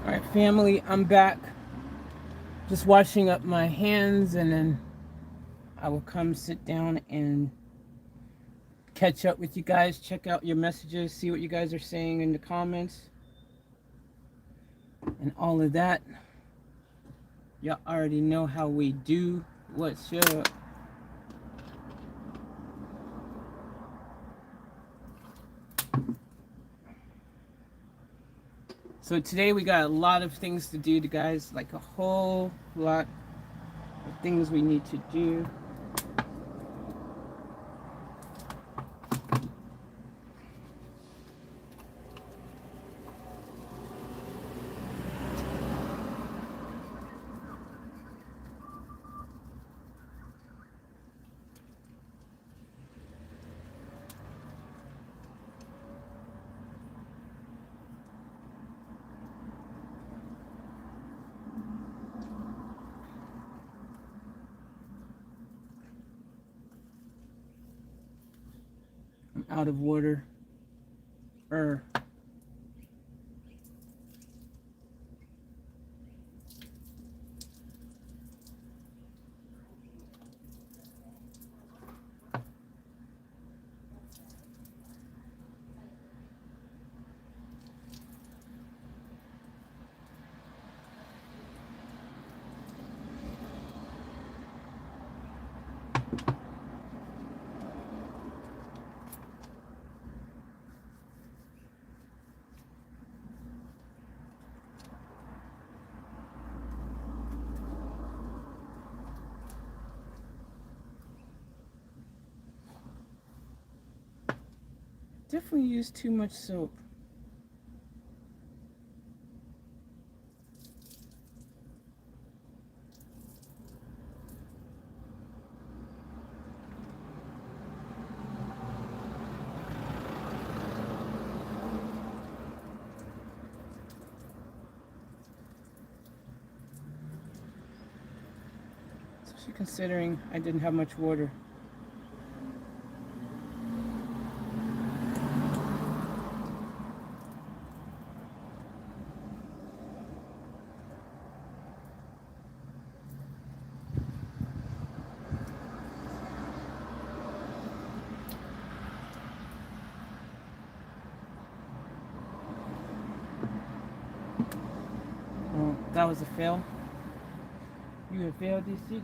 All right, family, I'm back. Just washing up my hands, and then I will come sit down and catch up with you guys, check out your messages, see what you guys are saying in the comments, and all of that. Y'all already know how we do. What's up? So today we got a lot of things to do, guys, like a whole lot of things we need to do. I'm out of water. Definitely use too much soap. Especially considering I didn't have much water. Well, that was a fail. You have failed this city.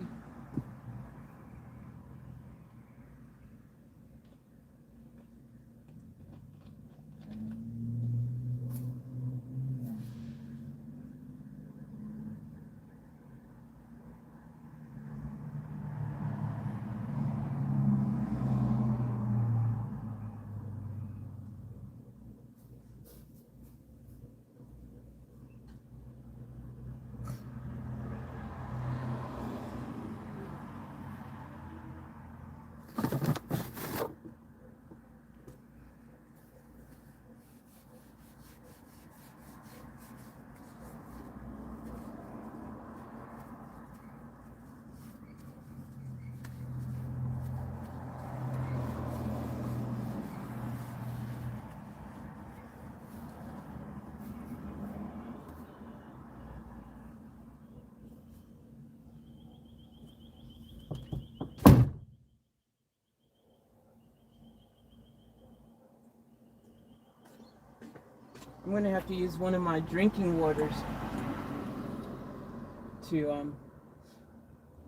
I'm gonna have to use one of my drinking waters to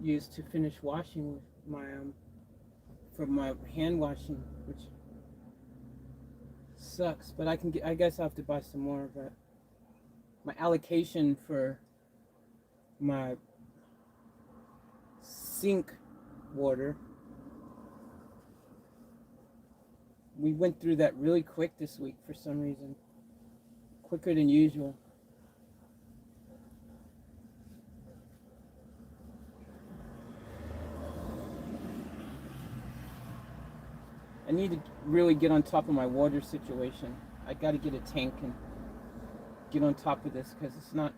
use to finish washing with my for my hand washing, which sucks. But I guess I'll have to buy some more. But my allocation for my sink water, we went through that really quick this week for some reason, quicker than usual. I need to really get on top of my water situation. I got to get a tank and get on top of this because it's not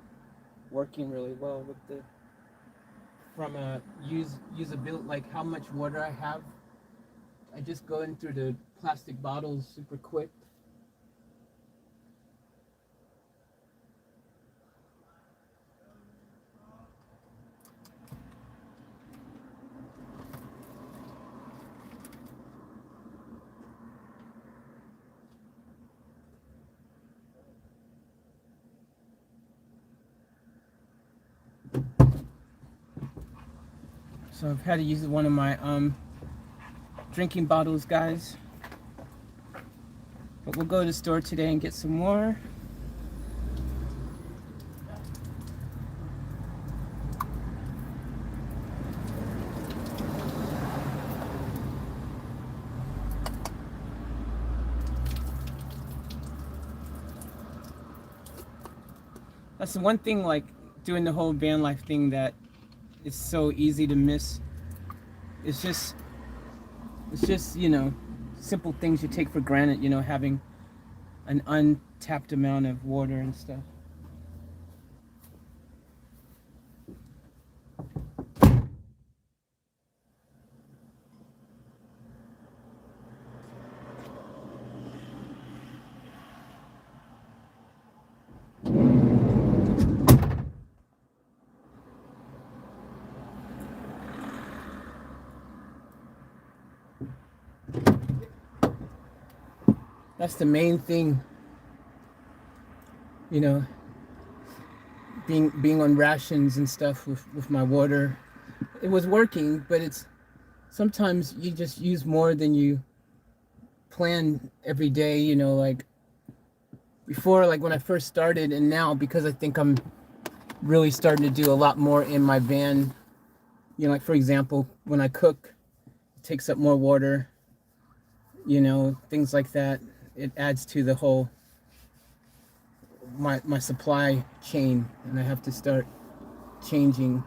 working really well with the from a usability, like how much water I have. I just go in through the plastic bottles super quick. So I've had to use one of my drinking bottles, guys. But we'll go to the store today and get some more. That's the one thing, like doing the whole van life thing, that is so easy to miss. It's just, you know, simple things you take for granted, you know, having an untapped amount of water and stuff. That's the main thing, you know, being on rations and stuff with my water. It was working, but it's sometimes you just use more than you plan every day, you know, like before, like when I first started, and now because I think I'm really starting to do a lot more in my van, you know, like for example, when I cook, it takes up more water, you know, things like that. It adds to the whole my supply chain, and I have to start changing,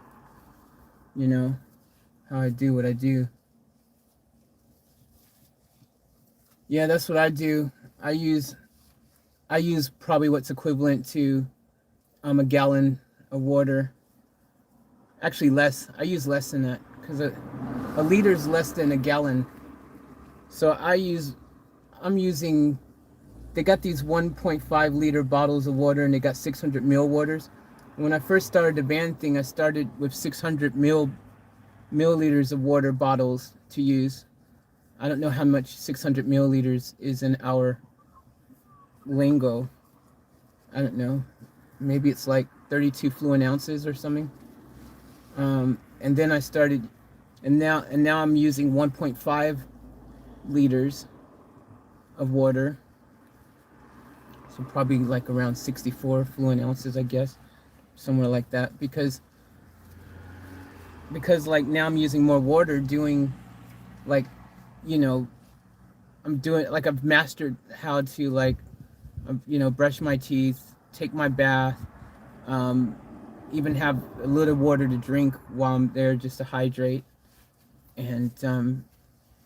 you know, how I do what I do. Yeah, that's what I do. I use probably what's equivalent to a gallon of water. Actually less. I use less than that because a liter is less than a gallon. So I'm using, they got these 1.5 liter bottles of water, and they got 600 ml waters. When I first started the van thing, I started with 600 milliliters of water bottles to use. I don't know how much 600 milliliters is in our lingo. I don't know. Maybe it's like 32 fluid ounces or something. And then I started, and now I'm using 1.5 liters of water. So probably like around 64 fluid ounces, I guess, somewhere like that. Because like now I'm using more water, doing like, you know, I'm doing like I've mastered how to like, you know, brush my teeth, take my bath, even have a little water to drink while I'm there just to hydrate, and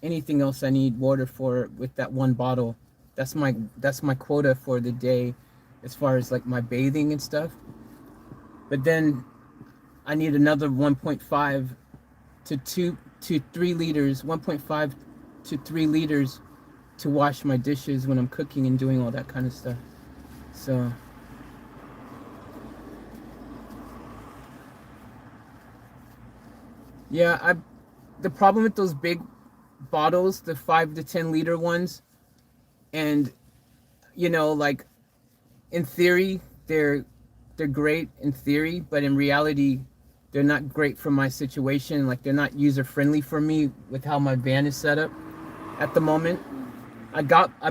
anything else I need water for with that one bottle. That's my quota for the day, as far as like my bathing and stuff. But then I need another 1.5 to 3 liters, 1.5 to 3 liters to wash my dishes when I'm cooking and doing all that kind of stuff. So yeah, the problem with those big bottles, the 5 to 10 liter ones, and you know, like in theory, they're great in theory, but in reality, they're not great for my situation. Like they're not user friendly for me with how my van is set up at the moment. I've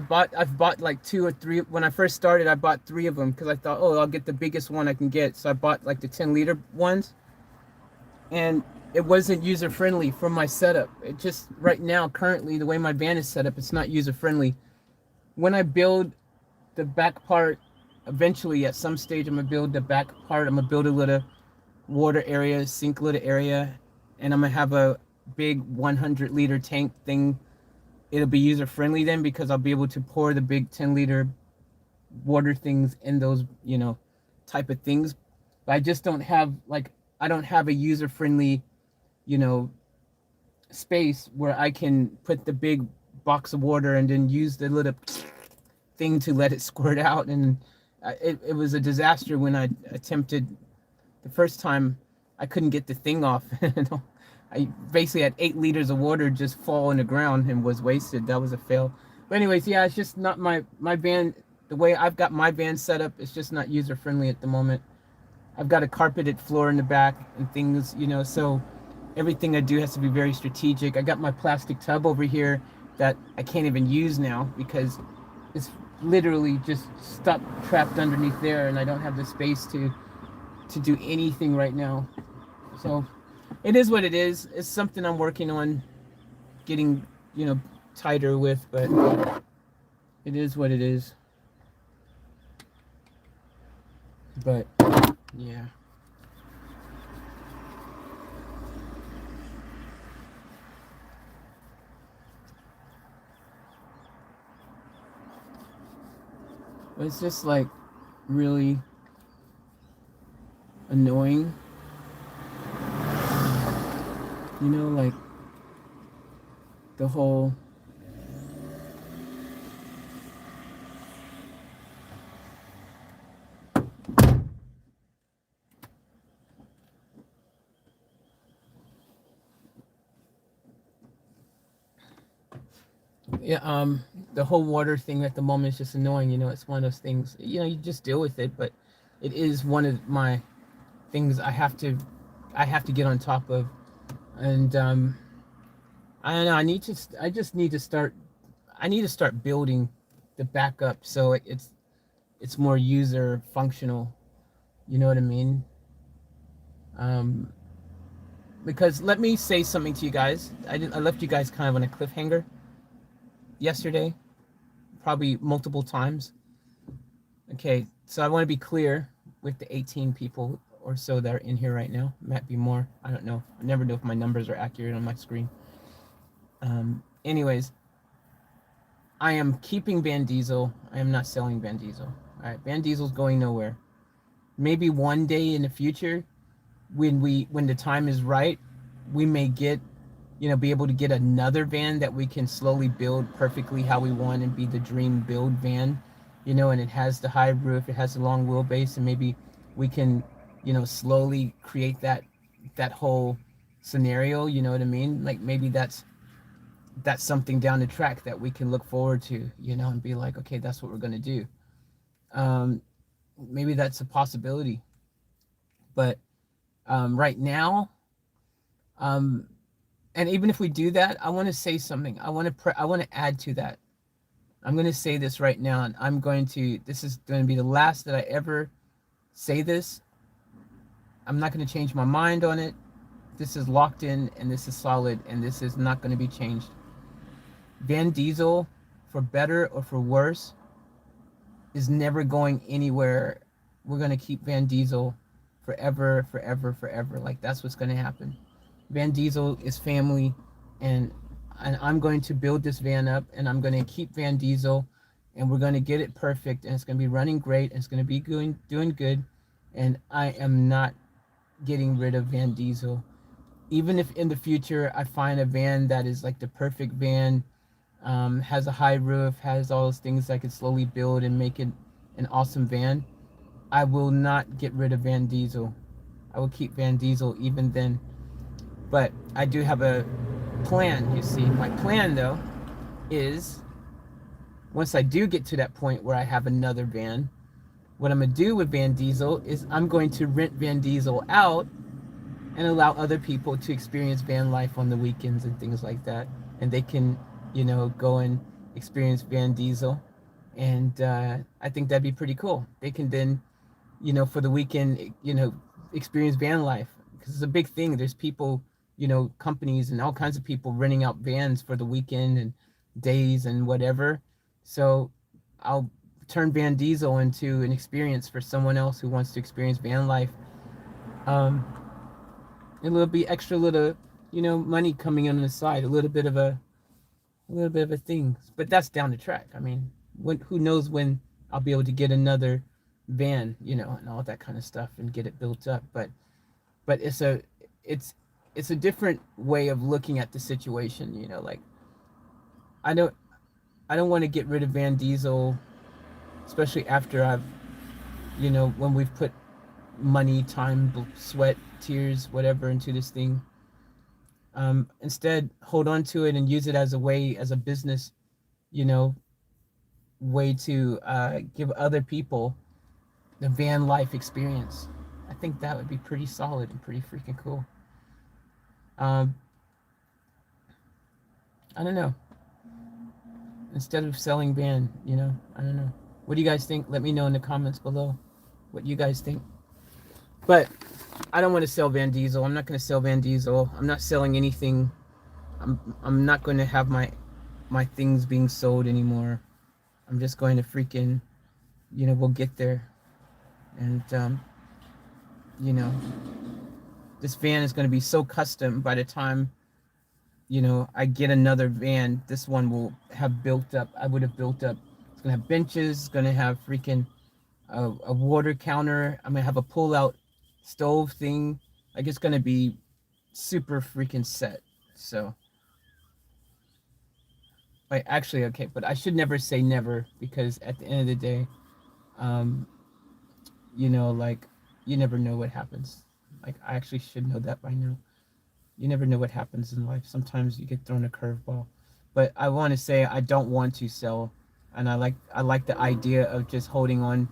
bought like 2 or 3. When I first started, I bought 3 of them because I thought, oh, I'll get the biggest one I can get. So I bought like the 10-liter ones, and it wasn't user friendly for my setup. It just right now, currently, the way my van is set up, it's not user friendly. When I build the back part, eventually at some stage, I'm gonna build the back part. I'm gonna build a little water area, sink little area, and I'm gonna have a big 100-liter tank thing. It'll be user friendly then because I'll be able to pour the big 10-liter water things in those, type of things. But I just don't have I don't have a user friendly, you know, space where I can put the big box of water and then use the little thing to let it squirt out. And it was a disaster when I attempted the first time. I couldn't get the thing off. I basically had 8 liters of water just fall in the ground and was wasted. That was a fail. But anyways, yeah, it's just not my van. The way I've got my van set up, it's just not user friendly at the moment. I've got a carpeted floor in the back and things, so everything I do has to be very strategic. I got my plastic tub over here that I can't even use now because it's literally just stuck trapped underneath there, and I don't have the space to do anything right now. So it is what it is. It's something I'm working on getting, tighter with, but it is what it is. But yeah. But it's just like really annoying. Like the whole the whole water thing at the moment is just annoying. It's one of those things, you just deal with it, but it is one of my things I have to get on top of. And I don't know, I need to start building the backup so it's more user functional. You know what I mean? Because let me say something to you guys. I left you guys kind of on a cliffhanger yesterday, probably multiple times. Okay, so I want to be clear with the 18 people or so that are in here right now. Might be more. I don't know. I never know if my numbers are accurate on my screen. Anyways, I am keeping Van Diesel. I am not selling Van Diesel. All right, Van Diesel's going nowhere. Maybe one day in the future, when the time is right, we may get, be able to get another van that we can slowly build perfectly how we want and be the dream build van, and it has the high roof, it has the long wheelbase, and maybe we can, slowly create that whole scenario. You know what I mean? Like maybe that's something down the track that we can look forward to, and be like, okay, that's what we're going to do. Maybe that's a possibility. But right now, and even if we do that, I want to say something. I want to add to that. I'm going to say this right now, and this is going to be the last that I ever say this. I'm not going to change my mind on it. This is locked in, and this is solid, and this is not going to be changed. Van Diesel, for better or for worse, is never going anywhere. We're going to keep Van Diesel forever, forever, forever. Like, that's what's going to happen. Van Diesel is family, and I'm going to build this van up, and I'm going to keep Van Diesel, and we're going to get it perfect, and it's going to be running great, and it's going to be doing good, and I am not getting rid of Van Diesel. Even if in the future I find a van that is like the perfect van, has a high roof, has all those things I could slowly build and make it an awesome van, I will not get rid of Van Diesel. I will keep Van Diesel even then. But I do have a plan, you see. My plan, though, is once I do get to that point where I have another van, what I'm gonna do with Van Diesel is I'm going to rent Van Diesel out and allow other people to experience van life on the weekends and things like that, and they can, go and experience Van Diesel, and I think that'd be pretty cool. They can then, for the weekend, experience van life, because it's a big thing. There's people, companies and all kinds of people renting out vans for the weekend and days and whatever. So I'll turn Van Diesel into an experience for someone else who wants to experience van life. Um, and it'll be extra little, money coming in on the side, a little bit of a thing. But that's down the track. I mean, who knows when I'll be able to get another van, and all that kind of stuff and get it built up. But it's a different way of looking at the situation. Like I don't I don't want to get rid of Van Diesel, especially after when we've put money, time, sweat, tears, whatever into this thing. Instead, hold on to it and use it as a way, as a business, you know, way to give other people the van life experience. I think that would be pretty solid and pretty freaking cool. Um, I don't know. Instead of selling van, I don't know. What do you guys think? Let me know in the comments below what you guys think. But I don't want to sell Van Diesel. I'm not going to sell Van Diesel. I'm not selling anything. I'm not going to have my things being sold anymore. I'm just going to freaking, we'll get there. And this van is going to be so custom by the time I get another van. This one will have built up. I would have built up. It's going to have benches. It's going to have freaking a water counter. I'm going to have a pull-out stove thing. Like, it's going to be super freaking set. So, like, actually, okay, but I should never say never, because at the end of the day, like, you never know what happens. Like, I actually should know that by now. You never know what happens in life. Sometimes you get thrown a curveball. But I want to say I don't want to sell, and I like the idea of just holding on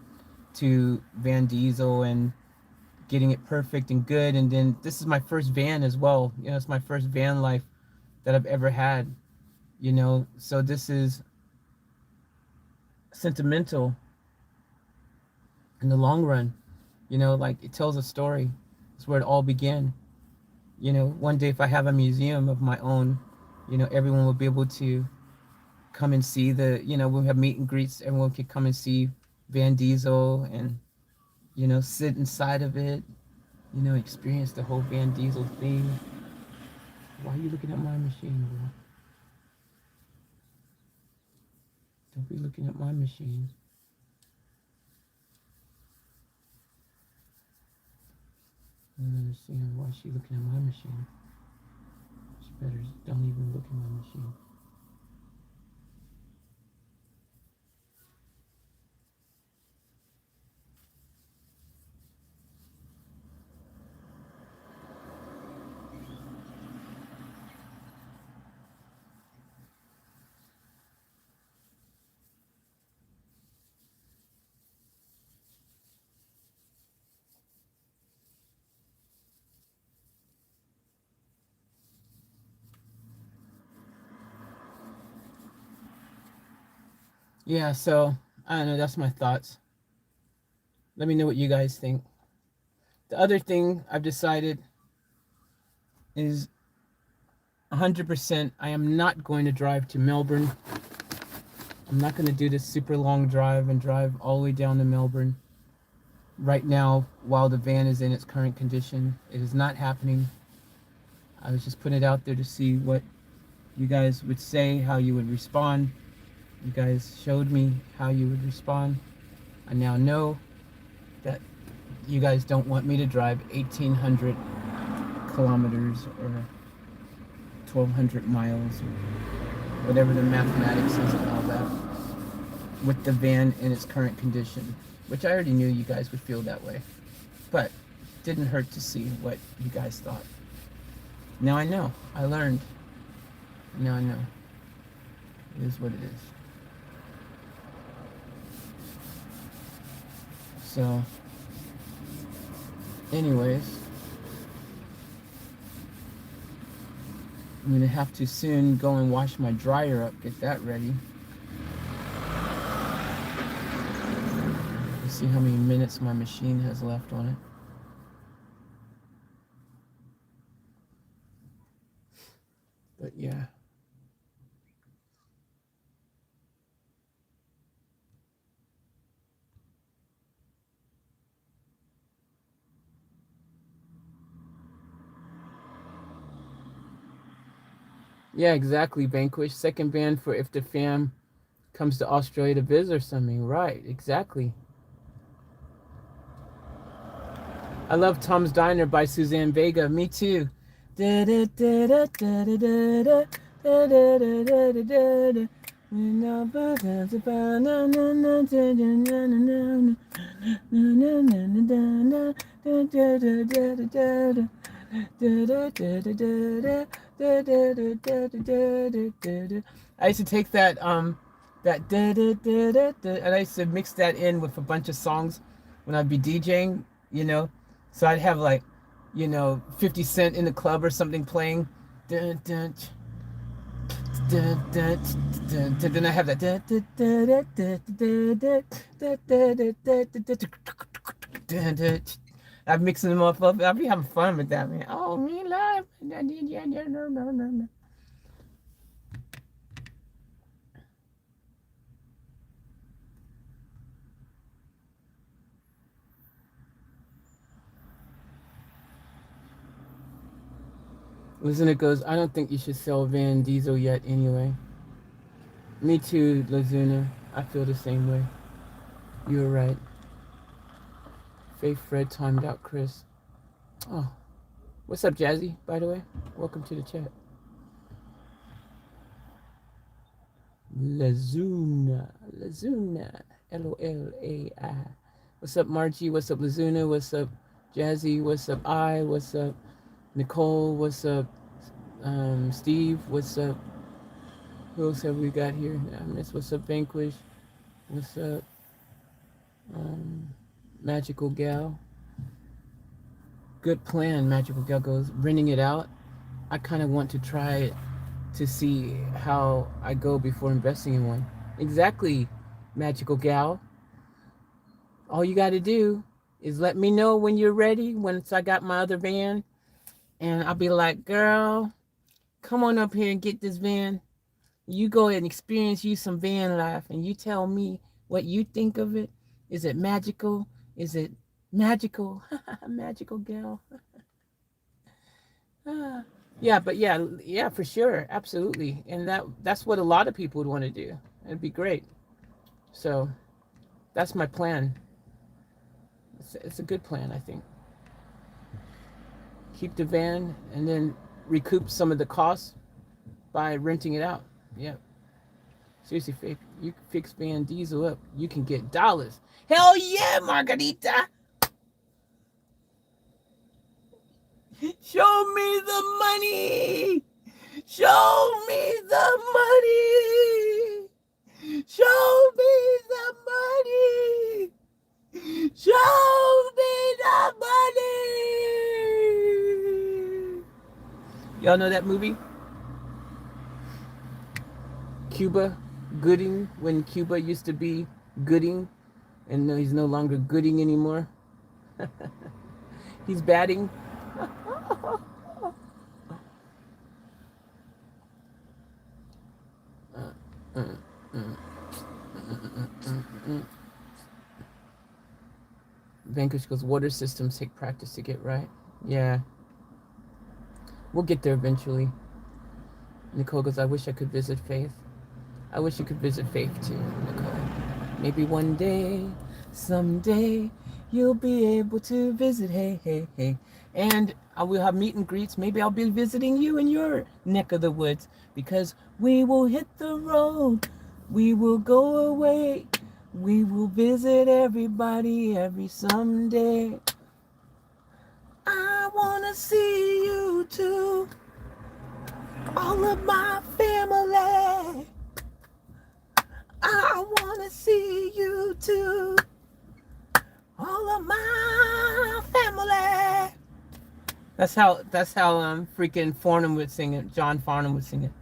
to Van Diesel and getting it perfect and good. And then this is my first van as well. It's my first van life that I've ever had. So this is sentimental in the long run. Like, it tells a story. It's where it all began. One day if I have a museum of my own, everyone will be able to come and see we'll have meet and greets. Everyone could come and see Van Diesel and, sit inside of it, experience the whole Van Diesel thing. Why are you looking at my machine, bro? Don't be looking at my machine. I don't understand why she's looking at my machine. She better don't even look at my machine. Yeah, so I don't know, that's my thoughts. Let me know what you guys think. The other thing I've decided is 100% I am not going to drive to Melbourne. I'm not going to do this super long drive and drive all the way down to Melbourne right now while the van is in its current condition. It is not happening. I was just putting it out there to see what you guys would say, how you would respond. You guys showed me how you would respond. I now know that you guys don't want me to drive 1,800 kilometers or 1,200 miles or whatever the mathematics is and all that with the van in its current condition, which I already knew you guys would feel that way, but it didn't hurt to see what you guys thought. Now I know. I learned. Now I know. It is what it is. So, anyways, I'm gonna have to soon go and wash my dryer up, get that ready. Let's see how many minutes my machine has left on it. But yeah. Yeah, exactly, Vanquish. Second band for if the fam comes to Australia to visit or something. Right, exactly. I love Tom's Diner by Suzanne Vega. Me too. I used to take that and I used to mix that in with a bunch of songs when I'd be DJing, you know. So I'd have like, 50 Cent in the club or something playing. Dun, dun, dun, dun, dun, dun, then I have that. I'm mixing them up. I'll be having fun with that, man. Oh, me love. Listen, it goes, I don't think you should sell Van Diesel yet anyway. Me too, Lazuna. I feel the same way. You're right. Faith Fred timed out Chris. Oh, what's up, Jazzy, by the way? Welcome to the chat. Lazuna. Lolai. What's up, Margie? What's up, Lazuna? What's up, Jazzy? What's up, I? What's up, Nicole? What's up, Steve? What's up? Who else have we got here? I miss. What's up, Vanquish? What's up, Magical Gal? Good plan, Magical Gal goes. Renting it out. I kind of want to try it to see how I go before investing in one. Exactly, Magical Gal. All you got to do is let me know when you're ready, once I got my other van, and I'll be like, girl, come on up here and get this van. You go and experience you some van life, and you tell me what you think of it. Is it magical? Is it magical? Magical Gal. Yeah, but yeah, for sure, absolutely, and that's what a lot of people would want to do. It'd be great. So that's my plan. It's a good plan, I think. Keep the van and then recoup some of the costs by renting it out. Yeah, seriously, Faith, you fix Van Diesel up, you can get dollars. Hell yeah, Margarita. Show me the money. Show me the money. Show me the money. Show me the money. Y'all know that movie? Cuba Gooding, when Cuba used to be Gooding, and he's no longer Gooding anymore. He's batting. Vanquish goes, water systems take practice to get right. Yeah. We'll get there eventually. Nicole goes, I wish I could visit Faith. I wish you could visit Faith too, Nicole. Maybe one day, someday, you'll be able to visit. Hey, hey, hey. And I will have meet and greets. Maybe I'll be visiting you in your neck of the woods, because we will hit the road. We will go away. We will visit everybody every someday. I want to see you too. All of my family. I want to see you too. All of my family. That's how freaking Farnham would sing it. John Farnham would sing it.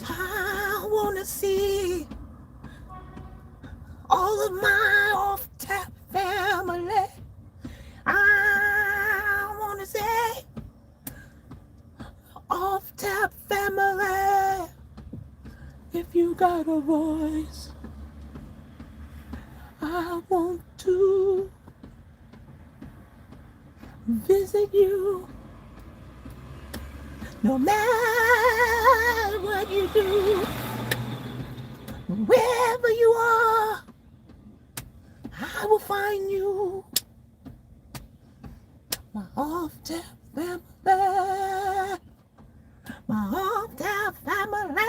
I wanna see all of my off-tap family. I wanna say off-tap family. If you got a voice, I want to visit you. No matter what you do, wherever you are, I will find you. My off-tap family. My off-tap family.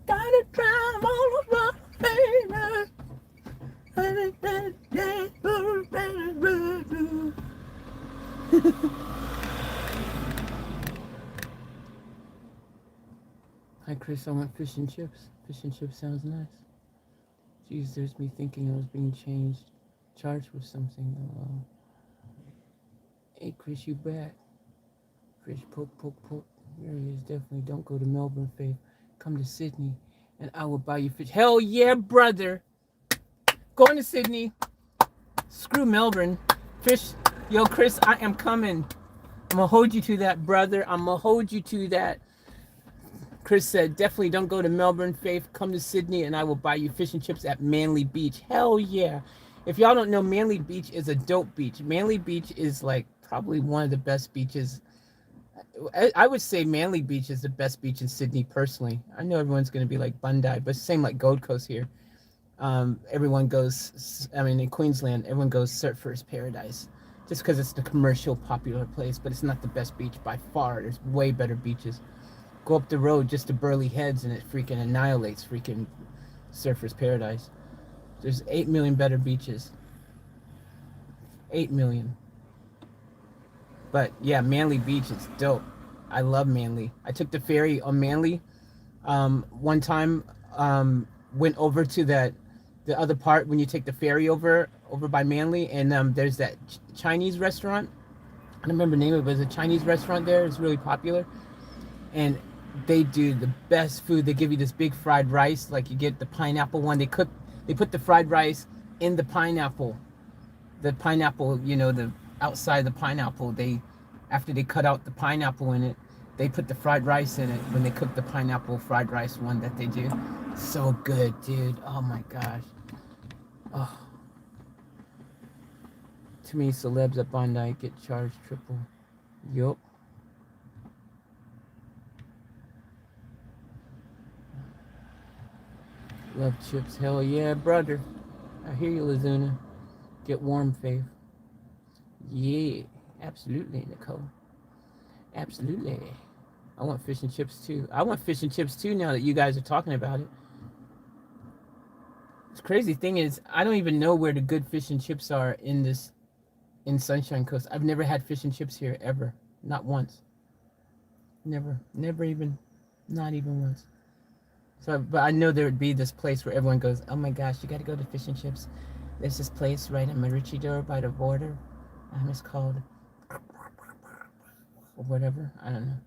Gotta try all of my favors. Hi Chris, I want fish and chips. Fish and chips sounds nice. Jeez, there's me thinking I was being charged with something. Hey Chris, you back? Fish poke. Here he is, definitely. Don't go to Melbourne, Faith. Come to Sydney, and I will buy you fish. Hell yeah, brother. Going to Sydney. Screw Melbourne. Fish. Yo, Chris, I am coming. I'm going to hold you to that, brother. I'm going to hold you to that. Chris said, definitely don't go to Melbourne, Faith. Come to Sydney, and I will buy you fish and chips at Manly Beach. Hell yeah. If y'all don't know, Manly Beach is a dope beach. Manly Beach is like probably one of the best beaches. I would say Manly Beach is the best beach in Sydney, personally. I know everyone's going to be like Bondi, but same like Gold Coast here. Everyone goes, in Queensland, everyone goes Surfers Paradise. Just because it's the commercial popular place, but it's not the best beach by far. There's way better beaches. Go up the road just to Burleigh Heads and it freaking annihilates freaking Surfers Paradise. There's 8 million better beaches. 8 million. But yeah, Manly Beach is dope. I love Manly. I took the ferry on Manly. One time, went over to the other part when you take the ferry over by Manly, and there's that Chinese restaurant. I don't remember the name of it, but it's a Chinese restaurant there. It's really popular. And they do the best food. They give you this big fried rice, like you get the pineapple one. They put the fried rice in the pineapple. The pineapple, the outside of the pineapple, after they cut out the pineapple in it, they put the fried rice in it when they cook the pineapple fried rice one that they do. So good, dude. Oh my gosh. Oh. Too many celebs at Bondi get charged triple. Yup. Love chips. Hell yeah, brother. I hear you, Lazuna. Get warm, Faith. Yeah, absolutely, Nicole. Absolutely. I want fish and chips too. I want fish and chips too now that you guys are talking about it. The crazy thing is, I don't even know where the good fish and chips are in Sunshine Coast. I've never had fish and chips here ever. Not once. Never even, not even once. So, but I know there would be this place where everyone goes, oh my gosh, you got to go to fish and chips. There's this place right in Maroochydore by the border. It's called, or whatever, I don't know.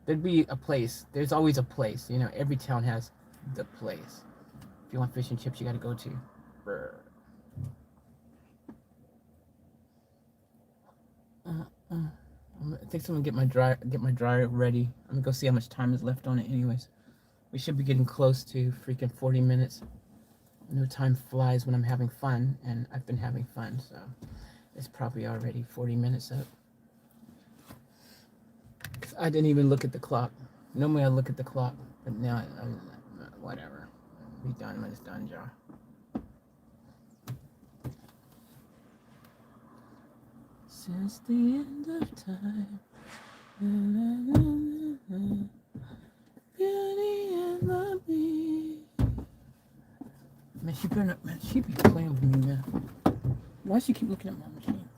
There'd be a place. There's always a place. Every town has the place. If you want fish and chips, you got to go to. I think someone get my dryer ready. I'm gonna go see how much time is left on it. Anyways, we should be getting close to freaking 40 minutes. I know time flies when I'm having fun, and I've been having fun, so it's probably already 40 minutes up. I didn't even look at the clock. Normally I look at the clock, but now whatever. Be done when it's done, Joe. Since the end of time, beauty and the beast. Man, she better not, man, she be playing with me, man. Why she keep looking at my machine?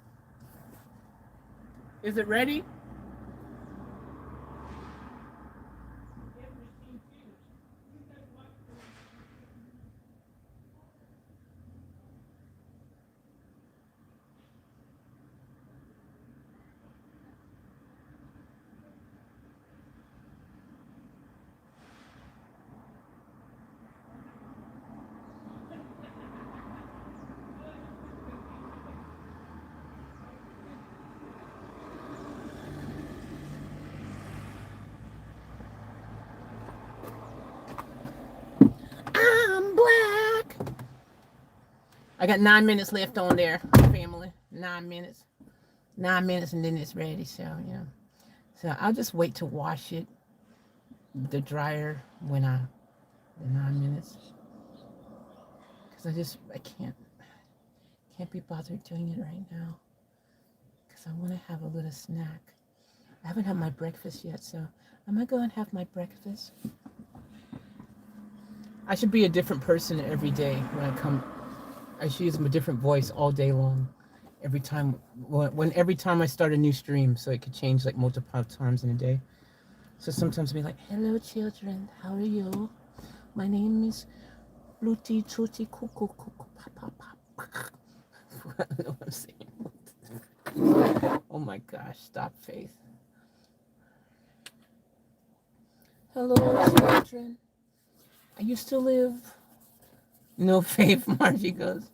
Is it ready? I got 9 minutes left on there, family. 9 minutes. 9 minutes and then it's ready. So, yeah. So I'll just wait to wash it, the dryer, when the 9 minutes. Because I can't be bothered doing it right now. Because I want to have a little snack. I haven't had my breakfast yet, so I'm going to go and have my breakfast. I should be a different person every day when I come. I should use a different voice all day long. Every time I start a new stream, so it could change like multiple times in a day. So sometimes I'll be like, "Hello, children. How are you? My name is Luti Chuti Kuku Kuku Papa Papa." I don't know what I'm saying. Oh my gosh! Stop, Faith. Hello, children. I used to live. No, Faith. Margie goes.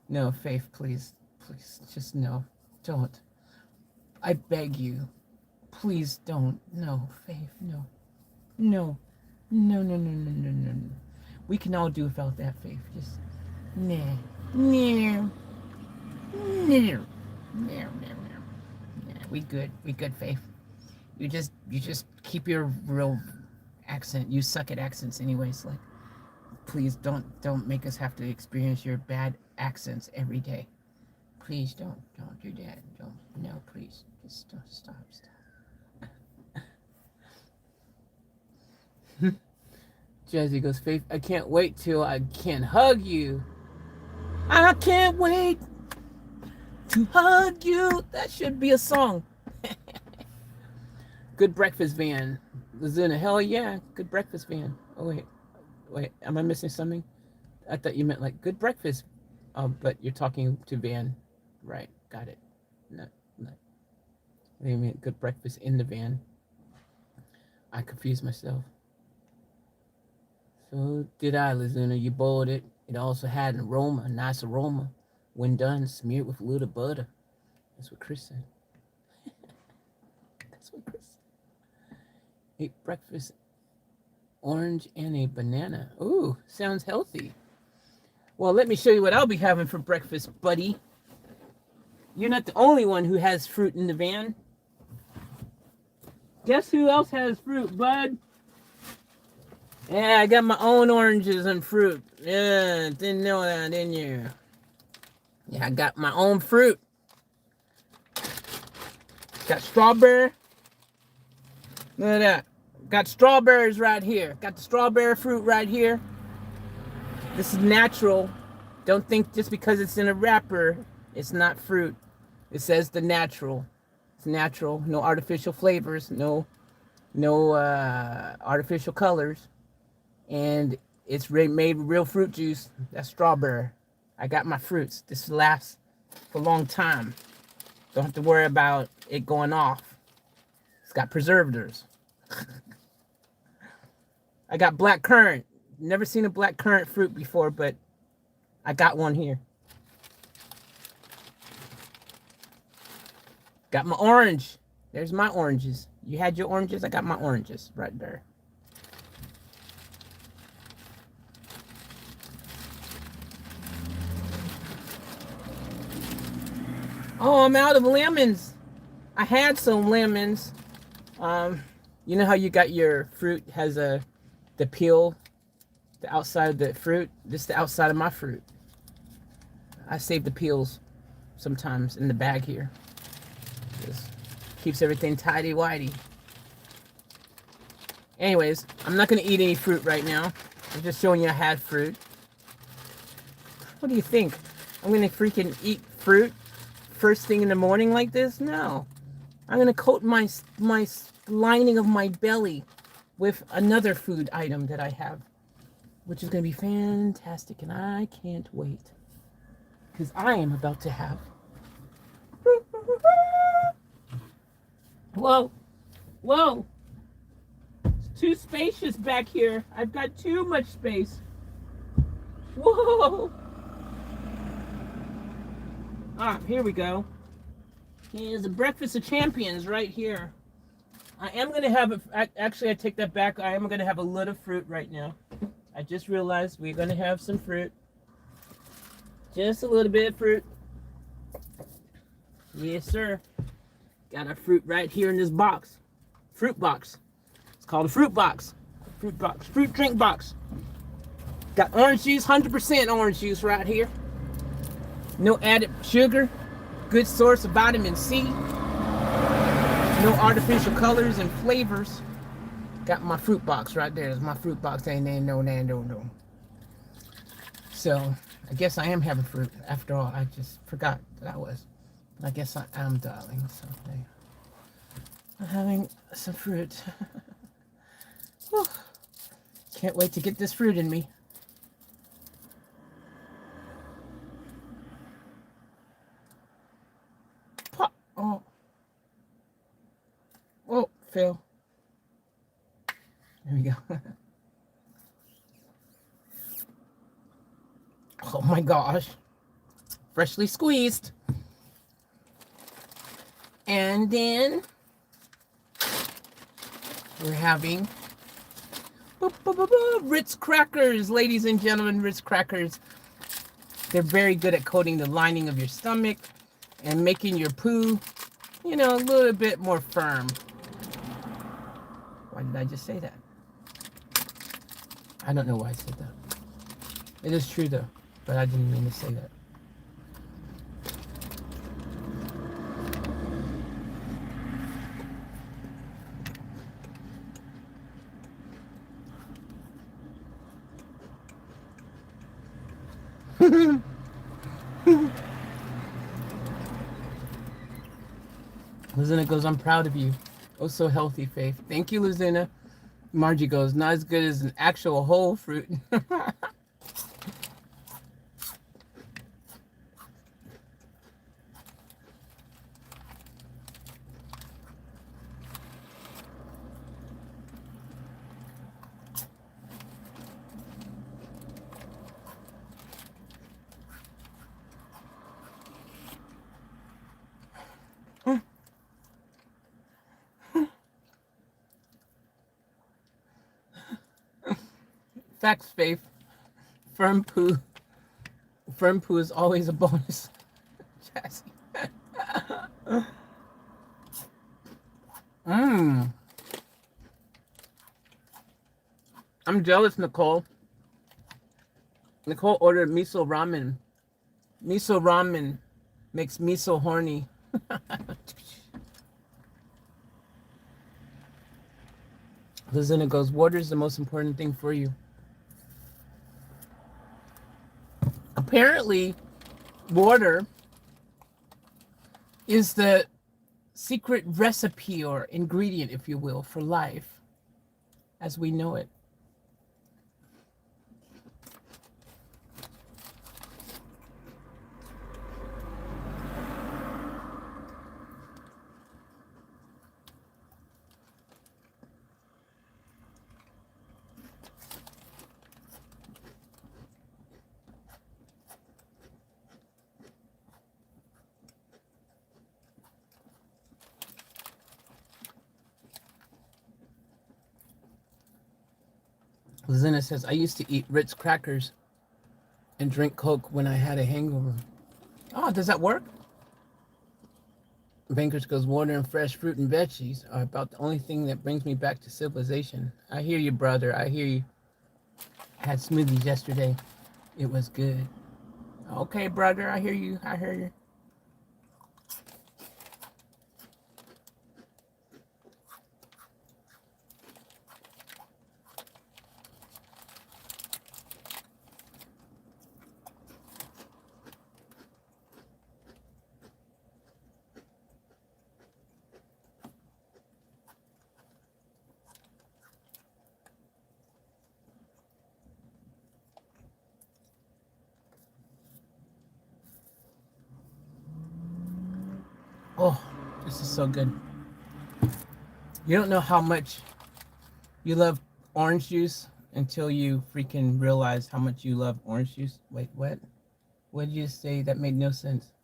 No, Faith, please, just no, don't. I beg you, please don't. No, Faith, no, no, no, no, no, no, no, no, no. We can all do without that, Faith. Just nah, nah, nah, nah, nah. We good, Faith. You just keep your real accent. You suck at accents, anyways. Like, please don't make us have to experience your bad accents every day. Please don't do that. No, please. Just don't stop. Jazzy goes, Faith, I can't wait till I can hug you. I can't wait to hug you. That should be a song. Good breakfast van. Lazuna, hell yeah, good breakfast van. Oh wait, am I missing something? I thought you meant like good breakfast. But you're talking to van. Right, got it. No. I mean good breakfast in the van. I confused myself. So did I, Lazuna. You boiled it. It also had an aroma, a nice aroma. When done, smear it with a little butter. That's what Chris said. That's what Chris said. Ate breakfast, orange and a banana. Ooh, sounds healthy. Well, let me show you what I'll be having for breakfast, buddy. You're not the only one who has fruit in the van. Guess who else has fruit, bud? Yeah, I got my own oranges and fruit. Yeah, didn't know that, didn't you? Yeah, I got my own fruit. Got strawberry. Look at that. Got strawberries right here. Got the strawberry fruit right here. This is natural. Don't think just because it's in a wrapper, it's not fruit. It says the natural. It's natural. No artificial flavors. No artificial colors. And it's made with real fruit juice. That's strawberry. I got my fruits. This lasts for a long time. Don't have to worry about it going off. It's got preservatives. I got black currant. Never seen a black currant fruit before, but I got one here. Got my orange. There's my oranges. You had your oranges? I got my oranges right there. Oh, I'm out of lemons. I had some lemons. You know how you got your fruit has the peel, the outside of the fruit? This is the outside of my fruit. I save the peels sometimes in the bag here. Just keeps everything tidy-whitey. Anyways, I'm not going to eat any fruit right now. I'm just showing you I had fruit. What do you think? I'm going to freaking eat fruit first thing in the morning like this? No. I'm going to coat my lining of my belly with another food item that I have, which is going to be fantastic, and I can't wait. Because I am about to have... Whoa. Whoa. It's too spacious back here. I've got too much space. Whoa. Ah, here we go. Here's the breakfast of champions right here. I am going to have actually I take that back. I am going to have a little fruit right now. I just realized we're gonna have some fruit. Just a little bit of fruit. Yes, sir. Got our fruit right here in this box. Fruit box. It's called a fruit box. Fruit box. Fruit drink box. Got orange juice, 100% orange juice right here. No added sugar. Good source of vitamin C. No artificial colors and flavors. Got my fruit box right there. There's my fruit box. Ain't no. So, I guess I am having fruit. After all, I just forgot that I was. I guess I am, darling. So, hey, I'm having some fruit. Whew. Can't wait to get this fruit in me. Pop. Oh. Oh, fail. There we go. Oh my gosh. Freshly squeezed. And then we're having Ritz crackers, ladies and gentlemen, Ritz crackers. They're very good at coating the lining of your stomach and making your poo, you know, a little bit more firm. Why did I just say that? I don't know why I said that. It is true though, but I didn't mean to say that. Luzina goes, I'm proud of you. Oh, so healthy, Faith. Thank you, Luzina. Margie goes, not as good as an actual whole fruit. Facts, Faith. Firm poo. Firm poo is always a bonus. Jazzy. Mmm. I'm jealous, Nicole. Nicole ordered miso ramen. Miso ramen makes me so horny. Lizina goes, water is the most important thing for you. Apparently, water is the secret recipe or ingredient, if you will, for life as we know it. Lizina says, I used to eat Ritz crackers and drink Coke when I had a hangover. Oh, does that work? Bankers goes, water and fresh fruit and veggies are about the only thing that brings me back to civilization. I hear you, brother. I hear you. Had smoothies yesterday. It was good. Okay, brother. I hear you. I hear you. Oh, this is so good. You don't know how much you love orange juice until you freaking realize how much you love orange juice. Wait, what? What did you say? That made no sense.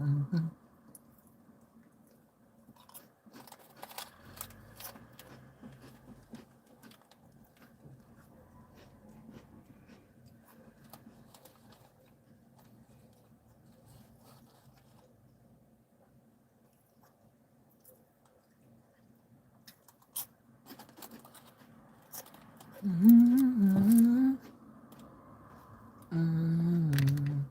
Mhm. Mhm. Mhm.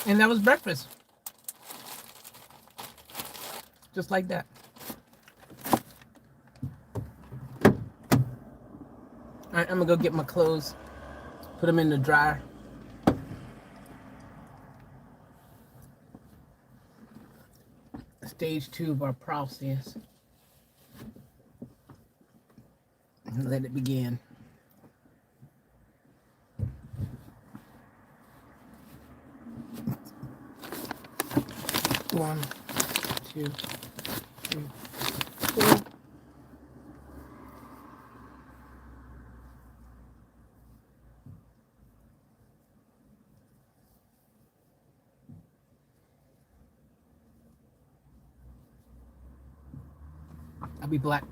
And that was breakfast. Just like that. All right, I'm gonna go get my clothes, put them in the dryer. Stage 2 of our process. And let it begin. 1, 2, 3, 4. I'll be black.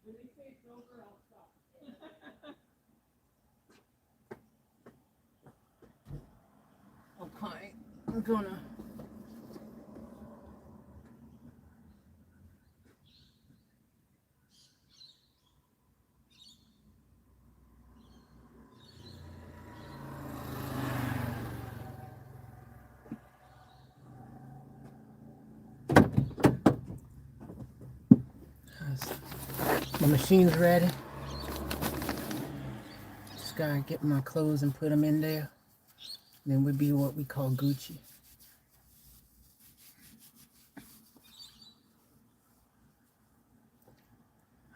When they say it's over, I'll stop. Okay, I'm gonna. My machine's ready. Just gotta get my clothes and put them in there. Then we'll be what we call Gucci.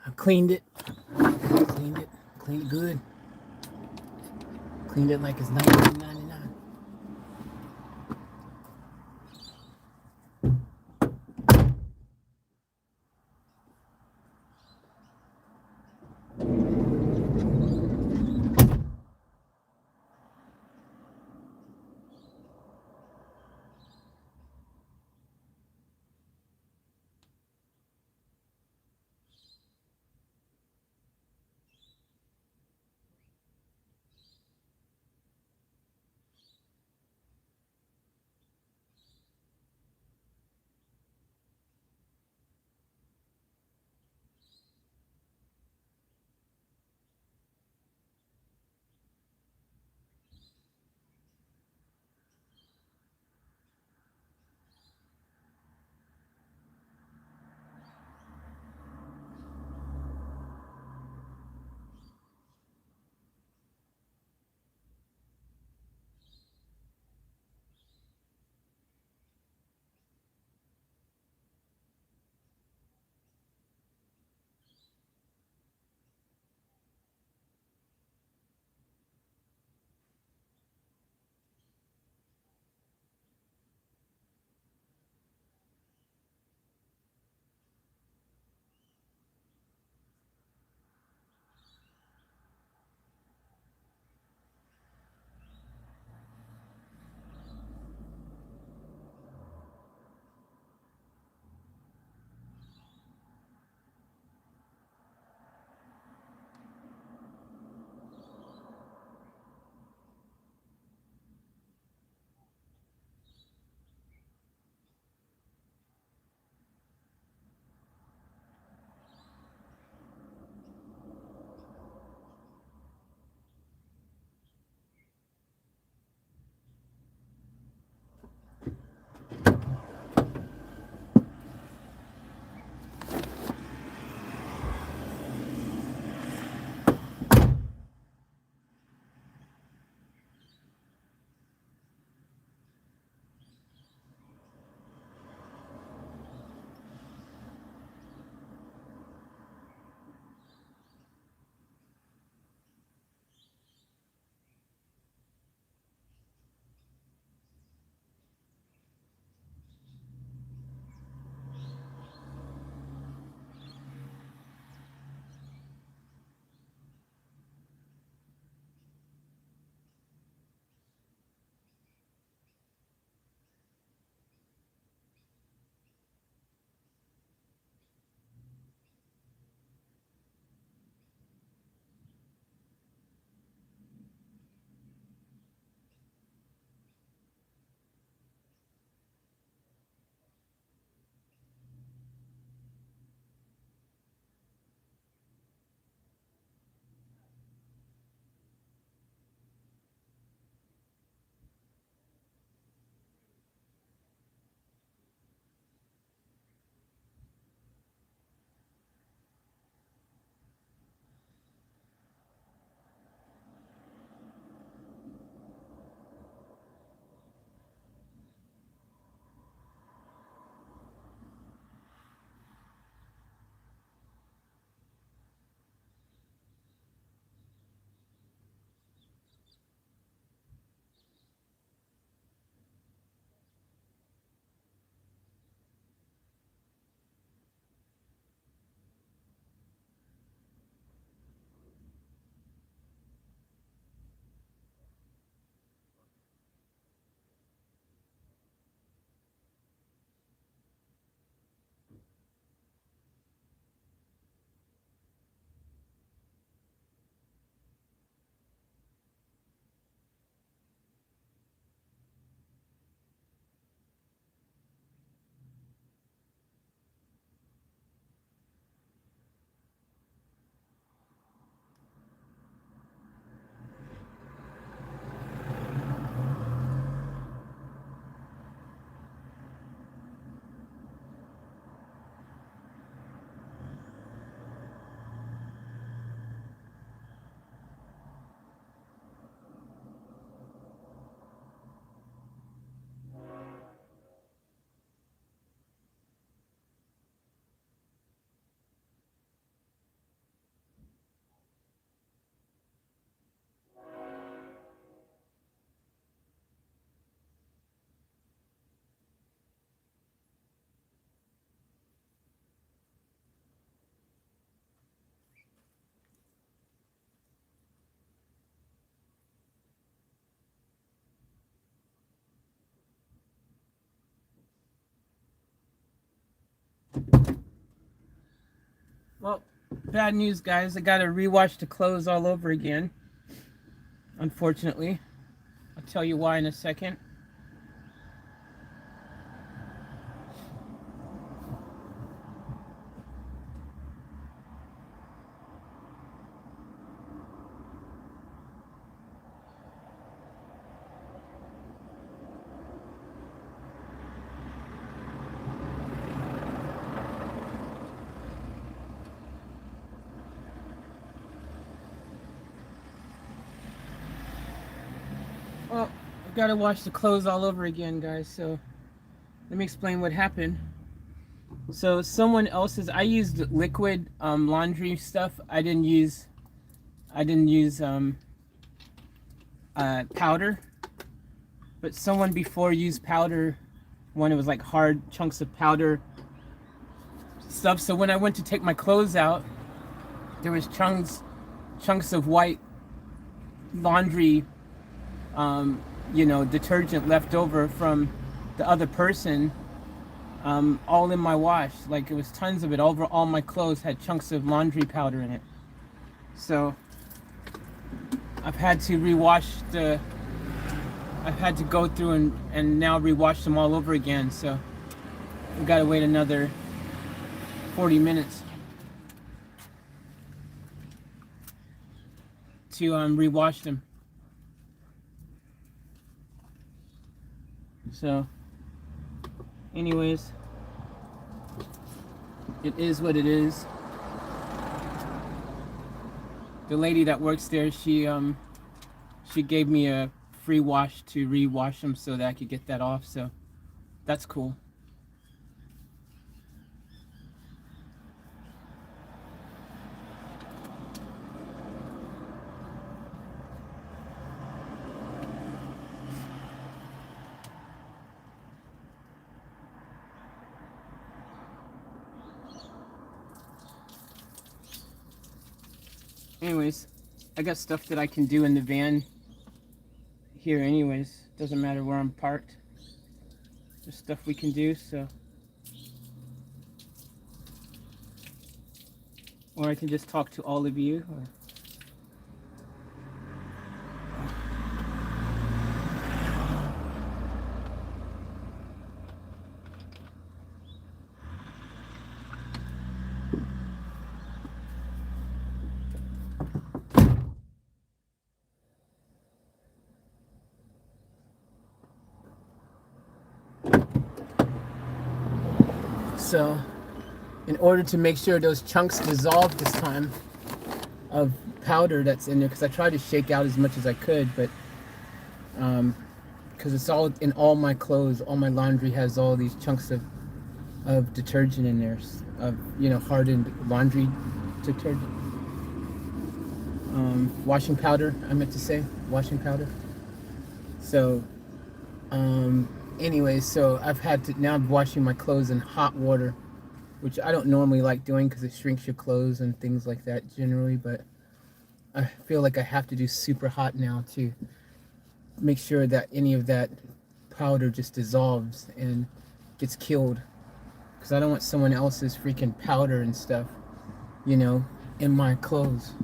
I cleaned it. Cleaned it. Cleaned it good. Cleaned it like it's 1999. Well, bad news, guys. I gotta rewash the clothes all over again. Unfortunately. I'll tell you why in a second. Well, I've got to wash the clothes all over again, guys. So let me explain what happened. So someone else's, I used liquid laundry stuff. I didn't use powder. But someone before used powder when it was like hard chunks of powder stuff. So when I went to take my clothes out, there was chunks of white laundry, detergent left over from the other person, all in my wash. Like it was tons of it. Over all my clothes had chunks of laundry powder in it. So I've had to go through and now rewash them all over again. So we've got to wait another 40 minutes to rewash them. So anyways, it is what it is. The lady that works there, she gave me a free wash to rewash them so that I could get that off, so that's cool. Anyways, I got stuff that I can do in the van here anyways. Doesn't matter where I'm parked. There's stuff we can do, so. Or I can just talk to all of you. Or... So, in order to make sure those chunks dissolve this time of powder that's in there, because I tried to shake out as much as I could, but because it's all in all my clothes, all my laundry has all these chunks of detergent in there, of hardened laundry detergent, washing powder. I meant to say washing powder. So. Anyways, so I've had to, now I'm washing my clothes in hot water, which I don't normally like doing because it shrinks your clothes and things like that generally, but I feel like I have to do super hot now to make sure that any of that powder just dissolves and gets killed, because I don't want someone else's freaking powder and stuff, in my clothes.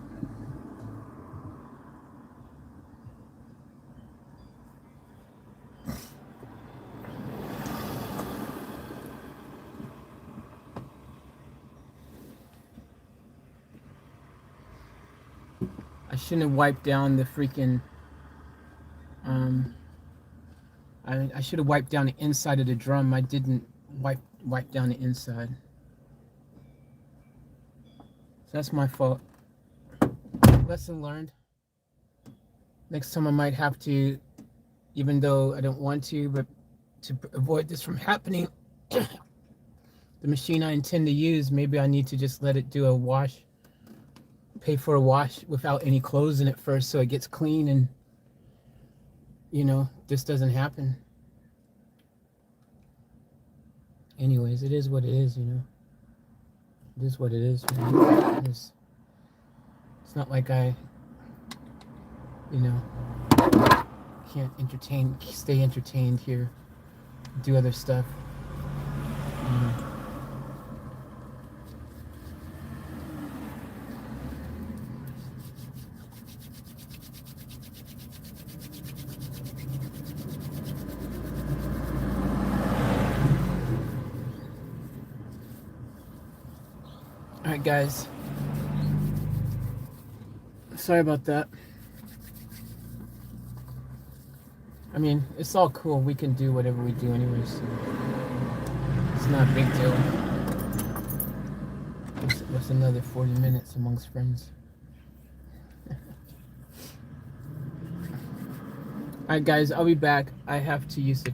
I shouldn't have wiped down the freaking, I should have wiped down the inside of the drum. I didn't wipe down the inside. So that's my fault. Lesson learned. Next time I might have to, even though I don't want to, but to avoid this from happening, the machine I intend to use, maybe I need to just let it do a wash. Pay for a wash without any clothes in it first, so it gets clean, and this doesn't happen. Anyways, it is what it is. It is what it is. It's not like I can't stay entertained here, do other stuff. right, guys. Sorry about that. I mean, it's all cool. We can do whatever we do anyways. It's not a big deal. What's another 40 minutes amongst friends? Alright guys, I'll be back. I have to use the